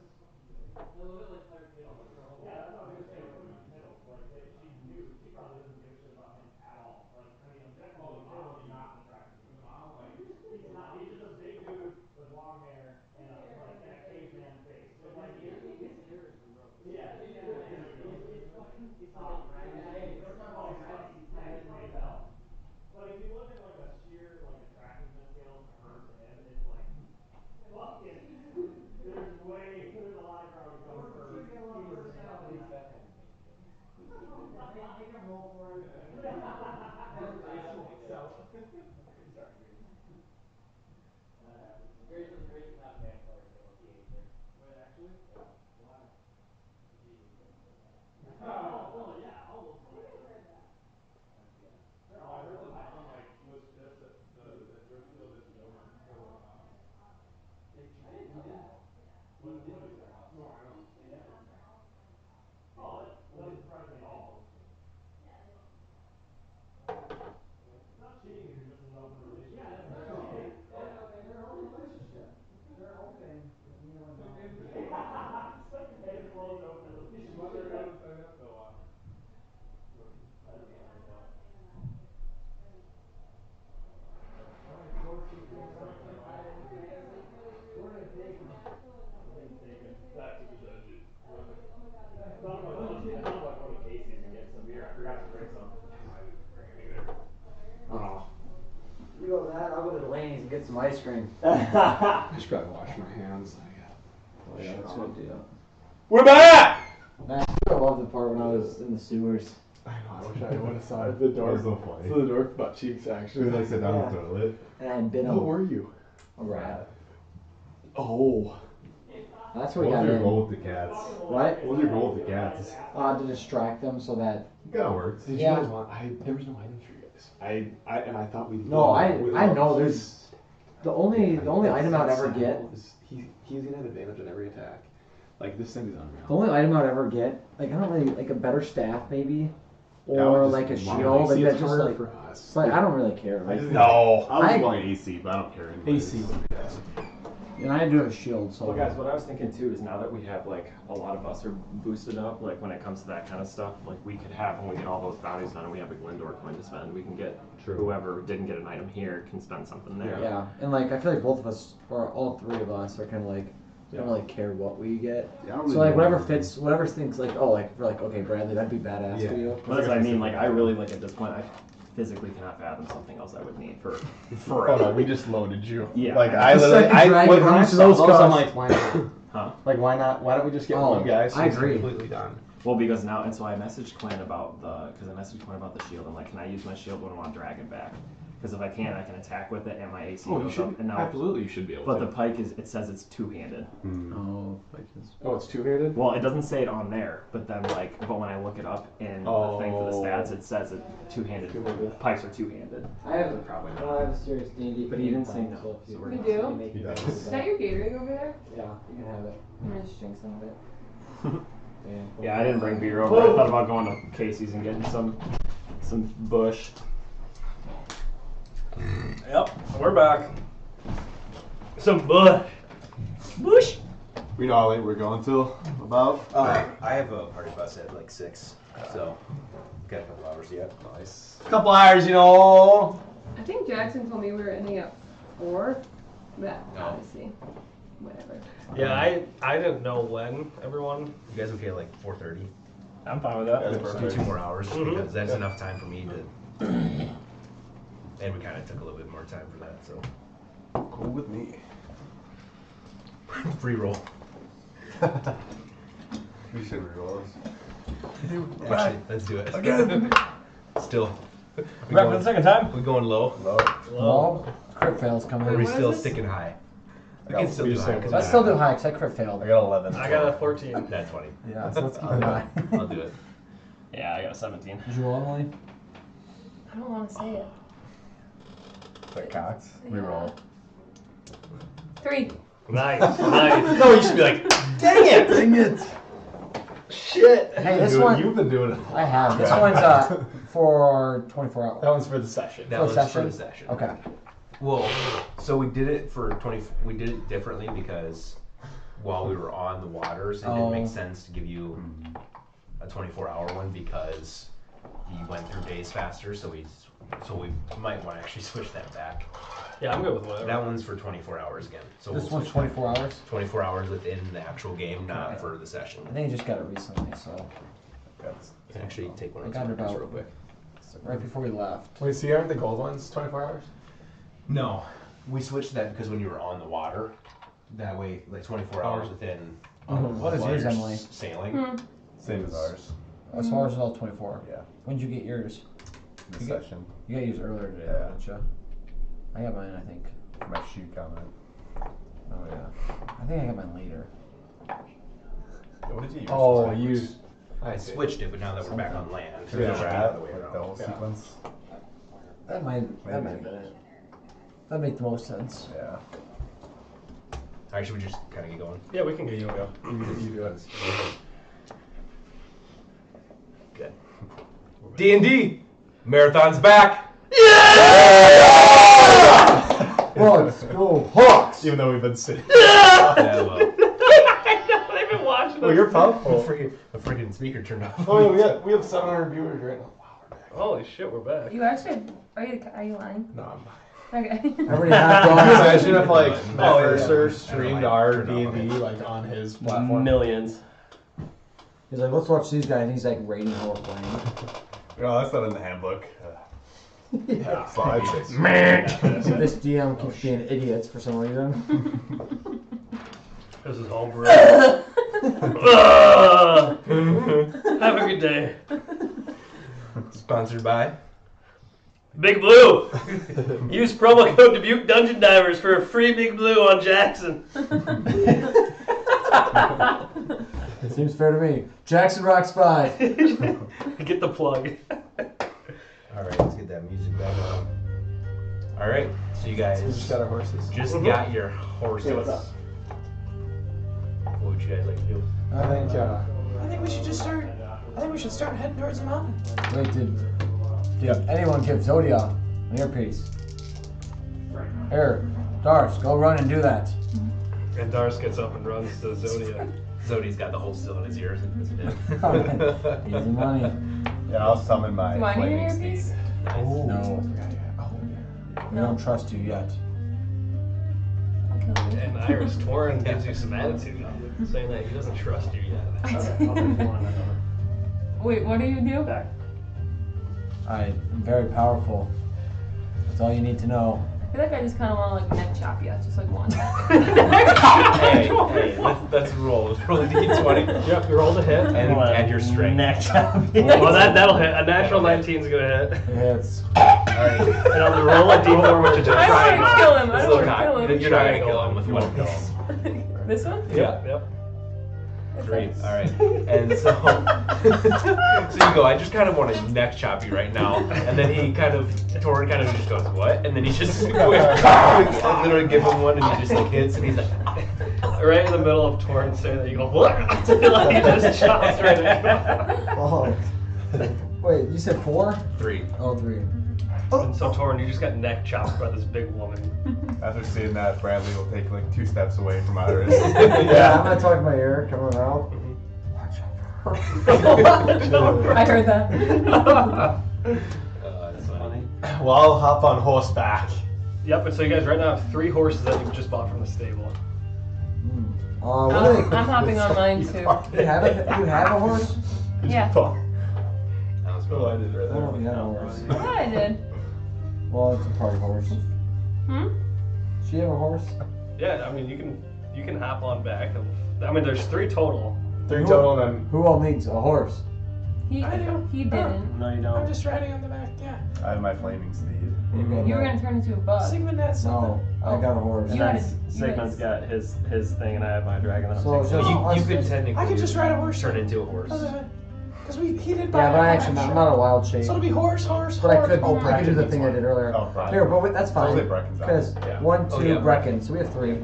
A little bit like Claire Kittle. Yeah, that's what I was gonna say. Kittle, like she knew she probably doesn't give a shit about him at all. Like I mean, objectively, Kittle's not an attractive dude. He's not. He's just a big dude with long hair and a caveman face. But like he's yeah, he's fucking solid. But if you look at like a sheer like attractiveness scale from her to him, it's like fucking. There's a lot of ground to cover for her. Make him roll for it. Grace would not pick Claire Kittle if he hates her. Wait, actually? Yeah. Why? She wouldn't say that. Oh, well, yeah, almost. I think I heard that. Oh, I heard that Tom was pissed that Driffield didn't fill her house. He did? No, I don't. They never. Oh, that doesn't surprise me at all. It's not cheating if you're just in an open relationship. Yeah, that's not cheating. In their own relationship. They're open with Neil and Mom. Hey, the flow's open. She wonder if they sign up though. Back to the dungeon. Thought about going to Casey's and getting some beer. I forgot to bring some. I didn't bring any there. Oh. You go to that, I'll go to Delaney's and get some ice cream. I should probably wash my hands. Oh yeah, that's a good deal. We're back! Man, I love the part when I was in the sewers. I know, I wish I would have saw the door. so funny. So the door butt cheeks actually. Like sit down the toilet. And I had been What were you? a rat. Oh. That's what What got was your in. goal with the cats? What? What was your goal with the cats? To distract them so that. Kinda works. Did Yeah. you guys want? There was no items for you guys. I thought we. No, I know there's the only item I'd ever get. He's gonna have advantage on every attack. Like this thing is unreal. The only item I'd ever get, like I don't really like a better staff maybe, That or would like a just want shield. AC. Like It's that's just harder like. for us. But I don't really care. Like, No. I was going AC, but I don't care anymore. AC would be best. and I do have a shield, so. Well, guys, what I was thinking too is now that we have like a lot of us are boosted up, like when it comes to that kind of stuff, like we could have when we get all those bounties done and we have a Glendor coin to spend, we can get whoever didn't get an item here can spend something there. Yeah, and like I feel like both of us, or all three of us, are kind of like don't really care what we get. Yeah, so like whatever fits, whatever things like if we're like okay Bradley, that'd be badass to you. But that's what I mean. Like I really like at this point, I physically cannot fathom something else I would need for. Oh no, we just loaded you. Yeah. Like I literally, when I saw those, I'm like, why not? Huh? Like why not? Why don't we just get one guy? So I agree. Completely done. Well, because now, and so I messaged Clint about because I messaged Clint about the shield. I'm like, can I use my shield when I want Dragon back? Because if I can attack with it, and my AC Oh, you goes should. up. And now, Absolutely, you should be able but to. the pike it says it's two-handed. Oh, it's two-handed. Well, it doesn't say it on there, but then but when I look it up in the thing for the stats, it says it two-handed. Pikes are two-handed. I have a serious D&D. But he didn't say no. So if You want do? make He it does. Is that your Gatorade over there? Yeah, you can have it. I'm gonna just drink some of it. Yeah, I didn't bring beer over. I thought about going to Casey's and getting some bush. Yep, we're back. Some bush. Bush. We know how late we're going till about. I have a party bus at like 6, so got a couple hours yet. Nice. Couple hours, you know. I think Jackson told me we were ending at 4. But No. obviously, whatever. Yeah, I didn't know when everyone. You guys okay at like 4:30? I'm fine with that. Yeah, Do 2 more hours Mhm. because that's enough time for me to. And we kind of took a little bit more time for that, so Cool with me. free roll. We should reroll this. Actually, let's do it Again. Still. We Back for the second time. We going low? Low. Well, crit fails coming Or are in. we What still is this? sticking high? We got- can still we do just high. said- 'cause Let's I- still do high, because I crit failed. I got 11. I got a 14. That's funny. Yeah, so let's keep it high. I'll do it. Yeah, I got a 17. Did you roll, Emily? I don't want to say it. That cocks. Reroll. 3. Nice, nice. No, you should be like, dang it! Dang it! Shit. Hey, this Dude, one, You've been doing it. I have. This Yeah. one's for 24 hours. That one's for the session. That For was session? for the session. Okay. Well, so we did it for 20. We did it differently because while we were on the waters, it didn't Oh. make sense to give you a 24-hour one because you went through days faster. So we might want to actually switch that back. Yeah, I'm good with whatever. That one's for 24 hours again. So This we'll one's switch 24 back. hours? 24 hours within the actual game, not Okay. for the session. I think I just got it recently, so You can actually take one I of got those it markers about real quick. right before we left. Wait, so aren't the gold ones 24 hours? No, we switched that because when you were on the water, that way, like 24 hours within. What is yours, while you're Emily? Sailing. Same as ours. As far as all 24. Yeah. When did you get yours? The You got- session. You got yours earlier today, Yeah. didn't you? I got mine, I think. My shoe comment. Oh yeah. I think I got mine later. What did you use? Oh, for you. sandwich? I switched it, but now that we're back on land, Should we it have should be that? the other way Like the around. whole sequence? That might have been it. That'd make the most sense. Yeah. Alright, should we just kind of get going? Yeah, we can get you. You do it. Good. D&D! Marathon's back! Let's go Hawks! Even though we've been sitting. Yeah, well. I know, I've been watching Oh, them. you're pumped? The freaking speaker turned off. Oh, we have 700 viewers right now. Holy shit, we're back. You actually are you lying? No, I'm not. Okay. Everybody hacked Can on. you imagine if like Oh, Matt yeah. Mercer Yeah. streamed Yeah. our Turned off. D&D like on his platform? Millions. He's like, let's watch these guys. And he's like rating how we're playing. No, that's not in the handbook. Yeah, 5, 6. So this DM keeps being idiots for some reason. This is all bro. Have a good day. Sponsored by? Big Blue. Use promo code Dubuque Dungeon Divers for a free Big Blue on Jackson. Seems fair to me. Jackson Rock Spy. Get the plug. Alright, let's get that music back on. Alright, so you guys We just got our horses. just got your horses. Yeah, what's up? What would you guys like to do? I think we should just start. I think we should start heading towards the mountain. Wait, did anyone give Zodia an earpiece? Here, Dars, go run and do that. And Dars gets up and runs to Zodia. Zody's got the hole still in his ears. Easy money. Yeah, I'll summon my Do I need an flaming earpiece? steed. No, we don't trust you yet. I'll kill you. And Iris Torin gives you some attitude, saying that he doesn't trust you yet. Wait, what do you do? Back. I'm very powerful. That's all you need to know. I feel like I just kind of want to like neck chop you, just like one. Hey, That's a roll. Roll a d20. Yep, you rolled a hit. And add your strength. Well, that'll hit. A natural 19 is gonna hit. It hits. Alright. And I'll roll a d4, which is a I triangle. want to kill him. I It's don't want a to kill him. You're not gonna kill him if you want to kill him. This one? Yep. 3. Alright. And so you go, I just kind of want to neck chop you right now. And then Torin kind of just goes, what? And then he just literally give him one and he just like hits and he's like Right in the middle of Torin saying that, you go, what? Like he just chops right in. Oh. Wait, you said 4? 3. Oh, 3. And so Torin, you just got neck chopped by this big woman. After seeing that, Bradley will take like 2 steps away from Iris. Yeah, I'm gonna talk my ear, come around. I heard that. That's funny. Well, I'll hop on horseback. Yep, and so you guys right now have 3 horses that you've just bought from the stable. What are they? I'm hopping on mine too. You have a horse? Yeah. That was Oh, I did right I don't know if you have a there. horse. Yeah, I did. Well, it's a party horse. Hmm? She have a horse? Yeah, I mean you can hop on back. I mean there's 3 total. 3 total, and then Who all needs a horse? He didn't. No, you I'm don't. just riding on the back, yeah. I have my flaming steed. You You were gonna turn into a bug. Sigmund had something. No, I got a horse. And You then had- Sigmund's got his thing, and I have my dragon. That I'm So it's taking. just- You could technically I could just ride a horse. turn into a horse. Because he did buy Yeah, but a I actually, I'm not a wild shape. So it'll be horse. But I horse. could, Oh, I could do the thing I did earlier. Oh, right. Here, but that's fine. Those are Brecken's Because eyes. 1, 2, Oh, yeah, Brecken. So we have 3.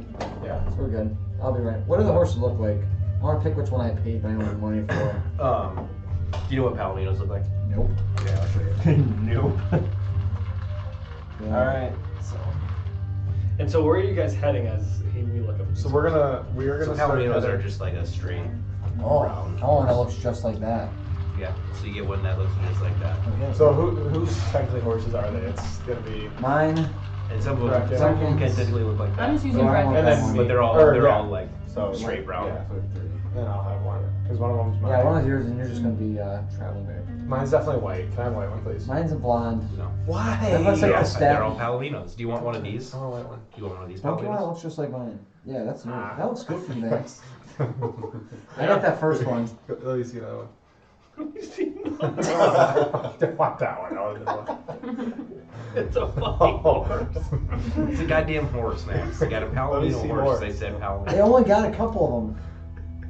Yeah. So we're good. I'll be right. What do the horses look like? I want to pick which one I paid my own money for. Do you know what palominos look like? Nope. Yeah, I'll show you. Nope. Yeah. All right. So And so where are you guys heading as we look up? So we're gonna So start palominos heading- are just like a straight Oh, round. oh, that looks just like that. Yeah. So you get one that looks just like that. Okay. So whose technically horses are they? It's gonna be Mine. And some of Bracken. them can technically look like that. I'm just using Yeah, I Brecken. want and then that me. But they're all Or, they're yeah. all like so straight brown. Yeah, so 3. Then I'll have one because one of them's mine. Yeah, one is yours, and you're just gonna be traveling babe. Mine's definitely white. Can I have a white one, please? Mine's a blonde. No. Why? That looks like Yeah, the stat. they're all palominos. Do you want one of these? I want a white one. Do you want one of these Don't you want? It palominos? looks just like mine. Yeah, that's new. That looks good for you, man. I got that first one. Let me see that one. It's I don't want that one. I want this one. a fucking horse. It's a goddamn horse, Max. You got a Let me palomino see horse. more. They said palomino. They only got a couple of them.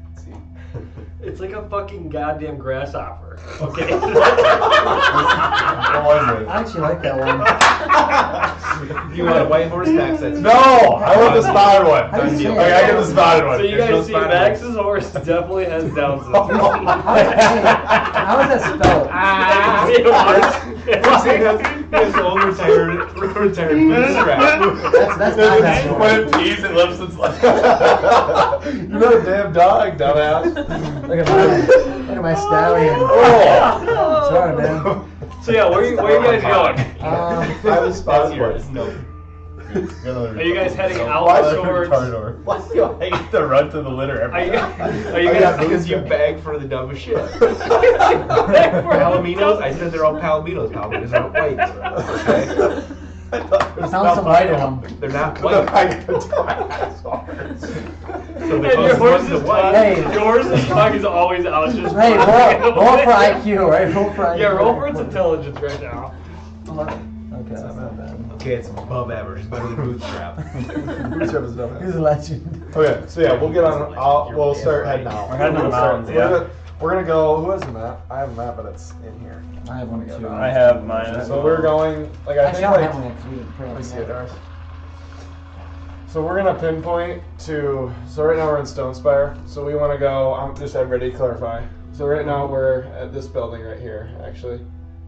Let's see. It's like a fucking goddamn grasshopper. Okay. What was I it? actually like that one. You want a white horse, Max? That's No! I want the spotted one. How do you say Okay, I get the spotted one. So you There's no guys see spotted Max's horse definitely has Down syndrome. How is that spelled? He has old retired bootstrap. That's not that When one. it pees, it lips its like. You're not a damn dog, dumbass. Look at my stallion. Oh. Sorry, man. So yeah, where you guys going? I was spotted yours. one. No. Are you guys heading out Why is towards? Why do I get to run to the litter every Are you time? guys? Because you beg for the dumbest shit. Palominos? I said they're all palominos. Palominos are white. Okay? Sounds some white in them. They're not Look, white. I get to my ass hard. So And the your closest horse's one's the white. Hey. tongue. Your horse's tongue is always out. Just Hey, fucking roll for away. IQ, right? Roll for IQ. Yeah, roll for its intelligence right now. Okay, that's not bad. Okay, it's above average. It's better than Bootstrap. He's a legend. Okay, so yeah, we'll get on. We'll start heading out. We're heading to the mountains, yeah. We're gonna go. Who has a map? I have a map, but it's in here. I have one too. I have mine as So well. we're going. Like I Actually, think I don't like. have one yet because we didn't print Let me it see yet. it, ours. So we're gonna pinpoint to. So right now we're in Stone Spire. So we want to go. I'm just ready to clarify. So right now we're at this building right here, actually,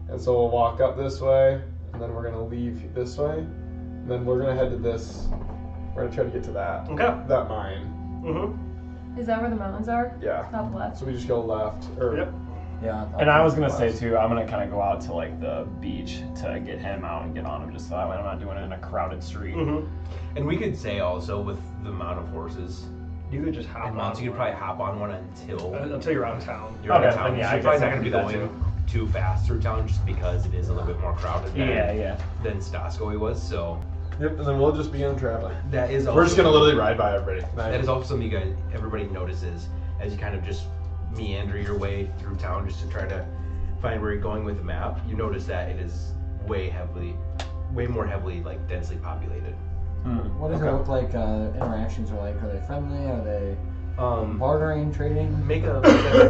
and so we'll walk up this way, and then we're gonna leave this way, and then we're gonna head to this. We're gonna try to get to that. Okay. That mine. Mm-hmm. Is that where the mountains are? Yeah. Top left. So we just go left. Or Yep. Yeah. And I was gonna say too, I'm gonna kind of go out to like the beach to get him out and get on him, just so that way I'm not doing it in a crowded street. Mm-hmm. And we could say also with the amount of horses You could just hop and on. mounts, you could probably hop on one until you're out of town. you're out of Okay, town. then yeah, So I you're probably guess I not can gonna be do that going too fast through town just because it is a little bit more crowded Yeah, yeah. than Staskoe was. So Yep, and then we'll just begin traveling. That is also, We're just gonna literally ride by everybody. That is also something everybody notices as you kind of just meander your way through town just to try to find where you're going with the map. You notice that it is way more heavily like densely populated. What does it look like? Interactions are like? Are they friendly? Are they bartering, trading? Make a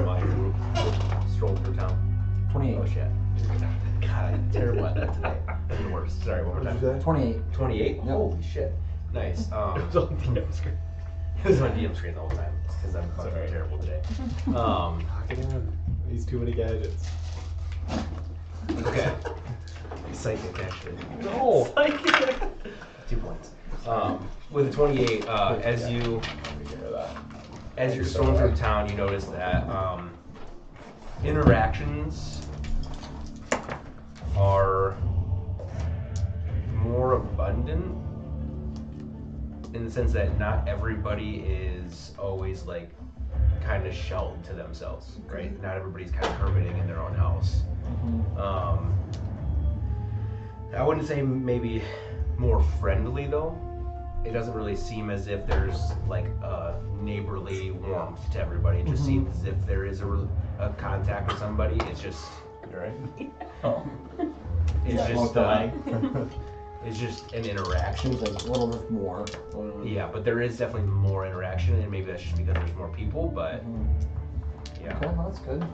mind stroll through town. 28. Oh shit. God, I'm terrible at that today. That's the worst. Sorry, one more time. 28. 28? Yep. Holy shit. Nice. It was on DM screen. It was on DM screen the whole time. Because I'm fucking terrible today. These too many gadgets. Okay. Psychic, actually. No! Psychic! 2 points. With a 28, as you're strolling through town, you notice that interactions are more abundant in the sense that not everybody is always like kind of shelled to themselves, right? Not everybody's kind of hermiting in their own house. I wouldn't say maybe more friendly though. It doesn't really seem as if there's like a neighborly warmth to everybody. It just seems as if there is a contact with somebody. It's just it's just an interaction. Seems like a little bit more. Yeah, but there is definitely more interaction, and maybe that's just because there's more people. But yeah, Okay, well, that's good.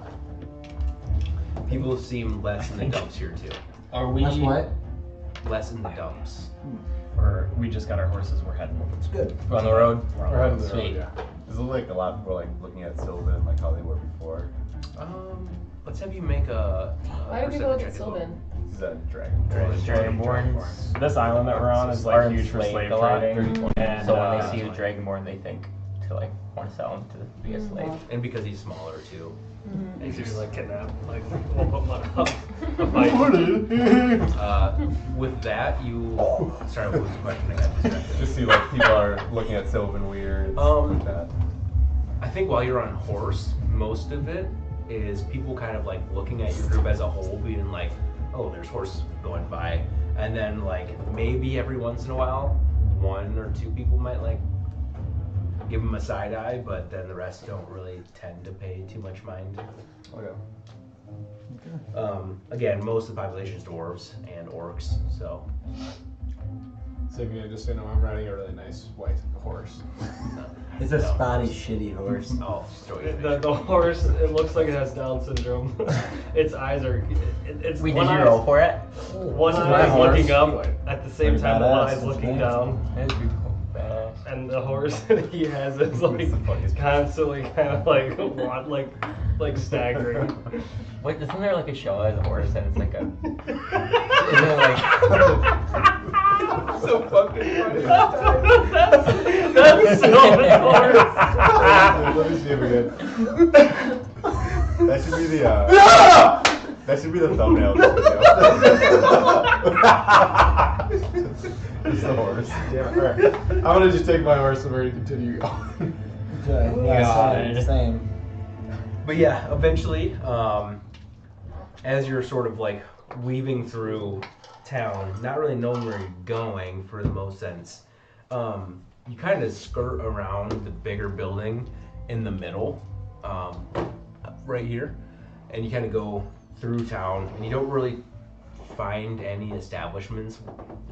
people seem less in the dumps here too. Are we? That's what? Less in the dumps. Or we just got our horses. We're heading. It's good. We're on the road. We're heading to the Sweet. road, yeah. Does it look like a lot of people are like looking at Sylvan like how they were before? Let's have you make a. Why do people look at Sylvan? Is that dragon? Dragonborns. This island that we're on is are like huge for enslaved slave a lot. trading. And So when they see a Dragonborn, they think to like want to sell him to be a slave. And because he's smaller too. He's usually like kidnapped. Like, we'll put him on a fight. With that, you. Sorry, what was the question? I got distracted. Just see like people are looking at Sylvan weird. Like that. I think while you're on horse, most of it is people kind of like looking at your group as a whole, being like, oh, there's horses going by. And then like maybe every once in a while, 1 or 2 people might like give them a side eye, but then the rest don't really tend to pay too much mind. Okay. Again, most of the population is dwarves and orcs, so. So just so you know, I'm riding a really nice white horse. It's a spotty, shitty horse. Oh, The horse, it looks like it has Down syndrome. Its eyes are. It's Wait, one did you eye- roll for it? One This is eye my is horse. looking up at the same Pretty time one badass. eye is looking down. That is pretty cool. Badass. And the horse that he has is like constantly kind of like staggering. Wait, isn't there like a show as a horse and it's like a? Isn't it like? So fucking funny. That's so horse. Let me see if we get. That should be the. That should be the thumbnail of this video. It's the horse. Damn it. Alright. I'm gonna just take my horse and we're gonna continue going. Yeah, same. But yeah, eventually, as you're sort of like weaving through town, not really knowing where you're going for the most sense, you kind of skirt around the bigger building in the middle, right here, and you kind of go through town, and you don't really find any establishments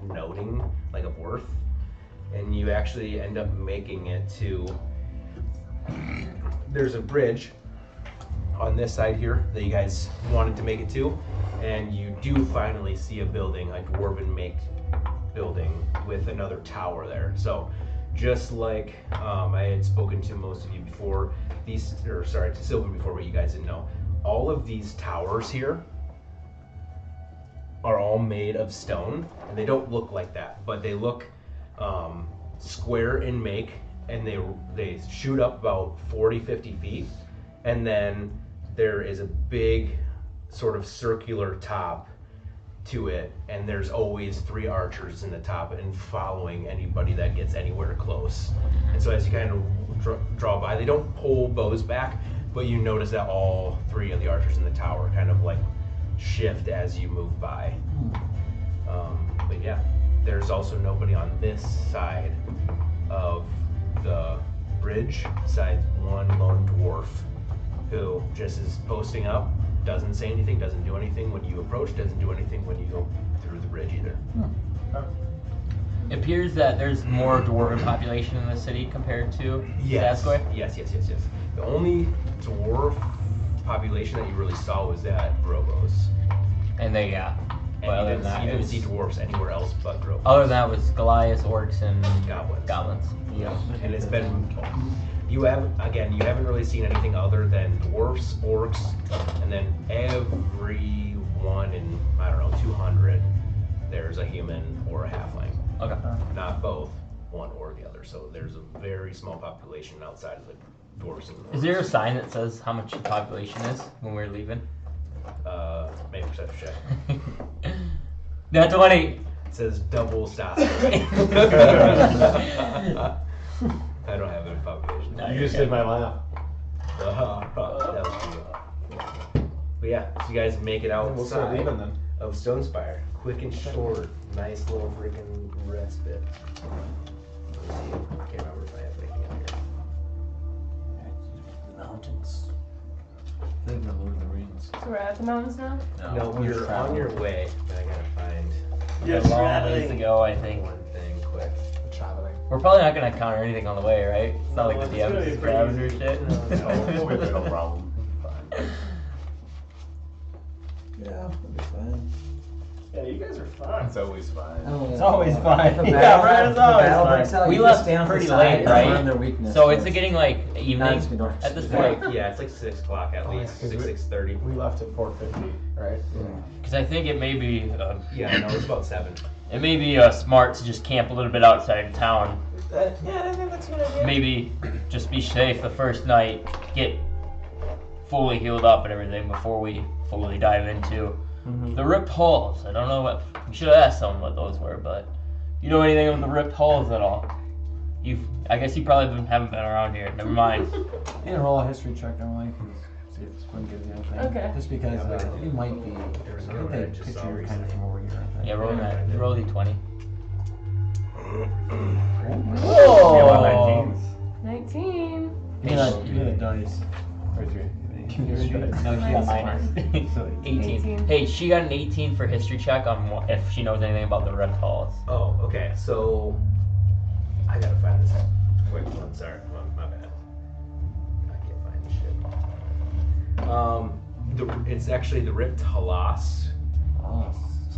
noting like of worth, and you actually end up making it to. There's a bridge on this side here that you guys wanted to make it to, and you do finally see a building, a dwarven make building with another tower there. So just like I had spoken to most of you before, to Sylvan before, but you guys didn't know, all of these towers here are all made of stone, and they don't look like that, but they look square in make, and they shoot up about 40-50 feet, and then there is a big sort of circular top to it, and there's always 3 archers in the top and following anybody that gets anywhere close. And so as you kind of draw by, they don't pull bows back, but you notice that all 3 of the archers in the tower kind of like shift as you move by. But yeah, there's also nobody on this side of the bridge besides one lone dwarf who just is posting up, doesn't say anything, doesn't do anything when you approach, doesn't do anything when you go through the bridge either. It appears that there's more dwarven population in the city compared to Yes. Sasquatch. Yes. The only dwarf population that you really saw was at Grobos. And they, yeah. And But other you than that, didn't it's- see dwarves anywhere else but Grobos. Other than that was Goliaths, orcs, and Goblins. Yeah. And it's been, you haven't really seen anything other than dwarfs, orcs, and then every one in, I don't know, 200, there's a human or a halfling. Okay. Not both, one or the other. So there's a very small population outside of the dwarves and orcs. Is there a sign that says how much the population is when we're leaving? Make a perception check. That's 20. It says double Sasquatch. I don't have any population. You just did my laugh. That was cute. But yeah, so you guys make it outside We'll start leaving then. of Stonespire. Quick and short. Nice little freaking respite. Let me see. I can't remember if I have anything up here. Mountains. I think we're Lord of the Rings. So we're at the mountains now? No, we're you're traveling. on your way. I gotta find Yes, a long ways to go, I think. one thing quick. Traveling. We're probably not gonna encounter anything on the way, right? It's not like the it's gonna DM be is pretty grabbing or easy. shit. No, we have no problem. Yeah, that'll be fine. Yeah, you guys are fine. It's always fine. It's always fine. If a Yeah, battle- right, if it's the always battle fine. breaks out, We you left just stand on the pretty side late, and right? learn their weakness. So it's getting like evening Not just north. at this It's point. like, yeah, it's like 6 o'clock at least. 'cause 6:30. We left at 4:50, right? Because I think it may be, Yeah, no, it's about 7. it may be smart to just camp a little bit outside of town. Yeah, I think that's a good idea. Maybe just be safe the first night, get fully healed up and everything before we fully dive into the ripped halls. I don't know what, we should have asked someone what those were, but you know anything of the ripped halls at all? I guess you probably haven't been around here. Never mind. Yeah, roll a history check, Emily. See if this one gives you anything. Okay. Just because it might be. There was I another think they one I just picture saw you kind recently. of from over here. I think. Yeah, roll that. Roll D20. Whoa! Whoa! 19. You got a dice. Right here. No, she got minus. 18. Hey, she got an 18 for history check on if she knows anything about the ripped halls. Oh, okay. So I gotta find this quick one. Sorry, my bad. I can't find this shit. It's actually the Ripped Halas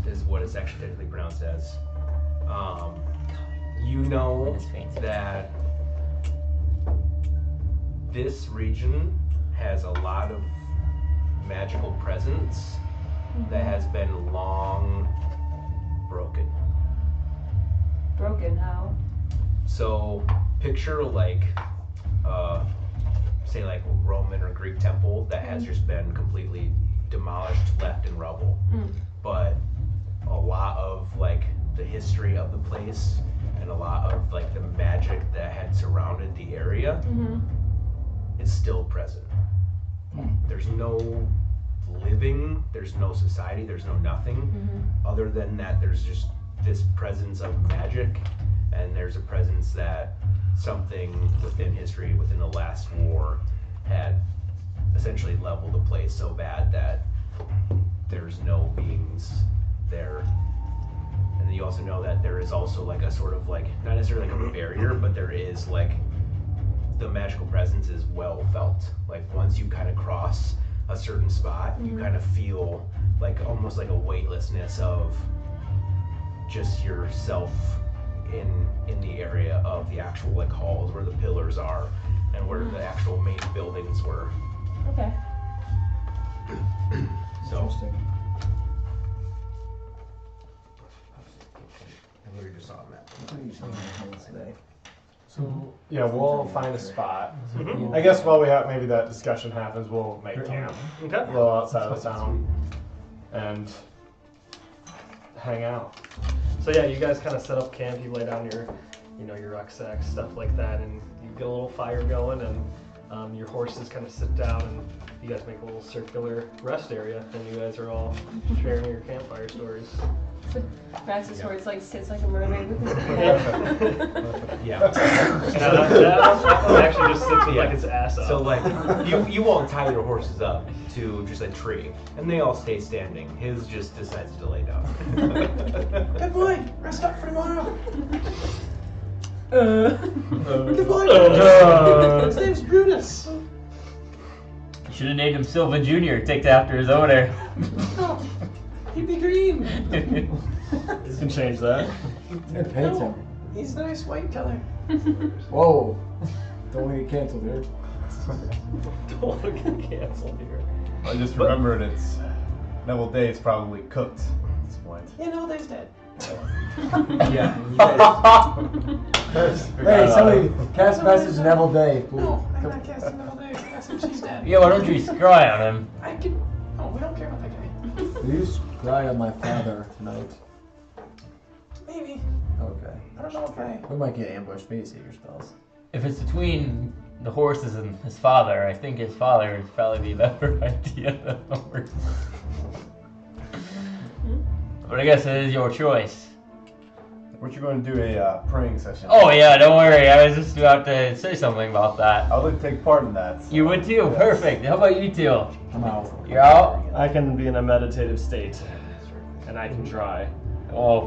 is what it's actually technically pronounced as. You know that this region has a lot of magical presence that has been long broken. Broken how? So picture like, say like a Roman or Greek temple that has just been completely demolished, left in rubble. But a lot of like the history of the place and a lot of like the magic that had surrounded the area is still present. There's no living, there's no society, there's no nothing. Other than that, there's just this presence of magic, and there's a presence that something within history, within the last war, had essentially leveled the place so bad that there's no beings there. And then you also know that there is also like a sort of like, not necessarily like a barrier, but there is like, the magical presence is well felt. Like once you kind of cross a certain spot, you kind of feel like almost like a weightlessness of just yourself in the area of the actual like halls where the pillars are and where the actual main buildings were. Okay. So Interesting. I literally just saw a map. Today. So yeah, we'll find a spot. I guess while we have maybe that discussion happens, we'll make camp a little outside of the town and hang out. So yeah, you guys kind of set up camp. You lay down your, your rucksack, stuff like that, and you get a little fire going, and your horses kind of sit down, and you guys make a little circular rest area, and you guys are all sharing your campfire stories. Max's horse like sits like a mermaid with his head. Yeah. That one actually just sits with like its ass up. So like you won't tie your horses up to just a tree, and they all stay standing. His just decides to lay down. Good boy. Rest up for tomorrow. Good Good boy. His name's Brutus. You should have named him Sylvan Jr. Take after his owner. Oh, he'd be green. You can change that. It paints him. He's nice white color. Whoa. Don't want to get canceled here. Don't want to get canceled here. I just remembered it's Neville Day is probably cooked at this point. Yeah, no, they's dead. Yeah. Hey, somebody cast message to Neville Day. No, I'm not casting Neville Day. Casting she's dead. Yeah, why don't you scry on him? I could. Oh, we don't care about that guy. Will you scry on my father tonight? Maybe. Okay. I don't know if I. We might get ambushed. Maybe save your spells. If it's between the horses and his father, I think his father would probably be a better idea than the horse. But I guess it is your choice. Weren't you going to do a praying session? Oh yeah, don't worry. I was just about to say something about that. I would take part in that. So. You would too? Yes. Perfect. How about you two? I'm out. You're out? I can be in a meditative state, and I can try. Oh,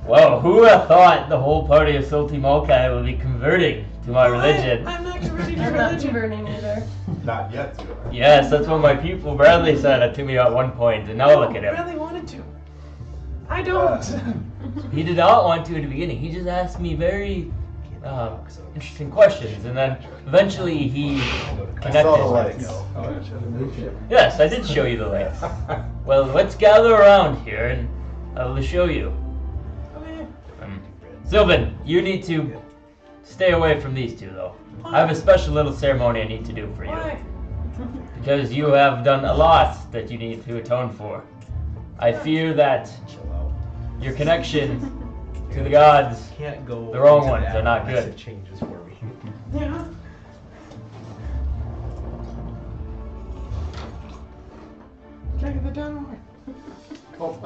whoa, who would have thought the whole party of Salty Mokai would be converting to my religion? I'm not converting to I'm not religion. converting either. Not yet, you are. Yes, that's what my pupil Bradley said it to me at one point, and now look at him. Bradley wanted to. I don't. He did not want to in the beginning. He just asked me very interesting questions, and then eventually he I saw the connected. lights. Yes, I did show you the lights. Well, let's gather around here, and I will show you. Okay. Sylvan, you need to stay away from these two, though. I have a special little ceremony I need to do for you. Why? Because you have done a lot that you need to atone for. I fear that your connection to the gods, Can't go. the wrong into ones, that are not unless good. It changes for me. Yeah. Can I get that down more?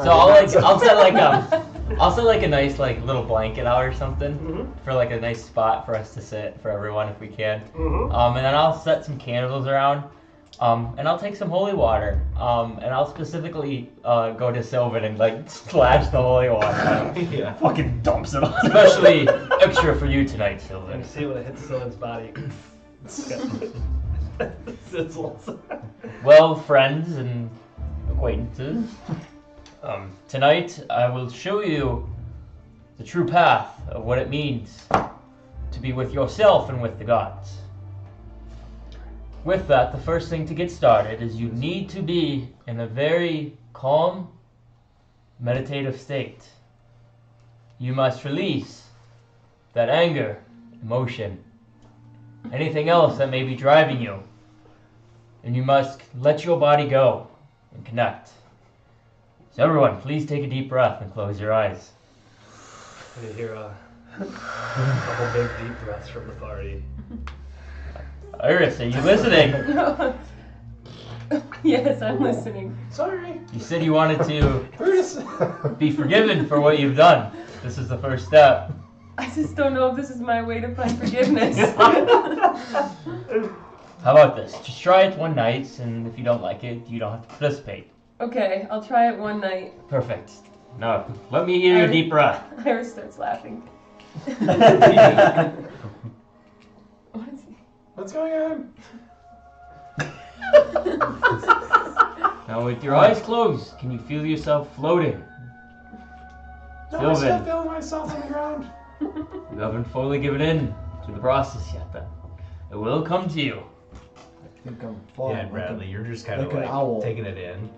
So I'll set like a nice like little blanket out or something for like a nice spot for us to sit for everyone if we can. And then I'll set some candles around. And I'll take some holy water. And I'll specifically go to Sylvan and like splash the holy water. Yeah. Fucking dumps it on. Especially extra for you tonight, Sylvan. You see when it hits Sylvan's body. Sizzles. Well, friends and acquaintances, tonight I will show you the true path of what it means to be with yourself and with the gods. With that, the first thing to get started is you need to be in a very calm, meditative state. You must release that anger, emotion, anything else that may be driving you. And you must let your body go and connect. So everyone, please take a deep breath and close your eyes. And you hear a couple big deep breaths from the party. Iris, are you listening? Yes, I'm listening. Sorry. You said you wanted to Brutus. be forgiven for what you've done. This is the first step. I just don't know if this is my way to find forgiveness. How about this? Just try it one night, and if you don't like it, you don't have to participate. Okay, I'll try it one night. Perfect. Now, let me hear your deep breath. Iris starts laughing. What's going on? Now, with your eyes closed, can you feel yourself floating? No, I'm still Sylvan, feeling myself on the ground. you haven't fully given in to the process yet, then. It will come to you. I think I'm falling. Yeah, Bradley, you're just kind of like an like owl. taking it in,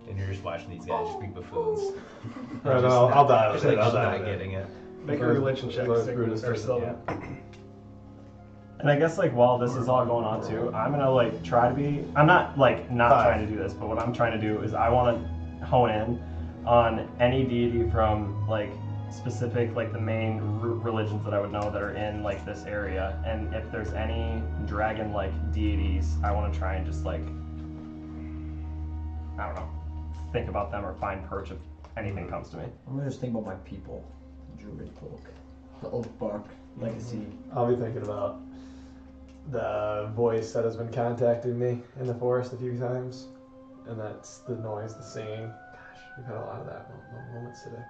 and you're just watching these guys just be buffoons. No, Just no, I'll not- dive just in, like I'll just dive not in. getting it. Make a religion check, Brutus or first, Sylvan. And I guess like while this is all going on too, I'm gonna like try to be. I'm not like not trying to do this, but what I'm trying to do is I want to hone in on any deity from like specific like the main religions that I would know that are in like this area, and if there's any dragon-like deities, I want to try and just like I don't know, think about them or find perch if anything comes to me. I'm gonna just think about my people. Druid folk. The Oak Bark legacy. I'll be thinking about the voice that has been contacting me in the forest a few times, and that's the noise, the singing. Gosh, we've had a lot of that moments today.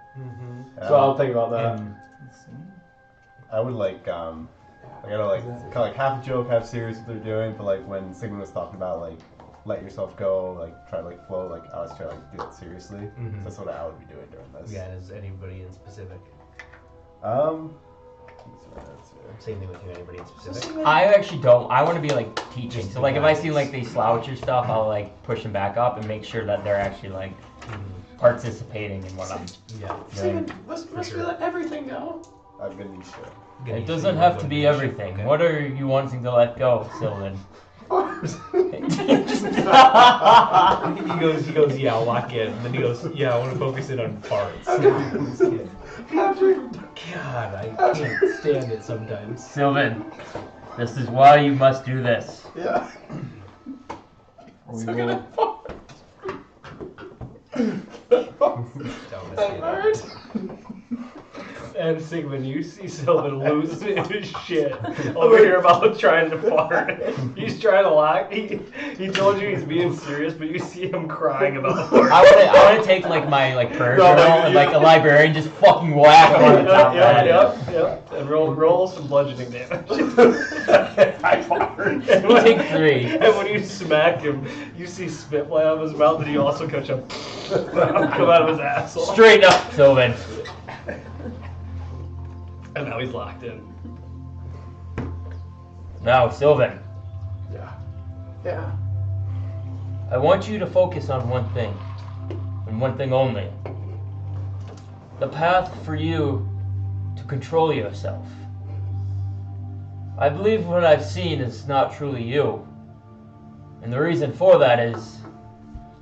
So I'll think about that. I would like, I gotta like, kind of like half joke, half serious what they're doing, but like when Sigmund was talking about like, let yourself go, like try to like flow, like I was trying to like do it seriously. So that's what I would be doing during this. Yeah, is anybody in specific? Same thing with you, anybody in specific? I actually don't. I want to be like teaching. So like if I see like they slouch or stuff, I'll like push them back up and make sure that they're actually like participating in what I'm doing. Must we let everything go? I'm gonna be sure. It doesn't have to be everything. Okay. What are you wanting to let go, Sylvan? he goes, yeah, I'll lock in. And then he goes, yeah, I want to focus it on farts. God, I can't stand it sometimes. Sylvan, this is why you must do this. Yeah. So gonna fart. And Sigmund, you see Sylvan lose his shit over here about trying to fart. He's trying to lock. He told you he's being serious, but you see him crying about farting. I want to take like my like prayer journal and like a librarian just fucking whack him on the top of the head. Yep. And roll some bludgeoning damage. I fart. You take 3. And when you smack him, you see spit fly out of his mouth, and you also catch a come out of his asshole. Straighten up, Sylvan. And now he's locked in. Now, Sylvan. Yeah. I want you to focus on one thing, and one thing only. The path for you to control yourself. I believe what I've seen is not truly you. And the reason for that is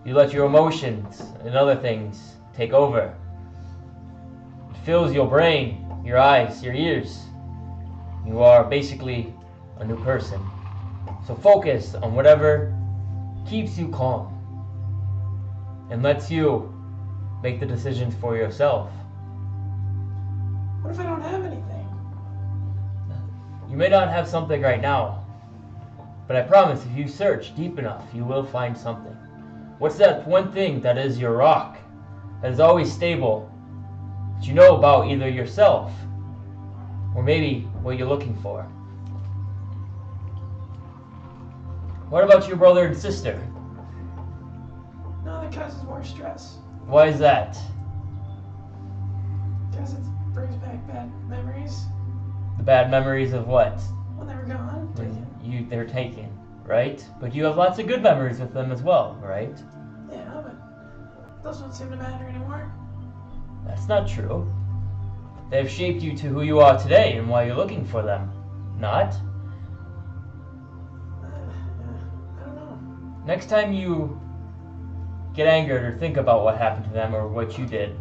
you let your emotions and other things take over. It fills your brain, your eyes, your ears. You are basically a new person. So focus on whatever keeps you calm and lets you make the decisions for yourself. What if I don't have anything? You may not have something right now, but I promise if you search deep enough, you will find something. What's that one thing that is your rock, that is always stable, that you know about either yourself or maybe what you're looking for? What about your brother and sister? No, that causes more stress. Why is that? Because it brings back bad memories. The bad memories of what? When they were gone. They're taken, right? But you have lots of good memories with them as well, right? Yeah, but those don't seem to matter anymore. That's not true. They have shaped you to who you are today and why you're looking for them. Not? I don't know. Next time you get angered or think about what happened to them or what you did,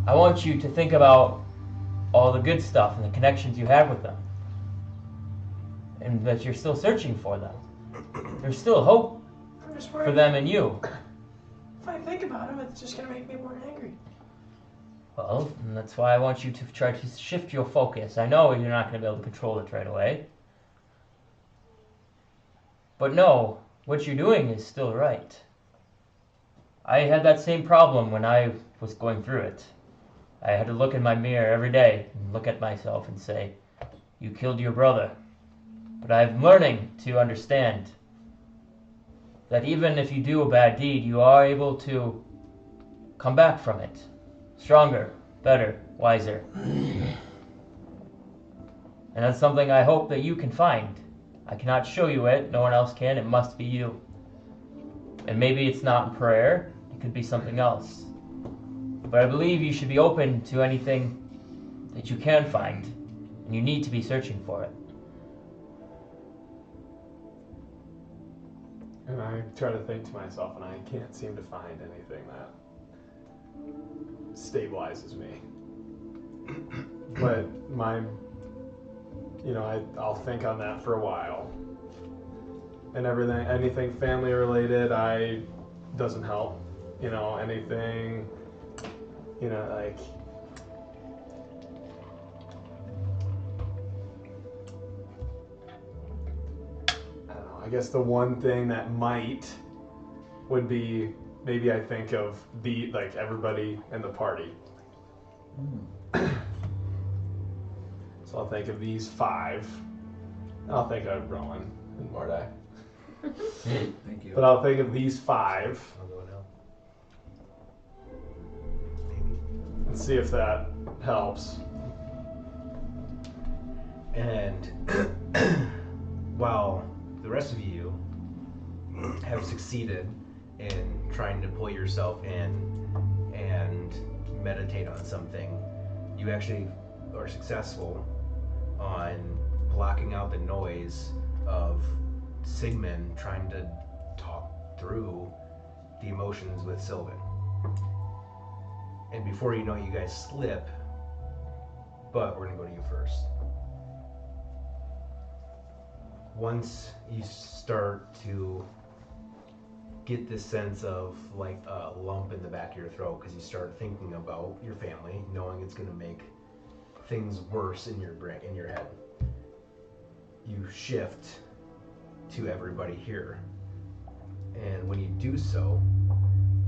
I want you to think about all the good stuff and the connections you had with them. And that you're still searching for them. There's still hope I'm just worried. for them and you. If I think about them, it's just gonna make me more angry. Well, and that's why I want you to try to shift your focus. I know you're not going to be able to control it right away. But no, what you're doing is still right. I had that same problem when I was going through it. I had to look in my mirror every day and look at myself and say, you killed your brother. But I'm learning to understand that even if you do a bad deed, you are able to come back from it. Stronger, better, wiser. And that's something I hope that you can find. I cannot show you it, no one else can, it must be you. And maybe it's not prayer, it could be something else. But I believe you should be open to anything that you can find, and you need to be searching for it. And I try to think to myself, and I can't seem to find anything that stabilizes me. But I'll think on that for a while. And anything family related, doesn't help. anything, like. I don't know. I guess the one thing that might would be maybe I think of everybody in the party. So I'll think of these 5. I'll think of Rowan and Mordai. Thank you. But I'll think of these 5 I'll go now. and see if that helps. And while the rest of you have succeeded in trying to pull yourself in and meditate on something, you actually are successful on blocking out the noise of Sigmund trying to talk through the emotions with Sylvan. And before you know it, you guys slip, but we're gonna go to you first. Once you start to get this sense of like a lump in the back of your throat because you start thinking about your family, knowing it's gonna make things worse in your brain, in your head, you shift to everybody here. And when you do so,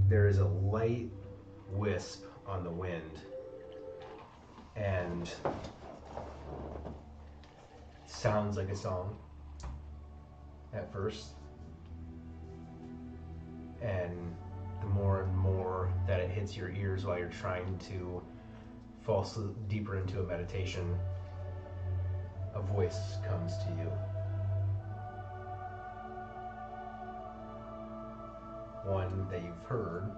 there is a light wisp on the wind, and it sounds like a song at first, and the more and more that it hits your ears while you're trying to fall deeper into a meditation, a voice comes to you. One that you've heard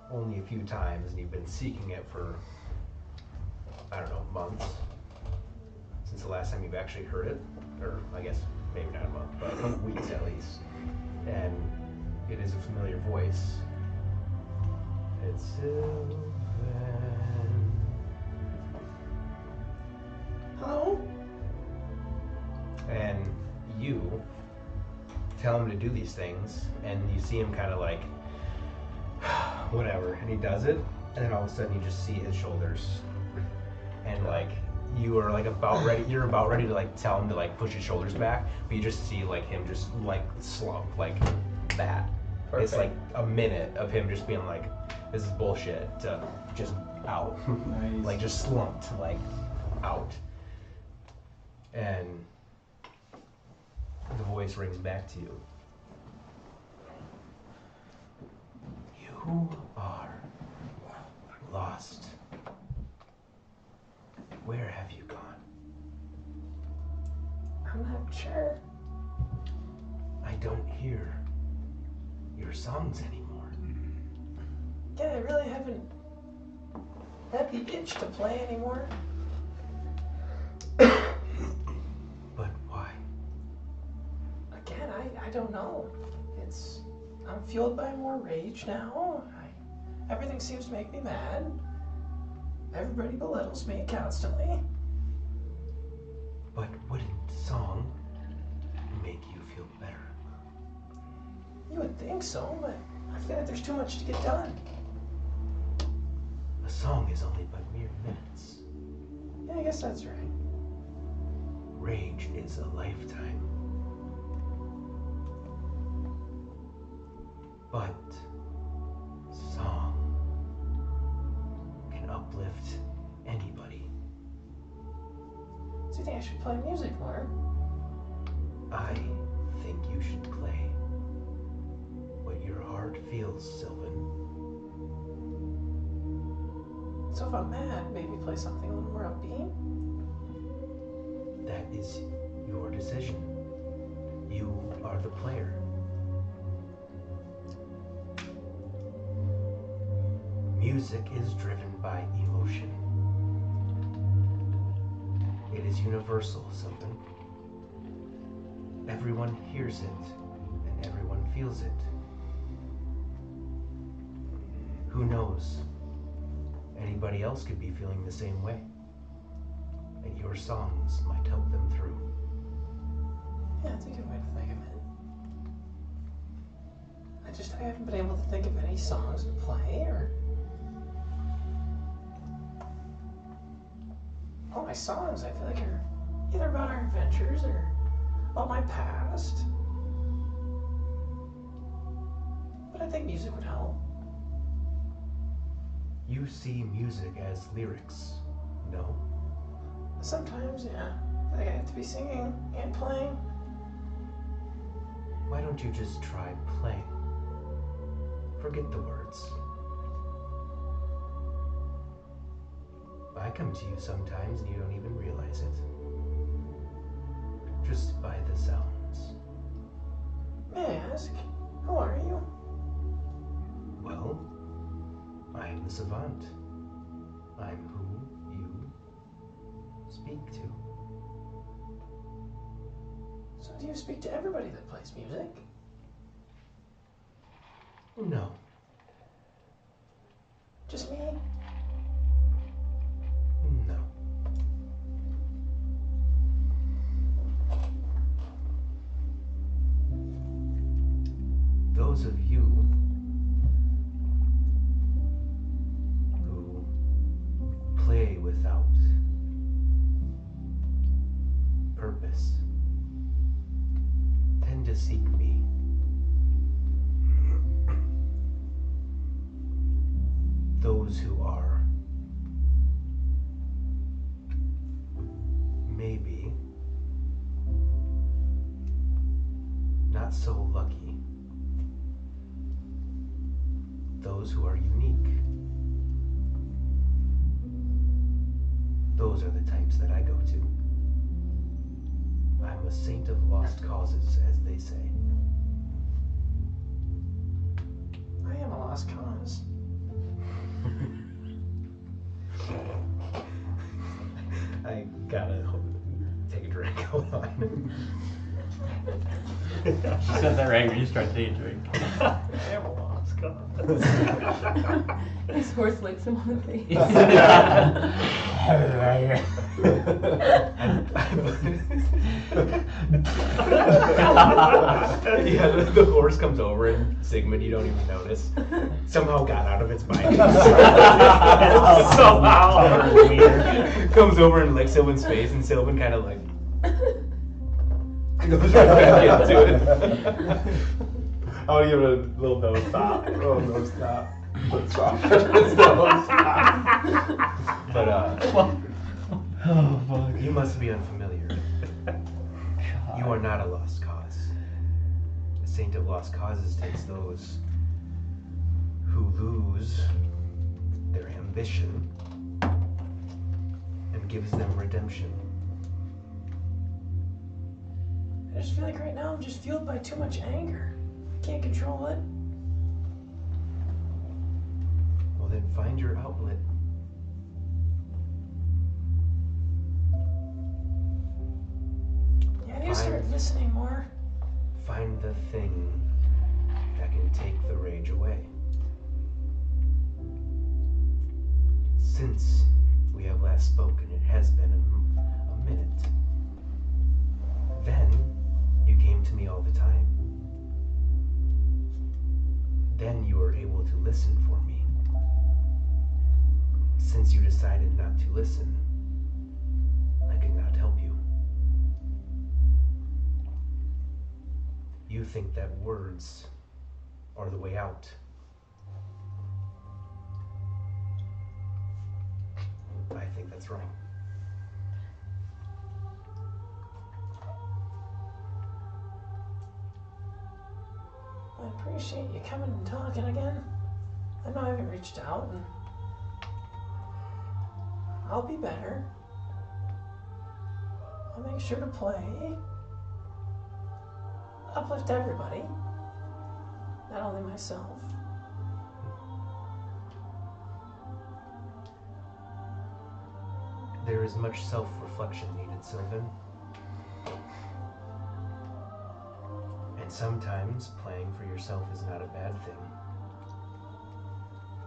only a few times, and you've been seeking it for, I don't know, months, since the last time you've actually heard it, or I guess maybe not a month, but a couple weeks at least. And it is a familiar voice. It's Sylvan. Hello? And you tell him to do these things, and you see him kind of like, whatever, and he does it, and then all of a sudden you just see his shoulders, and like you are like you're about ready to like tell him to like push his shoulders back, but you just see like him just like slump like that. Perfect. It's like a minute of him just being like, this is bullshit, to just out. Nice. Like just slumped, like out. And the voice rings back to you. You are lost. Where have you gone? I'm not sure. I don't hear your songs anymore. Yeah, I really haven't had the itch to play anymore. But why? Again, I don't know. I'm fueled by more rage now. Everything seems to make me mad. Everybody belittles me constantly. But wouldn't song make you feel better? You would think so, but I feel like there's too much to get done. A song is only but mere minutes. Yeah, I guess that's right. Rage is a lifetime. But song can uplift anybody. So you think I should play music more? I think you should play what your heart feels, Sylvan. So if I'm mad, maybe play something a little more upbeat? That is your decision. You are the player. Music is driven by emotion. It is universal, Sylvan. Everyone hears it, and everyone feels it. Who knows? Anybody else could be feeling the same way. And your songs might help them through. Yeah, that's a good way to think of it. I haven't been able to think of any songs to play or. All my songs, I feel like, are either about our adventures or about my past. But I think music would help. You see music as lyrics, no? Sometimes, yeah. I have to be singing and playing. Why don't you just try playing? Forget the words. I come to you sometimes and you don't even realize it. Just by the sounds. May I ask, who are you? Well, I am the savant. I'm who you speak to. So do you speak to everybody that plays music? No. Just me? No. Those of you who play without purpose tend to seek me. Those who are maybe not so lucky. Those who are unique. Those are the types that I go to. I'm a saint of lost causes, as they say. I am a lost cause. I gotta take a drink. Hold on. She said that right when you started taking a drink. I am a lost cause. His horse licks him on the face. Yeah, the horse comes over and Sigmund, you don't even notice, somehow got out of its bike. Somehow. Comes over and licks Sylvan's face, and Sylvan kind of like goes right back into it. I want to give it a little nose stop. Oh, nose stop. Nose stop. Nose stop. But Oh, fuck. you must be unfamiliar. You are not a lost cause. The saint of lost causes takes those who lose their ambition and gives them redemption. I just feel like right now I'm just fueled by too much anger. Can't control it. Well, then find your outlet. Yeah, I need to start listening more. Find the thing that can take the rage away. Since we have last spoken, it has been a minute. Then you came to me all the time. Then you were able to listen for me. Since you decided not to listen, I could not help you. You think that words are the way out. I think that's wrong. I appreciate you coming and talking again. I know I haven't reached out, and I'll be better. I'll make sure to play. Uplift everybody, not only myself. There is much self-reflection needed, Sylvan. And sometimes playing for yourself is not a bad thing.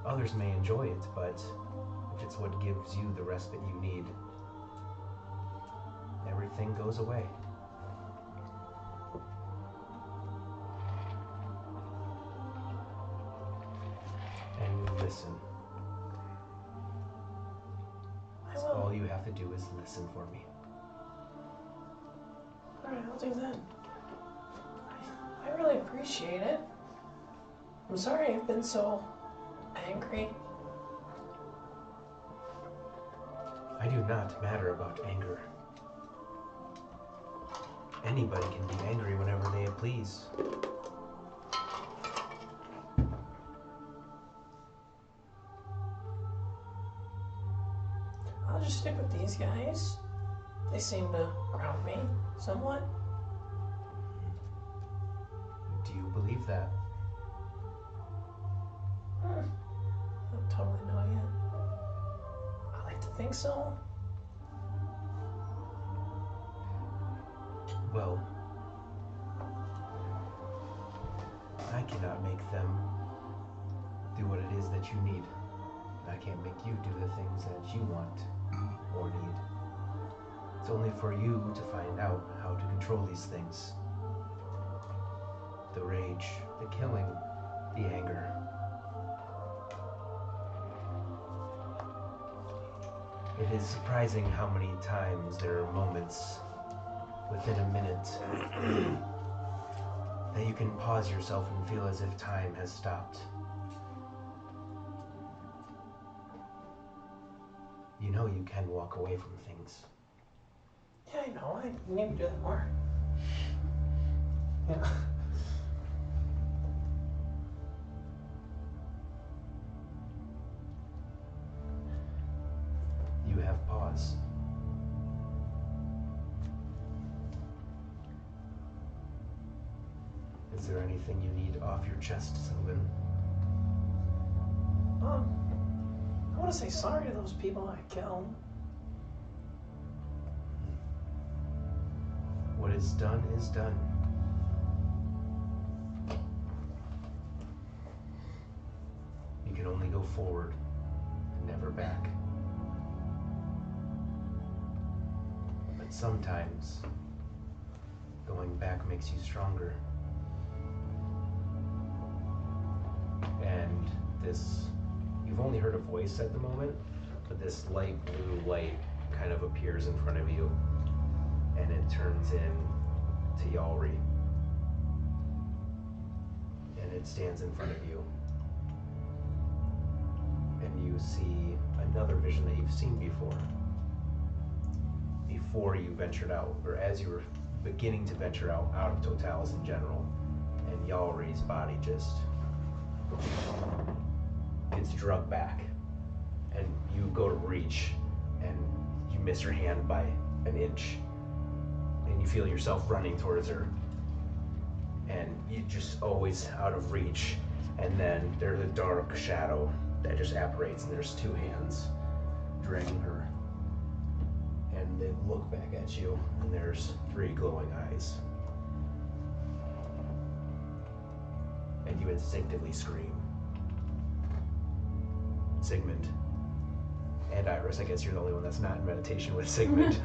Others may enjoy it, but if it's what gives you the respite you need, everything goes away. listen. I will. All you have to do is listen for me. Alright, I'll do that. I really appreciate it. I'm sorry I've been so angry. I do not matter about anger. Anybody can be angry whenever they please. I'll just stick with these guys. They seem to ground me somewhat. Do you believe that? I don't totally know yet. I like to think so. Well, I cannot make them do what it is that you need. I can't make you do the things that you want or need. It's only for you to find out how to control these things. The rage, the killing, the anger. It is surprising how many times there are moments within a minute that you can pause yourself and feel as if time has stopped. You know you can walk away from things. Yeah, I know. I need to do that more. Yeah. You have pause. Is there anything you need off your chest, Sylvan? I want to say sorry to those people I killed. What is done is done. You can only go forward and never back. But sometimes going back makes you stronger. And this, you've only heard a voice at the moment, but this light blue light kind of appears in front of you, and it turns in to Yalri. And it stands in front of you. And you see another vision that you've seen before. Before you ventured out, or as you were beginning to venture out of Totalis in general, and Yalri's body just gets drugged back, and you go to reach, and you miss your hand by an inch, and you feel yourself running towards her, and you just always out of reach, and then there's a dark shadow that just apparates, and there's two hands dragging her, and they look back at you, and there's three glowing eyes. And you instinctively scream. Sigmund and Iris, I guess you're the only one that's not in meditation with Sigmund.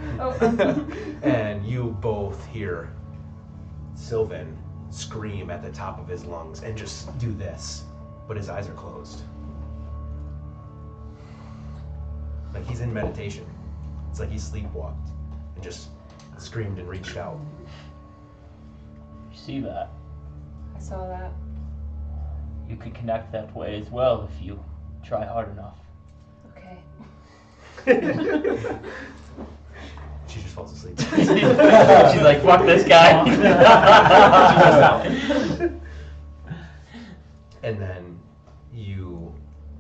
And you both hear Sylvan scream at the top of his lungs and just do this, but his eyes are closed. Like he's in meditation. It's like he sleepwalked and just screamed and reached out. You see that? I saw that. You could connect that way as well if you try hard enough. Okay. She just falls asleep. She's like, fuck this guy. And then you,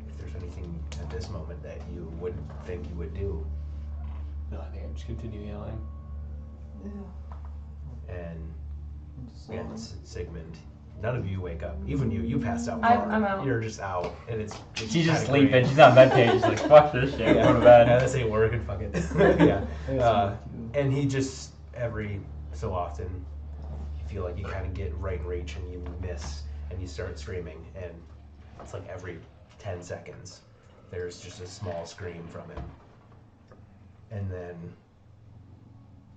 if there's anything at this moment that you would think you would do. No, I think I just continue yelling. And again, Sigmund, none of you wake up. Even you passed out. I'm out. You're just out, and it's She's just sleeping. She's not meditating. She's like, fuck this shit. Go to bed. Yeah, this ain't working. Fuck it. Yeah. And he just every so often, you feel like you kind of get right in reach and you miss, and you start screaming, and it's like every 10 seconds, there's just a small scream from him, and then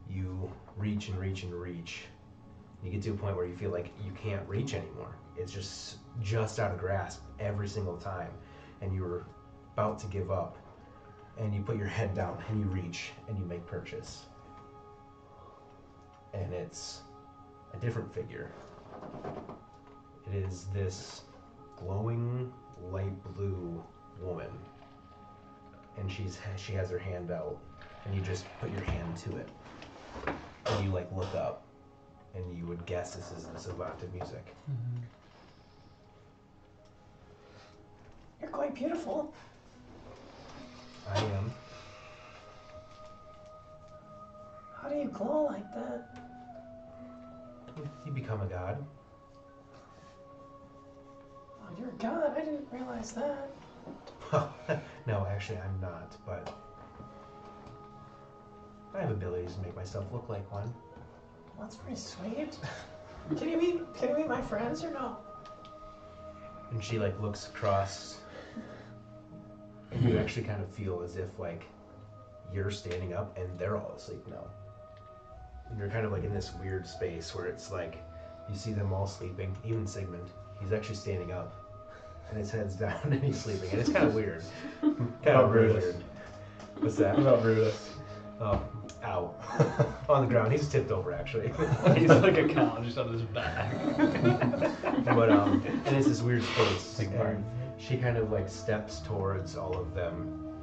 you reach and reach and reach. You get to a point where you feel like you can't reach anymore. It's just out of grasp every single time. and you're about to give up, and you put your head down and you reach and you make purchase. And it's a different figure. It is this glowing light blue woman, and she has her hand out, and you just put your hand to it, and you like look up, and you would guess this is the savant of music. Mm-hmm. You're quite beautiful. I am. How do you glow like that? You become a god. Oh, you're a god. I didn't realize that. No, actually, I'm not, but I have abilities to make myself look like one. Well, that's pretty sweet. Can you meet my friends or no? And she like looks across, and you actually kind of feel as if like you're standing up and they're all asleep now. And you're kind of like in this weird space where it's like you see them all sleeping, even Sigmund. He's actually standing up, and his head's down and he's sleeping, and it's kind of weird. Kind of really weird. What's that? What about Brutus? Oh, ow. On the ground. He's tipped over, actually. He's like a cow just on his back. But, and it's this weird space. And she kind of like steps towards all of them,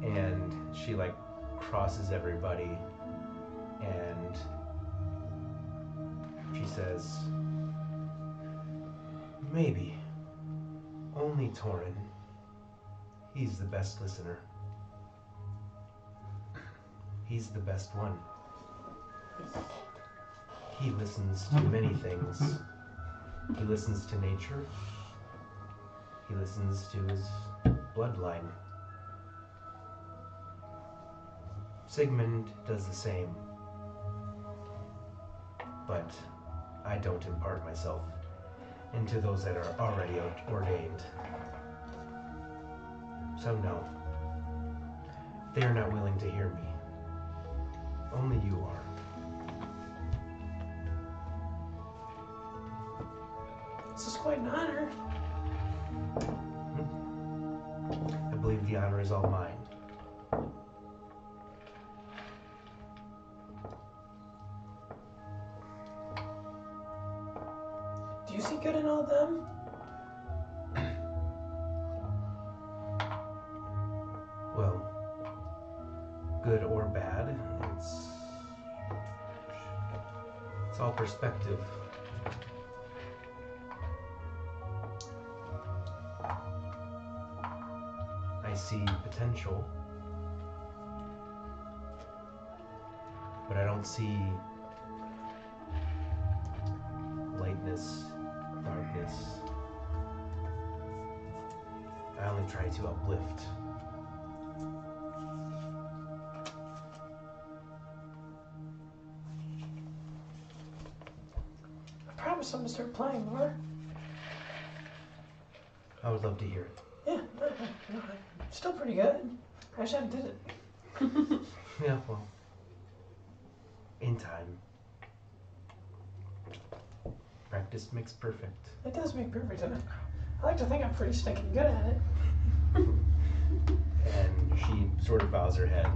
and she like crosses everybody, and she says, maybe. Only Torin. He's the best listener. He's the best one. He listens to many things. He listens to nature. He listens to his bloodline. Sigmund does the same. But I don't impart myself into those that are already ordained. So no, they are not willing to hear me. Only you are. This is quite an honor. I believe the honor is all mine. Do you see good in all of them? Well, good or bad, it's all perspective. I see potential, but I don't see lightness, darkness. I only try to uplift. I promise I'm gonna start playing more. I would love to hear it. Yeah, no, I'm still pretty good. I just haven't did it. Yeah, well, in time. Practice makes perfect. It does make perfect, and I like to think I'm pretty stinking good at it. And she sort of bows her head.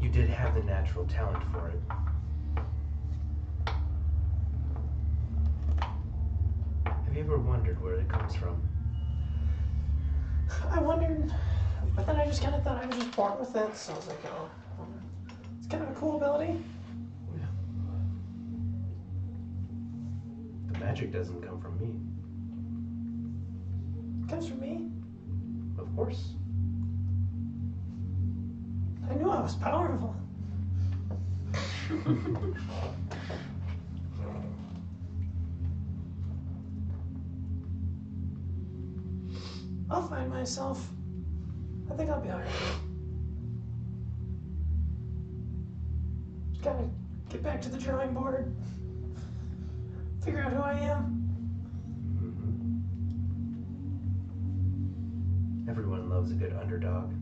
You did have the natural talent for it. Have you ever wondered where it comes from? I wondered, but then I just kind of thought I was just born with it, so I was like, oh, it's kind of a cool ability. Yeah. The magic doesn't come from me. It comes from me. Of course. I knew I was powerful. I'll find myself. I think I'll be alright. Just gotta get back to the drawing board. Figure out who I am. Everyone loves a good underdog.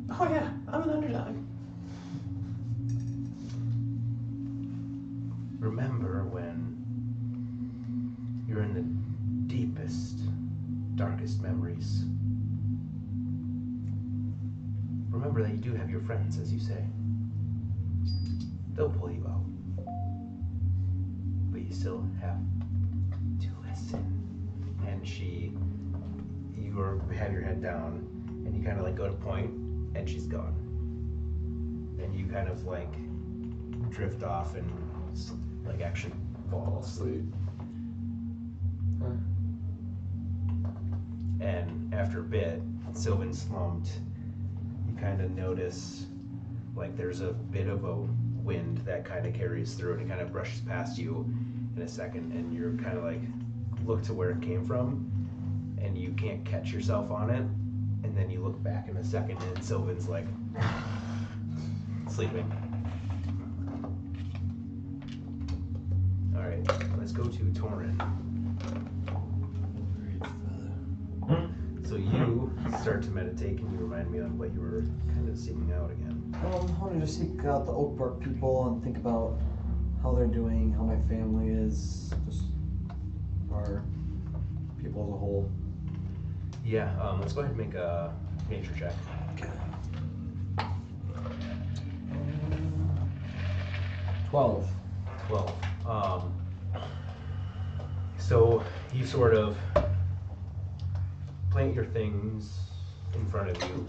Oh yeah, I'm an underdog. Remember when you're in the deep deepest, darkest memories. Remember that you do have your friends, as you say. They'll pull you out. But you still have to listen. And you have your head down, and you kind of like go to point, and she's gone. And you kind of like drift off and like actually fall asleep. And after a bit, Sylvan slumped. You kind of notice like there's a bit of a wind that kind of carries through, and it kind of brushes past you in a second, and you're kind of like look to where it came from, and you can't catch yourself on it, and then you look back in a second, and Sylvan's like sleeping. All right, let's go to Torin. So you start to meditate. Can you remind me on what you were kind of seeking out again? I wanted to seek out the Oak Bark people and think about how they're doing, how my family is, just our people as a whole. Yeah, let's go ahead and make a nature check. Okay. 12. So you sort of plant your things in front of you,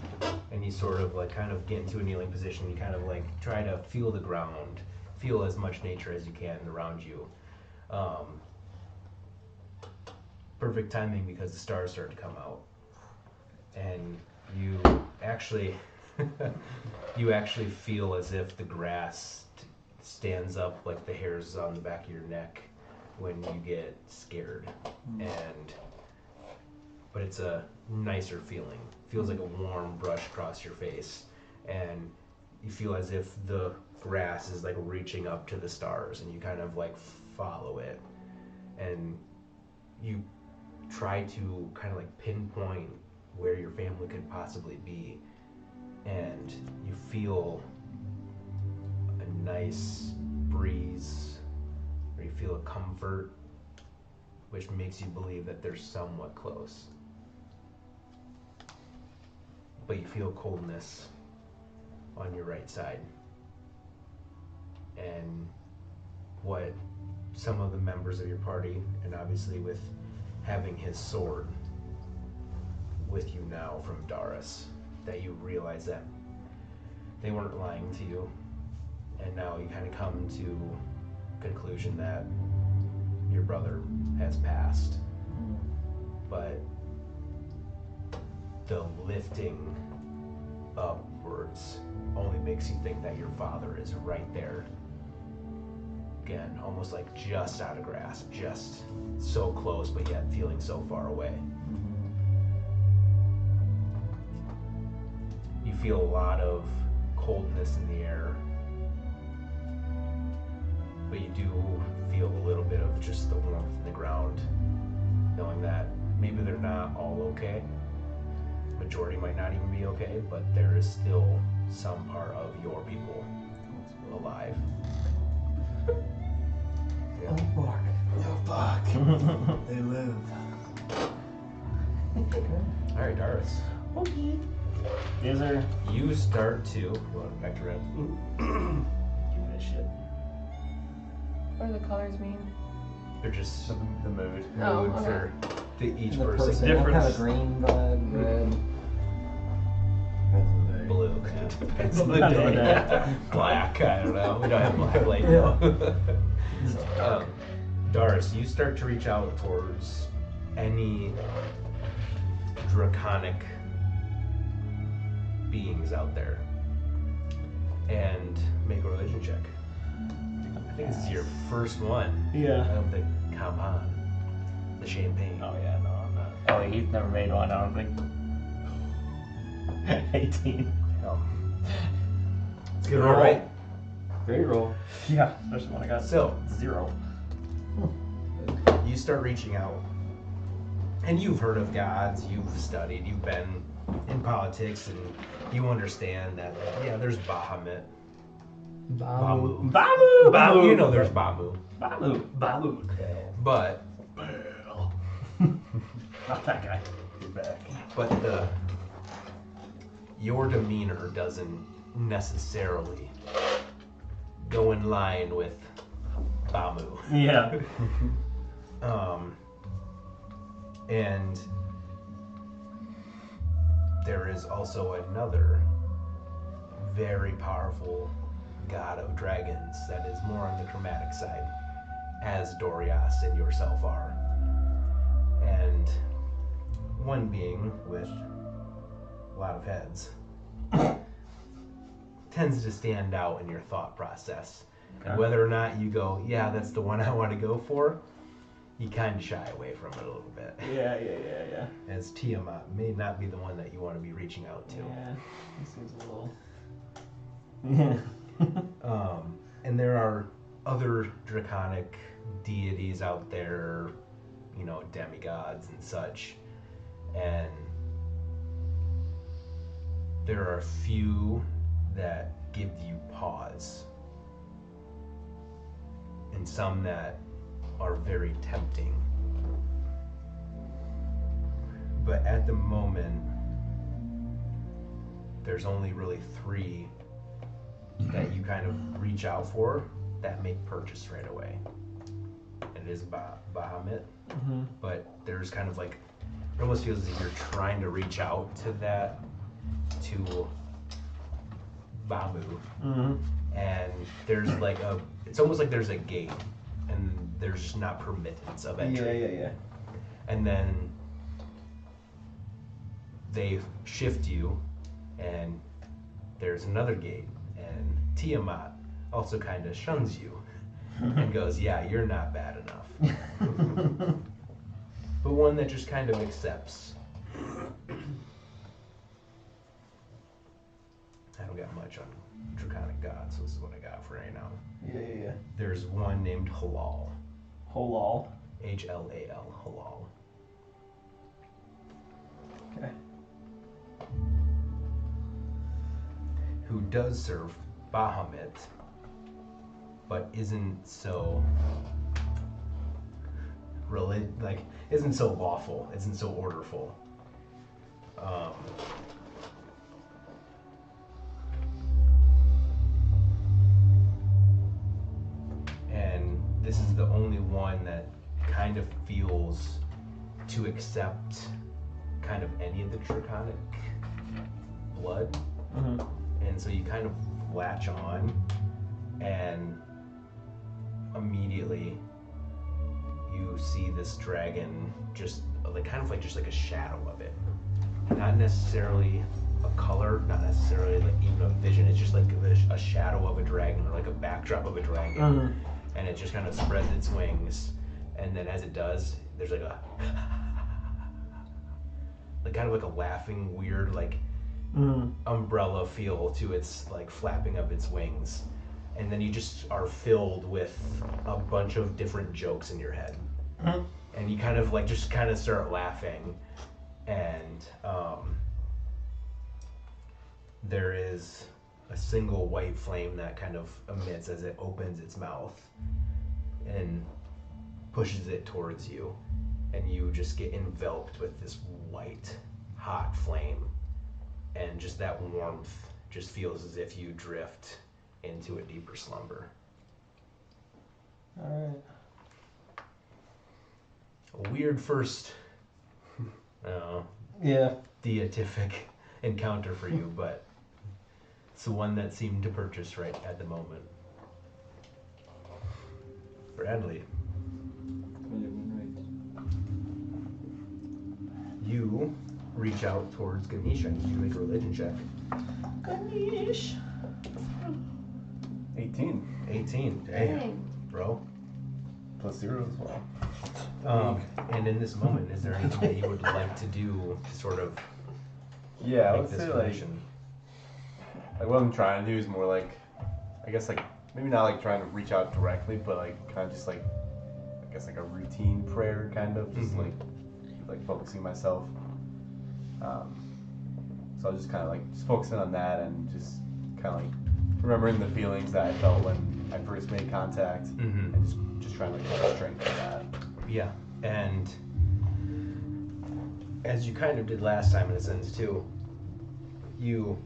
and you sort of like kind of get into a kneeling position. You kind of like try to feel the ground, feel as much nature as you can around you. Perfect timing because the stars start to come out, and you actually feel as if the grass stands up like the hairs on the back of your neck when you get scared. But it's a nicer feeling. Feels like a warm brush across your face, and you feel as if the grass is like reaching up to the stars, and you kind of like follow it, and you try to kind of like pinpoint where your family could possibly be, and you feel a nice breeze, or you feel a comfort, which makes you believe that they're somewhat close. But you feel coldness on your right side. And what some of the members of your party, and obviously with having his sword with you now from Doris, that you realize that they weren't lying to you, and now you kind of come to conclusion that your brother has passed. But the lifting upwards only makes you think that your father is right there. Again, almost like just out of grasp, just so close, but yet feeling so far away. You feel a lot of coldness in the air, but you do feel a little bit of just the warmth in the ground, knowing that maybe they're not all okay. Majority might not even be okay, but there is still some part of your people alive. Oh fuck. Oh fuck. They live. Alright, Doris. Okay. Is there? You start to. Well, back to red. Give me that shit. What do the colors mean? They're just The mood. Oh, mood okay. for each The person. what Different. kind of green vibe, red. Blue. Yeah. Depends on the Depends on the day. day. Black. I don't know. We don't have black light though. Doris, you start to reach out towards any draconic beings out there and make a religion check. I think this is your first one. Yeah. I don't think Campan, the champagne. Oh yeah, no, I'm not. Oh, he's never made one. I don't think. 18. Oh. It's good roll, right? Great roll. Yeah, especially when I got So 0. You start reaching out, and you've heard of gods, you've studied, you've been in politics, and you understand that, yeah, there's Bahamut. Bamu. Bamu. You know there's Bamu. Bamu. But Not that guy. You're back. But your demeanor doesn't necessarily go in line with Bamu. Yeah. And there is also another very powerful god of dragons that is more on the chromatic side, as Dorias and yourself are. And one being with a lot of heads tends to stand out in your thought process. And whether or not you go, yeah, that's the one I want to go for, you kind of shy away from it a little bit. Yeah. As Tiamat may not be the one that you want to be reaching out to. Yeah. He seems a little. And there are other draconic deities out there, you know, demigods and such. And there are a few that give you pause. And some that are very tempting. But at the moment, there's only really 3 that you kind of reach out for that make purchase right away. It is Bahamut, but there's kind of like, it almost feels as if you're trying to reach out to that, to Bamu, and there's like it's almost like there's a gate, and there's just not permittance of entry. Yeah. And then they shift you, and there's another gate, and Tiamat also kind of shuns you and goes, yeah, you're not bad enough. But one that just kind of accepts. I don't got much on Draconic gods, so this is what I got for right now. Yeah. There's one named Halal. Halal. H-L-A-L, Halal. Okay. Who does serve Bahamut, but isn't so isn't so lawful, isn't so orderful. And this is the only one that kind of feels to accept kind of any of the draconic blood. And so you kind of latch on, and immediately you see this dragon just like kind of like just like a shadow of it. Not necessarily a color, not necessarily like even a vision. It's just like a shadow of a dragon, or like a backdrop of a dragon. And it just kind of spreads its wings, and then as it does, there's like a like kind of like a laughing, weird, like umbrella feel to its like flapping of its wings. And then you just are filled with a bunch of different jokes in your head. And you kind of like just kind of start laughing, and there is a single white flame that kind of emits as it opens its mouth and pushes it towards you, and you just get enveloped with this white hot flame, and just that warmth just feels as if you drift into a deeper slumber. Alright. A weird first beatific encounter for you, but it's the one that seemed to purchase right at the moment. Bradley, you reach out towards Ganesh. I need you to make a religion check. Ganesh. 18. 18. Damn, bro. Plus 0 as well. And in this moment, is there anything that you would like to do to sort of Yeah, I make would this say relation? like what I'm trying to do is more like, I guess like maybe not like trying to reach out directly, but like kind of just like, I guess like a routine prayer kind of, just like focusing myself. So I was just kind of like just focusing on that and just kind of like remembering the feelings that I felt when I first made contact, and just trying to like put strength in that. Yeah, and as you kind of did last time in a sense too, you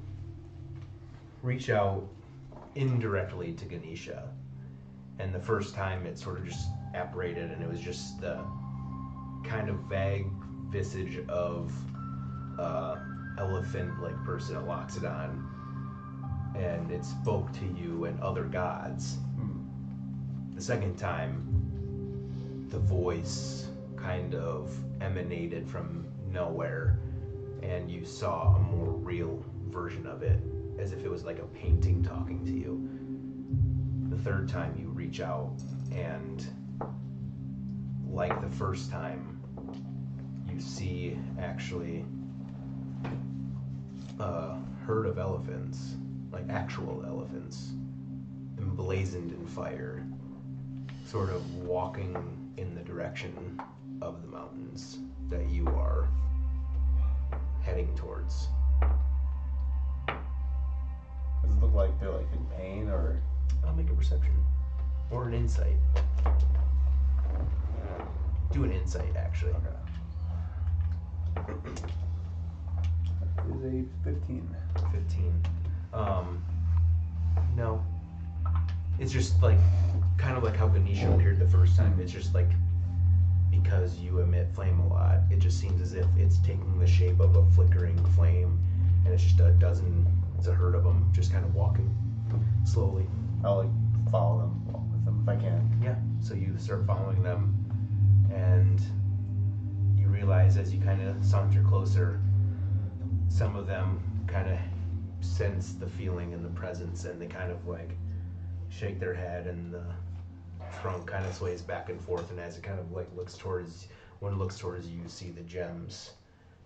reach out indirectly to Ganesha. And the first time it sort of just apparated, and it was just the kind of vague visage of elephant-like person, a Loxodon, and it spoke to you and other gods. The second time, the voice kind of emanated from nowhere, and you saw a more real version of it, as if it was like a painting talking to you. The third time you reach out, and like the first time, you see actually a herd of elephants, like actual elephants, emblazoned in fire, sort of walking in the direction of the mountains that you are heading towards. Does it look like they're like in pain, or? I'll make a perception. Or an insight. Do an insight, actually. Okay. Is a 15. 15. No. It's just like, kind of like how Ganesha appeared the first time. It's just like, because you emit flame a lot, it just seems as if it's taking the shape of a flickering flame, and it's just it's a herd of them just kind of walking slowly. I'll like follow them, walk with them if I can. Yeah, so you start following them, and you realize as you kind of saunter closer, some of them kind of sense the feeling and the presence, and they kind of like shake their head, and the trunk kind of sways back and forth, and as it kind of like looks towards you, you see the gems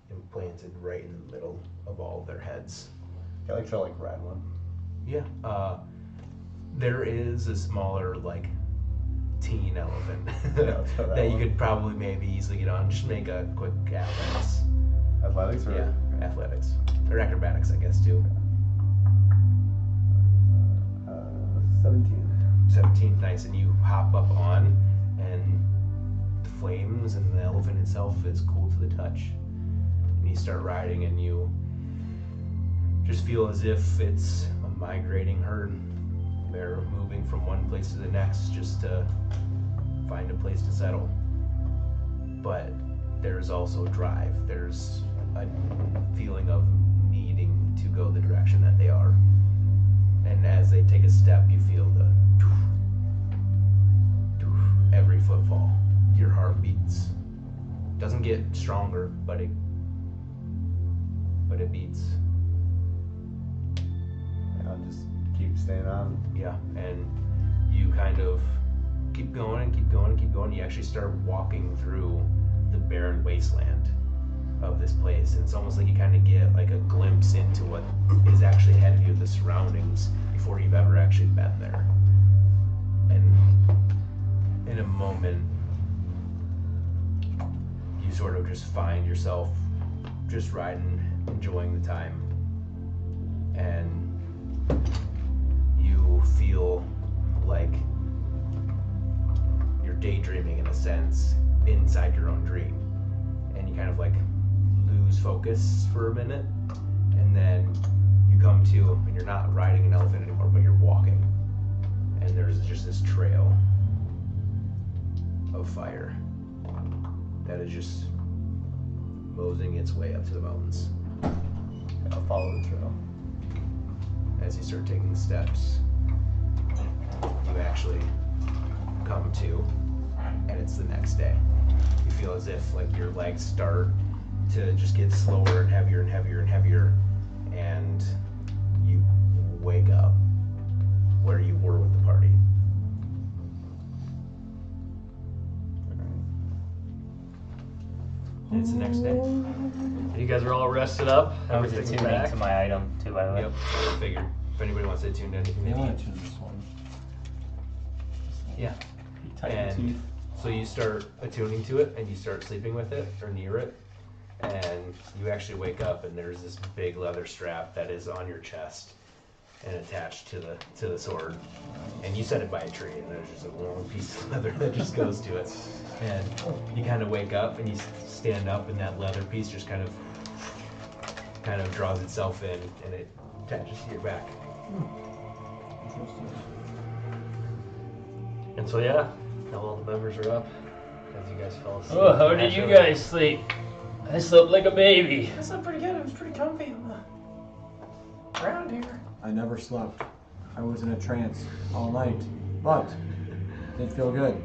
implanted right in the middle of all of their heads. Can I like try to like ride one? Yeah. There is a smaller like teen elephant that you could probably maybe easily get on. Just make a quick athletics. Athletics, or yeah, athletics or acrobatics, I guess too. 17. 17, nice. And you hop up on, and the flames and the elephant itself is cool to the touch. And you start riding, and you just feel as if it's a migrating herd. They're moving from one place to the next just to find a place to settle. But there's also drive. There's a feeling of needing to go the direction that they are. And as they take a step, you feel the doof, doof, every footfall. Your heart beats. Doesn't get stronger, but it beats. I'll just keep staying on. Yeah, and you kind of keep going and keep going and keep going. You actually start walking through the barren wasteland of this place, and it's almost like you kind of get like a glimpse into what is actually ahead of you, the surroundings, before you've ever actually been there. And in a moment, you sort of just find yourself just riding, enjoying the time, and you feel like you're daydreaming in a sense inside your own dream, and you kind of like lose focus for a minute, and then you come to, and you're not riding an elephant anymore, but you're walking, and there's just this trail of fire that is just moseying its way up to the mountains. I'll follow the trail. As you start taking steps, you actually come to, and it's the next day. You feel as if like your legs start to just get slower and heavier and heavier and heavier, and you wake up where you were with the party. And it's the next day. You guys are all rested up. I was Everything's attuning back. to my item too, by the way. Yep, I figured. If anybody wants to attune to anything, They they want can. to tune this one. Yeah. And so you start attuning to it, and you start sleeping with it or near it, and you actually wake up, and there's this big leather strap that is on your chest, and attached to the sword. And you set it by a tree, and there's just a long piece of leather that just goes to it. And you kind of wake up, and you stand up, and that leather piece just kind of draws itself in, and it attaches to your back. And so yeah, now all the members are up as you guys fell asleep. Oh, how did you guys sleep? I slept like a baby. I slept pretty good. It was pretty comfy on the ground here. I never slept. I was in a trance all night, but did feel good.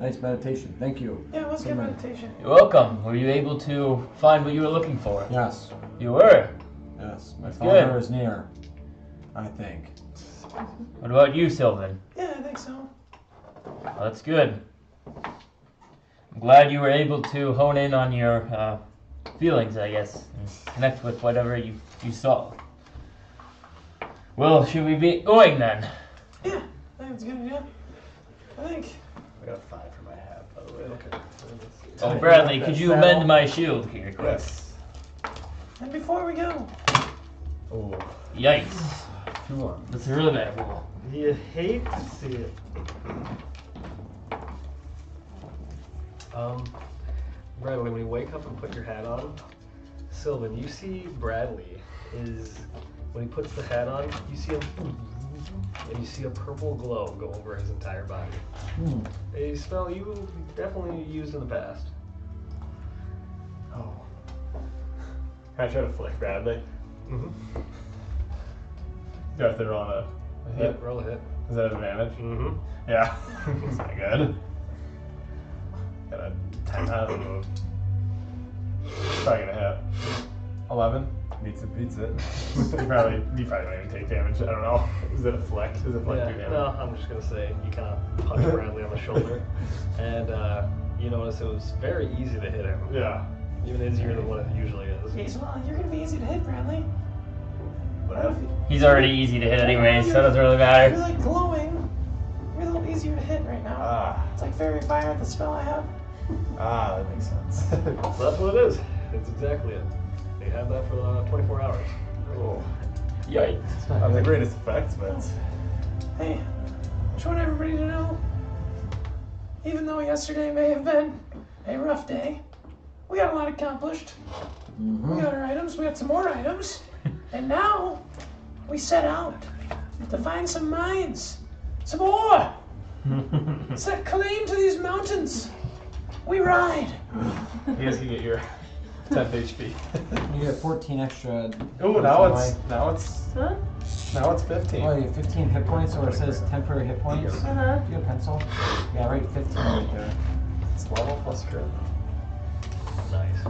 Nice meditation. Thank you. Yeah, it was good meditation. You're welcome. Were you able to find what you were looking for? Yes. You were? Yes. My That's father good. is near, I think. What about you, Sylvan? Yeah, I think so. Well, that's good. I'm glad you were able to hone in on your feelings, I guess, and connect with whatever you saw. Well, should we be going then? Yeah, I think it's a good idea. I think. I got a 5 for my hat, by the way. Okay. Oh, Bradley, could you amend my shield here, quick? Yes. And before we go, Oh, Yikes. 2-1. That's a really bad roll. You hate to see it. Bradley, when you wake up and put your hat on, Sylvan, you see Bradley is, when he puts the hat on, you see him, and you see a purple glow go over his entire body. A spell you definitely used in the past. Oh. Can I try to flick Bradley? Mm-hmm. Do I have to roll a hit? Yeah, roll a hit. Is that an advantage? Mm-hmm. Yeah. That's not good. Got a 10 out of the move. Probably gonna hit. 11. Beats it. you probably don't even take damage. I don't know. Is it a flick? Is it flick 2 damage? No, I'm just gonna say you kind of punch Bradley on the shoulder, and you notice it was very easy to hit him. Yeah. Even easier than what it usually is. Jeez, well, you're gonna be easy to hit, Bradley. He's already easy to hit anyway, so it doesn't really You're matter. like glowing. You're a little easier to hit right now. Ah. It's like fairy fire, the spell I have. Ah, that makes sense. So that's what it is. It's exactly it. They have that for 24 hours. Cool. Yikes. Not the greatest effects, but Hey, just want everybody to know, even though yesterday may have been a rough day, we got a lot accomplished. We got our items, we got some more items, and now we set out to find some mines, some ore. Set claim to these mountains. We ride. You guys can get your 10th HP. You get 14 extra. Ooh, now it's Huh? 15. Oh, you have 15 hit points, or it says temporary hit points. Uh-huh. Do you have a pencil? Yeah, write 15 right there. It's level plus crit. Nice.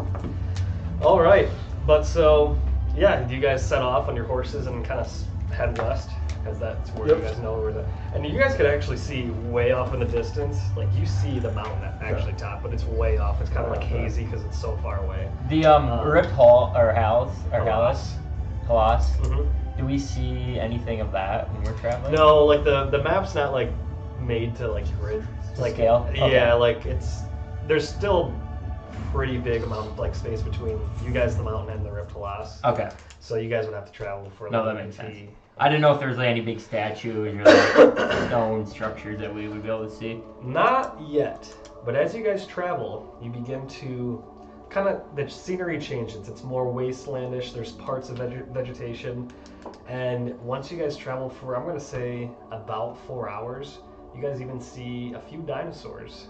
All right, but so yeah, you guys set off on your horses and kind of head west, because that's where you guys know where the. And you guys could actually see way off in the distance, like you see the mountain actually top, but it's way off. It's kind of like hazy because it's so far away. The ripped hall or house or Halas. Halas. Mhm. Do we see anything of that when we're traveling? No, like the map's not like made to like grid like scale? Okay. Yeah, like there's still pretty big amount of like space between you guys, the mountain, and the Rift Halas. Okay. So you guys would have to travel for No, like that makes tea. sense. I didn't know if there was like any big statues or like stone structures that we would be able to see. Not yet, but as you guys travel, you begin to kind of, the scenery changes. It's more wastelandish. There's parts of vegetation, and once you guys travel for, I'm going to say about 4 hours, you guys even see a few dinosaurs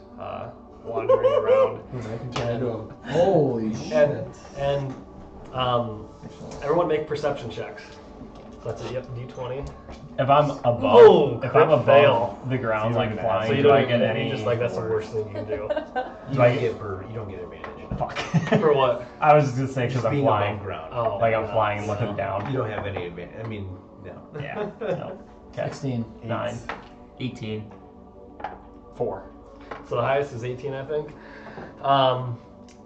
wandering around. I can turn into a. Holy shit! And everyone make perception checks. So that's a D20. If I'm above, Oh, if crit I'm above fail. the ground, So you like don't flying, So you do I don't get get any? just like that's the worst thing you can do. You don't get advantage. Fuck. For what? I was just gonna say because Just I'm being flying. above ground. Oh, Like I'm no. flying and looking down. You don't have any advantage. I mean, no. Yeah. No. Okay. 16. 9. 18. 4. So the highest is 18, I think.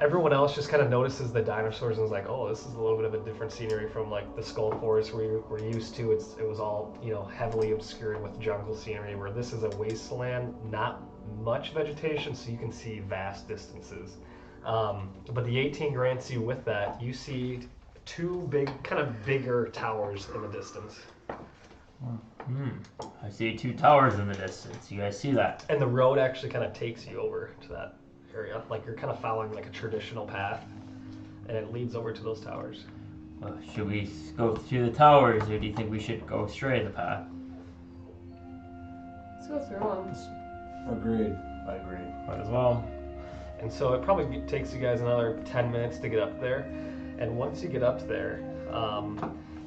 Everyone else just kind of notices the dinosaurs and is like, oh, this is a little bit of a different scenery from like the Skull Forest we're used to. It was all, heavily obscured with jungle scenery, where this is a wasteland, not much vegetation, so you can see vast distances. But the 18 grants you with that, you see two kind of bigger towers in the distance. I see 2 towers in the distance. You guys see that? And the road actually kind of takes you over to that area. Like you're kind of following like a traditional path, and it leads over to those towers. Should we go through the towers, or do you think we should go straight the path? Let's go through them. Agreed. I agree. Might as well. And so it probably takes you guys another 10 minutes to get up there. And once you get up there,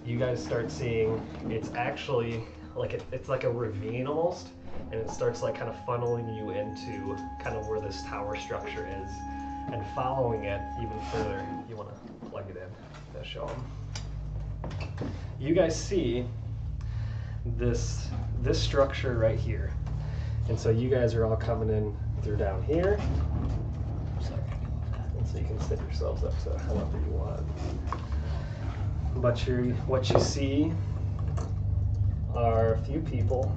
you guys start seeing it's actually like it's like a ravine almost, and it starts like kind of funneling you into kind of where this tower structure is. And following it even further, you want to plug it in to show them. You guys see this structure right here. And so you guys are all coming in through down here. And so you can sit yourselves up to however you want. But what you see are a few people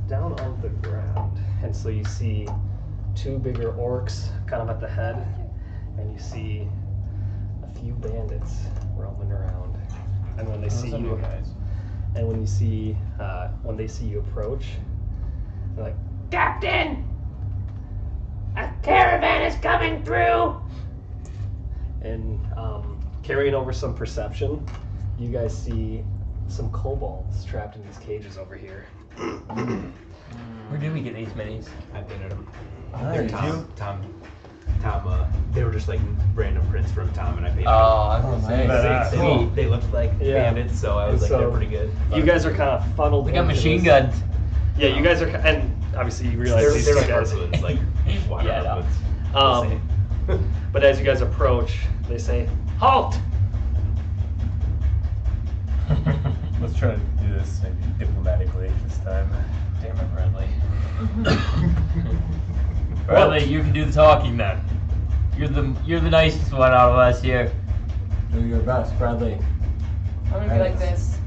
down on the ground. And so you see 2 bigger orcs kind of at the head, and you see a few bandits roaming around. And when they see you, and when they see you approach, they're like, Captain! A caravan is coming through! and carrying over some perception, you guys see some kobolds trapped in these cages over here. Where did we get these minis? I painted them. Nice. Tom, they were just like random prints from Tom, and I painted Oh, I was nice. gonna say. they looked like bandits, so I was like, they're pretty good. You guys are kind of funneled. We got into machine this. guns. Yeah, you guys are, and obviously you realize these they're two like guys. harpoons, like water Yeah, I know. harpoons. But as you guys approach, they say, "Halt!" Let's try to do this maybe diplomatically this time. Damn it, Bradley. Bradley, you can do the talking then. You're the nicest one out of us here. Do your best, Bradley. I'm gonna be like this.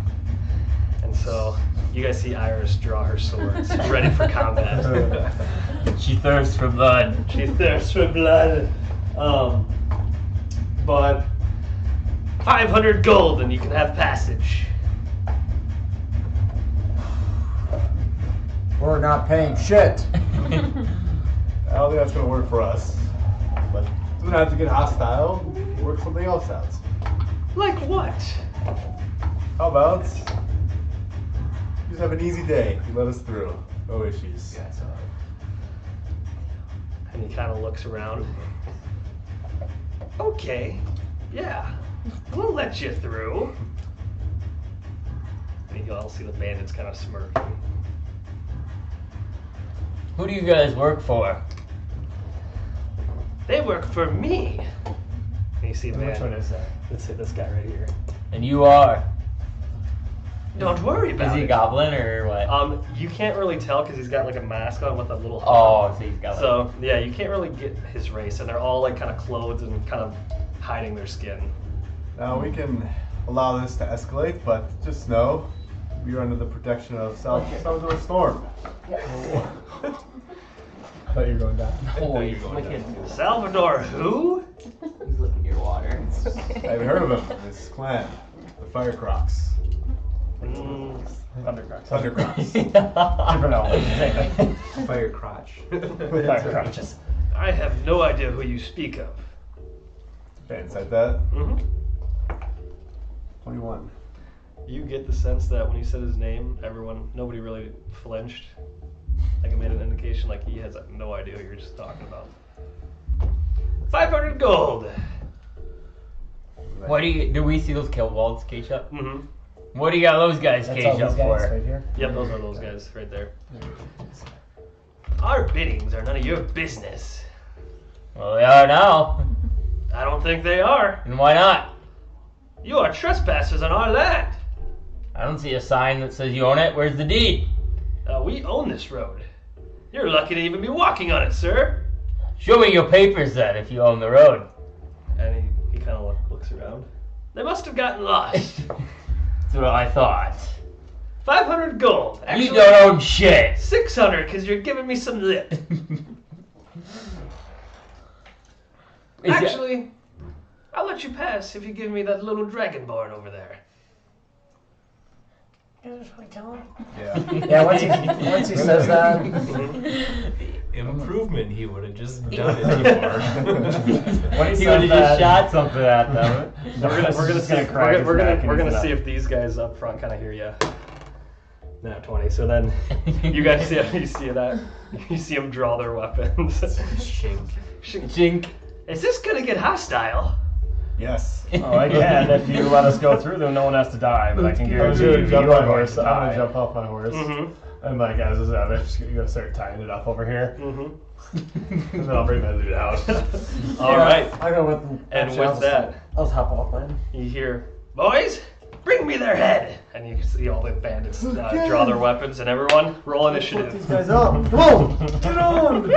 And so you guys see Iris draw her swords, ready for combat. She thirsts for blood. She thirsts for blood. But 500 gold and you can have passage. We're not paying shit. I don't think that's gonna work for us. But it doesn't have to get hostile. Work something else out. Like what? How about just have an easy day? You let us through. No issues. And he kind of looks around. Okay, yeah, we'll let you through. And you all see the bandits kind of smirking. Who do you guys work for? They work for me. And you see a man. Which one is that? Let's hit this guy right here. And you are? Don't worry about Is he it. a goblin or what? You can't really tell because he's got like a mask on with a little. Oh, so he's got like... So yeah, you can't really get his race, and they're all like kind of clothed and kind of hiding their skin. Now we can allow this to escalate, but just know we are under the protection of Salvador Storm. I thought you were going down. Oh, he's licking. Salvador, who? He's licking your water. I haven't heard of him. This clan, the Fire Crocs. Thundercrocks. Thundercrocs. Different elements, same thing. Fire crotch. Fire crotches. I have no idea who you speak of. Fans like that. Mm-hmm. 21. You get the sense that when he said his name, nobody really flinched. Like it made an indication like he has no idea who you're just talking about. 500 gold. What do we see those kobolds caged up? Mm-hmm. What do you got those guys That's all caged up these guys for? right here. Yep, those are those guys right there. Our biddings are none of your business. Well, they are now. I don't think they are. And why not? You are trespassers on our land. I don't see a sign that says you own it. Where's the deed? We own this road. You're lucky to even be walking on it, sir. Show me your papers then, if you own the road. And he kind of looks around. They must have gotten lost. That's what I thought. 500 gold. Actually, You don't own shit. 600 because you're giving me some lip. Actually, I'll let you pass if you give me that little dragonborn over there. Yeah. Yeah, once he says that, Improvement, he would have just done it before. When He would have just shot something at them. We're gonna see if these guys up front kind of hear you. Nat 20. So then you guys see them draw their weapons. Jink. Is this gonna get hostile? Yes. Oh, I can. If you let us go through, then no one has to die. But I can guarantee you, you are going to I'm die. gonna jump off my horse. And like as this I'm just gonna start tying it up over here. And then I'll bring that dude out. All right. I go with them. And Actually, with that, I'll hop off mine. you hear, boys, bring me their head. And you can see all the bandits draw their weapons, and everyone roll initiative. These guys up. Come on, get on. Is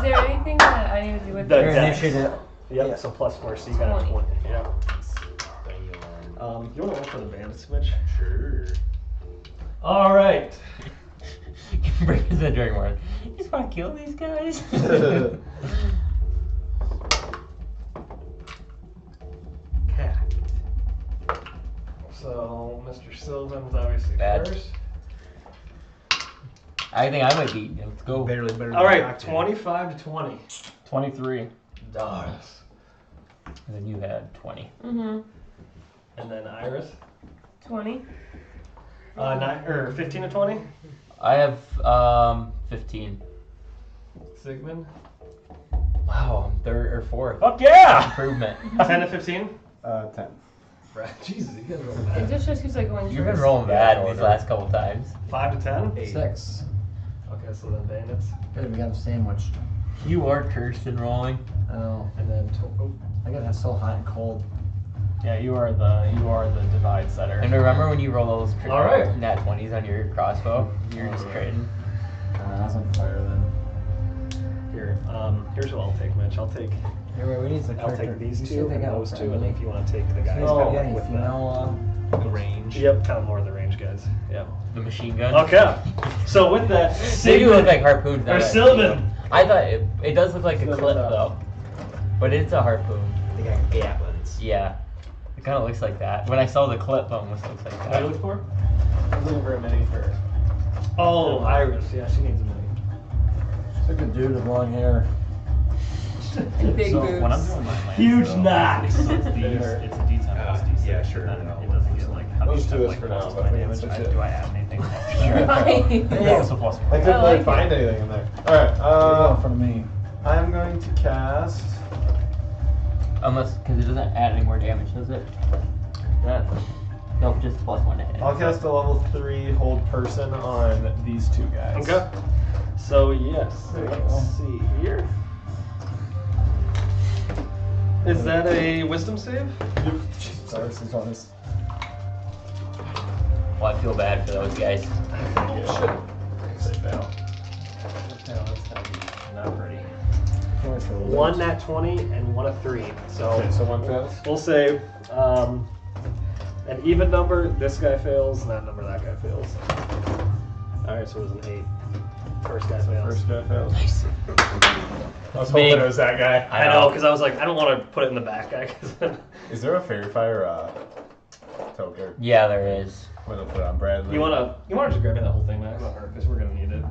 there anything that I need to do with The this? dex. Initiative. Yep, Yeah. so plus 4, so you got a 20. Yeah. You want to roll for the bandits, Mitch? Sure. All right. Break the dragon word. You just want to kill these guys? Cat. So, Mr. Sylvan's obviously Bad. first. I think I might beat you. Let's go. Barely better than All right, Cocktail. 25 to 20. 23. Dogs. And then you had 20. Mm-hmm. And then Iris. 20. 15 to 20. I have 15. Sigmund. Wow, I'm third or fourth. Fuck yeah! Improvement. 10 to 15. 10. Brad, Jesus, you guys roll It bad. just shows who's like going You've been first. rolling bad these last couple times. 5 to 10. 6. Okay, so then bandits. Good, we got him sandwiched. You are cursed in rolling. Oh, And then I got that so hot and cold. Yeah, you are the divide setter. And remember when you roll those All right. nat 20s on your crossbow? You're just critting. I was on fire then. here. Here's what I'll take, Mitch. I'll take Anyway, we need the I'll character. take these You two should take and out those two, and friendly. if you want to take the guys Oh, kind yeah, of with you know, The range. Yep, kind of more of the range guys. Yeah. The machine gun. Okay. So with that, They do look like harpoons. now or that I see Sylvan. them. I thought it does look like a clip though, but it's a harpoon. They got gatlins. Yeah, it kind of looks like that. When I saw the clip, it almost looks like What are you that. looking for? I'm looking for a mini for. Oh, Iris. Yeah, she needs a mini. It's like a dude with long hair. Big so boobs. when I'm doing my lance, Huge though, knocks. So it's a D10 plus D6. yeah, sure. And then it doesn't get like. How Let's do do you this have, for like, now, plus but my we can damage? switch I- it. Do I add anything? Right. Yeah, also plus I couldn't like really find anything in there. Alright, in front of me. I'm going to cast. Unless, because it doesn't add any more damage, does it? Nope, just +1 to hit. I'll cast a level 3 hold person on these two guys. Okay. So yes, let's see here. Is that a wisdom save? Yep. Sorry, this is honest. Well, I feel bad for those guys. Yeah. They fail. Not pretty. One nat 20 and one a 3. So Okay, so one fails. we'll say an even number. This guy fails, and that number that guy fails. All right, so it was an 8. First guy fails. First guy fails. Nice. I was Big. hoping it was that guy. I know, because I was like, I don't want to put it in the back guy. Cause Is there a fairy fire token? Yeah, there is. I'm gonna put it on Bradley. you wanna just grab me that whole thing, Max, because we're gonna need it.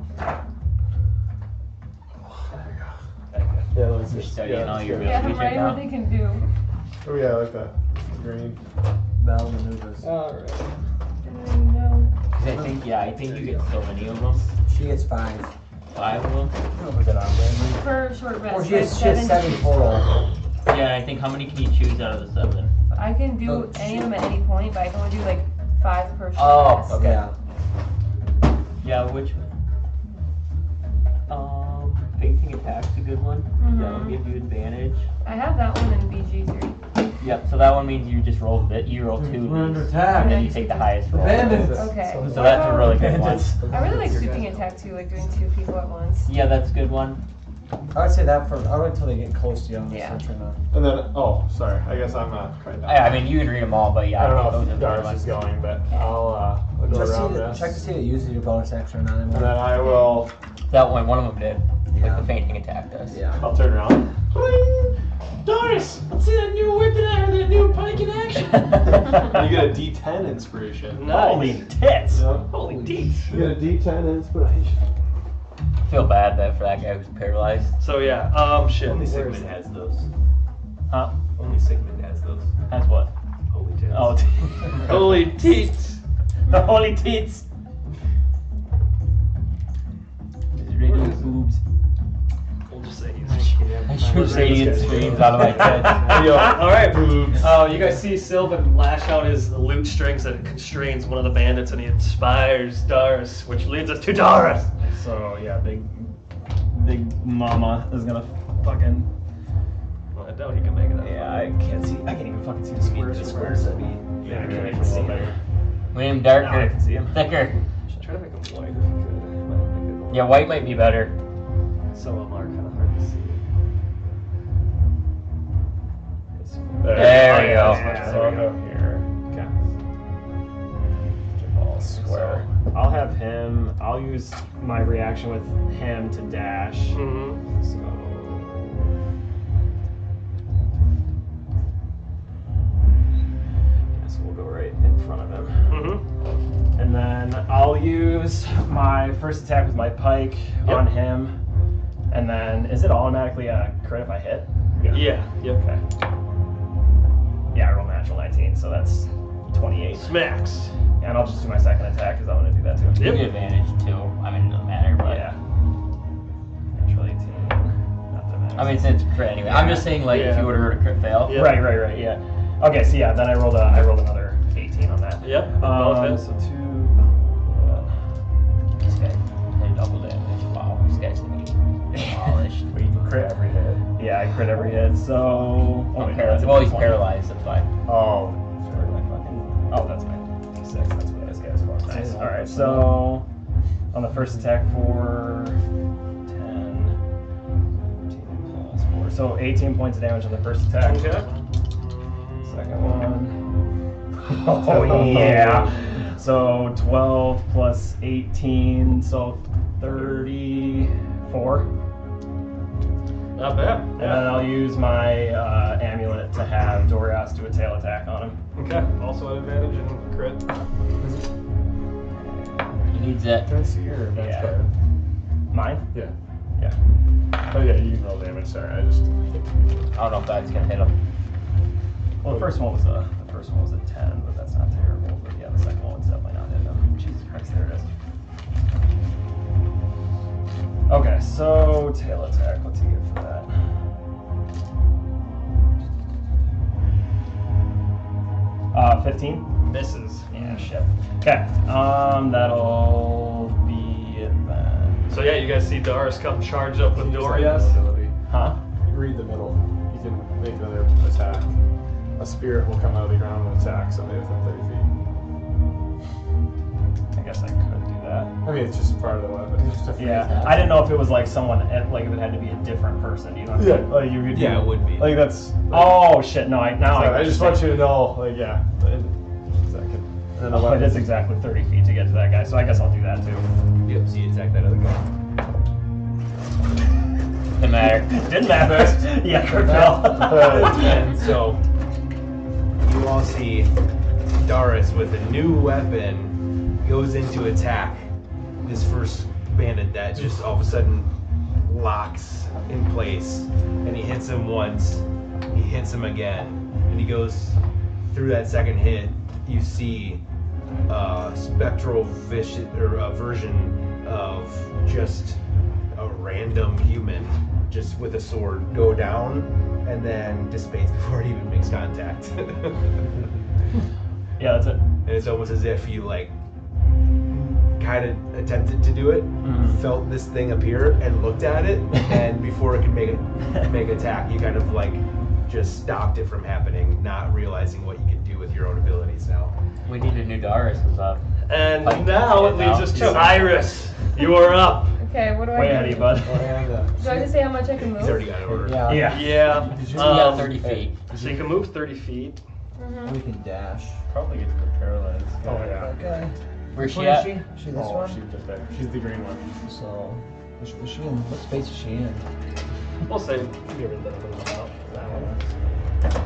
Thank you. Yeah, let me You're see. studying all your Yeah, abilities I'm right writing what now. they can do. Oh yeah, I like that. Green. Bell maneuvers. Alright. No. 'Cause I think you get so many of them. She gets 5. 5 of them. I'll put that on Bradley. For short rest. Or she has 7 total. Yeah, and I think how many can you choose out of the 7? I can do Oh, any of them at any point, but I can only do like 5 per short Oh, rest. okay. Yeah. Yeah, which one? Fainting attack's a good one. That'll give you advantage. I have that one in BG3. Yep, so that one means you just roll you roll 2 We're under these, attack. and then you take the highest roll. Bandits. Okay. So that's a really good one. I really like sweeping attack too, like doing 2 people at once. Yeah, that's a good one. I would say that for. I'll wait until they get close to you on this one. And then, oh, sorry. I guess I'm not quite done. I mean, you can read them all, but yeah. I don't know those if are the Darius ones. is going, but I'll go around this. Check to see if it uses your bonus action or not. And then I will. That one of them did. Yeah. Like the fainting attack does. Yeah. I'll turn around. Doris, let's see that new whip in or that new pike in action. You get a D10 inspiration. Holy tits! Yeah. Holy deets. You get a D10 inspiration. I feel bad that for that guy who's paralyzed. So yeah, shit. Only where is Sigmund it? has those. Huh? Only Sigmund has those. Has what? Holy tits. Oh, Holy teats. the holy teats. Radiant boobs. We'll just say he's. I shoot radiant streams out of my head. All right. You guys see Sylvan lash out his lute strings and it constrains one of the bandits, and he inspires Darius, which leads us to Darius. So yeah, big mama is gonna fucking. Well, I doubt he can make it out. Yeah, I can't see. I can't even fucking see the squares. The squares that be. Yeah, I can't even see it. Make him darker, No, I can see him. thicker. Try to make him white if you could. It might make it Yeah, white might be better. Some of them are kind of hard to see. There we go. Yeah, so I'll go here. Okay. All square. I'll have him. I'll use my reaction with him to dash. Mm-hmm. So. Guess we'll go right in front of him. Mm-hmm. And then I'll use my first attack with my pike on him. And then, is it automatically a crit if I hit? Yeah. Yep. Okay. Yeah, I roll natural 19, so that's 28. Smacks. And I'll just do my second attack because I want to do that too. Give you advantage too. I mean, it doesn't matter, but. Yeah. Natural 18. Not that matters. I mean, it's crit anyway. I'm just saying, like, if you would have heard a crit fail. Yep. Right, yeah. Okay, so yeah, then I rolled another 18 on that. Yep. Both hits. So 2. This guy did double damage. Wow, this guy's gonna be demolished. But you can crit every hit. Yeah, I crit every hit, so. Oh, wait, no, that's a Well, he's D20. paralyzed, that's fine. Oh, where do I fucking. Oh, that's fine. D6, that's what this guy's for. Nice. Alright, so. On the first attack for 10. 14 plus 4. So 18 points of damage on the first attack. Okay. Second one. Oh, yeah. So 12 plus 18, so 34. Not bad. And then I'll use my amulet to have Dorias do a tail attack on him. Okay. Also an advantage and crit. He needs that. Can I see your advanced Yeah. card? Mine? Yeah. Yeah. Oh yeah, you can roll damage. Sorry, I just. I don't know if that's gonna hit him. Well, the first one was a 10, but that's not terrible. But yeah, the second one's definitely not hitting him. Jesus Christ, there it is. Okay, so tail attack. What's he get for that? Uh, 15. Misses. Yeah, shit. Okay, that'll be it then. So yeah, you guys see Darius come charge up with Dorias. Huh? Read the middle. You can make another attack. A spirit will come out of the ground and attack somebody within 30 feet. I guess I could do that. I mean, it's just part of the weapon. It's just a free Yeah, attack. I didn't know if it was like someone, like if it had to be a different person. You know? Yeah. Like you could. Yeah, do, it would be. Like that's. Oh shit! No, now Sorry, I get just what want you're you to know, like, yeah. Second. And then the saying. Oh, it weapon. is exactly 30 feet to get to that guy, so I guess I'll do that too. Yep, so you attack that other guy. Didn't matter. Didn't matter. Yeah, crit fail. And so you all see Darius with a new weapon goes into attack this first bandit that just all of a sudden locks in place, and he hits him once, he hits him again, and he goes through that second hit. You see a spectral version of just a random human just with a sword go down and then dissipates before it even makes contact. Yeah, that's it. And it's almost as if you like kind of attempted to do it, felt this thing appear and looked at it, and before it could make attack, you kind of like just stopped it from happening, not realizing what you can do with your own abilities now. We need a new Darius is up. And Like, now it leads us to Iris. You are up. Okay, what do Way I ahead of do? you, bud. Do I just say how much I can move? He's already got it ordered. Yeah. Yeah. Yeah. You got 30 feet. So you can move 30 feet. We can dash. Probably get to the paralyzed. Oh yeah. Okay. Where's she Where at? is she? She this Oh, one? she's just there. She's the green one. So, is she in? What space is she in? We'll say give her the about that one.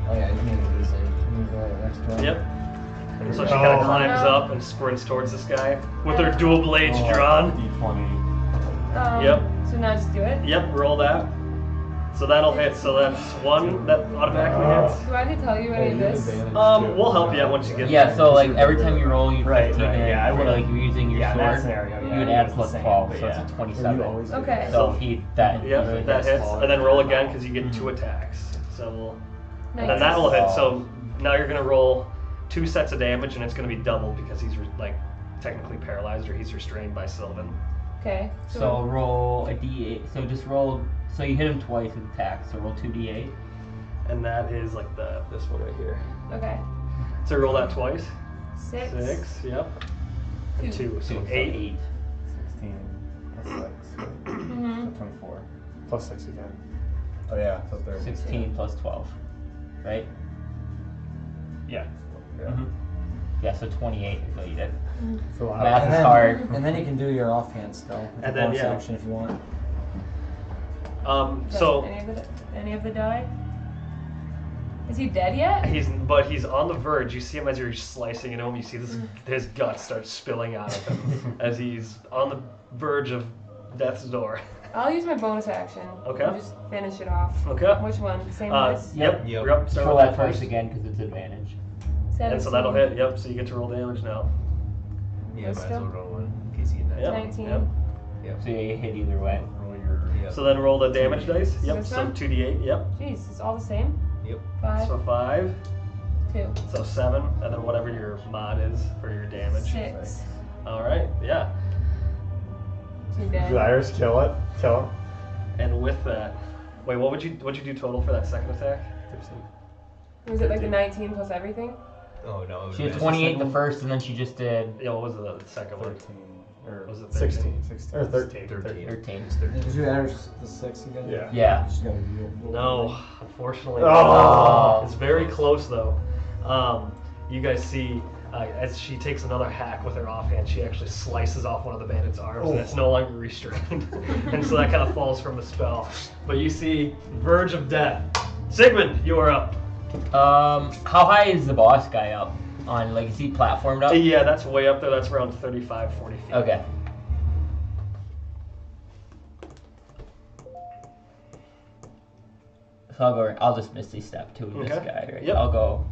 Oh yeah, you can make it easy. Move right next to her. Yep. So she kind of Oh. climbs up and sprints towards this guy with her dual blades Oh, drawn. D20. Yep. So now just do it. Yep, roll that. So that'll hit. So that's one that automatically hits. Do I have to tell you any of this? We'll help you out once you get Yeah, there. so like every time you roll, you Right, 15 right, yeah, I and would've- like you're using your yeah, in sword, that scenario, yeah, you would it add was plus the same, 12, but so yeah. it's a 27. Okay. So he that Yep, usually that hits. hits. And then roll again because you get 2 attacks. So we'll, and then Nice. that'll hit. So now you're gonna roll 2 sets of damage, and it's gonna be doubled because he's like technically paralyzed or he's restrained by Sylvan. Okay. So roll a d8. So just roll. So you hit him twice with attack. So roll 2d8. And that is like this one right here. Okay. So roll that twice. 6. 6. Yep. 2. So 8. 16 plus 6. Mm-hmm. So 24. Plus 6 again. Oh yeah, so 30. 16 plus 12. Right? Yeah. Yeah. Yeah, so 28 is what you did. It's a lot. Math And is then, hard. and then you can do your offhand still. And then, bonus yeah. action if you want. So Any of the die? Is he dead yet? he's on the verge. You see him as you're slicing into him. You see his guts start spilling out of him as he's on the verge of death's door. I'll use my bonus action. Okay. And just finish it off. Okay. Which one? Same as? Yep. Start Roll with that first again because it's advantage. 17. And so that'll hit. Yep. So you get to roll damage now. Yeah, might as Wisdom? well roll one in case you get Yep. 19. Yep. So you hit either way. Roll your. Yep. So then roll the damage dice. Yep. This So one? 2d8. Yep. Jeez, it's all the same? Yep. 5, So 5. 2, So 7, and then whatever your mod is for your damage. 6. All right. Yeah. 2 dead. Did Iris kill it? Kill him? And with that, wait, what'd you do total for that second attack? Was it like the 19 plus everything? Oh no. She had 28 the first, and then she just did Yeah, what was the second one? 13. Or Was it 16? 16. Or 13. 13. Did you add the 6 again? Yeah. Yeah. Just gotta roll. No, unfortunately. Oh. It's very close though. You guys see as she takes another hack with her offhand, she actually slices off one of the bandit's arms, and it's no longer restrained, and so that kind of falls from the spell. But you see, verge of death. Sigmund, you are up. How high is the boss guy up? On like is he platformed up? Yeah, that's way up there. That's around 35, 40 feet. Okay. So I'll just Misty Step to this Okay. guy, right? Yep. I'll go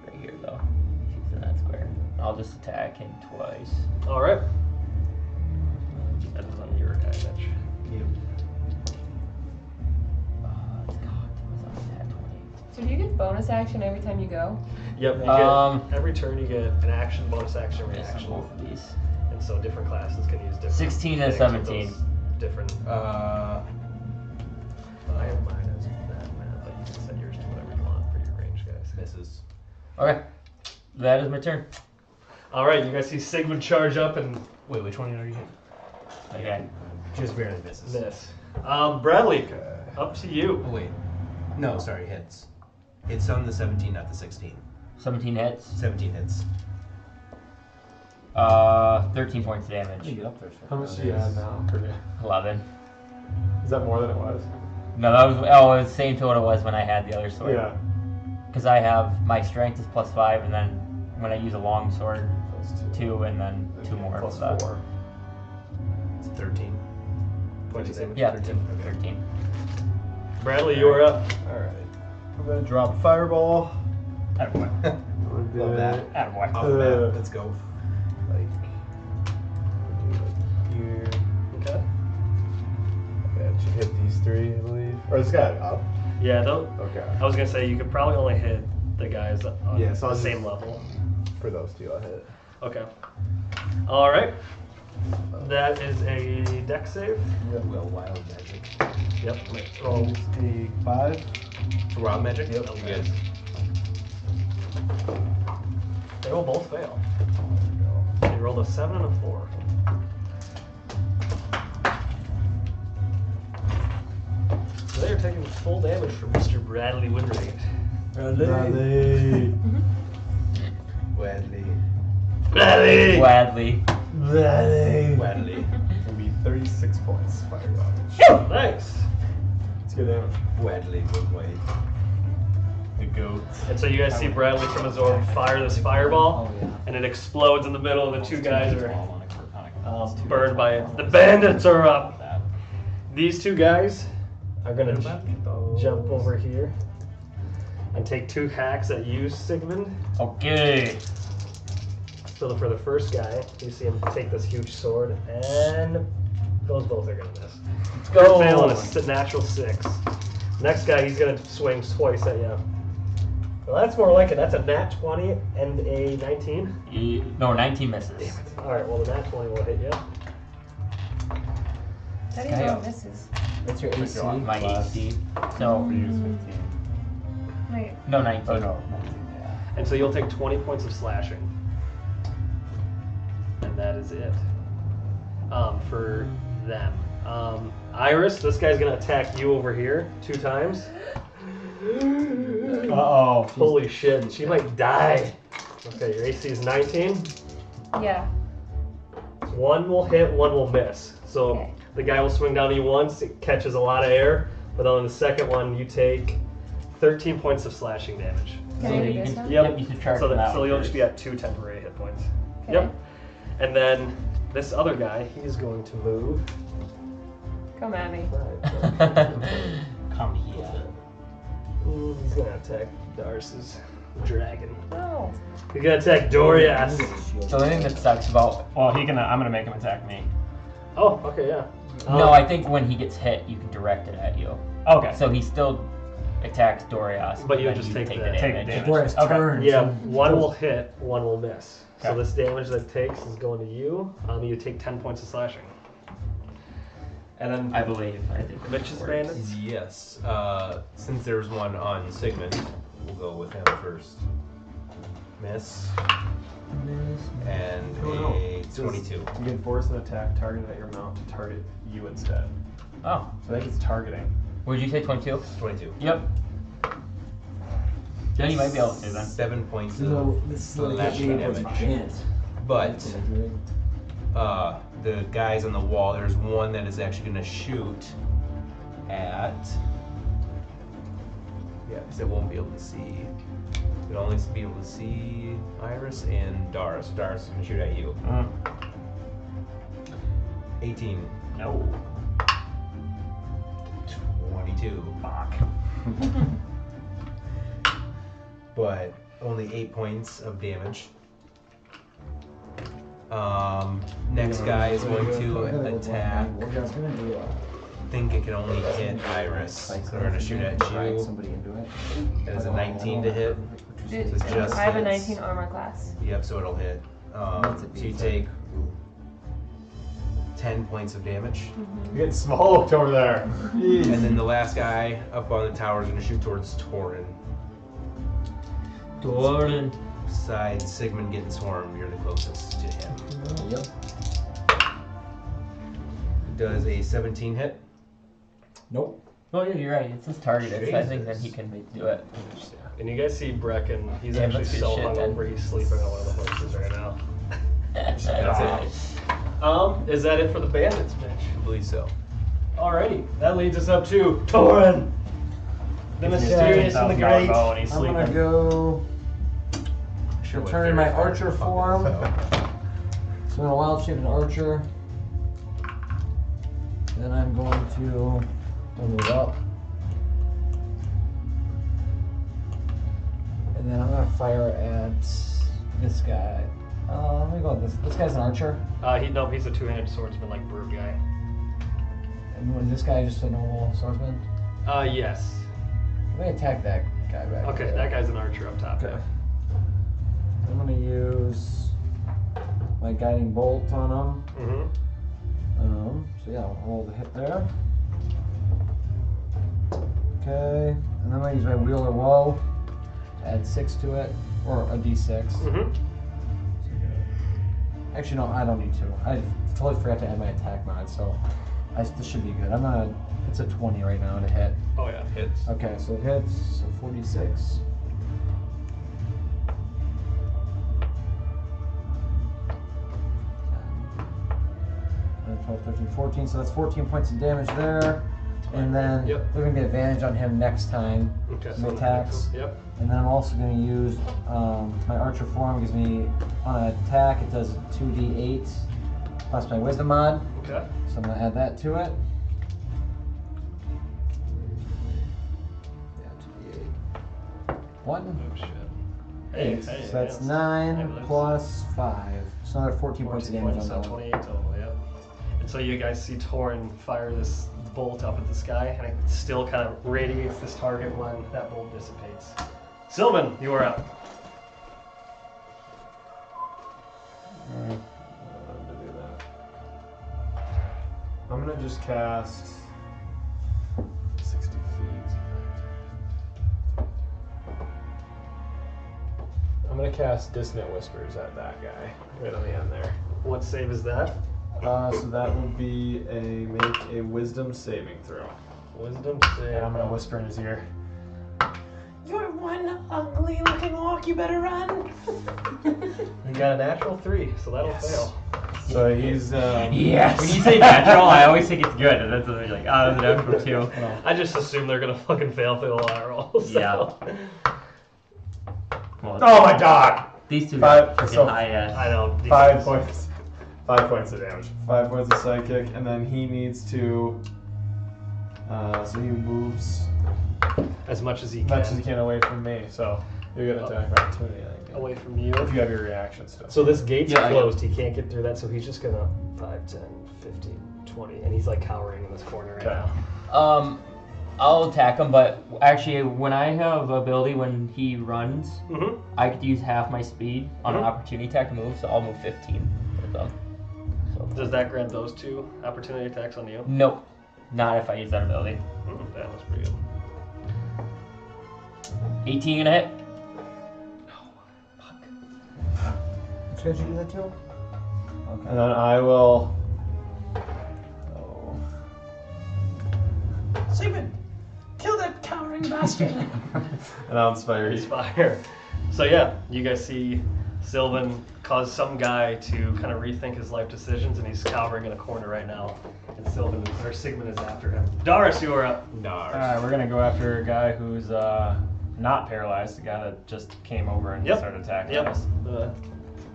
right here though. He's in that square. I'll just attack him twice. All right. That is on your damage. So do you get bonus action every time you go? Yep. You get, every turn you get an action, bonus action, reaction. Both of these. And so different classes can use different. 16 and things with 17. those Different. I have mine as that, man, but you can set yours to whatever you want for your range, guys. Misses. Okay. That is my turn. All right, you guys see Sigmund charge up and Wait, which one are you hitting? Okay. Just barely misses. miss. Bradley, up to you. Oh wait. No, sorry, hits. It's on the 17, not the 16. 17 hits. 17 hits. 13 points of damage. Get up there. How much do you add now? 11. Is that more than it was? No, that was it was the same to what it was when I had the other sword. Yeah. Because I have my strength is +5, and then when I use a long sword, Plus 2, and then 2 more. Plus for that. 4. It's 13. What'd you say? Yeah, 13. 13. Bradley, you are up. Alright. I'm gonna drop a fireball. Attaboy. Love that. Attaboy. Off the bat. Let's go. Like here. Okay. Yeah, it should hit these 3, I believe. Or this guy up. Yeah, though. Okay. I was gonna say you could probably only hit the guys on Yeah, so the I'll same just- level. For those 2, I'll hit. Okay. All right. That is a dex save. Well, wild magic. Yep. Roll a 5. Wild magic? Yep. Oh, good. They will both fail. You rolled a 7 and a 4. full damage from Mr. Bradley Windrake. Bradley. Wadley. It'll be 36 points fire damage. Nice. Let's get damage. Bradley Woodway. The goat. And so you guys see Bradley from his orb fire this fireball, and it explodes in the middle, and the two guys are burned by it. The bandits are up. These two guys are gonna jump over here and take 2 hacks at you, Sigmund. Okay. So for the first guy, you see him take this huge sword, and those both are gonna miss. Let's go. Fail on a natural 6. Next guy, he's gonna swing twice at you. Well, that's more like it. That's a nat 20 and a 19. No, 19 misses. All right. Well, the nat 20 will hit you. How do you know it misses? What's your AC? My AC. So, Wait. no, 19. Oh, no. 19, yeah. And so you'll take 20 points of slashing. And that is it. For them. Iris, this guy's gonna attack you over here 2 times. Uh-oh. Holy shit, she might die. Okay, your AC is 19. Yeah. 1 will hit, 1 will miss. So Okay. the guy will swing down to you once, it catches a lot of air, but on the second one you take 13 points of slashing damage. Can I do this one? Yep. You subtract So, from that so one you'll first. just be at 2 temporary hit points. Okay. Yep. And then this other guy, he's going to move. Come at me. Come here. He's gonna attack Darce's dragon. No. He's gonna attack Dorias. So the thing that sucks about... Well, I'm gonna make him attack me. Oh, okay, yeah. No, I think when he gets hit, you can direct it at you. Okay. So he still attacks Dorias. But you then just take the the damage. Dorias Okay. turn. Yeah, 1 will hit, 1 will miss. So Okay. this damage that it takes is going to you. You take 10 points of slashing. And then I believe. I think Mitch's works. bandits. Yes. Since there's one on Sigmund, we'll go with him first. Miss. And a 22. You can force an attack targeted at your mount to target you instead. Oh. So I think it's targeting. What did you say, 22? 22. Yep. Then you might be able to then. 7 points So of this is like slashing a damage. chance. But the guys on the wall, there's one that is actually going to shoot at. Yeah, because it won't be able to see. It'll only be able to see Iris and Dars. Dars is going to shoot at you. 18. No. 22. Fuck. But only 8 points of damage. Next guy is going to attack. I think it can only hit Iris. So we're going to shoot at you. Somebody into it. That is a 19 to hit. Did- So it's just I have a hits. 19 armor class. Yep, so it'll hit. So you take 10 points of damage. You're getting smoked over there. And then the last guy up on the tower is going to shoot towards Torin. Torin. Besides Sigmund getting swarmed, you're the closest to him. Yep. Does a 17 hit? Nope. Oh yeah, you're right. It's just targeted, so I think then Jesus. he can do it. And you guys see Brecken, he's Yeah, actually that's good so shit, hungover, he's sleeping on one of the horses right now. That's it. Is that it for the bandits, Mitch? I believe so. Alrighty, that leads us up to Torin, the mysterious and the great. And he's I'm gonna sleeping. go Sure what return my fairy archer fuck form. is, So I'm a wild shape an archer. Then I'm going to move up. And then I'm gonna fire at this guy. Let me go with this. This guy's an archer. He's a two-handed swordsman like Brute guy. And was this guy just a normal swordsman? Yes. Let me attack that guy back Okay, there. that guy's an archer up top. Okay. I'm gonna use my guiding bolt on him. Mm-hmm. So yeah, I'll roll the hit there. Okay, and then I'm gonna use my wheel or woe to add 6 to it, or a d6. Mm-hmm. Actually, no, I don't need to. I totally forgot to add my attack mod, so This should be good. It's a 20 right now to hit. Oh yeah. Hits. Okay, so it hits. So 46. 12, 13, 14. So that's 14 points of damage there. And then Yep. there's gonna be advantage on him next time. Okay. Some attacks. Yep. And then I'm also going to use my Archer form. Gives me on an attack it does 2d8 plus my Wisdom mod. Okay. So I'm going to add that to it. Yeah, 2d8. 1. Oh shit. 8. Hey, So that's yes. 9 plus 5. So another 14 points of damage on so that one. 28 total, yep. And so you guys see Torin fire this bolt up at the sky, and it still kind of radiates this target when that bolt dissipates. Sylvan, you are up. Alright. To do that. I'm gonna just cast 60 feet. I'm gonna cast Dissonant Whispers at that guy right on the end there. What save is that? So that would be make a Wisdom saving throw. Wisdom save. And I'm gonna whisper in his ear. You're one ugly looking orc, you better run. You got a natural 3, so that'll fail. So he's Yes. When you say natural, I always think it's good. And that's like, oh, that's a natural 2. I just assume they're gonna fucking fail through the eye roll. So. Yeah. Well, Oh my god! these two Five- are freaking so- high ass. I know. 5 points. 5 points of damage. 5 points of sidekick, and then he needs to. So he moves As much as he as can. much as he can away from me. So you get an attack of opportunity. I think. Away from you. If you have your reaction still. So this gate's Yeah, I closed. He can't get through that, so he's just gonna 5, 10, 15, 20, and he's like cowering in this corner right Okay. now. I'll attack him, but actually, when I have ability when he runs, Mm-hmm. I could use half my speed on an opportunity attack to move, so I'll move 15 with them. So Does that grant those 2 opportunity attacks on you? nope, not if I use that ability. That was pretty good. 18 gonna hit. Which guy did you do that to? Okay. And then I will. Oh. Seaman, kill that cowering bastard. And I'll inspire you. Inspire. So yeah, you guys see Sylvan cause some guy to kind of rethink his life decisions, and he's cowering in a corner right now. And Sigmund is after him. Doris, you are up. Alright, we're gonna go after a guy who's not paralyzed, the guy that just came over and Yep. started attacking Yep. us.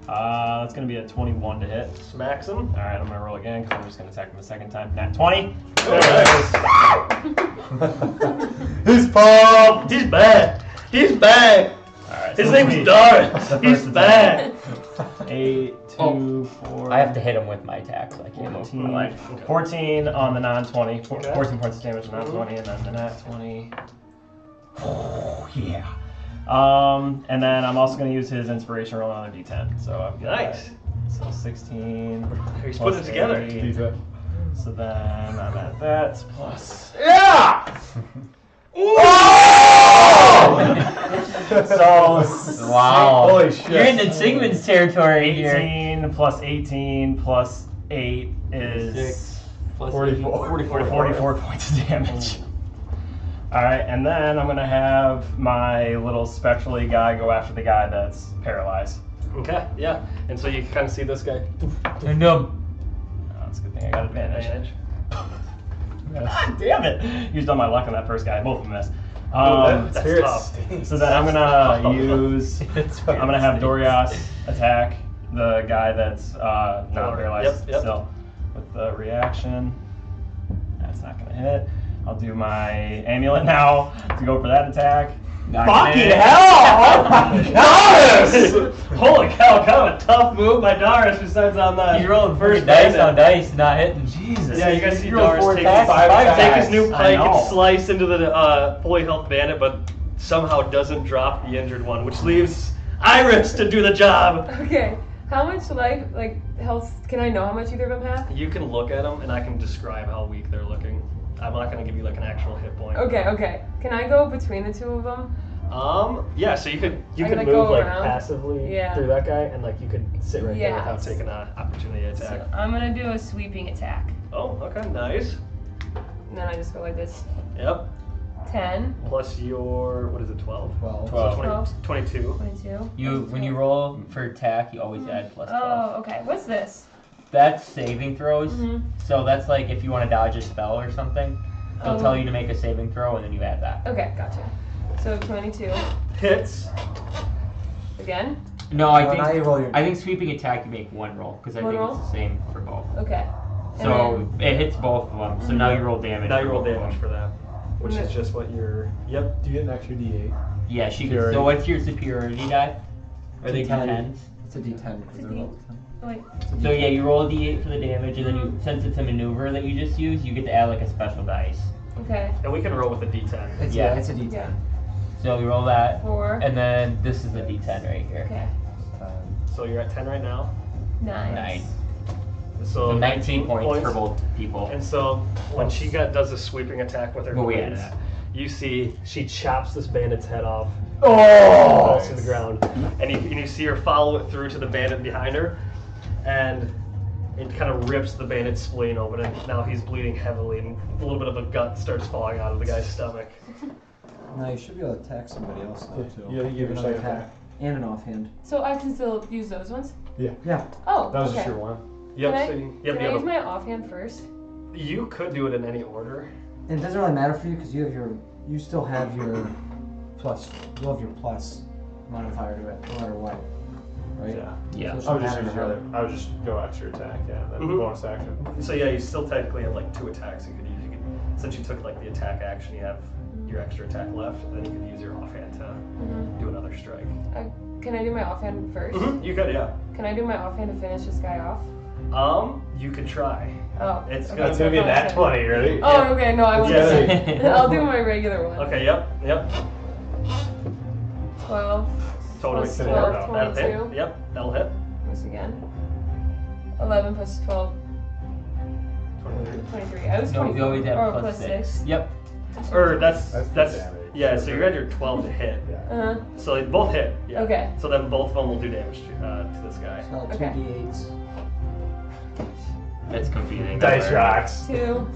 That's gonna be a 21 to hit. Smacks him. Alright, I'm gonna roll again because I'm just gonna attack him a second time. Nat 20. He's pumped! He's bad. He's bad. Alright, His so name's sweet. Doris. The He's first bad. 8, 2, 4. I have to hit him with my attack, so I can't move my life. 14 on the non-20. Okay. 14 points of damage on non-20, and then the nat 20. Oh, yeah. And then I'm also going to use his inspiration roll on a d10. So I've got Nice. So 16. He's plus putting it together. 8. So then I'm at that plus. Yeah! So Wow. Holy shit. You're into Sigmund's territory here. 18 plus 18 plus 8 is 44. 44 points of damage. Alright, and then I'm going to have my little spectrally guy go after the guy that's paralyzed. Okay, yeah. And so you kind of see this guy. No. Oh, that's a good thing I got advantage. Advantage. God damn it! Used all my luck on that first guy. Both of them missed. That's tough. So then I'm gonna use. I'm gonna have Dorias attack the guy that's not paralyzed Yep. still with the reaction. That's not gonna hit. I'll do my amulet now to go for that attack. Fucking hell! Doris! Holy cow, kind of a tough move by Doris who starts on the He's rolling first dice bandit. on dice, not hitting. Jesus. Yeah, you guys see He rolled Doris 4 take, attacks, take 5 his new attacks. I pike and know. slice into the fully health bandit, but somehow doesn't drop the injured one, which leaves Iris to do the job. Okay. How much life, health, can I know how much either of them have? You can look at them and I can describe how weak they're looking. I'm not going to give you an actual hit point. Okay. Can I go between the two of them? Yeah, so you could I move go around? passively Yeah. through that guy and you could sit right there Yeah. without taking an opportunity attack. So I'm gonna do a sweeping attack. Oh, okay, nice. And then I just go like this. Yep. 10. Plus your, what is it, 12? 12. So 12. 22. 22. You when you roll for attack, you always add plus 12. Oh, okay. What's this? That's saving throws. Mhm. So that's like if you want to dodge a spell or something, they'll Oh. tell you to make a saving throw and then you add that. Okay, gotcha. So 22. Hits. Again? No, I Well, now you think roll your- I think sweeping attack you make one roll because I One think roll? it's the same for both. Okay. And So it hits both of them. So now you roll damage. Now for you roll both of damage them. for that, which is just what you're. Yep. Do you get an extra D8? Yeah, she. Superiority. So what's your superiority die? Are they D10. D10s? It's a D10 because they're level 10. Oh, wait. So yeah, you roll a D8 for the damage, and then you, since it's a maneuver that you just use, you get to add like a special dice. Okay. And we can roll with a D10. It's, Yeah. it's a D10. Yeah. So you roll that, 4. and then this is a D10 right here. Okay. So you're at 10 right now. 9. 9. So, So 19 points for both people. And so when she does a sweeping attack with her What we blades, at? you see she chops this bandit's head off. Oh! Falls to the ground, and you see her follow it through to the bandit behind her, and it kind of rips the bandit's spleen open, and now he's bleeding heavily, and a little bit of a gut starts falling out of the guy's stomach. Now you should be able to attack somebody else though too. Yeah, you give another yourself attack and an offhand. So I can still use those ones? Yeah. Yeah. Oh, That was okay. just your one. Yep. Can I, So you, yep, can you I have use my offhand first? you could do it in any order. And it doesn't really matter for you because you still have your plus. You'll have your plus modifier to it no matter what, right? Yeah. Yeah. So I it would just shouldn't use matter your to other. I would just go extra attack, yeah, and then Mhm. bonus action. So yeah, you still technically have like 2 attacks you could use. You could, since you took like the attack action, you have your extra attack left, and then you could use your offhand to do another strike. Can I do my offhand 1st? You could, yeah. Can I do my offhand to finish this guy off? You could try. Oh. It's okay, gonna, It's gonna be a nat 20, ready? Oh, okay, no, I want Yeah. to. I'll do my regular one. Okay, yep. 12. Totally. Plus figure 12, it out. That'll 22. hit. Yep, that'll hit. Once again. 11 plus 12. 23. I was No, 24. you always have or plus 6. Yep. Or that's That's the that's damage. yeah. So you're at your 12 to hit. Uh-huh. So they both hit. Yeah. Okay. So then both of them will do damage to this guy. So two Okay. D8s. That's confusing. Dice rocks. 2.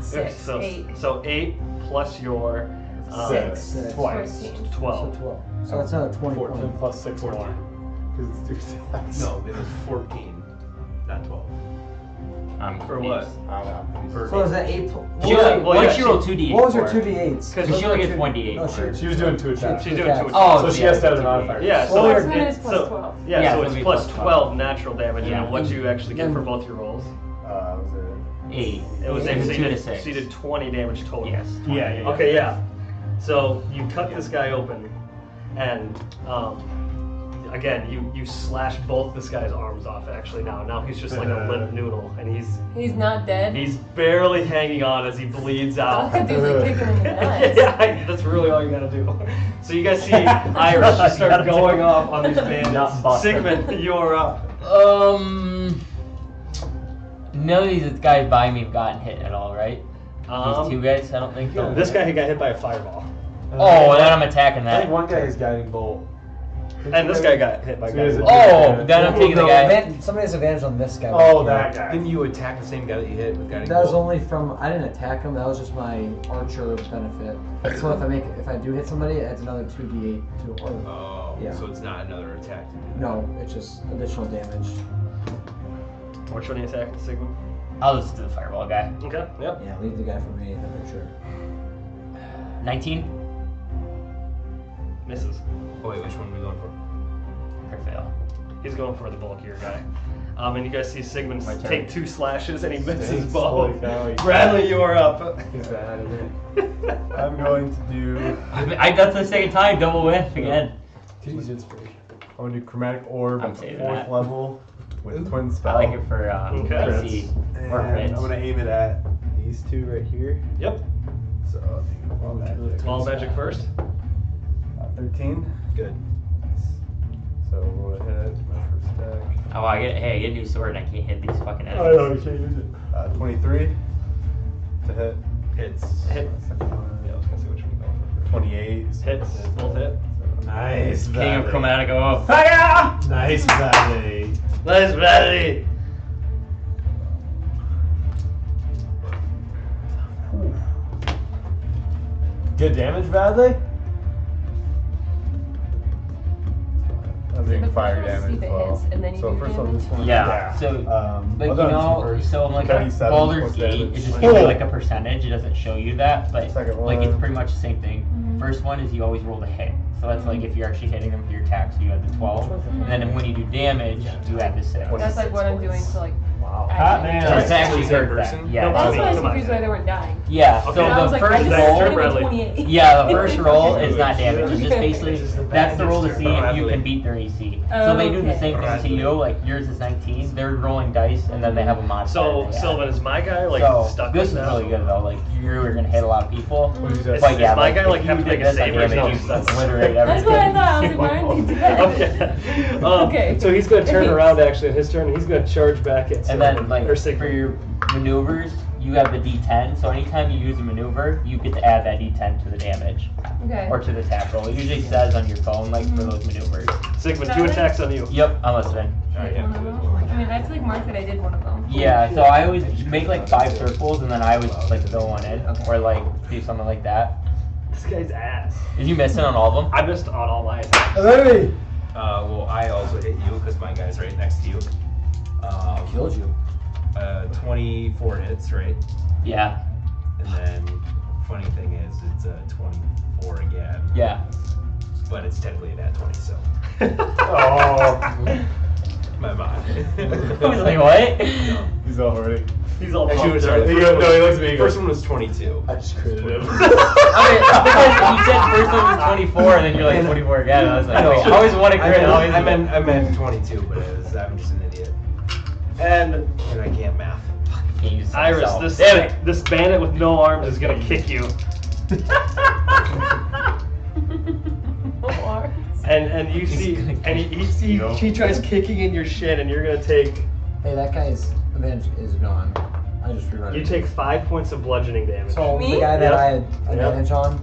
6. So 8. so 8 plus your 6. Twice. 14. 12. So 12. So that's another 20 14 points. plus 6 more. Because it's 2 attacks. No, it was 14, not 12. I'm For what? confused. For So is that 8? She only, once you roll 2d8. What was your for it. 2D8s? Because she only gets 1d8. No, for it. She was doing 2 attacks. She's doing 2 Oh, So she yeah, has to have a 2d8. modifier. Yeah, so Well, it's, so then it's plus so, 12. Yeah, Yeah, so so it's it'll be plus plus 12 natural damage, Yeah. and what you actually get for both your rolls. Was 8. It was It's 8, a so 2 you to did, 6. so you did 20 damage total. Yes. Yeah. Okay, yeah. So you cut this guy open, and again, you slash both this guy's arms off. Actually, now he's just like a limp noodle, and He's not dead. he's barely hanging on as he bleeds All out. I could do is like kick him in the nuts. Yeah, that's really all you gotta do. So you guys see Irish just start going off on these Not bandits. bust him. Sigmund, you're up. None of these guys by me have gotten hit at all, right? Um, These 2 guys, I don't think so. This guy got hit by a fireball, Oh, then I'm attacking I think that. one guy is guiding bolt. and this guy got hit by a So he has guy. a- Oh, then I'm taking the guy. Somebody has advantage on this guy. Oh, that guy. Didn't you attack the same guy that you hit with guiding That was bolt? only from. I didn't attack him. That was just my archer benefit. So if I do hit somebody, it adds another 2d8 to. Or, Oh, Yeah. so it's not another attack to do. no, it's just additional damage. Which one are you attacking, Sigmund? I'll just do the fireball guy. Okay, yep. Yeah, leave the guy for me in the picture. 19. Misses. Oh wait, which one are we going for? Crit fail. He's going for the bulkier guy. And you guys see Sigmund My turn. take 2 slashes, and he misses Stinks. both. Holy cow, he's Bradley, you are up. He's bad at it. I'm going to do. That's the second time, double whiff again. Could use inspiration. I'm going to do Chromatic Orb I'm at the saving 4th that. level with Twin I Spell. like it for Okay. PC. And Or I'm crits. going to aim it at these 2 right here. Yep. So I'll do 12 magic. 12 magic first. 13. Good. So roll a hit, my first attack. Oh, I get a new sword and I can't hit these fucking I know, enemies. you can't use it. 23 to hit. Hits. Hit. Second one. Yeah, I was gonna say which one you go for. 28. Hits. Both hit. Nice. King of Valley. Chromatic Orb. Nice Valley. Nice, Bradley. get damaged badly? I'm The being first fire one is damage see if as it well. hits, and then you So do first one, damage? this one. Yeah. So, like, I'll you do know, first. so like 97 Baldur's plus Gate, damage. it just gives you like a percentage. It doesn't show you that, but Second like it's one. pretty much the same thing. First one is you always roll the hit. So that's like if you're actually hitting them with your attacks, you have the 12. And then when you do damage, you have the 6. That's like what I'm doing to like. Wow. actually- So it's actually Is that hurt person? that. Yeah. That's me. why I was Come on, confused why they weren't dying. Yeah. Okay. So And I was the like, I first just roll. started with Bradley. 28. Yeah, the first roll is not damage. It's just basically This is the that's the roll to bandits, see if you Bradley. can beat their AC. Oh, So they do the okay. same thing to Bradley. you. Like yours is 19. They're rolling dice and then they have a modifier. So, they add. Sylvan, is my guy like So stuck this like is that? really good though. Like you're gonna hit a lot of people. What did you Is, say? But yeah, is my guy like if have you to make did a this on save or damage, something? you obliterate That's what I everything. thought. I was like, why aren't they dead? Okay. Okay. So he's gonna turn around actually in his turn. And he's gonna charge back at And Sylvan, then, like, or for Sigmund. your maneuvers, you have the D10. So anytime you use a maneuver, you get to add that D10 to the damage Okay. or to the attack roll. It usually says on your phone, like for those maneuvers. Sigmund, 2 attacks on you. Yep, I'm listening. I mean, I have to like mark that I did one of them. Yeah, so I always make like 5 circles, and then I always just like fill one in, or like do something like that. This guy's ass. Did you miss it on all of them? I missed on all my attacks. Hey! Well, I also hit you because my guy's right next to you. Killed you. 24 hits, right? Yeah. And then, funny thing is, it's a 24 again. Yeah. But it's technically a nat 20, so. Oh. My bad. I was like, what? He's all horny. He's all Actually, pumped. sorry, the He first goes- no, he looks at me, he First goes- one was 22. I just critted him. I mean, because you said first one was 24, and then you're like 24 again. I was like, wait, I always want to crit. I meant 22, but I'm just an idiot. And I can't math. Iris, this bandit with no arms is gonna kick you. And you see, and he tries kicking in your shin, and you're gonna take. Hey, that guy's advantage is gone. I just rewrote it. You take 5 points of bludgeoning damage. So Me? the guy that Yep. I had Yep. advantage on,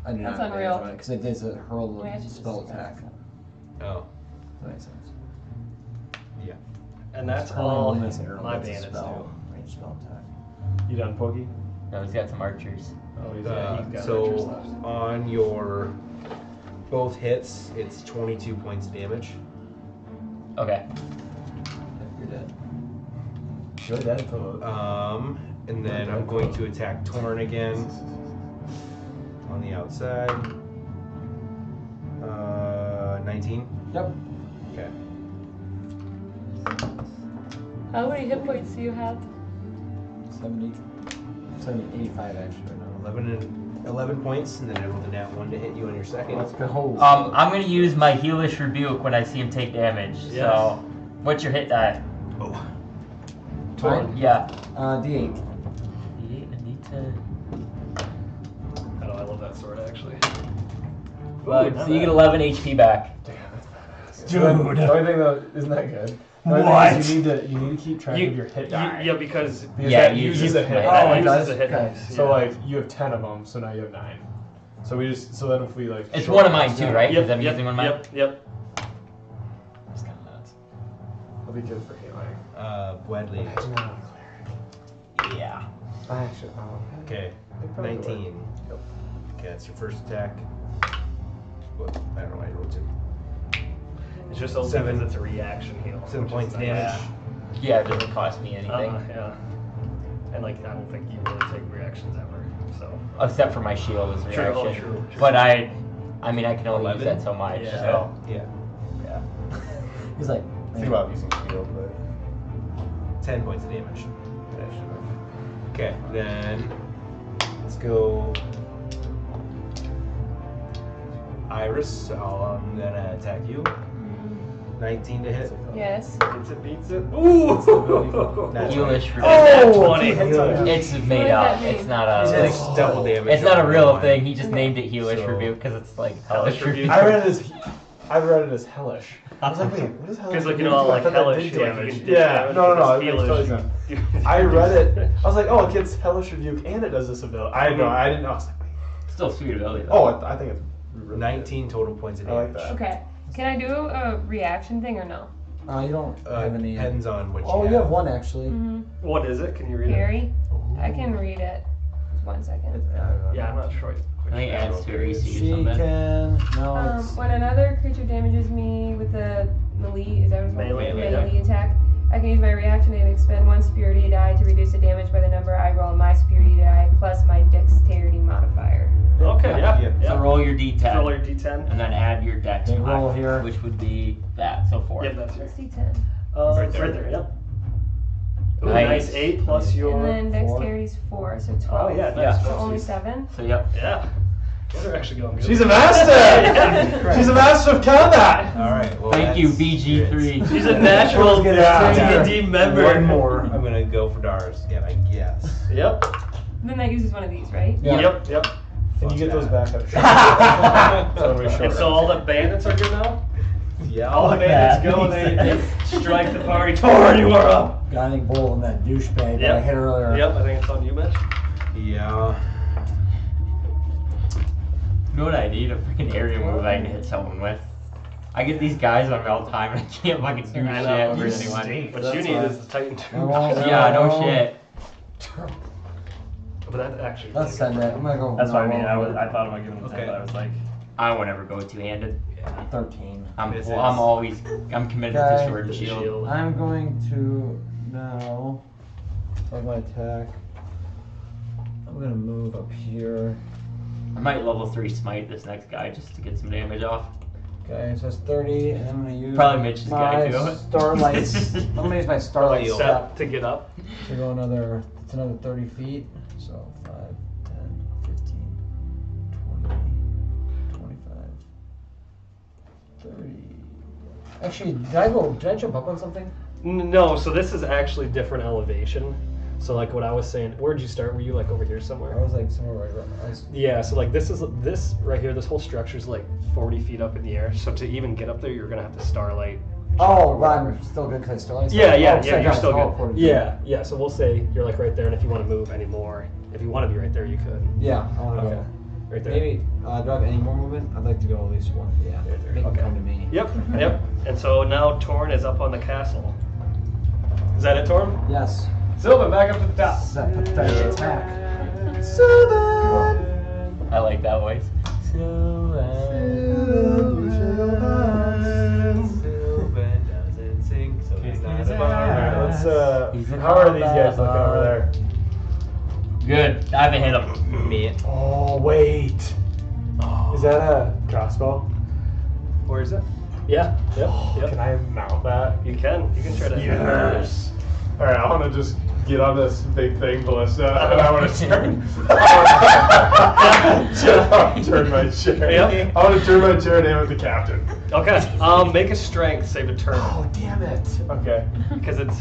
I did not That's have advantage unreal. on it because it did a hurl Wait, I should spell just- attack. Oh. That makes sense. Yeah. And that's Hurling all one is a hurl, my it's a bandits spell, do. range spell attack. You done, Pokey? No, he's got some archers. Oh, he's he's got archers So left. on your both hits, it's 22 points damage. Okay. You're dead. You're dead. And then I'm going to attack Torn again on the outside. 19. Yep. Okay. How many hit points do you have? 70, 85 actually right now. 11 points, and then I rolled a nat 1 to hit you on your second. Let's go. I'm gonna use my heelish rebuke when I see him take damage. Yes. So, what's your hit die? Oh. Torn. Yeah. D8. D8 and D10. I know, I love that sword actually. Well, not so you bad. get 11 HP back. Dude. The only thing though, isn't that good? The only thing is you need to keep track of your hit die. Yeah, because Because Yeah, that you uses use a hit. my- that Oh, it uses does? a hit Okay. dice. So yeah. like you have 10 of them, so now you have 9. So then if we like. It's short one of mine rest too, down- right? Yep, Because I'm yep, using one of mine. Yep. That's kind of nuts. That'll be good for healing. Bradley. Yeah. Actually, Okay. It probably 19. Yep. Okay, that's your first attack. Well, I don't know why I rolled 2. It's just only because it's a reaction heal. 7 which points is nice. damage. Yeah, it doesn't cost me anything. Yeah. And like, I don't think you really take reactions ever. So. Except for my shield as a True, oh, reaction. true. But I mean, I can only 11? use that so much. Yeah. So. Yeah. Yeah. He's like, Think about using shield, but 10 points of damage. yeah, should Okay, then let's go. Iris, I'm gonna attack you. 19 to hit. Yes. Beats it. Ooh! That's Heelish for Oh, 20. It's made What does up. that mean? It's not He's a. like double damage. It's not a over real one. thing. He just named it Heelish So- Rebuke because it's like Hellish hellish Rebuke. rebuke. I read it as hellish. I was like, wait, what is hellish? Because like, you rebuke? know, I like thought that hellish did do damage. anything. Yeah, no, it makes totally sense. I read it. I was like, oh, it gets hellish rebuke and it does this ability. I didn't know. I didn't know. I was like, wait. Still sweet ability. Though. Oh, I think it's really 19 total points of I like damage. that. Okay. Can I do a reaction thing or no? you don't have any. Depends on what you Oh, have. you have one actually. Mm-hmm. What is it? Can you read it? Harry? I can read it. 1 second. Yeah, I'm not sure. I think it adds to her AC or She something. can. No, it's. When another creature damages me with a melee, is that what it's called? Melee, Melee attack, I can use my reaction and expend 1 Spirited die to reduce the damage by the number I roll on my Spirited die plus my Dexterity modifier. Okay, yeah. So roll your D10. Roll your D10. And then add your Dex Okay, roll modifier, here. which would be that. So 4. Yep, that's What's yours. D10? Right there, yep. Ooh, Nice. nice 8 plus your. And then Dexterity's 4, so 12. Oh, yeah, nice. Yeah. So only 7. So yep. Yeah. Those are actually going good. She's a master! She's a master of combat! Alright, well, Thank you, that's BG3. She's a natural Yeah. D&D member. One more. I'm gonna go for Dars again, I guess. Yep. Then that uses one of these, right? Yeah. Yep. And you get those back up. And so all the bandits are good now? Yeah. All the bandits go and they strike the party. Torn, you are up! Guiding bolt on that douchebag that I hit earlier. Yep, I think it's on you, Mitch. Yeah. You know what I need? A freaking area move I can hit someone with. I get these guys on me all the time and I can't fucking do shit You for stink. anyone. What you need is the Titan 2. Yeah, no shit. But that actually. Let's send it. I'm gonna go. That's what I mean. I thought about giving him 10, Okay. but I was like, I won't ever go two-handed. 13. I'm This is- I'm committed Okay. to sword and shield. I'm going to now. Start my attack. I'm gonna move up here. I might level 3 smite this next guy just to get some damage off. Okay, so it's 30, and I'm gonna use Probably Mitch's my guy too. starlight. I'm gonna use my starlight Set step to get up. to go another. It's another 30 feet. So 5, 10, 15, 20, 25, 30. Actually, did I jump up on something? No, so this is actually different elevation. So like what I was saying, where'd you start? Were you like over here somewhere? I was like somewhere right around. Yeah, so like this right here, this whole structure is like 40 feet up in the air. So to even get up there, you're gonna have to starlight. Oh, but I'm still good because I starlight. Yeah, so you're still oh, good. 40 feet. Yeah. So we'll say you're like right there, and if you want to move any more, if you want to be right there, you could. Yeah, I want to Okay. go. Right there. Maybe, do I have any more movement? I'd like to go at least one. Yeah, Right there. make them Okay. come to me. Yep. And so now Torn is up on the castle. Is that it, Torn? Yes. Sylvan, back up to the top. Set the dice attack. I like that voice. Sylvan doesn't sing, so he's not a Alright, let's, He's a how are these guys looking over there? Good. I haven't hit him. Me. Oh, wait. Is that a crossbow? Where is it? Yeah. Yep. Can I mount that? You can. You can try to. Yes. Alright, I want to just get on this big thing, ballista, and I want to turn. Turn my chair. Yep. I want to turn my chair and aim at the captain. Okay. Make a strength save to turn. Oh, damn it. Okay. Because it's.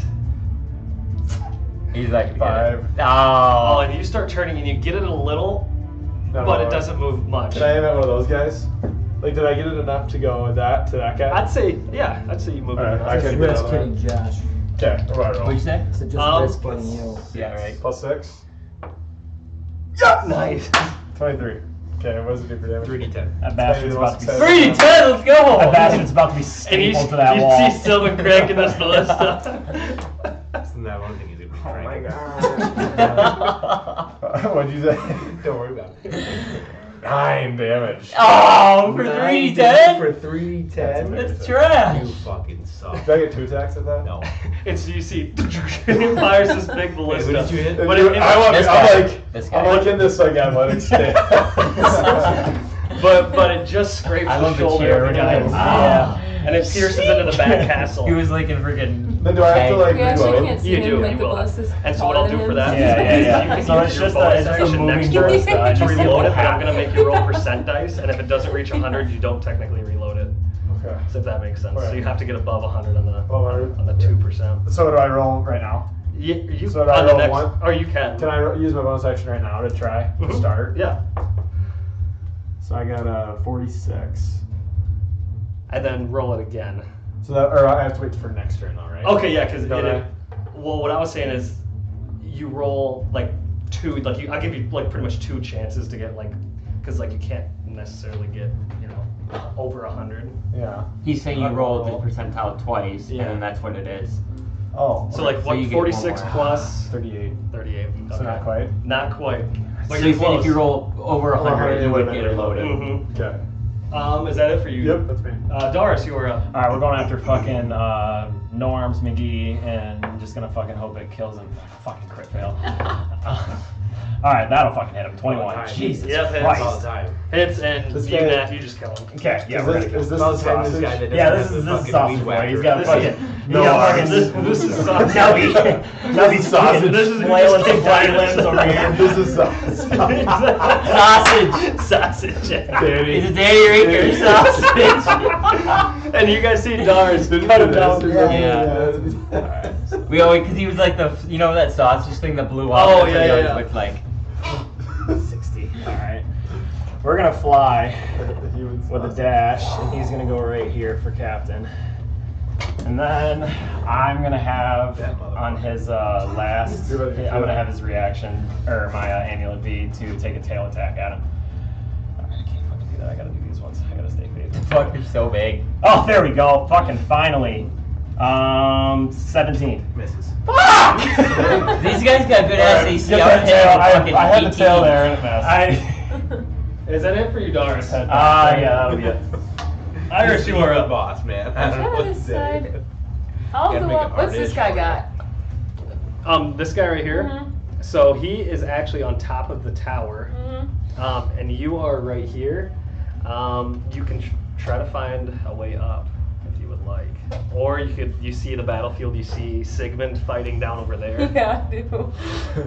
He's like 5. Oh, and you start turning and you get it a little, No, but no, it doesn't move much. Did I aim at one of those guys? Like, did I get it enough to go with that to that guy? I'd say you move Alright, it. I Just could do risk that. hitting Josh. Okay, what do I roll? What'd you say? So just risk hitting you. Yeah, right. Plus 6? Nice. 23. Okay, what does it do for damage? 3d10. That bastard's about to be 3d10, let's go! That bastard's about to be And you stapled to that wall. see Sylvan cranking this ballista. Isn't that one thing he's gonna be Oh my trying? god. What'd you say? Don't worry about it. 9 damage. Oh, for 3d10? For 3d10? That's trash. You fucking suck. Did I get 2 attacks at that? No. And so you see, he fires this big ballista. Who did you hit? But Dude, I'm This guy. This guy. like in this like athletic state. but it just scrapes I the love the shoulder chair of the when guy. he goes, ah. And it pierces into the back castle. He was like in freaking. Then do I have to like We actually reload? can't see You him, do, like you the will. ballista's And so what I'll taller do than for him. that Yeah. is you So can it's use your just bonus a action next moving turn ballista. I to just reload it, but I'm half. going to make you roll percent dice, and if it doesn't reach 100, you don't technically reload it. Okay. So if that makes sense. Okay. So you have to get above 100 on the 100? on the 2%. So do I roll right now? You So do I on the roll next, one? or you can. Can I use my bonus action right now to try to Mhm. start? Yeah. So I got a 46. And then roll it again. So that, or I have to wait for next turn though, right? Okay, yeah, because Don't I? well, what I was saying is, you roll like 2, like I'll give you like pretty much 2 chances to get like, because like you can't necessarily get over 100. Yeah. He's saying you rolled the percentile twice, Yeah. and then that's what it is. Oh. So like So what? you get 46 one more. plus 38. 38. So Okay. not quite. Not quite. But So you're you think if close. you roll over 100, you would get it loaded. Mm-hmm. Okay. Is that it for you? Yep, that's me. Doris, you were up. Alright, we're going after fucking No Arms McGee, and I'm just gonna fucking hope it kills him. Fucking crit fail. Alright, that'll fucking hit him. 21. Jesus Yep, hits. Christ. All the time. Hits, and This you, guy- Matt, you just kill him. Okay, yeah, Is we're this, gonna go. is this Well, the it's this sausage? guy that doesn't Yeah, have this the is fucking sausage weed boy. He's whacker. got fucking No arms. This is sausage. Nubby. Nubby sausage. This is flailing some violins over here. This is sausage. Sausage. Sausage. Danny. It's a Danny Raker sausage. And you guys see Doris cut him down. Yeah. We always, because he was like the, you know that sausage thing that blew up? Oh, That's what yeah, he always yeah. looked like. 60. Alright. We're gonna fly with a dash, and he's gonna go right here for captain. And then I'm gonna have on his last, I'm gonna have his reaction, or my amulet be to take a tail attack at him. Alright, I can't fucking do that. I gotta do these ones. I gotta stay faithful. Fuck, you're so big. Oh, there we go. Fucking finally. 17. Misses. Fuck! These guys got good SAC. Get I that would tail. hit fucking I had the 18. tail there and it messed. Is that it for you, Doris? Yeah, that'll be it. Iris, you are up. Boss, man. I don't know Try what to to say. decide. I'll Gotta go make up. an What's this art guy got? This guy right here. Mhm. So he is actually on top of the tower, Mhm. and you are right here. You can try to find a way up if you would like, or you see the battlefield. You see Sigmund fighting down over there. Yeah, I do.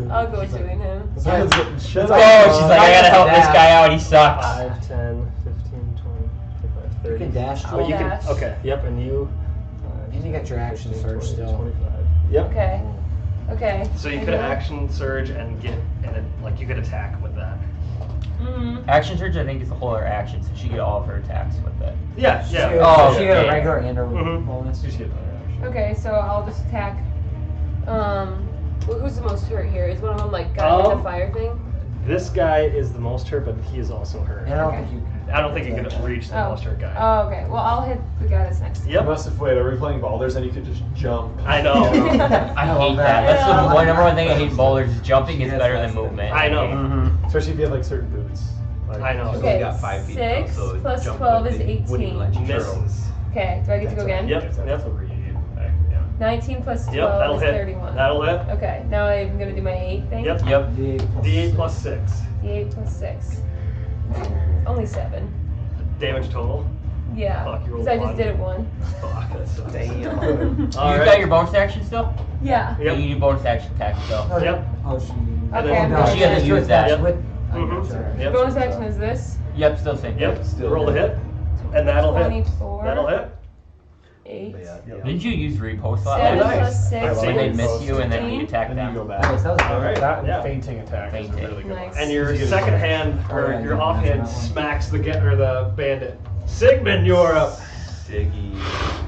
I'll go join him. Someone's getting shit Oh, on. she's like, I gotta help this guy out. He sucks. 5, 10, 15, 20, 25, 30. You can dash But you Dash. can. Okay. Yep. And you. And you got your action 15, surge 20, still. 25. Yep. Okay. Okay. So you I could get it. action surge and get, and it, like you could attack with that. Mhm. Action surge, I think, is the whole other action, so she get all of her attacks with it. Yeah. Yeah. Oh, She got a okay. regular and a Mhm. bonus. You should get another action. Okay, so I'll just attack. Who's the most hurt here? Is one of them like got in the fire thing? This guy is the most hurt, but he is also hurt. And I don't Okay. think you can. I don't think you can reach the most hurt guy. Oh, okay. Well, I'll hit the guy that's next to me. Yep. You must have wait. Are we playing Baldur's and you could just jump? I know. I hate that. That's the Yeah. one number one thing I hate in boulders. Jumping is better than movement. I know. Mm-hmm. Especially if you have like certain boots. Like, I know. So Okay, we got 5 feet. 6 so plus jump 12 with is the wouldn't 18. let you turtle. Misses. Okay, do I get to go again? Yep. That's Yep. what we need. 19 plus 12 Yep. That'll is hit. 31. That'll hit. Okay, now I'm gonna do my 8 thing. Yep. Yep. D8 plus 6. D8 plus 6. Only 7. Damage total. Yeah. Fuck, you rolled Because I just one. did it 1. Fuck, that sucks. Damn. You Alright. got your bonus action still? Yeah. Yeah, you do bonus action attack still. Yep. Oh, she. Okay, I'm no, gonna she do hasn't this. used that. Yep. With, Mhm. Yep. Bonus action is this. Yep, still same. Yep. Still Roll a hit. hit. And that'll hit. 24. That'll hit. 8. Didn't you use repost a lot? 7 nice. plus 6 When they is miss you and then we 15. attack Then you go them. back. Okay, so that was Alright. That and Yeah. fainting attack is a Fainting. really good Nice. And your You get second advantage. hand, Oh, or yeah, your you offhand, can use that one. smacks the bandit. Sigmund, you're up. Siggy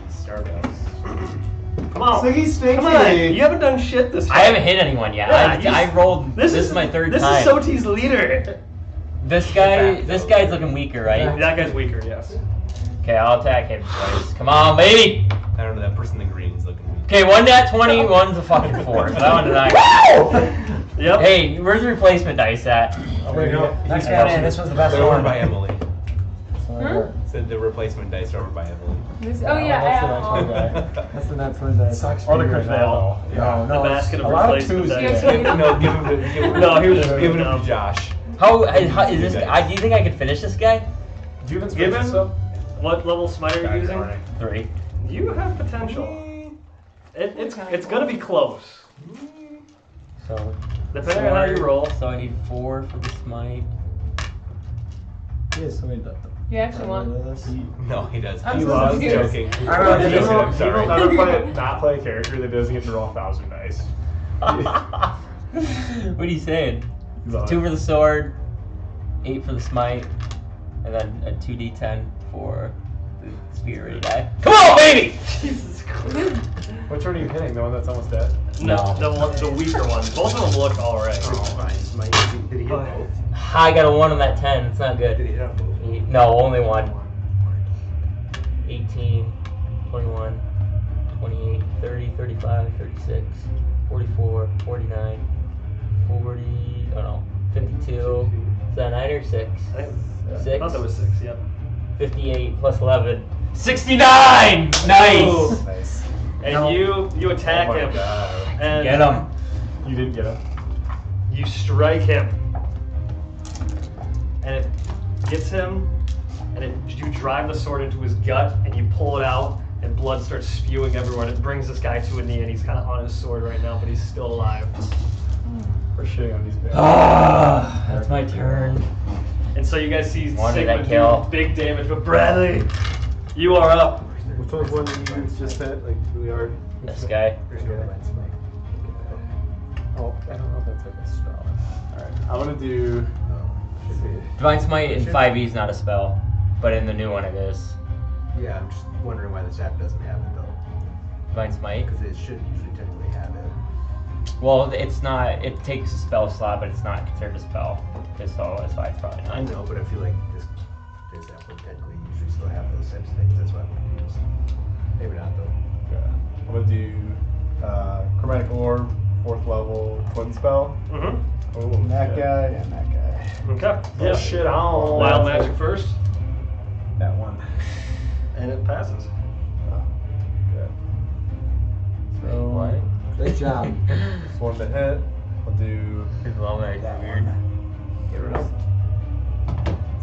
Stardust. Come on. Siggy Stinky. Come on. You haven't done shit this time. I haven't hit anyone yet. Yeah, I rolled. This is my third this time. This is Soti's leader. This guy's looking weaker, right? That guy's weaker, yes. Okay, I'll attack him twice. Come on, baby. I don't know, that person in the green's looking weak. Okay, one nat 20, one's a fucking 4. So that one did not. Yep. Hey, where's the replacement dice at? There you go. Next guy in. This one's the best They're over one. by Emily. Hmm? Said the replacement dice are over by Emily. This, oh yeah, I That's have the all. next one, guy. That's the next one. That Sucks Or the for you crit right fail. now. No, The no. basket of a lot of replacement twos dice. here. No, give him to No, he was just giving him no. to Josh. How is this? Do you think I could finish this guy? Do you even Give switch him- stuff? What level smite are you using? 3. You have potential. It's gonna be close. So. Depending on how you roll. So I need 4 for the smite. Yes, somebody did You actually won. No, he does. I'm He so loves confused. joking. I don't know, He did does you- it, I'm sorry. Not play a character that doesn't get to roll 1,000 dice. What are you saying? Love 2 it. for the sword, 8 for the smite, and then a 2d10 for the spear ready die. Come on, baby! Jesus Christ. Which one are you hitting? The one that's almost dead? No. The weaker one. Both of them look alright. Oh, fine. Did he hit both? I got a 1 on that 10. It's not good. Did he hit on both? No, only 1. 18, 21, 28, 30, 35, 36, 44, 49, 40, 52, Is that 9 or 6? I 6? thought that was 6, yep. 58 plus 11. 69! Nice! Ooh. Nice. And No. you attack Oh my him. God. And Get him. You didn't get him. you strike him. And it gets him, and you drive the sword into his gut, and you pull it out, and blood starts spewing everywhere, and it brings this guy to a knee, and he's kind of on his sword right now, but he's still alive. We're shitting on these guys. Ah, that's my turn. And so you guys see One did I Sigmund kill? do big damage, but Bradley, you are up. Which one's one that you just hit, like, really hard? This guy. Oh, I don't know if that's like a straw. Alright, I'm gonna do. Divine Smite in 5e is not a spell, but in the new one it is. Yeah, I'm just wondering why this app doesn't have it though. Divine Smite? Because it should usually technically have it. Well, it's not. It takes a spell slot, but it's not considered a spell. Just so that's why it's probably not. I know, but I feel like this app would technically usually still have those types of things. That's why I'm confused. Maybe not though. Yeah. I'm gonna do Chromatic Orb, 4th level, twin spell. Mm-hmm. Oh, that guy and that guy. Okay. Yeah. Shit on. Wild magic first, That one. and it passes. Good. So, What? Great job. this one to hit. I'll do. His wild magic that is weird. one. Get rid of.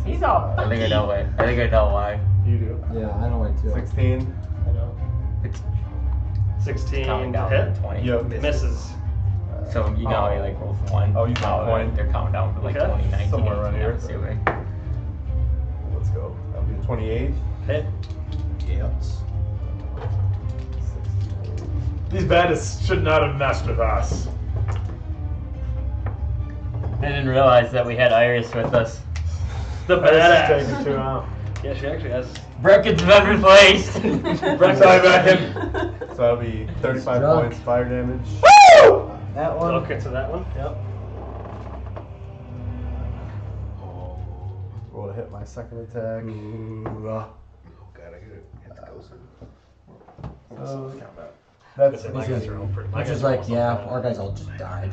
He's all I think I know why. I think I know why. You do. Yeah, I know why too. 16. I know. It's 16 counting down hit. from 20. Yep. Misses. So you know how you like roll for 1. Oh, you count Now point. They're counting down from like Okay. 20, 19, Somewhere around 18, here. I'm assuming. Let's go. That'll be a 28. Hit. Yep. These bandits should not have messed with us. I didn't realize that we had Iris with us. The That's badass. taking too long. Yeah, she actually has. Brackets have been replaced. Sorry about him. So that'll be 35 Drunk. points fire damage. That one. Okay, so that one. Yep. Roll to hit my second attack. Oh god, I gotta hit the ghost. So Count that. that's My guys are all pretty. My Which guys is are like, almost yeah, all our guys all just died.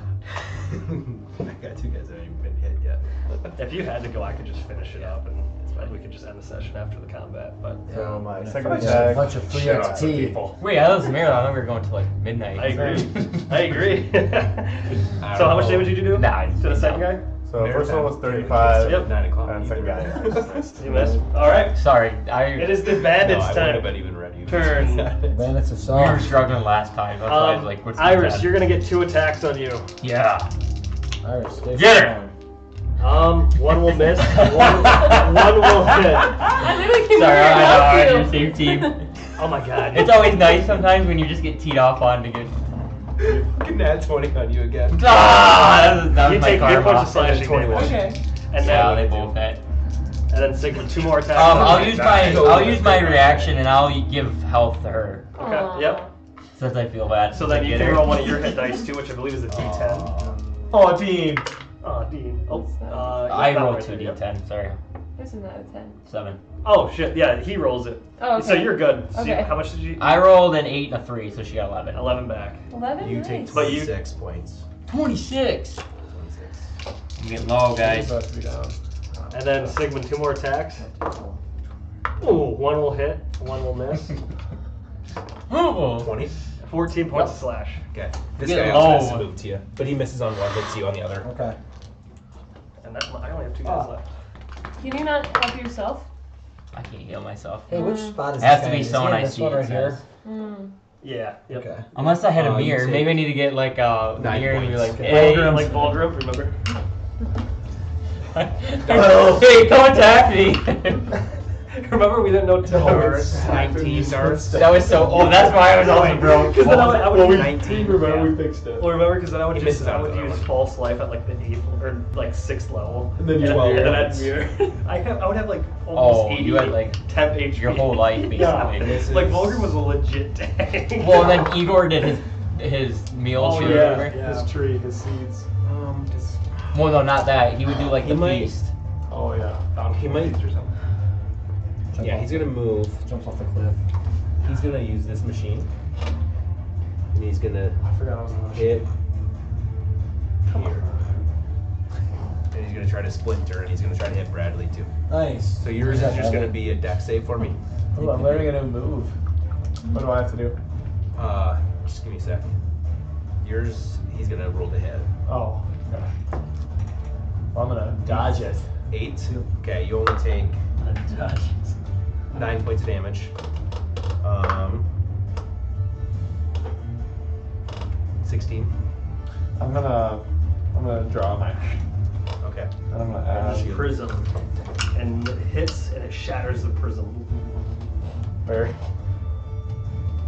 I got 2 guys that haven't even been hit yet. dead. If you had to go, I could just finish it up, and we could just end the session after the combat. But so my Yeah, second just a attack. bunch of free Shit on some XP. people. Wait, I was a marathon. I thought we were going to like midnight. I agree. I agree. So how much damage did you do? Nah, To the second guy? So first one was 35. Yep. 9 o'clock. And second guy. You missed. All right. Sorry, It is the No, bandits' I wouldn't have time. been even ready. Turn. Bandits are we were soft. struggling last time. That's why I was like, what's Iris, that? you're gonna get 2 attacks on you. Yeah. Iris, stay Get her! strong. One will miss. One will hit. I literally came Sorry, over to I know, I'm help on your you. same team. Oh my god. It's always nice sometimes when you just get teed off on to get. Fucking nat 20 on you again. Ah! That was You my take 8 karma. points of slashing 21. damage. Okay. And Yeah, then, they both hit. and then Sigmund, 2 more attacks. I'll use my reaction and I'll give health to her Okay. Yep. since I feel bad. So to then you get can her. roll one of your hit dice too, which I believe is a D10. Oh, Dean. Oh, Dean. Oh, I it's not rolled right 2 there, yep. d10. Sorry, Isn't that a 10? 7. Oh shit! Yeah, he rolls it. Oh, okay. So you're good. So Okay. how much did you? I rolled an 8 and a 3, so she got 11. 11 back. 11? You nice. take But you- 26 points. 26. 26. I'm getting low, guys. Supposed to be down. And then Sigmund, 2 more attacks. Ooh, 1 will hit, 1 will miss. Oh. 20? 14 points of slash. Okay. This Get guy also has low. to move to you, but he misses on one, hits you on the other. Okay. And that, I only have 2 guys left. Can you not help yourself? I can't heal myself. Hey, which spot is It has this to be guy? Is he someone in I this see. one It right here? says. Mm. Yeah. Yep. Okay. Unless I had a You mirror, take maybe I need to get like a 9 mirror and be points. like, hey, Volgrim, like Volgrim, remember? hey, come attack me. Remember we didn't know Stars, 19 19 stars. That was so. Oh, that's why I was also broke. Because then I would Well, we 19. remember we fixed it. Well, remember, because then I would He just missed out I would on that use one. false life at like the 8th or like 6th level, And then you and, swallow then it. I'd mirror. I would have like almost Oh, 80 you had like temp HP. your whole life basically. Yeah. Like Volgrim was a legit tank. Well, then Igor did his meal Oh, too. yeah. Remember? His tree, his seeds. Well, no, not that. He would do like He the might- feast. Oh, yeah. He might. Or something. Yeah, he's gonna move. Jumps off the cliff. He's gonna use this machine. And he's gonna I forgot I was on the hit here. And he's gonna try try to splinter, and he's going to try to hit Bradley too. Nice. So yours is just going to be a deck save for me. Ooh, I'm learning a new move. What do I have to do? Just give me a second. Yours, he's going to roll to hit. Oh, okay. Well, I'm gonna dodge it. 8. Okay, you only take 9 points of damage. 16. I'm gonna draw my. Okay. And I'm gonna add. Prism. And it hits and it shatters the prism. Where?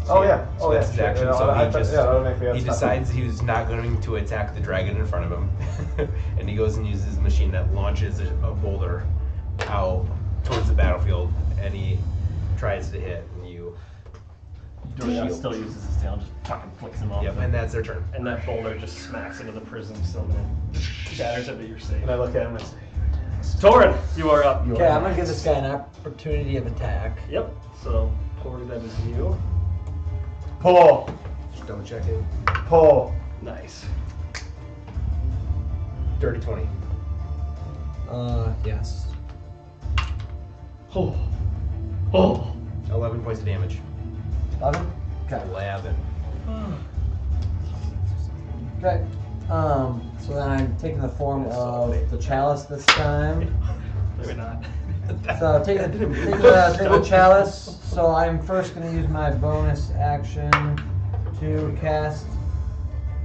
Oh yeah. So that's his action. So that'll make me he decides he's not going to attack the dragon in front of him, and he goes and uses a machine that launches a boulder out towards the battlefield, and he tries to hit, and you. Dorian still uses his tail, just fucking flicks him off. Yep, and that's their turn. And that boulder just smacks into the prism still and shatters it, but you're safe. And I look at him and say, Torin, you are up. Okay, I'm gonna give this guy an opportunity of attack. Yep. So Torin, that is you. pull, Just double check it. pull. Nice. Dirty 20. Yes. Oh. Oh. 11 points of damage. 11? Okay. 11. Okay. So then I'm taking the form of the chalice this time. Maybe not. So take the chalice. So I'm first going to use my bonus action to cast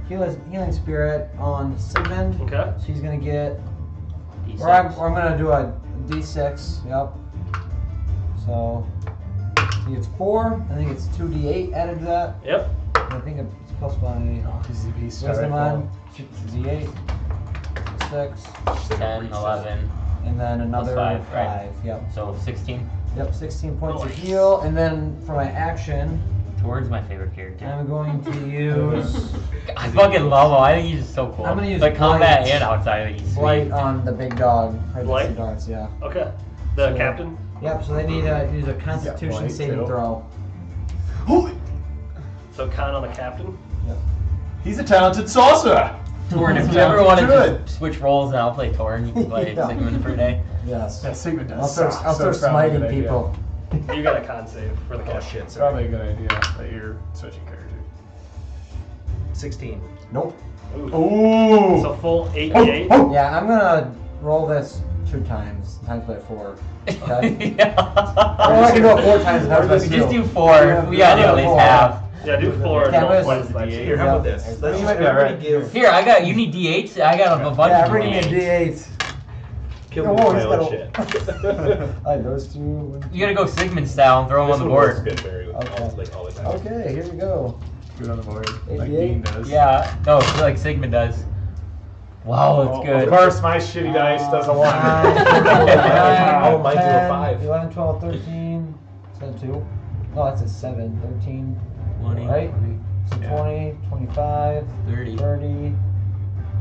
Healing Spirit on Sigmund. Okay. So he's going to get, D6. or I'm going to do a D6. Yep. So he gets 4. I think it's 2D8 added to that. Yep. I think it's plus my wisdom on. D8. 6. 10, 11. And then another Plus 5, 5. right? Yep. So 16 Yep, 16 points of heal. And then for my action, towards my favorite character. I'm going to use I fucking love him. I think he's just so cool. I'm gonna use like combat blight. and outside. I think he's Blight sweet. on the big dog. Or Blight? the dogs, yeah. Okay. The So- captain. Yep, so they need to use a Constitution blight saving too. throw. So con on the captain. He's a talented sorcerer. Torin, if you Sounds ever want to good. just switch roles and I'll play Torin, you can play Yeah. Sigmund for a day. Yes. Yeah, Sigmund does. I'll start, suck, I'll so start it's probably a smiting good idea. people. You got a con save for the Oh captain. shit, It's sorry. probably a good idea that you're switching characters. 16. Nope. Ooh. So full 8d8. Yeah, I'm gonna roll this 2 times by 4. Okay? Yeah. Or I can do it 4 times times by 2. Just do 4. We gotta do at least half. Yeah, do 4 and Yeah, roll but twice it's- by Here, 2. how about this? Let's You just might be everybody alright. give. Here, I got. You need D8s. I got a bunch Yeah, of bring me a D8s. D8. Kill Oh, me with he's my own got shit. I those 2. You gotta go Sigmund style and throw them on the board. Spin very well, Okay. like all the time. Okay, here we go. Good on the board. Like 88. Dean does. Yeah, no, it's like Sigmund does. Wow, that's Oh, good. Of course, my shitty dice does a 1. Oh, mine's a 10, 5. 11, 12, 13. Is that 2? No, that's a 7. 13. 20, Right? So Yeah. 20, 25, 30. 30,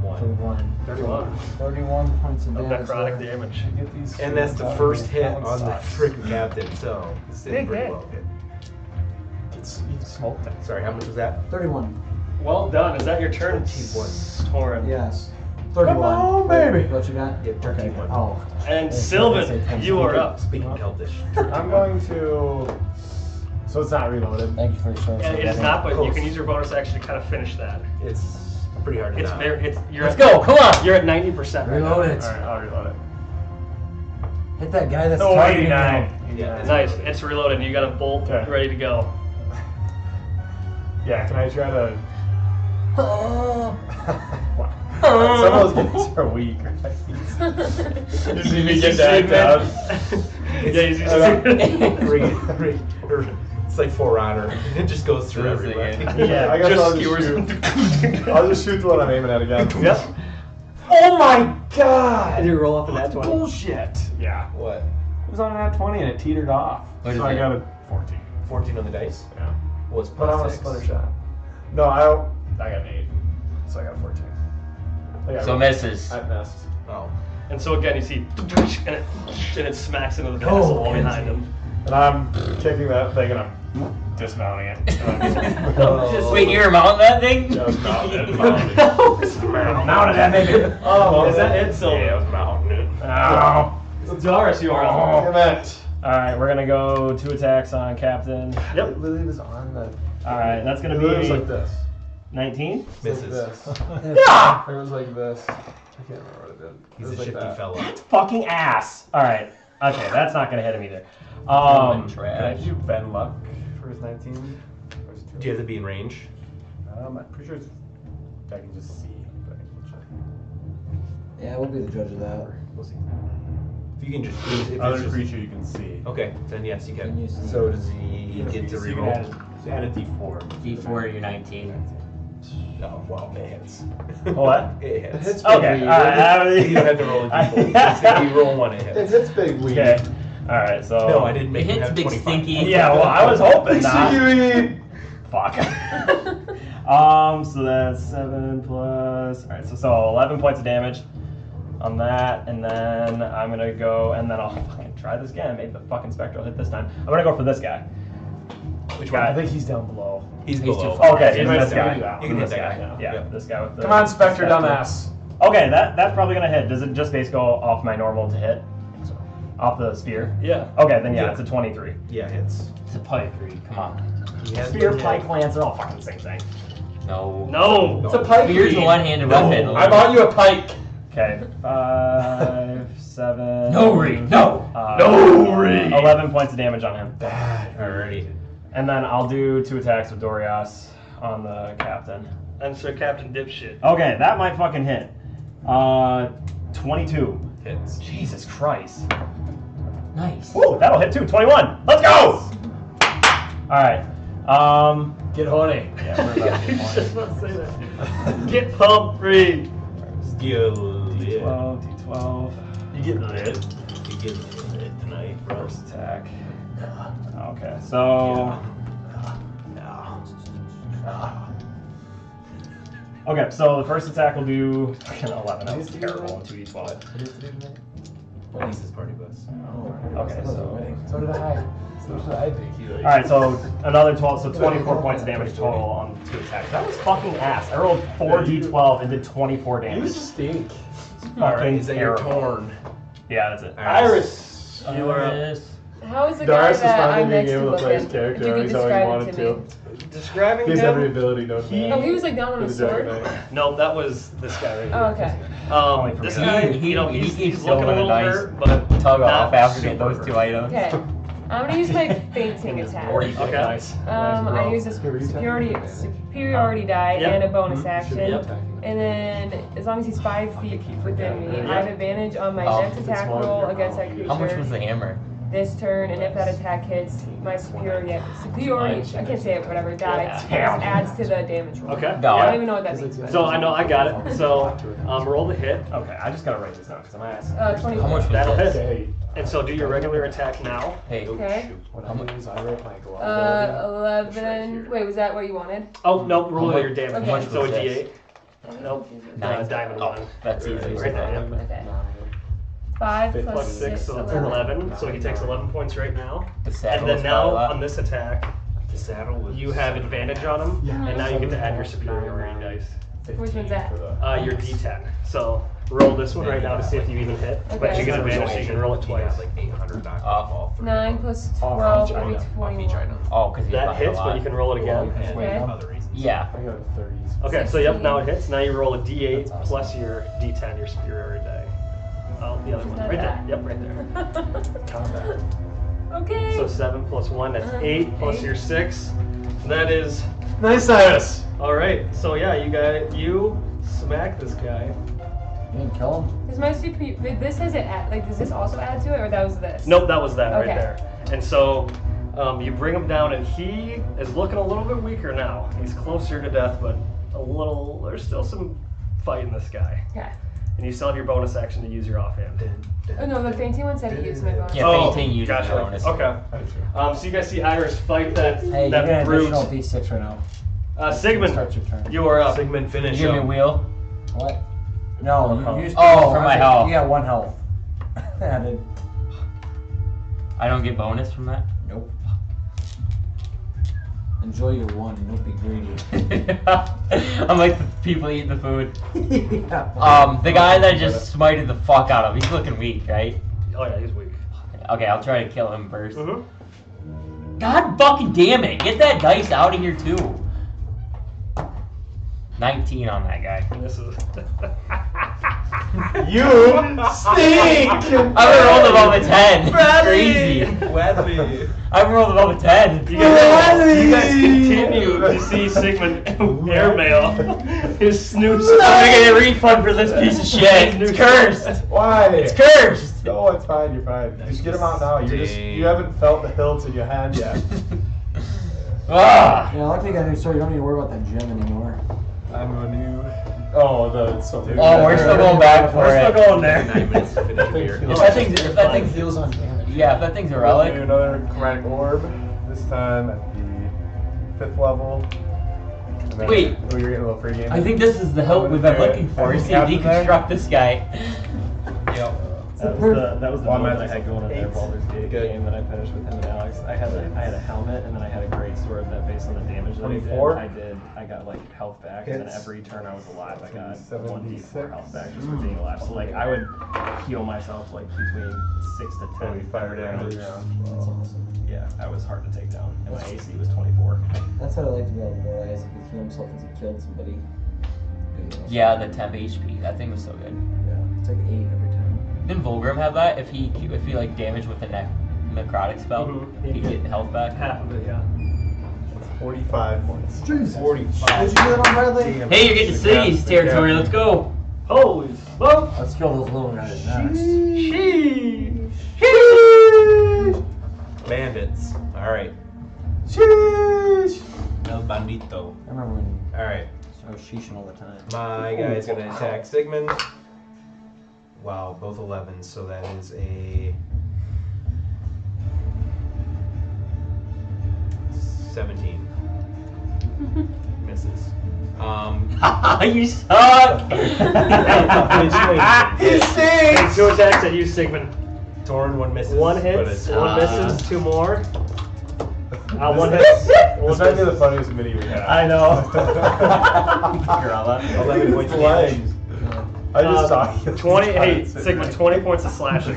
31. 31 31 points of of damage. necrotic there. damage. Get these And that's the shit first out of hit here. That on the one sucks. freaking captain, so it's did Big pretty hit. well. Okay. You smoked it. Sorry, how much was that? 31. Well done. Is that your turn? 21. Torin. Yes. 31. Come on, baby. What you got? Yeah, 31. Oh. And Yes, I Sylvan, say you are up. Speaking Celtish. I'm going to. So it's not reloaded. Thank you for your service. It is not, but you Close. can use your bonus action to kind of finish that. It's pretty hard to It's knock. very. It's you're. Let's at, go, come on! You're at 90% right Reload now. it. Alright, I'll reload it. Hit that guy that's No, targeting 89. you. Yeah, Nice. It's reloaded. And you got a bolt Okay. ready to go. Yeah, can I try to. Oh. Some of those guys are weak, right? You see me get that down. Yeah, he's It's like For Honor. It just goes through everywhere. Yeah, I guess just I'll skewers shoot. I'll just shoot the one I'm aiming at again. Yep. Oh my god! Did you roll off of that 20? Bullshit! Yeah. What? It was on that 20 and it teetered off. What is so I it? got a 14. 14 on the dice? Yeah. Well, it's But I'm a plus 6. splitter shot. No, I got an 8. So I got 14. So misses. I missed. Oh. And so again, you see, and it smacks into the castle wall behind him. And I'm kicking that thing and I'm dismounting it. And I'm Wait, you're mounting that thing? just mounting it. Mounting it. mounted at me. Oh, is that it, Sylvan? Yeah, I was mounting it. Oh. Doris, you are up. Damn it. Alright, we're gonna go 2 attacks on Captain. Yep. It literally was on the. Alright, that's gonna It was be like this. 19. Misses. Yeah! It was like this. I can't remember what it did. He's It was a like shifty that. fella. Fucking ass. Alright. Okay, that's not gonna hit him either. Can I Trash. do Ben Luck for his 19? Or is it Do you have to be in range? I'm pretty sure it's. I can just see. But we'll check. Yeah, we'll be the judge of that. We'll see. If you can just. If it's Other just, creature you can see. okay, then yes, you Can can. you see? So does he get to So you can reroll? add a D4. D4, you're 19. Oh, well, it hits. What? It hits. hits Okay, big alright. You don't have to roll a d4. If you roll one, it It hits. hits big weed. Okay. Alright, so. No, I didn't It make him hits have big 25. stinky. Yeah, well, I was hoping not. Stinky. Fuck. So that's 7 plus. Alright, so 11 points of damage on that, and then I'm gonna go, and then I'll fucking try this again. Maybe the fucking spectral hit this time. I'm gonna go for this guy. Which Guy. one? I think he's down below. He's He's below. too far. Okay, You he's can this hit guy. that guy. You can hit This that guy. Yeah, Yep. this guy with the. Come on, Spectre spectral. dumbass. Okay, that's probably gonna hit. Does it just base go off my normal to hit? Off the spear? Yeah. Okay, then yeah, Yeah. it's a 23. Yeah, it hits. It's a pike read. Come on. He has Spear, been hit. pike, lance, they're all fucking the same thing. No. No. It's a pike Spear's a read. one-handed No. weapon. I bought you a pike. Okay, 5, 7. No read. No. No read. 11 points of damage on him. Alrighty. And then I'll do 2 attacks with Dorias on the captain. And Sir Captain Dipshit. Okay, that might fucking hit. 22. Hits. Jesus Christ. Nice. Woo, that'll hit too. 21. Let's go! Alright. Get horny. Yeah, we're about I to was just about to say that. Get pumped, free. Skill. D12, D12. You get lit. You get lit tonight, bro. First attack. Okay, so. Okay, so the first attack will do fucking 11. That was terrible on 2d12. Police's party bus. Okay, so. So did I. So should I be. Alright, so another 12, so 24 points of damage total on 2 attacks. That was fucking ass. I rolled 4d12 and did 24 You damage. stink. Alright, is that your terrible. torn? Yeah, that's it. Iris, you are up. Iris. How is the Doris guy is that I'm finally being next to able to play his looking? character If you how could he's always describe wanted it to. to me. Describing He has every him. ability known to man. Oh, he was like down on a With the Dragon sword? Knight. No, that was this guy right here. Oh, okay. Only for This me. guy, He- you know, he he's keeps looking a throwing a little nice hurt, but Tug not off after getting super those 2 hurt. items. Okay. I'm gonna use my fainting attack. Already Okay. Nice. I use a superiority die Yep. and a bonus action. Yep. And then, as long as he's 5 feet within me, I have advantage on my next attack roll against that creature How much was the hammer? this turn, and if that attack hits, my superiority, I can't say it, whatever, die Damn. adds to the damage roll. Okay. No, I yeah. don't even know what that means. but- So I know I got it. So roll the hit. Okay, I just gotta write this down because I'm ass. 24. How much was That'll this? hit. Okay. And so do your regular attack now. Hey. Okay. What I do is I write my glove. 11. Wait, was that what you wanted? Oh nope, roll How your much- damage. how much So a was this? D8. Nope. Nine. Diamond Oh, one. that's easy. Right there. Yep. Okay. 5 Plus plus 6, 6, so that's 11. 11. So he takes 11 points right now. The And saddle then was now probably on this attack, The saddle was. you have advantage on him, and now you get to add your superiority dice. Which one's that? Your D10. So roll this one right now to see if you even hit. But Okay. you get advantage, so you can roll it He got twice. like 800 knocked off all three. 9 plus Off 12 each would be item. 21. Oh, because he That fucking hits, a but lot. you can roll it again. And Okay. other reasons. Yeah. I got 30s. Okay, so yep, 16. now it hits. Now you roll a D8 That's awesome. plus your D10, your superiority die. Oh, the other one. Not Right there. that. Yep, right there. Combat. Okay. So 7 plus 1, that's 8 plus 8. your 6. That is. Nice, Cyrus. Alright, so yeah, you smack this guy. You didn't kill him? Does my this has it does this also add to it, or that was this? Nope, that was that Okay. right there. And so you bring him down, and he is looking a little bit weaker now. He's closer to death, but there's still some fight in this guy. Okay. And you still have your bonus action to use your offhand. Oh no, the fainting one said to use my bonus. Yeah, Oh, fainting uses gotcha. bonus. Okay. So you guys see Iris fight that Hey, you get that an brute. additional D6 right now. Sigmund, Start your turn. you are up. Sigmund, finish Give me a him. wheel. What? No, health. you used Oh, for my health. You got 1 health. Added. I don't get bonus from that. Nope. Enjoy your one. Don't be greedy. I'm like the people eating the food. Yeah. The guy that just smited the fuck out of him. He's looking weak, right? Oh yeah, he's weak. Okay, I'll try to kill him first. Mm-hmm. God fucking damn it! Get that dice out of here too. 19 on that guy. This is. You stink! I haven't rolled above a 10. Bradley! Crazy. Bradley. I haven't rolled above a 10. You guys continue to see Sigmund airmail his snooze. I'm gonna get a refund for this piece of shit. It's cursed. Why? It's cursed. No, it's fine. You're fine. Just get them out now. You haven't felt the hilts in your hand yet. Ah. Yeah, luckily you got a new sword. You don't need to worry about that gem anymore. I'm a new. Oh, something. Oh, we're still going back for We're it. still going there. 9 minutes to finish a beer. If that thing's Heals on damage. yeah, if that thing's a I'll relic. do another chromatic orb. This time at the 5th level. And then, Wait. Oh, you're getting a little free game. I think this is the help we've been looking for. See, deconstruct this guy. Yep. That was the build that I had going in their Baldur's Gate game that I finished with him and Alex. I had a helmet and then I had a great sword that based on the damage that 24? I got like health back and then Hits. every turn I was alive I got 76. 1d4 health back just for being alive. So like I would heal myself like between 6 to 10 fire damage. That's awesome. Yeah, I was hard to take down. And my AC was 24. That's what I like to be able to realize. He could heal himself as he killed somebody. Yeah, the temp HP. That thing was so good. Yeah, it's like 8 every time. Didn't Volgrim have that? If he like damaged with the necrotic spell, Mhm. he'd get health back. Half of it, yeah. 45 points. Jesus. 45. Did you do that on Bradley? Hey, you're getting cities territory. Let's go. Holy smoke! Let's kill those little guys next. Bandits. Alright. Sheesh. El bandito. I remember when Alright. I was sheeshing all the time. My guy's gonna attack Sigmund. Wow, both 11s, so that is a 17. Misses. You suck. Take 2 attacks at you, Sigmund. Torn, 1 misses. 1 but hits, it's- 1 misses, 2 more. 1 hits. This might be the funniest mini we have. I know. 11 points of damage. I just saw you. 20. Hey, Sigmund, 20 points of slashing.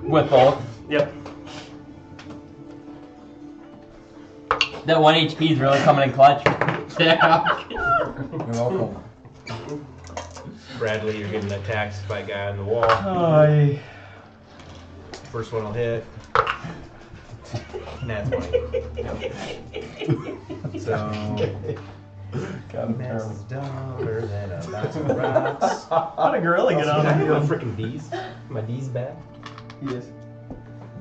With both. Yep. That 1 HP is really coming in clutch. Yeah. You're welcome. Bradley, you're getting attacked by a guy on the wall. Hi. First one will hit. That's 20. So, Got him. Mess dumber than a box of rocks. How did Gorilla get on Did I do my him? freaking D's? My D's bad? Yes.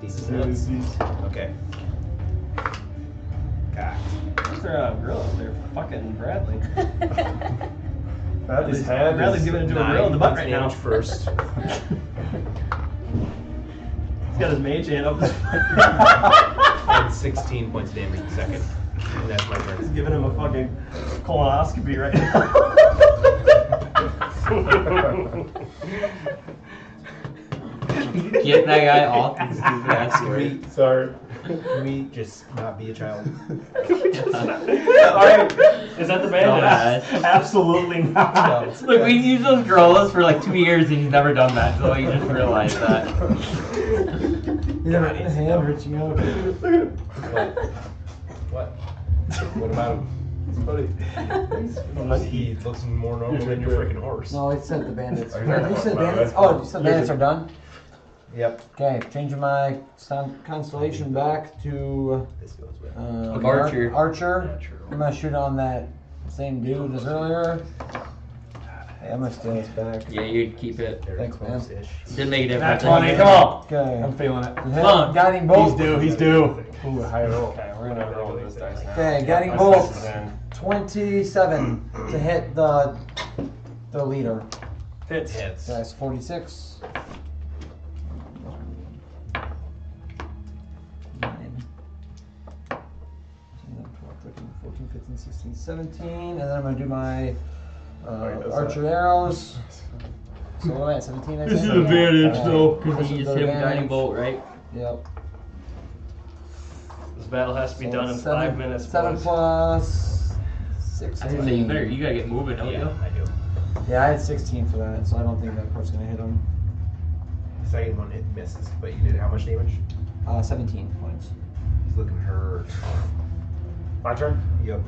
D's is nuts. Okay. God. They're Gorilla. They're fucking Bradley. Bradley's hand Bradley's is giving it to a Gorilla in the 9 butt points right of now. damage first. He's got his mage hand up his And 16 points of damage the second. And that's my turn. He's giving him a fucking colonoscopy right now. Get that guy off his stupid ass sword. Sorry. Can we just not be a child? Alright. Is that the bandit? Dumbass. Absolutely not. Look, we've used those gorillas for like 2 years and he's never done that, so you just realized that. You have a hand reaching out. What? What about him? He looks more normal than your freaking horse. No, it said the bandits. Are you You talking said about bandits? my red? Oh, you said bandits are done? Yep. Okay, changing my constellation back to This goes with. Archer. Archer. I'm gonna shoot on that same dude as earlier. Hey, I'm gonna steal this back. Yeah, you'd keep it. Thanks, man. Didn't make a Nat difference. 20, come on. Okay. I'm feeling it. Come on. Guiding bolt. He's due. Ooh, high roll. Okay, we're gonna roll this dice now. Okay, guiding bolt. 27 to hit the leader. Hits. Hits. That's 46. 9, 14, 15, 16, 17. And then I'm going to do my archer arrows. So what am I at? 17, I think? This is advantage, Alright. though, because This you is just the hit him advantage. guiding bolt, right? Yep. battle has to be done in 5 minutes. 7 boys. plus I was 16. gonna say, you gotta get moving, don't you? I do. Yeah, I had 16 for that, so I don't think that part's gonna hit him. Second one hit misses, but you did how much damage? 17 points. He's looking hurt. My turn? Yep.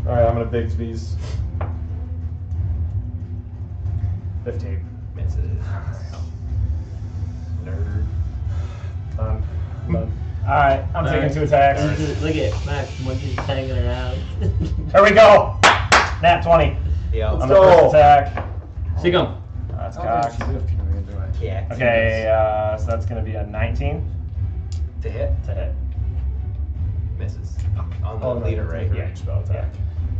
Alright, I'm gonna Bigsby's. 15. Misses. Nerd. Done. Done. Alright, I'm taking 2 attacks. Look at Max, when she's hanging around. Here we go! Nat 20. Yeah. On the first attack. Sick 'em. That's Oh, cocked. Yeah. Okay, so that's gonna be a 19 To hit. to hit. Misses. On the Oh, no, leader, you right? take a Yeah. range spell attack.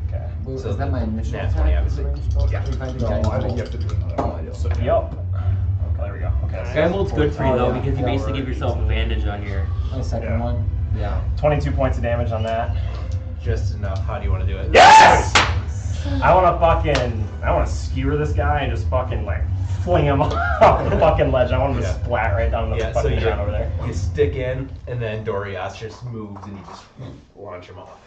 Okay. Well, So is that my initial nat attack? 20, obviously. Yeah. If I did No, guidance I think bolt. you have to do another one. So, Yup. Okay, there we go. Okay. so Sky Mold's good for you though, Oh, yeah. because you basically give yourself advantage on your. My second Yeah. one. Yeah. 22 points of damage on that. Just enough. How do you want to do it? Yes! I wanna skewer this guy and just fucking like fling him off the fucking ledge. I want him to Yeah. splat right down the Yeah, so fucking you, ground over there. you stick in, and then Dorias just moves, and you just launch him off.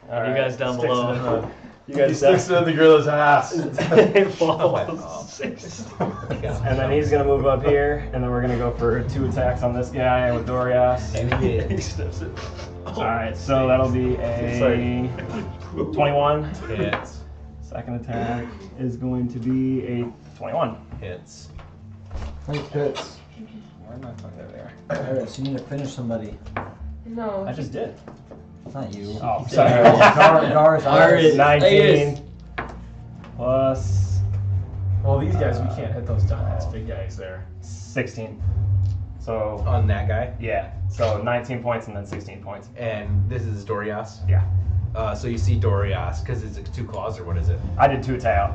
And you guys down Sticks below. to the- He sticks to the gorilla's ass. It falls. And then he's gonna move up here, and then we're gonna go for 2 attacks on this guy with Dorias. He sniffs it. Alright, so that'll be a 21. Hits. Second attack is going to be a 21. Hits. Nice hits. Where am I? Okay, there. Alright, so you need to finish somebody. No. I just did. It's not you. Oh, sorry. Gar's 19 plus Well, these guys, we can't hit those dumbass big guys there. 16. So, On that guy. yeah. So 19 points and then 16 points. And this is Dorias. Yeah. So you see Dorias, because it's 2 claws, or what is it? I did 2 tail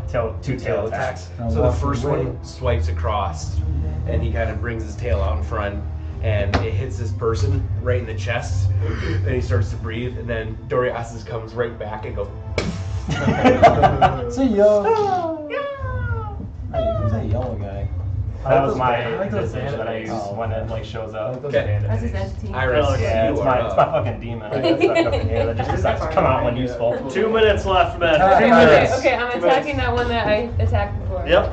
attacks. So the first one swipes across, and he kind of brings his tail out in front, and it hits this person right in the chest, and he starts to breathe, and then Dorias comes right back and goes. See ya. Hey, who's that yellow guy? That was I my like those decision that I use bandits. when it like shows up. Okay. That's his entity. Iris, Yeah, you it's are my up. fucking demon. I got stuck up in here that just decides to come out when useful. 2 minutes left, man. Attack. 2 Okay, minutes. okay, I'm attacking that one that I attacked before. Yep.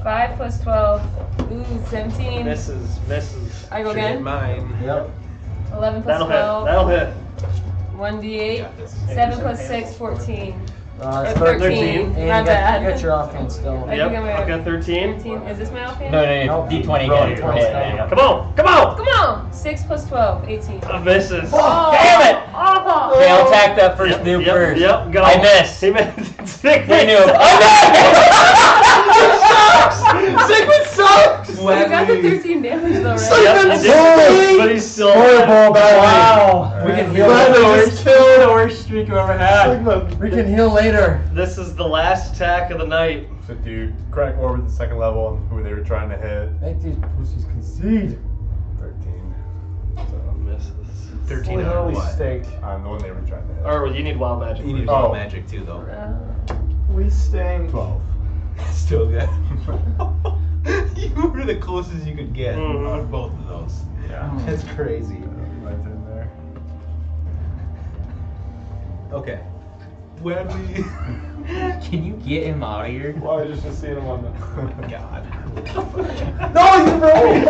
5 plus 12. Ooh, 17. Misses. I go Should hit again. mine. Yep. 11 plus That'll 12. hit. That'll hit. 1d8. Got this. 7 plus 6, 14. It's 13. And Not you bad. got your offhand still. I Yep. think I'm I've at got 13. 13. Is this my offhand? No, Nope. D20 Roll again. it Hit, twice. there you go. Come on. Come on. Come on! 6 plus 12, 18. Misses. Oh, Damn it! Awful! Okay, I'll attack that first noob Yep. first. Yep. Go. I missed. He missed. Sick Hey, missed. noob. Sigmund sucks. You got the 13 damage though, right? Yep, he did. But he's still. Wow. We can heal. Just killed the worst streak we've ever had. We can heal later. This is the last attack of the night. So do you crack more with the second level and who they were trying to hit? Make these pussies concede. 13. Misses. 13 on Literally what? stink. On the one they were trying to hit. Or you need wild magic. You need first. wild magic too, though. We stink. 12. Still good. You were the closest you could get on both of those. Yeah. That's crazy. Right in there. Okay. When we. Can you get him out of here? Well, I just seeing him on the. God. No, you broke!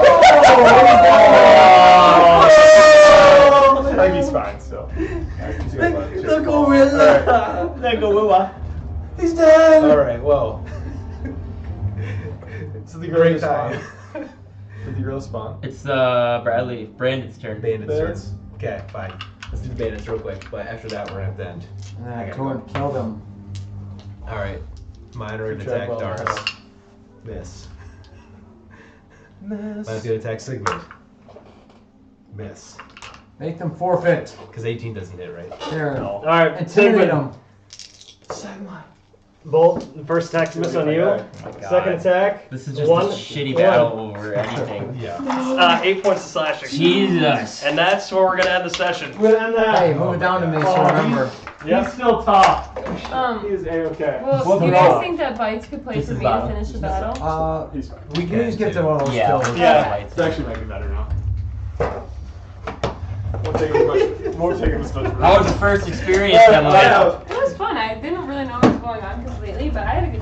I think he's fine still. The gorilla. The gorilla. He's dead! Alright, well. So the Great gorilla time. spawn. Did the gorilla spawn? It's Brandon's turn. Bandits Bandits? turn. Okay, fine. Let's do the bandits real quick, but after that we're gonna have to end. I killed him. Alright. Minor Good attack job, Dars. well. Miss. Miss. Mine's gonna attack Sigmund. Miss. Make them forfeit. Because 18 doesn't hit, right? There. All right. Intimidate Sigmund. them. Bolt. The first attack miss on you. Oh my God. Second attack. This is just one, a shitty one. battle over anything. Yeah. 8 points of slashing. Jesus. And that's where we're gonna end the session. We'll end that. Hey, move it down to me so remember. He's still top. He's A-okay. Well, do you guys think that Bites could play This for is me to bottom. finish the battle? We can just get to one of those Yeah. kills. Yeah, it's actually might be better now. Won't take as much. How was the first experience, Emily? It was fun. I didn't really know what was going on completely, but I had a good